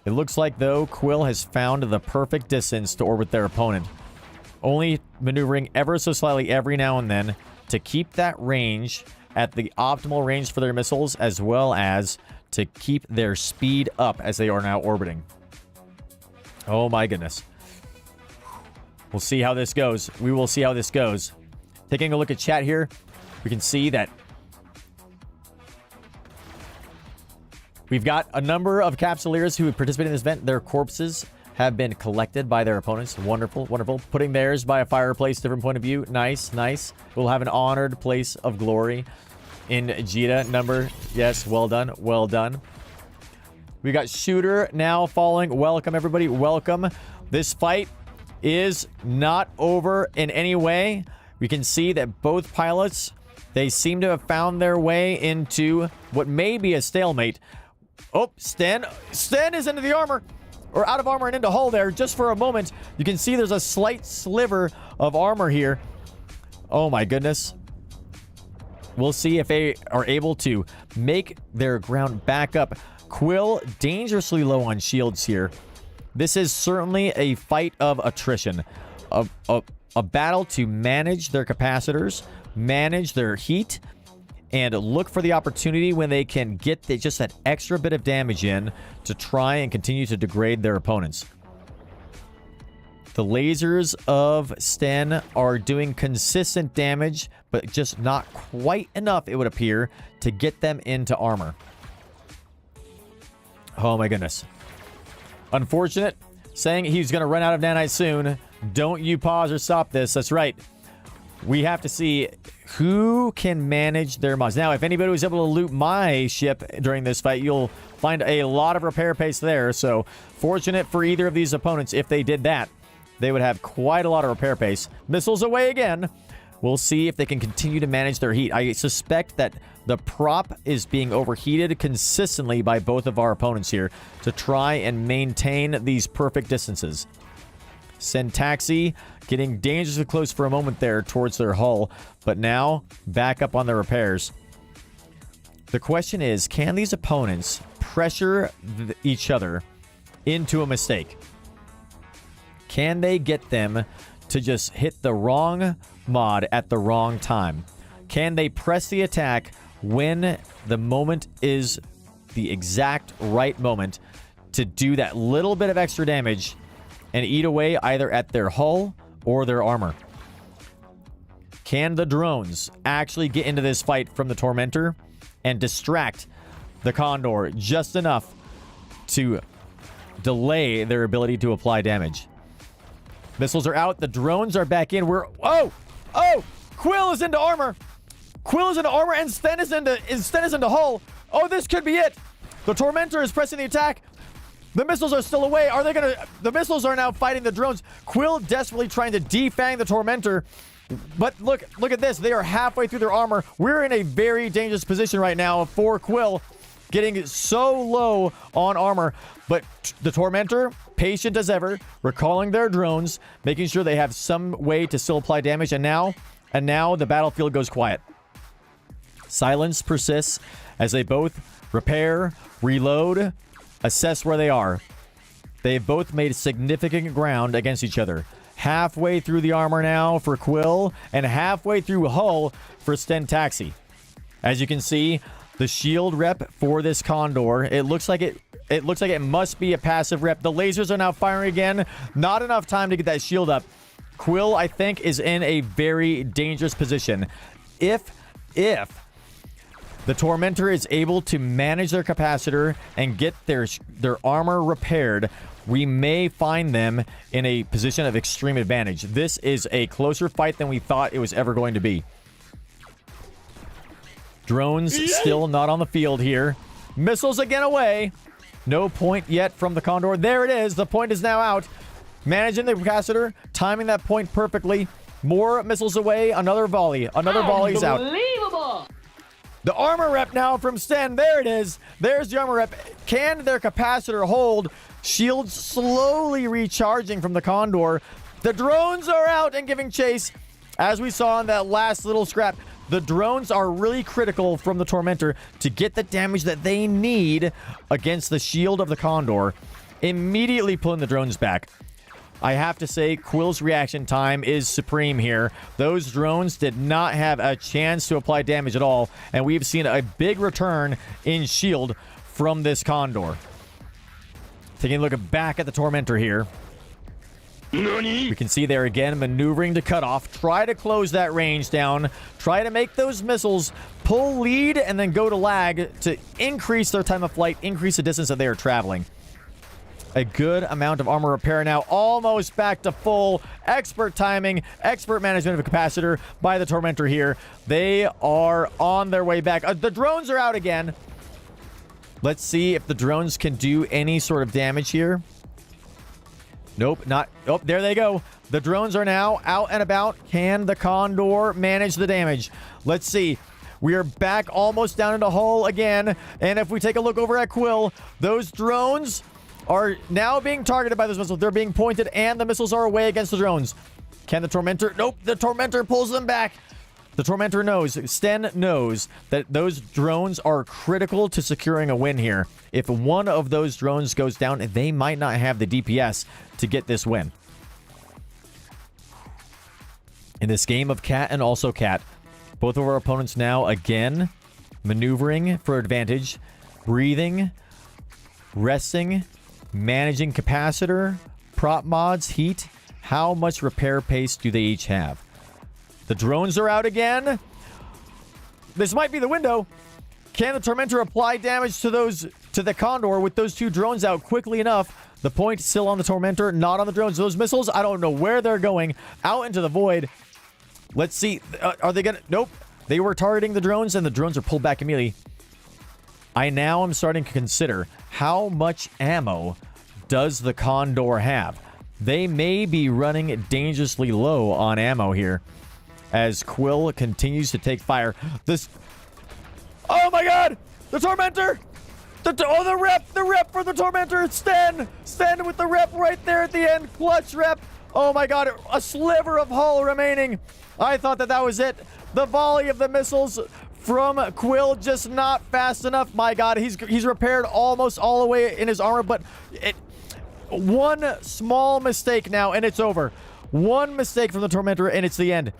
It looks like, though, Quill has found the perfect distance to orbit their opponent, only maneuvering ever so slightly every now and then to keep that range at the optimal range for their missiles, as well as to keep their speed up as they are now orbiting. Oh my goodness. We'll see how this goes. We will see how this goes. Taking a look at chat here, we can see that we've got a number of Capsuleers who have participated in this event. Their corpses have been collected by their opponents. Wonderful, wonderful. Putting theirs by a fireplace, different point of view. Nice, nice. We'll have an honored place of glory in Jita number. Yes, well done, well done. We got Shooter now falling. Welcome, everybody. Welcome. This fight is not over in any way. We can see that both pilots, they seem to have found their way into what may be a stalemate. Oh, Sten is into the armor. Or out of armor and into hull there just for a moment. You can see there's a slight sliver of armor here. Oh my goodness. We'll see if they are able to make their ground back up. Quill dangerously low on shields here. This is certainly a fight of attrition. A battle to manage their capacitors, manage their heat, and look for the opportunity when they can get just that extra bit of damage in to try and continue to degrade their opponents. The lasers of Sten are doing consistent damage, but just not quite enough, it would appear, to get them into armor. Oh my goodness. Unfortunate. Saying he's going to run out of nanites soon. Don't you pause or stop this. That's right. We have to see who can manage their mods. Now, if anybody was able to loot my ship during this fight, you'll find a lot of repair pace there. So, fortunate for either of these opponents. If they did that, they would have quite a lot of repair pace. Missiles away again. We'll see if they can continue to manage their heat. I suspect that the prop is being overheated consistently by both of our opponents here to try and maintain these perfect distances. Syntaxi getting dangerously close for a moment there towards their hull, but now back up on their repairs. The question is, can these opponents pressure each other into a mistake? Can they get them to just hit the wrong mod at the wrong time? Can they press the attack when the moment is the exact right moment to do that little bit of extra damage and eat away either at their hull or their armor? Can the drones actually get into this fight from the Tormentor and distract the Condor just enough to delay their ability to apply damage? Missiles are out. The drones are back in. Oh! Quill is into armor. Quill is into armor and Sten is into hull. Oh, this could be it. The Tormentor is pressing the attack. The missiles are still away. The missiles are now fighting the drones. Quill desperately trying to defang the Tormentor. But look at this. They are halfway through their armor. We're in a very dangerous position right now for Quill, getting so low on armor. But the Tormentor patient as ever, recalling their drones, making sure they have some way to still apply damage, and now the battlefield goes quiet. Silence persists as they both repair, reload, assess where they are. They've both made significant ground against each other. Halfway through the armor now for Quill, and halfway through hull for Sten Taxi. As you can see, the shield rep for this Condor, it looks like it must be a passive rep. The lasers are now firing again. Not enough time to get that shield up. Quill, I think, is in a very dangerous position. If the Tormentor is able to manage their capacitor and get their armor repaired, we may find them in a position of extreme advantage. This is a closer fight than we thought it was ever going to be. Drones still not on the field here. Missiles again away. No point yet from the Condor. There it is. The point is now out. Managing the capacitor, timing that point perfectly. More missiles away. Another volley. Another volley's out. The armor rep now from Sten. There it is. There's the armor rep. Can their capacitor hold? Shields slowly recharging from the Condor. The drones are out and giving chase. As we saw in that last little scrap, the drones are really critical from the Tormentor to get the damage that they need against the shield of the Condor. Immediately pulling the drones back. I have to say, Quill's reaction time is supreme here. Those drones did not have a chance to apply damage at all, and we've seen a big return in shield from this Condor. Taking a look back at the Tormentor here. We can see there again, maneuvering to cut off. Try to close that range down. Try to make those missiles pull lead and then go to lag to increase their time of flight, increase the distance that they are traveling. A good amount of armor repair now, almost back to full. Expert timing, expert management of a capacitor by the Tormentor here. They are on their way back. The drones are out again. Let's see if the drones can do any sort of damage here. Nope, not. Oh, there they go. The drones are now out and about. Can the Condor manage the damage? Let's see. We are back almost down into hull again. And if we take a look over at Quill, those drones are now being targeted by those missiles. They're being pointed and the missiles are away against the drones. Can the Tormentor? Nope, the Tormentor pulls them back. The Tormentor knows, Sten knows that those drones are critical to securing a win here. If one of those drones goes down, they might not have the DPS to get this win. In this game of cat and also cat, both of our opponents now again maneuvering for advantage, breathing, resting, managing capacitor, prop mods, heat. How much repair pace do they each have? The drones are out again. This might be the window. Can the Tormentor apply damage to the Condor with those two drones out quickly enough? The point still on the Tormentor, not on the drones. Those missiles, I don't know where they're going. Out into the void. Let's see. Are they gonna? Nope. They were targeting the drones, and the drones are pulled back immediately. I now am starting to consider how much ammo does the Condor have. They may be running dangerously low on ammo here as Quill continues to take fire. Oh my god! The Tormentor! The rep for the Tormentor! Sten with the rep right there at the end. Clutch rep. Oh my god, a sliver of hull remaining. I thought that was it. The volley of the missiles from Quill just not fast enough. My god, he's repaired almost all the way in his armor, but one small mistake now and it's over. One mistake from the Tormentor and it's the end.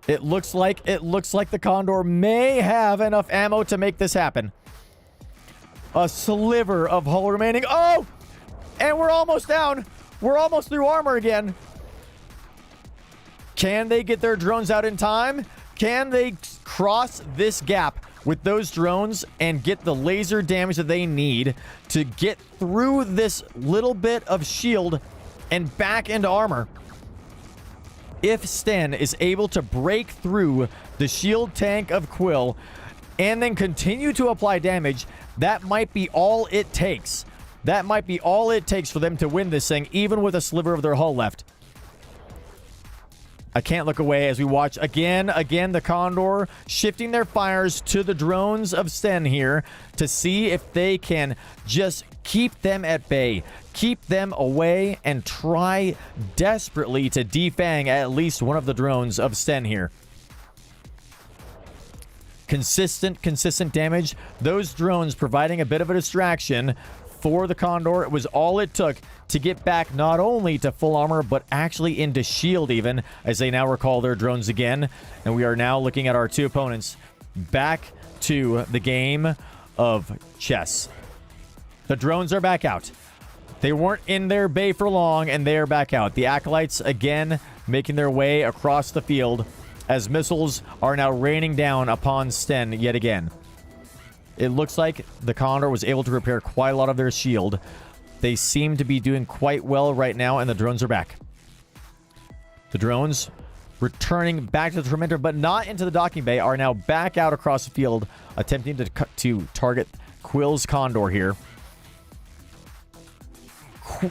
It looks like the Condor may have enough ammo to make this happen. A sliver of hull remaining. Oh! And we're almost down. We're almost through armor again. Can they get their drones out in time? Can they cross this gap with those drones and get the laser damage that they need to get through this little bit of shield and back into armor? If Sten is able to break through the shield tank of Quill and then continue to apply damage, that might be all it takes. That might be all it takes for them to win this thing, even with a sliver of their hull left. I can't look away as we watch again the Condor shifting their fires to the drones of Sten here to see if they can just keep them at bay, keep them away, and try desperately to defang at least one of the drones of Sten here. Consistent damage. Those drones providing a bit of a distraction for the Condor. It was all it took to get back not only to full armor, but actually into shield even, as they now recall their drones again. And we are now looking at our two opponents back to the game of chess. The drones are back out. They weren't in their bay for long, and they are back out. The Acolytes, again, making their way across the field as missiles are now raining down upon Sten yet again. It looks like the Condor was able to repair quite a lot of their shield. They seem to be doing quite well right now, and the drones are back. The drones returning back to the Tormentor, but not into the docking bay, are now back out across the field, attempting to target Quill's Condor here.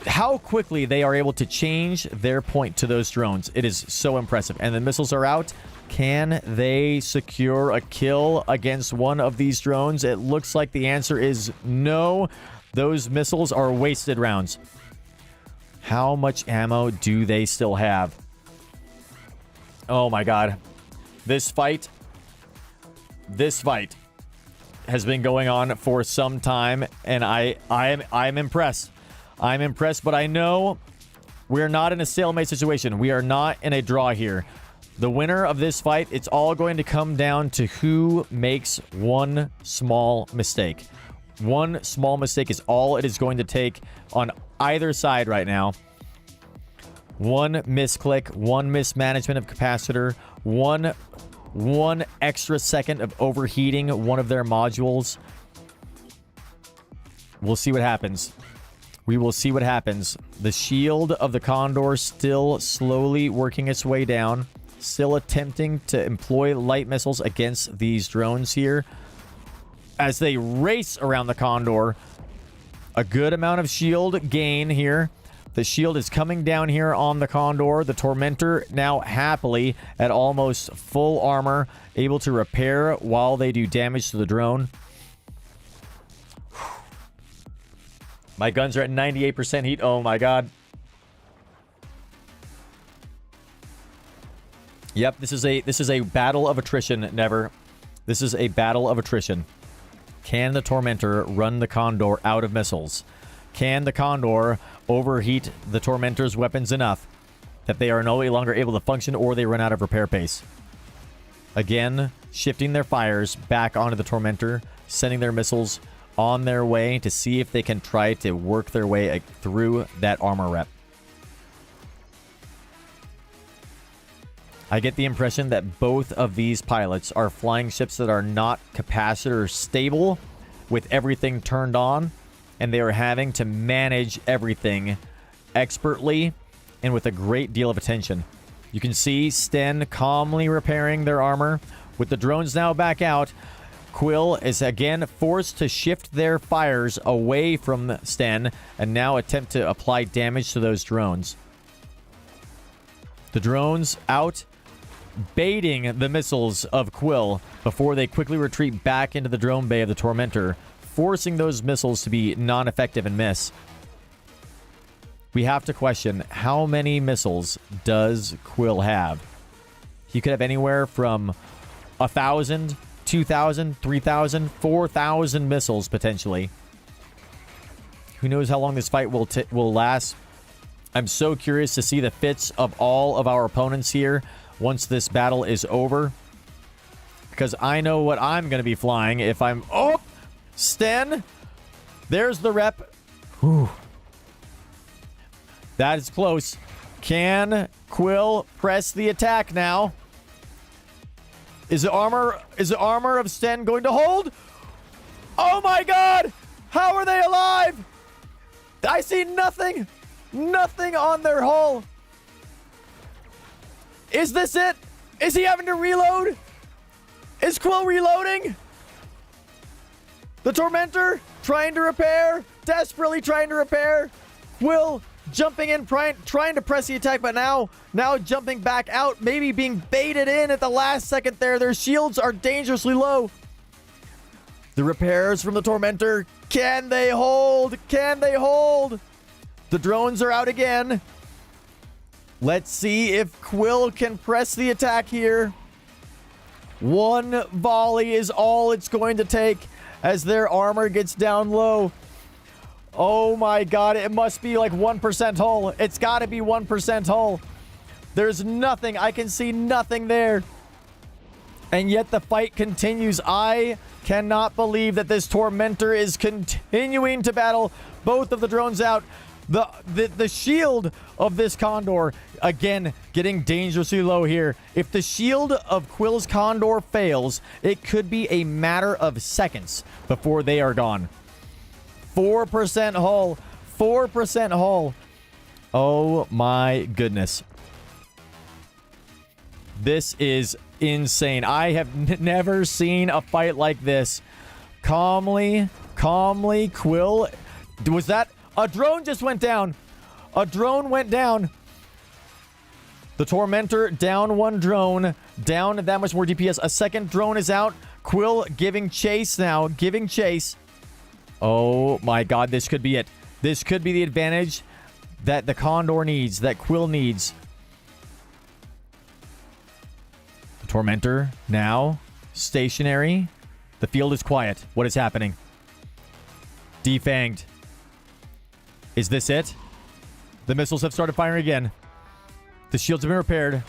How quickly they are able to change their point to those drones. It is so impressive. And the missiles are out. Can they secure a kill against one of these drones? It looks like the answer is no. Those missiles are wasted rounds. How much ammo do they still have? Oh my god. This fight has been going on for some time, and I'm impressed. I'm impressed, but I know we're not in a stalemate situation. We are not in a draw here. The winner of this fight, it's all going to come down to who makes one small mistake. One small mistake is all it is going to take on either side right now. One misclick, one mismanagement of capacitor, one extra second of overheating one of their modules. We'll see what happens. We will see what happens. The shield of the Condor still slowly working its way down. Still attempting to employ light missiles against these drones here. As they race around the Condor. A good amount of shield gain here. The shield is coming down here on the Condor. The Tormentor now happily at almost full armor. Able to repair while they do damage to the drone. My guns are at 98% heat. Oh my god. Yep, this is a battle of attrition, Never. This is a battle of attrition. Can the Tormentor run the Condor out of missiles? Can the Condor overheat the Tormentor's weapons enough that they are no longer able to function, or they run out of repair pace? Again, shifting their fires back onto the Tormentor, sending their missiles on their way to see if they can try to work their way through that armor rep. I get the impression that both of these pilots are flying ships that are not capacitor stable with everything turned on, and they are having to manage everything expertly and with a great deal of attention. You can see Sten calmly repairing their armor. With the drones now back out, Quill is again forced to shift their fires away from Sten and now attempt to apply damage to those drones. The drones out, baiting the missiles of Quill before they quickly retreat back into the drone bay of the Tormentor, forcing those missiles to be non-effective and miss. We have to question, how many missiles does Quill have? He could have anywhere from 1,000, 2,000, 3,000, 4,000 missiles potentially. Who knows how long this fight will last? I'm so curious to see the fits of all of our opponents here once this battle is over, because I know what I'm going to be flying if I'm... Oh! Sten! There's the rep. Whew. That is close. Can Quill press the attack now? Is the armor of Sten going to hold? Oh my god! How are they alive? I see nothing. Nothing on their hull. Is this it? Is he having to reload? Is Quill reloading? The Tormentor trying to repair. Desperately trying to repair. Quill jumping in, trying to press the attack, but now jumping back out, maybe being baited in at the last second there. Their shields are dangerously low. The repairs from the Tormentor. Can they hold? Can they hold? The drones are out again. Let's see if Quill can press the attack here. One volley is all it's going to take as their armor gets down low. Oh my god, it must be like 1% hull. It's got to be 1% hull. There's nothing. I can see nothing there. And yet the fight continues. I cannot believe that this Tormentor is continuing to battle both of the drones out. The shield of this Condor, again, getting dangerously low here. If the shield of Quill's Condor fails, it could be a matter of seconds before they are gone. 4% hull. 4% hull. Oh my goodness. This is insane. I have never seen a fight like this. Calmly, Quill. Was that... A drone just went down. A drone went down. The Tormentor down one drone. Down that much more DPS. A second drone is out. Quill giving chase now. Giving chase. Oh my god, this could be it. This could be the advantage that the Condor needs. That Quill needs. The Tormentor now stationary. The field is quiet. What is happening? Defanged. Is this it? The missiles have started firing again. The shields have been repaired.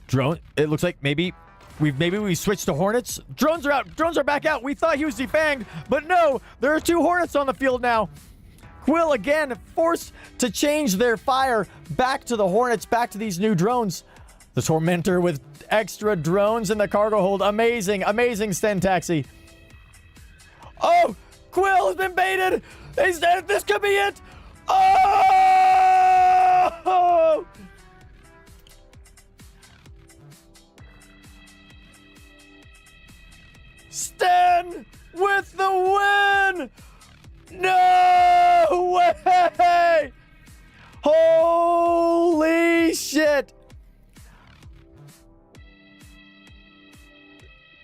Drone. It looks like maybe we switched to Hornets. Drones are out. Drones are back out. We thought he was defanged, but no. There are 2 Hornets on the field now. Quill again forced to change their fire back to the Hornets, back to these new drones. The Tormentor with extra drones in the cargo hold. Amazing, amazing Sten Taxi. Oh, Quill has been baited. He's dead. This could be it. Oh! Sten with the win. No way. Holy shit.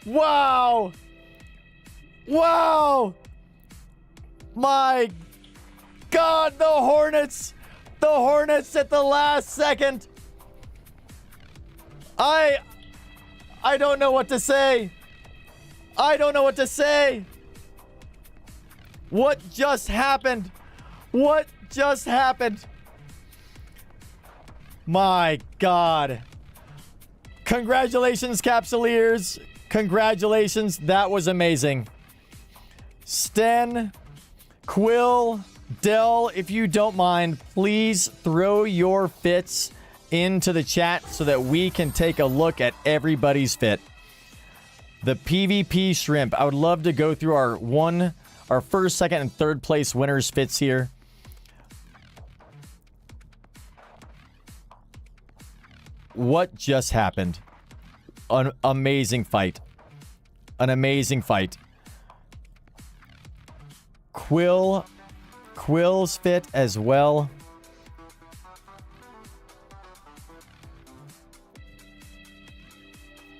Wow. Wow! My God, the Hornets! The Hornets at the last second! I don't know what to say. I don't know what to say. What just happened? What just happened? My God. Congratulations, Capsuleers. Congratulations. That was amazing. Sten, Quill, Dell, if you don't mind, please throw your fits into the chat so that we can take a look at everybody's fit. The PvP Shrimp. I would love to go through our first, second, and third place winners' fits here. What just happened? An amazing fight. An amazing fight. Quill's fit as well.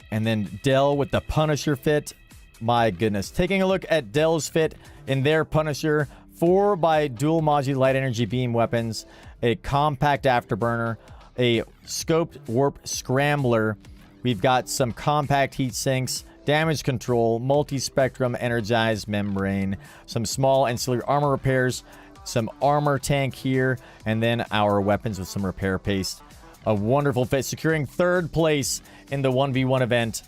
And then Dell with the Punisher fit. My goodness. Taking a look at Dell's fit in their Punisher. 4 by dual module light energy beam weapons. A compact afterburner. A scoped warp scrambler. We've got some compact heat sinks. Damage control, multi-spectrum energized membrane, some small ancillary armor repairs, some armor tank here, and then our weapons with some repair paste. A wonderful fit, securing 3rd place in the 1v1 event.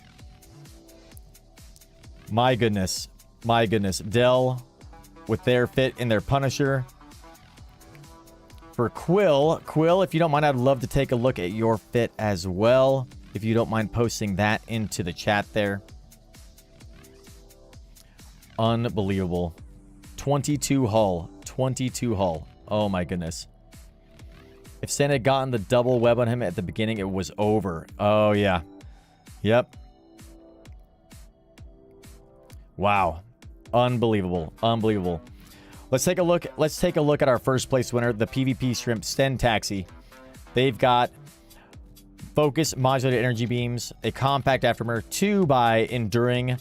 My goodness. My goodness. Dell with their fit in their Punisher. For Quill, if you don't mind, I'd love to take a look at your fit as well. If you don't mind posting that into the chat there. Unbelievable. 22 hull. 22 hull. Oh my goodness. If Sten had gotten the double web on him at the beginning, it was over. Oh yeah. Yep. Wow. Unbelievable. Unbelievable. Let's take a look. Let's take a look at our first place winner, the PvP Shrimp Sten Taxi. They've got focus modulated energy beams, a compact afterburner, 2 by enduring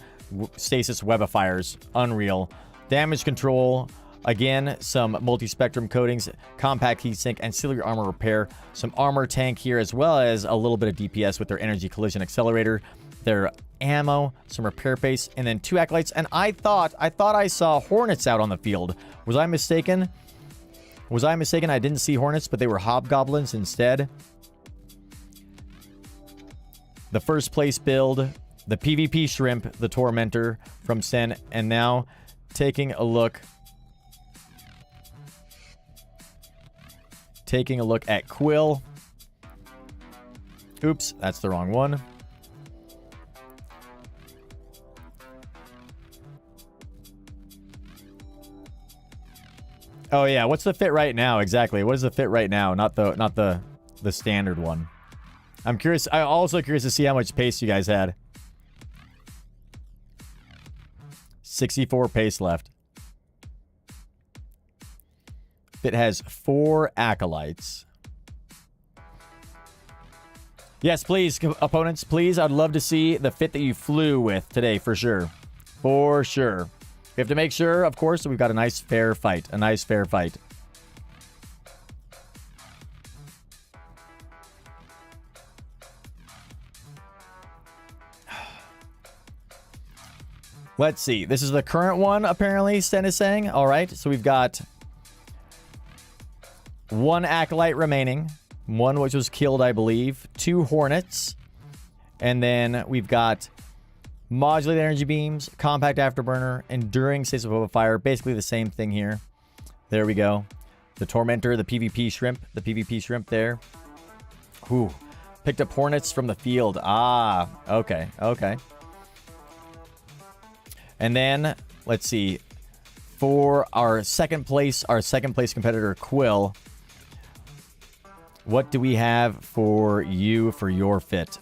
stasis webifiers. Unreal. Damage control. Again, some multi-spectrum coatings, compact heatsink, ancillary armor repair, some armor tank here, as well as a little bit of DPS with their energy collision accelerator, their ammo, some repair paste, and then 2 acolytes. And I thought I saw hornets out on the field. Was I mistaken? Was I mistaken? I didn't see hornets, but they were hobgoblins instead. The first place build, the PvP Shrimp, the Tormentor from Sen, and now taking a look at Quill. Oops, that's the wrong one. Oh yeah, what's the fit right now exactly? What is the fit right now? Not the standard one. I'm curious. I'm also curious to see how much pace you guys had. 64 pace left. Fit has 4 acolytes. Yes, please, opponents, please. I'd love to see the fit that you flew with today, for sure. For sure. We have to make sure, of course, that we've got a nice fair fight. A nice fair fight. Let's see. This is the current one, apparently, Sten is saying. All right, so we've got 1 acolyte remaining. 1 which was killed, I believe. 2 hornets. And then we've got modulated energy beams, compact afterburner, enduring stasis of fire. Basically the same thing here. There we go. The Tormentor, the PvP Shrimp. The PvP Shrimp there. Whew. Picked up hornets from the field. Ah, okay, okay. And then, let's see. For our second place competitor, Quill, what do we have for you for your fit?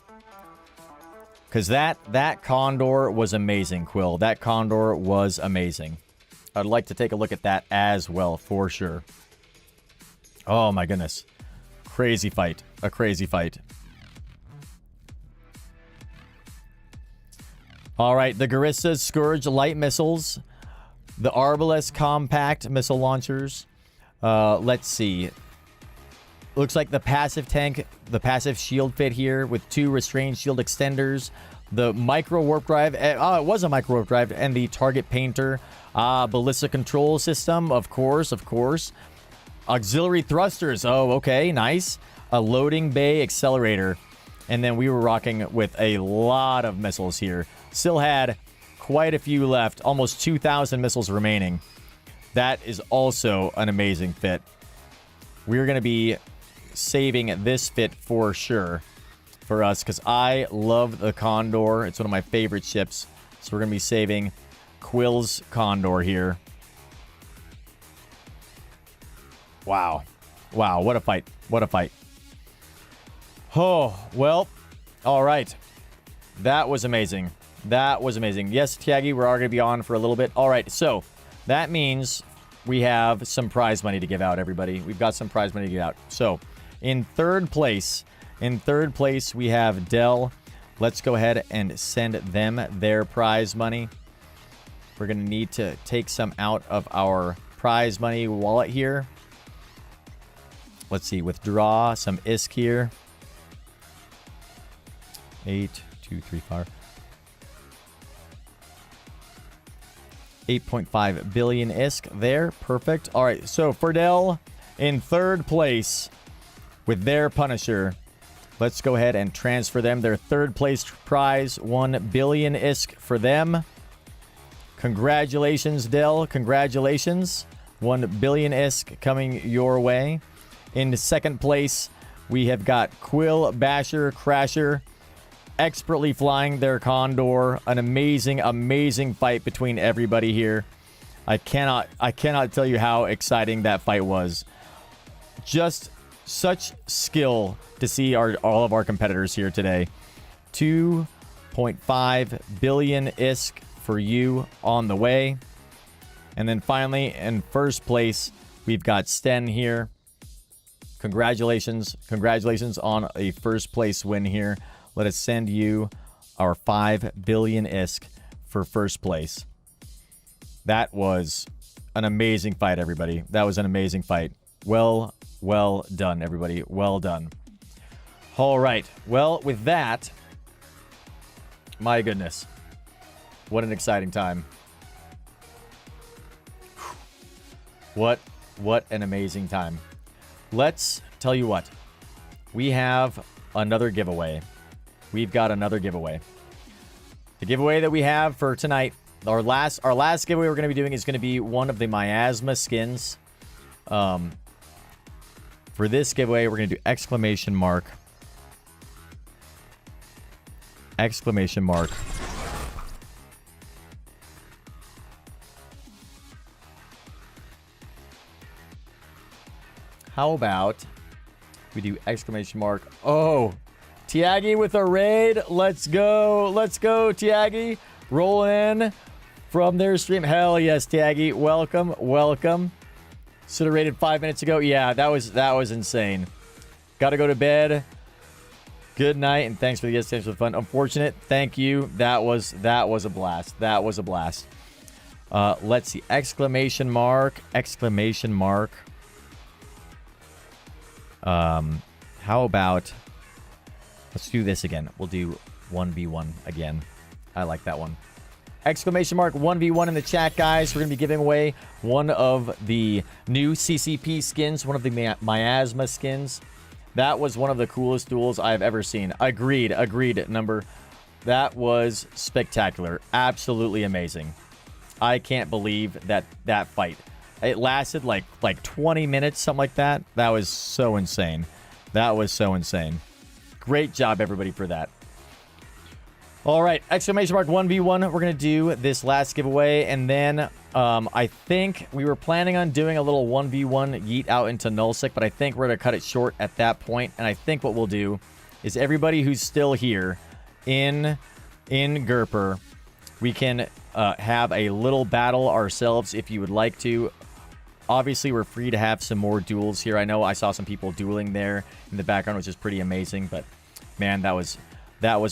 Because that Condor was amazing, Quill. That Condor was amazing. I'd like to take a look at that as well, for sure. Oh, my goodness. Crazy fight. A crazy fight. All right, the Garissa Scourge light missiles. The Arbalest compact missile launchers. Let's see. Looks like the passive tank, the passive shield fit here with 2 restrained shield extenders. The micro warp drive. Oh, it was a micro warp drive. And the target painter. Ballista control system, of course, of course. Auxiliary thrusters. Oh, okay, nice. A loading bay accelerator. And then we were rocking with a lot of missiles here. Still had quite a few left. Almost 2,000 missiles remaining. That is also an amazing fit. We're going to be saving this fit for sure for us because I love the Condor. It's one of my favorite ships. So we're going to be saving Quill's Condor here. Wow. Wow, what a fight. What a fight. Oh, well, all right. That was amazing. That was amazing. Yes, Tiagi, we're going to be on for a little bit. All right, so that means we have some prize money to give out, everybody. We've got some prize money to give out. So, in third place, we have Dell. Let's go ahead and send them their prize money. We're going to need to take some out of our prize money wallet here. Let's see, withdraw some ISK here. 8, 2, 3, 5. 8.5 billion ISK there. Perfect. All right, so Ferdell in third place with their Punisher. Let's go ahead and transfer them their third place prize. 1 billion ISK for them. Congratulations, Dell. Congratulations. 1 billion ISK coming your way. In second place, we have got Quill, Basher, Crasher, expertly flying their Condor. An amazing, amazing fight between everybody here. I cannot tell you how exciting that fight was. Just such skill to see all of our competitors here today. 2.5 billion ISK for you on the way. And then finally, in first place, we've got Sten here. Congratulations. Congratulations on a first place win here. Let us send you our 5 billion ISK for first place. That was an amazing fight, everybody. That was an amazing fight. Well done, everybody. Well done. All right. Well, with that, my goodness. What an exciting time. What an amazing time. Let's tell you what. We have another giveaway. We've got another giveaway. The giveaway that we have for tonight, our last giveaway we're going to be doing is going to be one of the miasma skins. For this giveaway, we're going to do exclamation mark. Exclamation mark. How about we do exclamation mark? Oh, Tiagi with a raid. Let's go. Let's go, Tiagi. Roll in from their stream. Hell yes, Tiagi. Welcome. Welcome. Should have raided 5 minutes ago. Yeah, that was insane. Got to go to bed. Good night, and thanks for the thanks for the fun. Unfortunate. Thank you. That was a blast. That was a blast. Let's see. Exclamation mark. Exclamation mark. How about let's do this again. We'll do 1v1 again. I like that one. Exclamation mark 1v1 in the chat, guys. We're going to be giving away one of the new CCP skins, one of the miasma skins. That was one of the coolest duels I've ever seen. Agreed. Agreed, number. That was spectacular. Absolutely amazing. I can't believe that fight. It lasted like 20 minutes, something like that. That was so insane. That was so insane. Great job, everybody, for that. All right, exclamation mark 1v1. We're going to do this last giveaway, and then I think we were planning on doing a little 1v1 yeet out into nullsec, but I think we're going to cut it short at that point, and I think what we'll do is everybody who's still here in Gerper, we can have a little battle ourselves if you would like to. Obviously, we're free to have some more duels here. I know I saw some people dueling there in the background, which is pretty amazing, but man, that was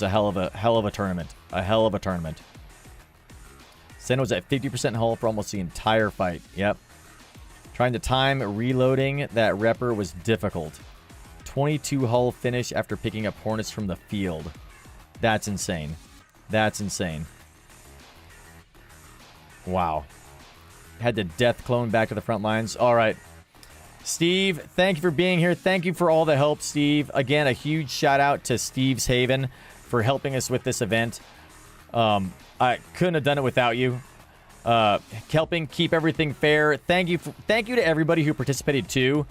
a hell of a tournament. A hell of a tournament. Sen was at 50% hull for almost the entire fight. Yep. Trying to time reloading that Repper was difficult. 22 hull finish after picking up Hornets from the field. That's insane. That's insane. Wow. Had to death clone back to the front lines. All right. Steve, thank you for being here. Thank you for all the help, Steve. Again, a huge shout out to Steve's Haven for helping us with this event. I couldn't have done it without you. Helping keep everything fair. Thank you to everybody who participated too,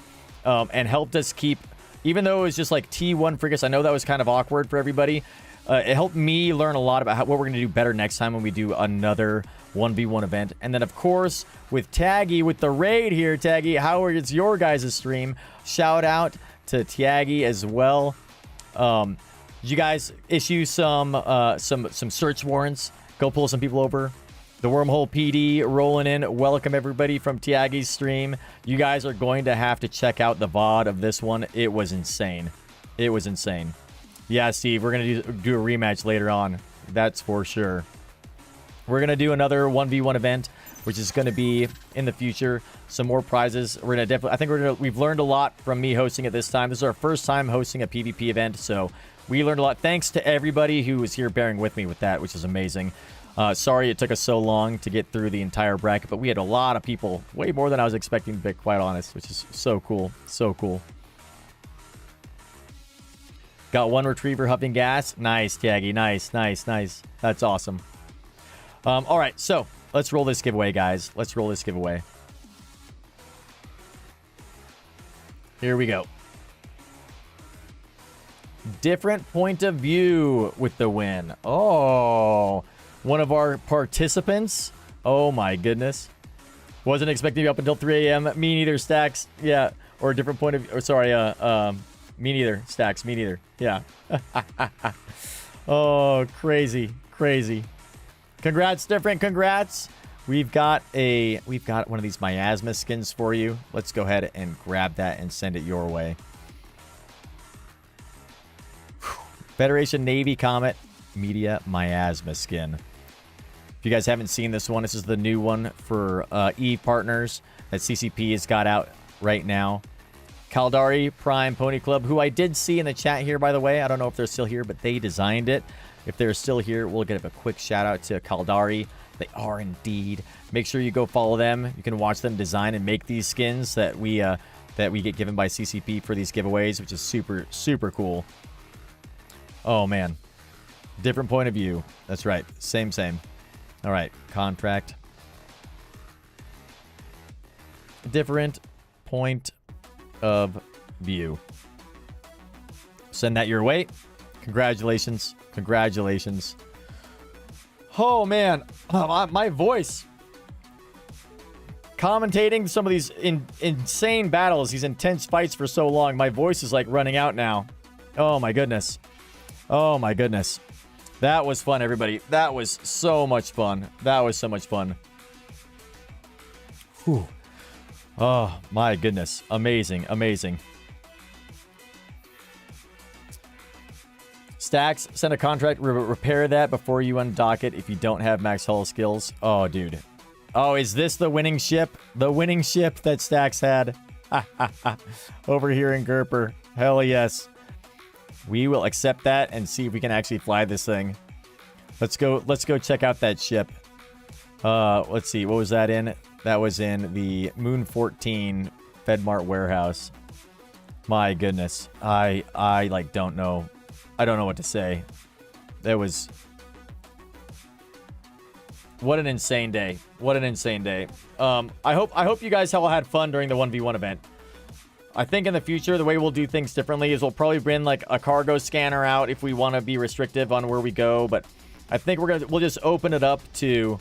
and helped us keep. Even though it was just like T1 Frigus, I know that was kind of awkward for everybody. It helped me learn a lot about what we're going to do better next time when we do another 1v1 event. And then, of course, with Taggy, with the raid here, Taggy, how it's your guys' stream. Shout out to Taggy as well. Did you guys issue some search warrants? Go pull some people over. The Wormhole PD rolling in. Welcome, everybody, from Tiagi's stream. You guys are going to have to check out the VOD of this one. It was insane. It was insane. Yeah, Steve, we're going to do a rematch later on. That's for sure. We're going to do another 1v1 event, which is going to be in the future. Some more prizes. We're going to definitely, I think we've learned a lot from me hosting it this time. This is our first time hosting a PvP event, so we learned a lot. Thanks to everybody who was here bearing with me with that, which is amazing. Sorry it took us so long to get through the entire bracket, but we had a lot of people, way more than I was expecting, to be quite honest, which is so cool. So cool. Got one retriever huffing gas. Nice, Taggy. Nice, nice, nice. That's awesome. All right, so let's roll this giveaway, guys. Let's roll this giveaway. Here we go. Different point of view with the win. Oh, one of our participants. Oh my goodness. Wasn't expecting to be up until 3 a.m. Me neither, Stacks. Yeah, or a different point of view. Or sorry, me neither, Stacks. Me neither. Yeah. Oh, crazy, crazy. Congrats, Different. Congrats. We've got one of these miasma skins for you. Let's go ahead and grab that and send it your way. Federation Navy Comet Media Miasma skin. If you guys haven't seen this one, this is the new one for Eve Partners that CCP has got out right now. Caldari Prime Pony Club, who I did see in the chat here, by the way. I don't know if they're still here, but they designed it. If they're still here, we'll give a quick shout out to Caldari. They are indeed. Make sure you go follow them. You can watch them design and make these skins that we get given by CCP for these giveaways, which is super, super cool. Oh, man. Different point of view. That's right. Same. All right. Contract. Different point of view. Send that your way. Congratulations. Congratulations. Oh, man. My voice. Commentating some of these insane battles, these intense fights for so long, my voice is like running out now. Oh, my goodness. Oh, my goodness. That was fun, everybody. That was so much fun. That was so much fun. Whew. Oh, my goodness. Amazing. Amazing. Stacks, send a contract, repair that before you undock it if you don't have max hull skills. Oh, dude. Oh, is this the winning ship? The winning ship that Stacks had? Over here in Gerper. Hell yes. We will accept that and see if we can actually fly this thing. Let's go check out that ship. Let's see. What was that in? That was in the Moon 14 FedMart warehouse. My goodness. I like don't know. I don't know what to say. That was... What an insane day. What an insane day. I hope you guys all had fun during the 1v1 event. I think in the future, the way we'll do things differently is we'll probably bring like a cargo scanner out if we want to be restrictive on where we go. But I think we'll just open it up to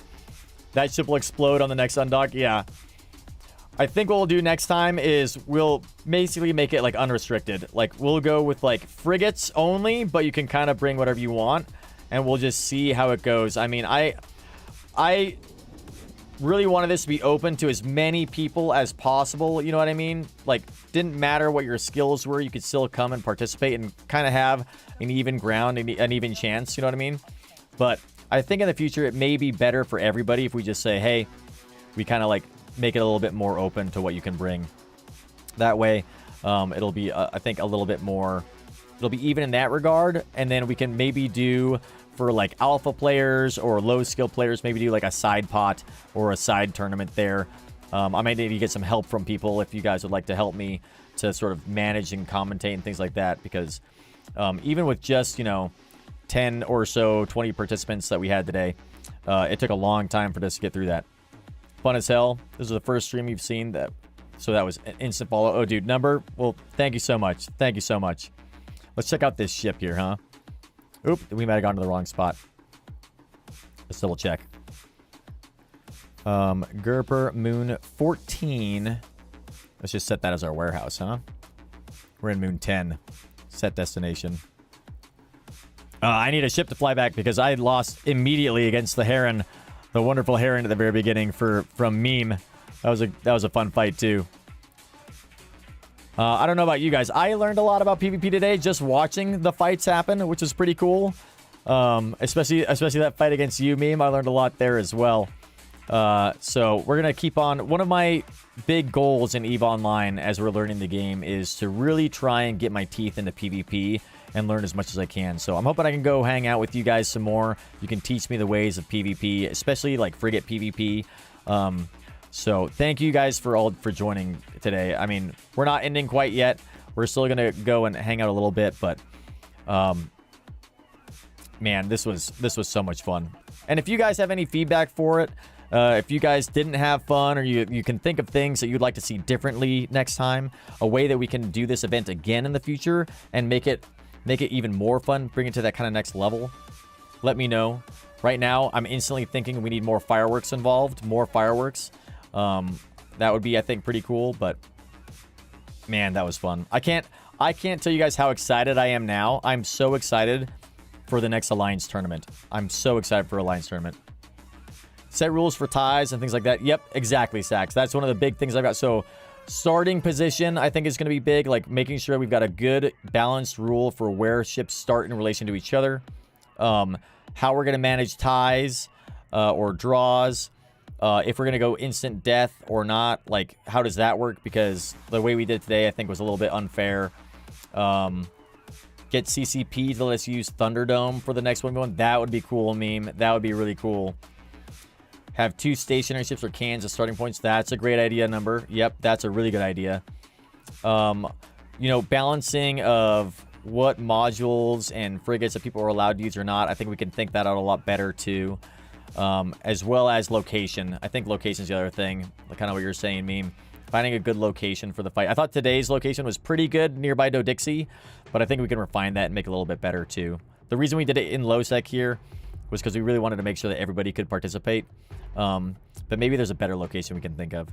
that ship will explode on the next undock. Yeah. I think what we'll do next time is we'll basically make it like unrestricted. Like we'll go with like frigates only, but you can kind of bring whatever you want and we'll just see how it goes. I mean, I really wanted this to be open to as many people as possible. You know what I mean? Like, didn't matter what your skills were. You could still come and participate and kind of have an even ground, an even chance. You know what I mean? But I think in the future, it may be better for everybody if we just say, hey, we kind of like make it a little bit more open to what you can bring. That way, it'll be, I think, a little bit more, it'll be even in that regard. And then we can maybe do... for like alpha players or low skill players, maybe do like a side pot or a side tournament there. I might need to get some help from people if you guys would like to help me to sort of manage and commentate and things like that. Because even with just, 10 or so, 20 participants that we had today, it took a long time for us to get through that. Fun as hell. This is the first stream you've seen that. So that was an instant follow. Oh, dude, number. Well, thank you so much. Thank you so much. Let's check out this ship here, huh? Oop, we might have gone to the wrong spot. Let's double check. Gerper Moon 14. Let's just set that as our warehouse, huh? We're in Moon 10. Set destination. I need a ship to fly back because I lost immediately against the Heron. The wonderful Heron at the very beginning from Meme. That was a fun fight too. I don't know about you guys. I learned a lot about PvP today just watching the fights happen, which is pretty cool. Especially that fight against you, Meme. I learned a lot there as well. So we're going to keep on. One of my big goals in EVE Online as we're learning the game is to really try and get my teeth into PvP and learn as much as I can. So I'm hoping I can go hang out with you guys some more. You can teach me the ways of PvP, especially like frigate PvP. So thank you guys for joining today. I mean, we're not ending quite yet. We're still going to go and hang out a little bit, but man, this was so much fun. And if you guys have any feedback for it, if you guys didn't have fun or you can think of things that you'd like to see differently next time, a way that we can do this event again in the future and make it even more fun, bring it to that kind of next level, let me know. Right now, I'm instantly thinking we need more fireworks involved, more fireworks. That would be, I think, pretty cool, but man, that was fun. I can't tell you guys how excited I am now. I'm so excited for the next Alliance tournament. I'm so excited for Alliance tournament. Set rules for ties and things like that. Yep, exactly, Sax. That's one of the big things I've got. So starting position, I think, is going to be big. Like making sure we've got a good balanced rule for where ships start in relation to each other. How we're going to manage ties or draws. If we're going to go instant death or not. Like, how does that work? Because the way we did today, I think, was a little bit unfair. Get CCP to let us use Thunderdome for the next one going. That would be cool, meme. That would be really cool. Have 2 stationary ships or cans as starting points. That's a great idea, number. Yep, that's a really good idea. You know, balancing of what modules and frigates that people are allowed to use or not. I think we can think that out a lot better, too. As well as location. I think location is the other thing. Kind of what you're saying, meme. Finding a good location for the fight. I thought today's location was pretty good nearby Dodixie, but I think we can refine that and make it a little bit better, too. The reason we did it in low sec here was because we really wanted to make sure that everybody could participate. But maybe there's a better location we can think of.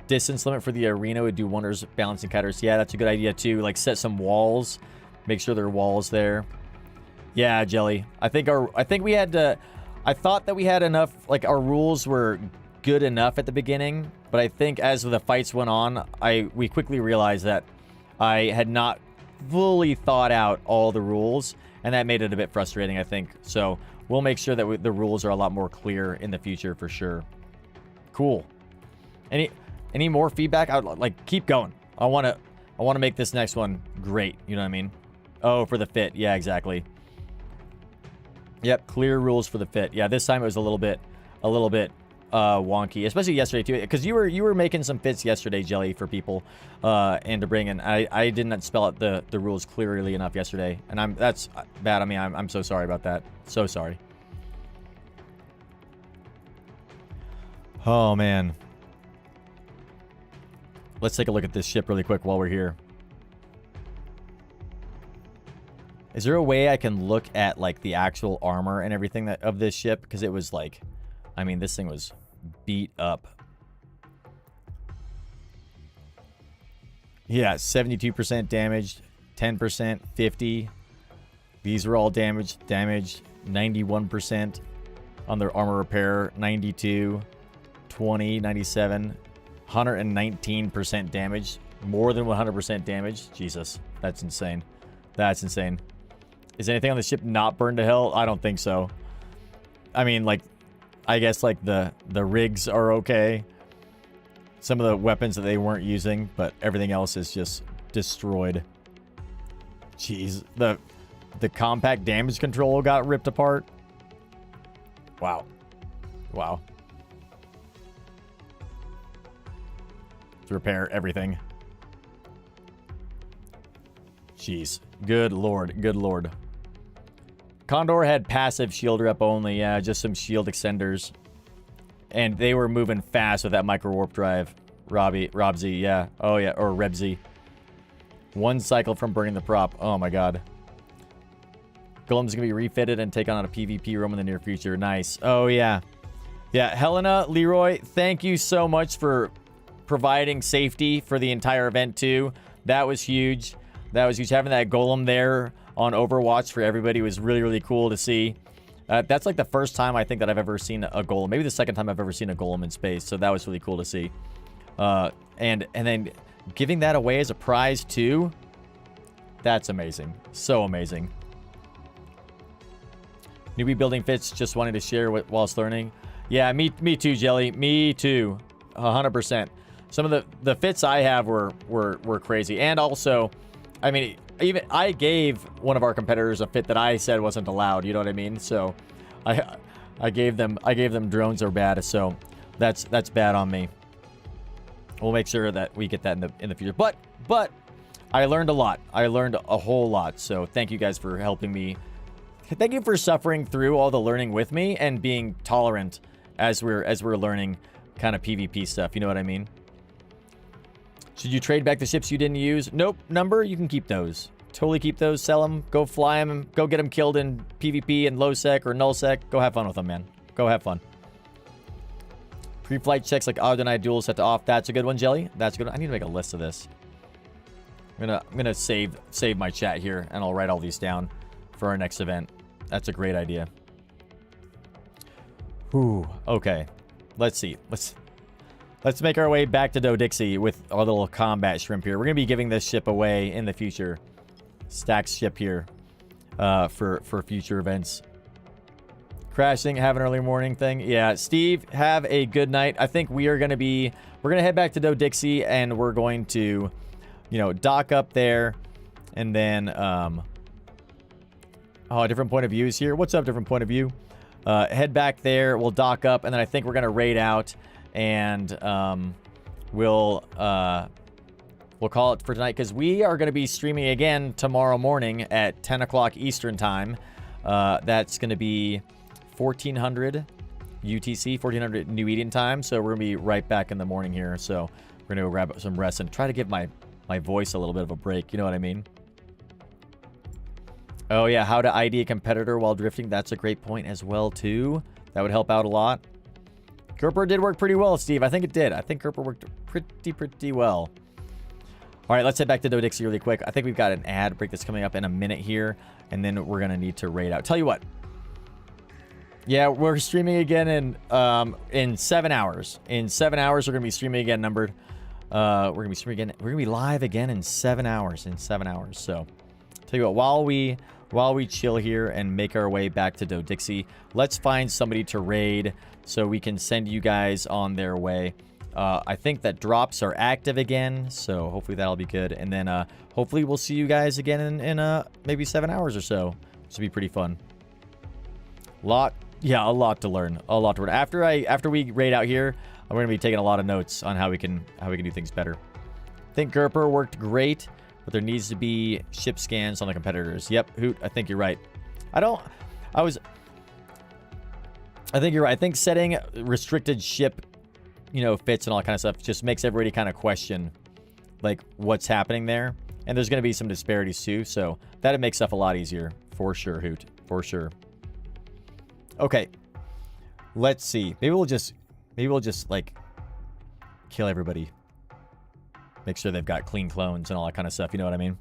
Distance limit for the arena would do wonders balancing counters. Yeah, that's a good idea, too. Like, set some walls. Make sure there are walls there. Yeah, Jelly. I think we had to... I thought that we had enough... Like, our rules were good enough at the beginning, but I think as the fights went on, we quickly realized that I had not fully thought out all the rules, and that made it a bit frustrating, I think. So we'll make sure that the rules are a lot more clear in the future for sure. Cool. Any more feedback? I would like keep going. I want to make this next one great. You know what I mean? Oh, for the fit. Yeah, exactly. Yep, clear rules for the fit. Yeah, this time it was a little bit wonky, especially yesterday too, because you were making some fits yesterday, Jelly, for people and to bring in. I did not spell out the rules clearly enough yesterday, and that's bad. I mean, I'm so sorry about that. So sorry. Oh man, let's take a look at this ship really quick while we're here. Is there a way I can look at like the actual armor and everything of this ship? Because it was like, I mean, this thing was beat up. Yeah, 72% damaged, 10%, 50. These were all damaged, 91% on their armor repair, 92, 20, 97, 119% damage, more than 100% damage. Jesus, that's insane. That's insane. Is anything on the ship not burned to hell? I don't think so. I mean, like, I guess, like, the rigs are okay. Some of the weapons that they weren't using, but everything else is just destroyed. Jeez. The compact damage control got ripped apart. Wow. Wow. To repair everything. Jeez. Good lord. Good lord. Condor had passive shield rep only. Yeah, just some shield extenders. And they were moving fast with that micro warp drive. Robzy, yeah. Oh, yeah. Or Rebzy. 1 cycle from burning the prop. Oh, my God. Golem's going to be refitted and take on a PvP room in the near future. Nice. Oh, yeah. Yeah, Helena, Leroy, thank you so much for providing safety for the entire event, too. That was huge. That was huge. Having that golem there on Overwatch for everybody was really, really cool to see. That's like the first time I think that I've ever seen a golem. Maybe the second time I've ever seen a golem in space. So that was really cool to see. And then giving that away as a prize too. That's amazing. So amazing. Newbie building fits. Just wanting to share whilst learning. Yeah, me too, Jelly. Me too. 100%. Some of the fits I have were crazy. And also, I mean, even I gave one of our competitors a fit that I said wasn't allowed. You know what I mean? So, I gave them drones are bad. So, that's bad on me. We'll make sure that we get that in the future. But I learned a lot. I learned a whole lot. So, thank you guys for helping me. Thank you for suffering through all the learning with me and being tolerant as we're learning kind of PvP stuff. You know what I mean? Should you trade back the ships you didn't use? Nope. Number, you can keep those. Totally keep those. Sell them. Go fly them. Go get them killed in PvP and low sec or null sec. Go have fun with them, man. Go have fun. Pre-flight checks like auto deny dual set to off. That's a good one, Jelly. That's a good one. I need to make a list of this. I'm gonna save my chat here, and I'll write all these down for our next event. That's a great idea. Ooh, okay. Let's see. Let's make our way back to Dodixie with our little combat shrimp here. We're going to be giving this ship away in the future. Stack's ship here for future events. Crashing, have an early morning thing. Yeah, Steve, have a good night. I think we are going to be... We're going to head back to Dodixie, and we're going to, you know, dock up there. And then... Oh, different point of views here. What's up, different point of view? Head back there. We'll dock up, and then I think we're going to raid out. And we'll call it for tonight, because we are going to be streaming again tomorrow morning at 10 o'clock Eastern time. That's going to be 1400 UTC, 1400 New Eden time. So we're going to be right back in the morning here. So we're going to go grab some rest and try to give my voice a little bit of a break. You know what I mean? Oh, yeah. How to ID a competitor while drifting. That's a great point as well, too. That would help out a lot. Kerper did work pretty well, Steve. I think it did. I think Kerper worked pretty well. All right, let's head back to Dodixie really quick. I think we've got an ad break that's coming up in a minute here, and then we're going to need to raid out. Tell you what. Yeah, we're streaming again in 7 hours. In 7 hours, we're going to be streaming again, numbered. We're going to be streaming again. We're going to be live again in 7 hours. So, tell you what, while we chill here and make our way back to Dodixie, let's find somebody to raid so we can send you guys on their way. I think that drops are active again, so hopefully that'll be good. And then hopefully we'll see you guys again in maybe 7 hours or so. This will be pretty fun. A lot to learn. After we raid out here, I'm going to be taking a lot of notes on how we can do things better. I think Gerper worked great, but there needs to be ship scans on the competitors. Yep, Hoot, I think you're right. I think you're right. I think setting restricted ship, fits and all that kind of stuff just makes everybody kind of question, like, what's happening there. And there's going to be some disparities too, so that'd make stuff a lot easier. For sure, Hoot. For sure. Okay. Let's see. Maybe we'll just, like, kill everybody. Make sure they've got clean clones and all that kind of stuff. You know what I mean?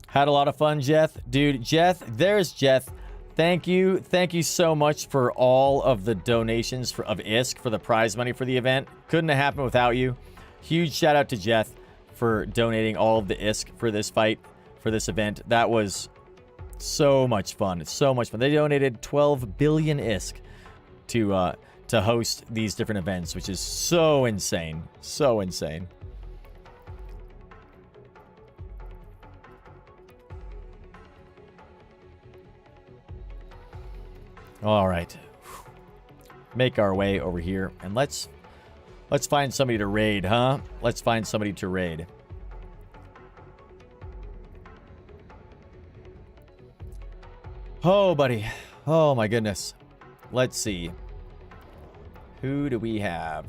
Had a lot of fun, Jeth. Dude, there's Jeth. Thank you so much for all of the donations of ISK for the prize money for the event. Couldn't have happened without you. Huge shout out to Jeth for donating all of the ISK for this fight, for this event. That was so much fun. It's so much fun. They donated 12 billion ISK to host these different events, which is so insane. So insane. All right. Make our way over here, and let's find somebody to raid, huh? Let's find somebody to raid. Oh, buddy. Oh, my goodness. Let's see. Who do we have?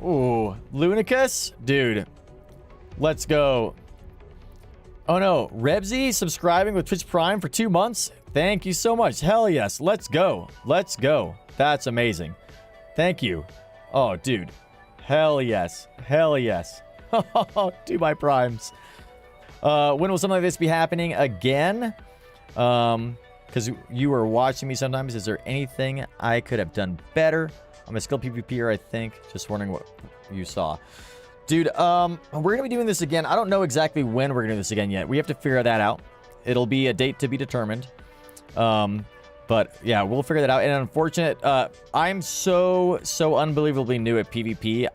Ooh, Lunicus? Dude, let's go. Oh no, Rebsy subscribing with Twitch Prime for 2 months? Thank you so much. Hell yes, let's go. Let's go. That's amazing. Thank you. Oh, dude. Hell yes. Hell yes. Do my primes. When will something like this be happening again? Because you were watching me sometimes. Is there anything I could have done better? I'm a skilled PvPer, I think. Just wondering what you saw. Dude, we're going to be doing this again. I don't know exactly when we're going to do this again yet. We have to figure that out. It'll be a date to be determined. But, yeah, we'll figure that out. And unfortunate, I'm so unbelievably new at PvP.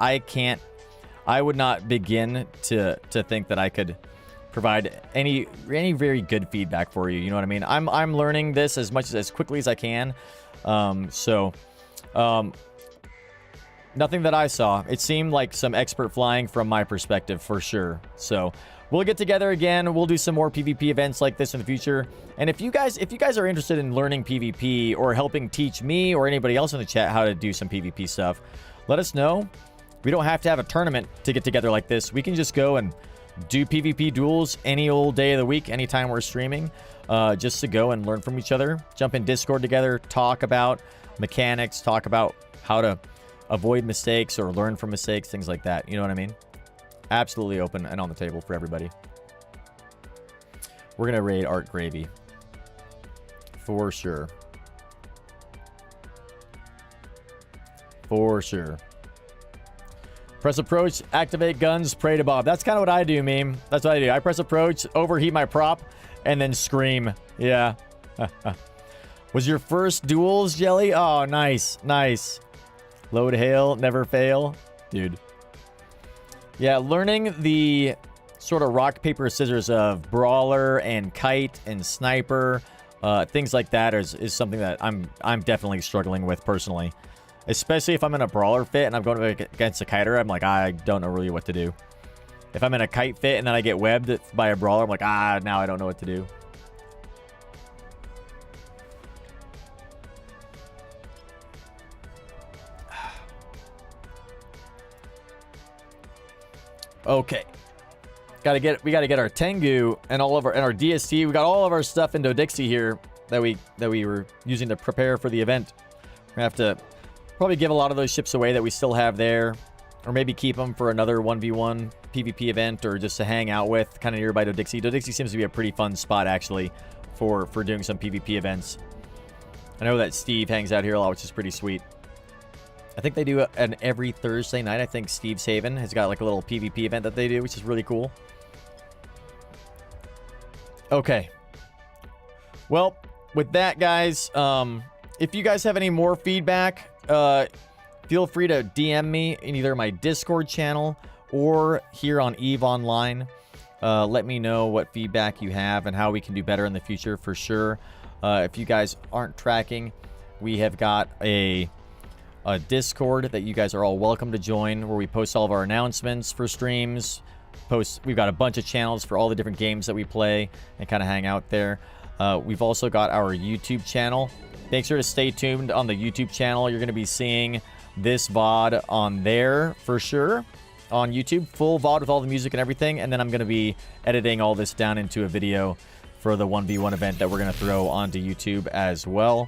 I would not begin to think that I could provide any very good feedback for you. You know what I mean? I'm learning this as quickly as I can. Nothing that I saw. It seemed like some expert flying from my perspective, for sure. So we'll get together again. We'll do some more PvP events like this in the future. And if you guys are interested in learning PvP or helping teach me or anybody else in the chat how to do some PvP stuff, let us know. We don't have to have a tournament to get together like this. We can just go and do PvP duels any old day of the week, anytime we're streaming, just to go and learn from each other. Jump in Discord together, talk about mechanics, talk about how to avoid mistakes or learn from mistakes, things like that. You know what I mean? Absolutely open and on the table for everybody. We're going to raid Art Gravy. For sure. For sure. Press approach, activate guns, pray to Bob. That's kind of what I do, meme. That's what I do. I press approach, overheat my prop, and then scream. Yeah. Was your first duels, Jelly? Oh, nice. Nice. Load hail, never fail. Dude. Yeah, learning the sort of rock, paper, scissors of brawler and kite and sniper, things like that is something that I'm definitely struggling with personally. Especially if I'm in a brawler fit and I'm going against a kiter, I'm like, I don't know really what to do. If I'm in a kite fit and then I get webbed by a brawler, I'm like, now I don't know what to do. Okay. We gotta get our Tengu and all of our DST. We got all of our stuff in Dodixie here that we were using to prepare for the event. We're gonna have to probably give a lot of those ships away that we still have there, or maybe keep them for another 1v1 PvP event, or just to hang out with kind of nearby Dodixie. Dodixie seems to be a pretty fun spot actually for doing some PvP events. I know that Steve hangs out here a lot, which is pretty sweet. I think they do an every Thursday night. I think Steve's Haven has got like a little PvP event that they do, which is really cool. Okay. Well, with that, guys, if you guys have any more feedback, feel free to DM me in either my Discord channel or here on EVE Online. Let me know what feedback you have and how we can do better in the future for sure. If you guys aren't tracking, we have got a Discord that you guys are all welcome to join, where we post all of our announcements for streams. We've got a bunch of channels for all the different games that we play and kind of hang out there. We've also got our YouTube channel. Make sure to stay tuned on the YouTube channel. You're going to be seeing this VOD on there for sure. On YouTube, full VOD with all the music and everything. And then I'm going to be editing all this down into a video for the 1v1 event that we're going to throw onto YouTube as well.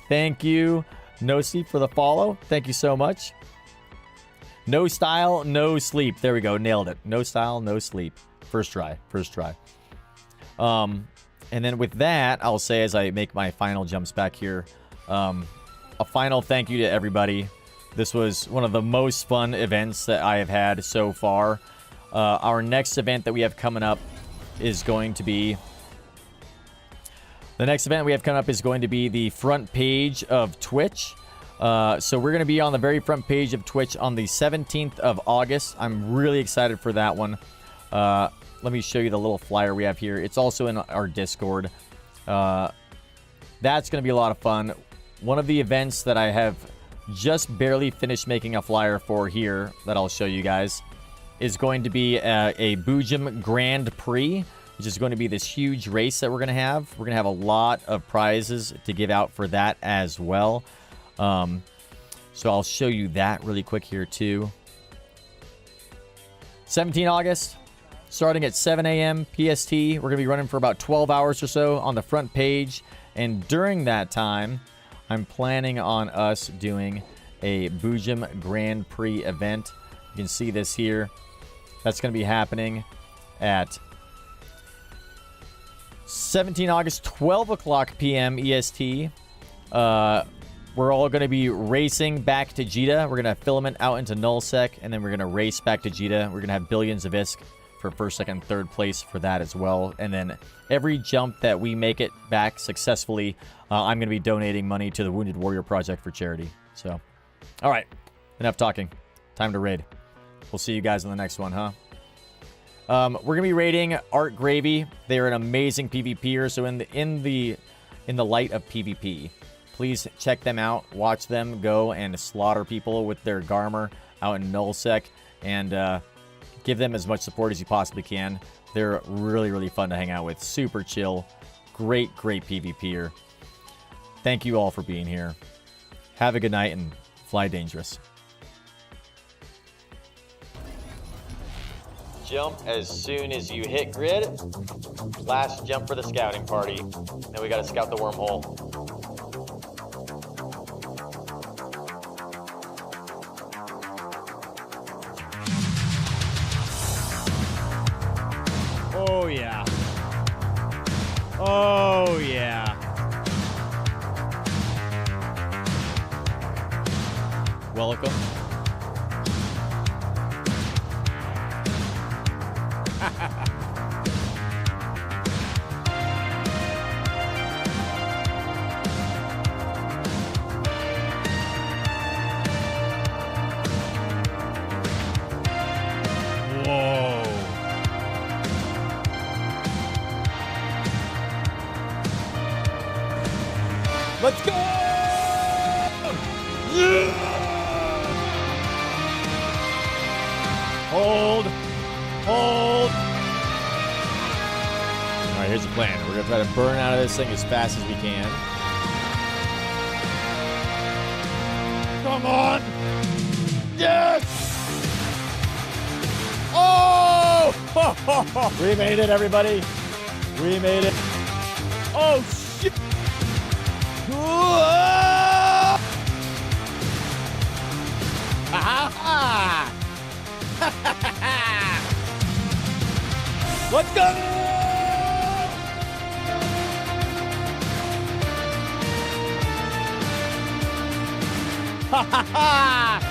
Thank you, No Sleep, for the follow. Thank you so much. No style, no sleep. There we go. Nailed it. No style, no sleep. First try. First try. And then with that, I'll say as I make my final jumps back here, a final thank you to everybody. This was one of the most fun events that I have had so far. Our next event that we have coming up is going to be... The next event we have coming up is going to be the front page of Twitch. So we're going to be on the very front page of Twitch on the 17th of August. I'm really excited for that one. Let me show you the little flyer we have here. It's also in our Discord. That's going to be a lot of fun. One of the events that I have just barely finished making a flyer for here that I'll show you guys is going to be a Boojum Grand Prix, which is going to be this huge race that we're going to have. We're going to have a lot of prizes to give out for that as well. So I'll show you that really quick here too. 17 August, starting at 7 a.m. PST. We're going to be running for about 12 hours or so on the front page. And during that time, I'm planning on us doing a Boojum Grand Prix event. You can see this here. That's going to be happening at 17 August, 12 o'clock p.m. EST. We're all going to be racing back to Jita. We're going to filament out into nullsec, and then we're going to race back to Jita. We're going to have billions of ISK for first, second, third place for that as well. And then every jump that we make it back successfully, I'm going to be donating money to the Wounded Warrior Project for charity. So, all right, enough talking. Time to raid. We'll see you guys in the next one, huh? We're going to be raiding Art Gravy. They're an amazing PvPer. So in the light of PvP, please check them out. Watch them go and slaughter people with their Garmer out in nullsec, and give them as much support as you possibly can. They're really, really fun to hang out with. Super chill. Great, great PvPer. Thank you all for being here. Have a good night and fly dangerous. jump as soon as you hit grid. Last jump for the scouting party. Then we gotta scout the wormhole. Oh, yeah. Oh, yeah. Welcome. Whoa. Let's go! Yeah! Hold. Hold. All right, here's the plan. We're going to try to burn out of this thing as fast as we can. Come on. Yes! Oh! We made it, everybody. We made it. Oh, shit. Let's go! Ha ha ha!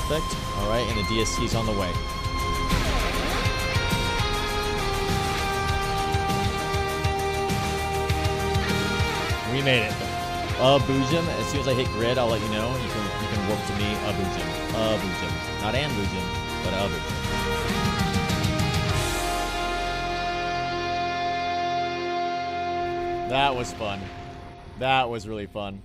Perfect. All right, and the DSC is on the way. We made it. Boojum. As soon as I hit grid, I'll let you know. You can work to me. Boojum. Boojum. Not and Boojum, but Boojum. That was fun. That was really fun.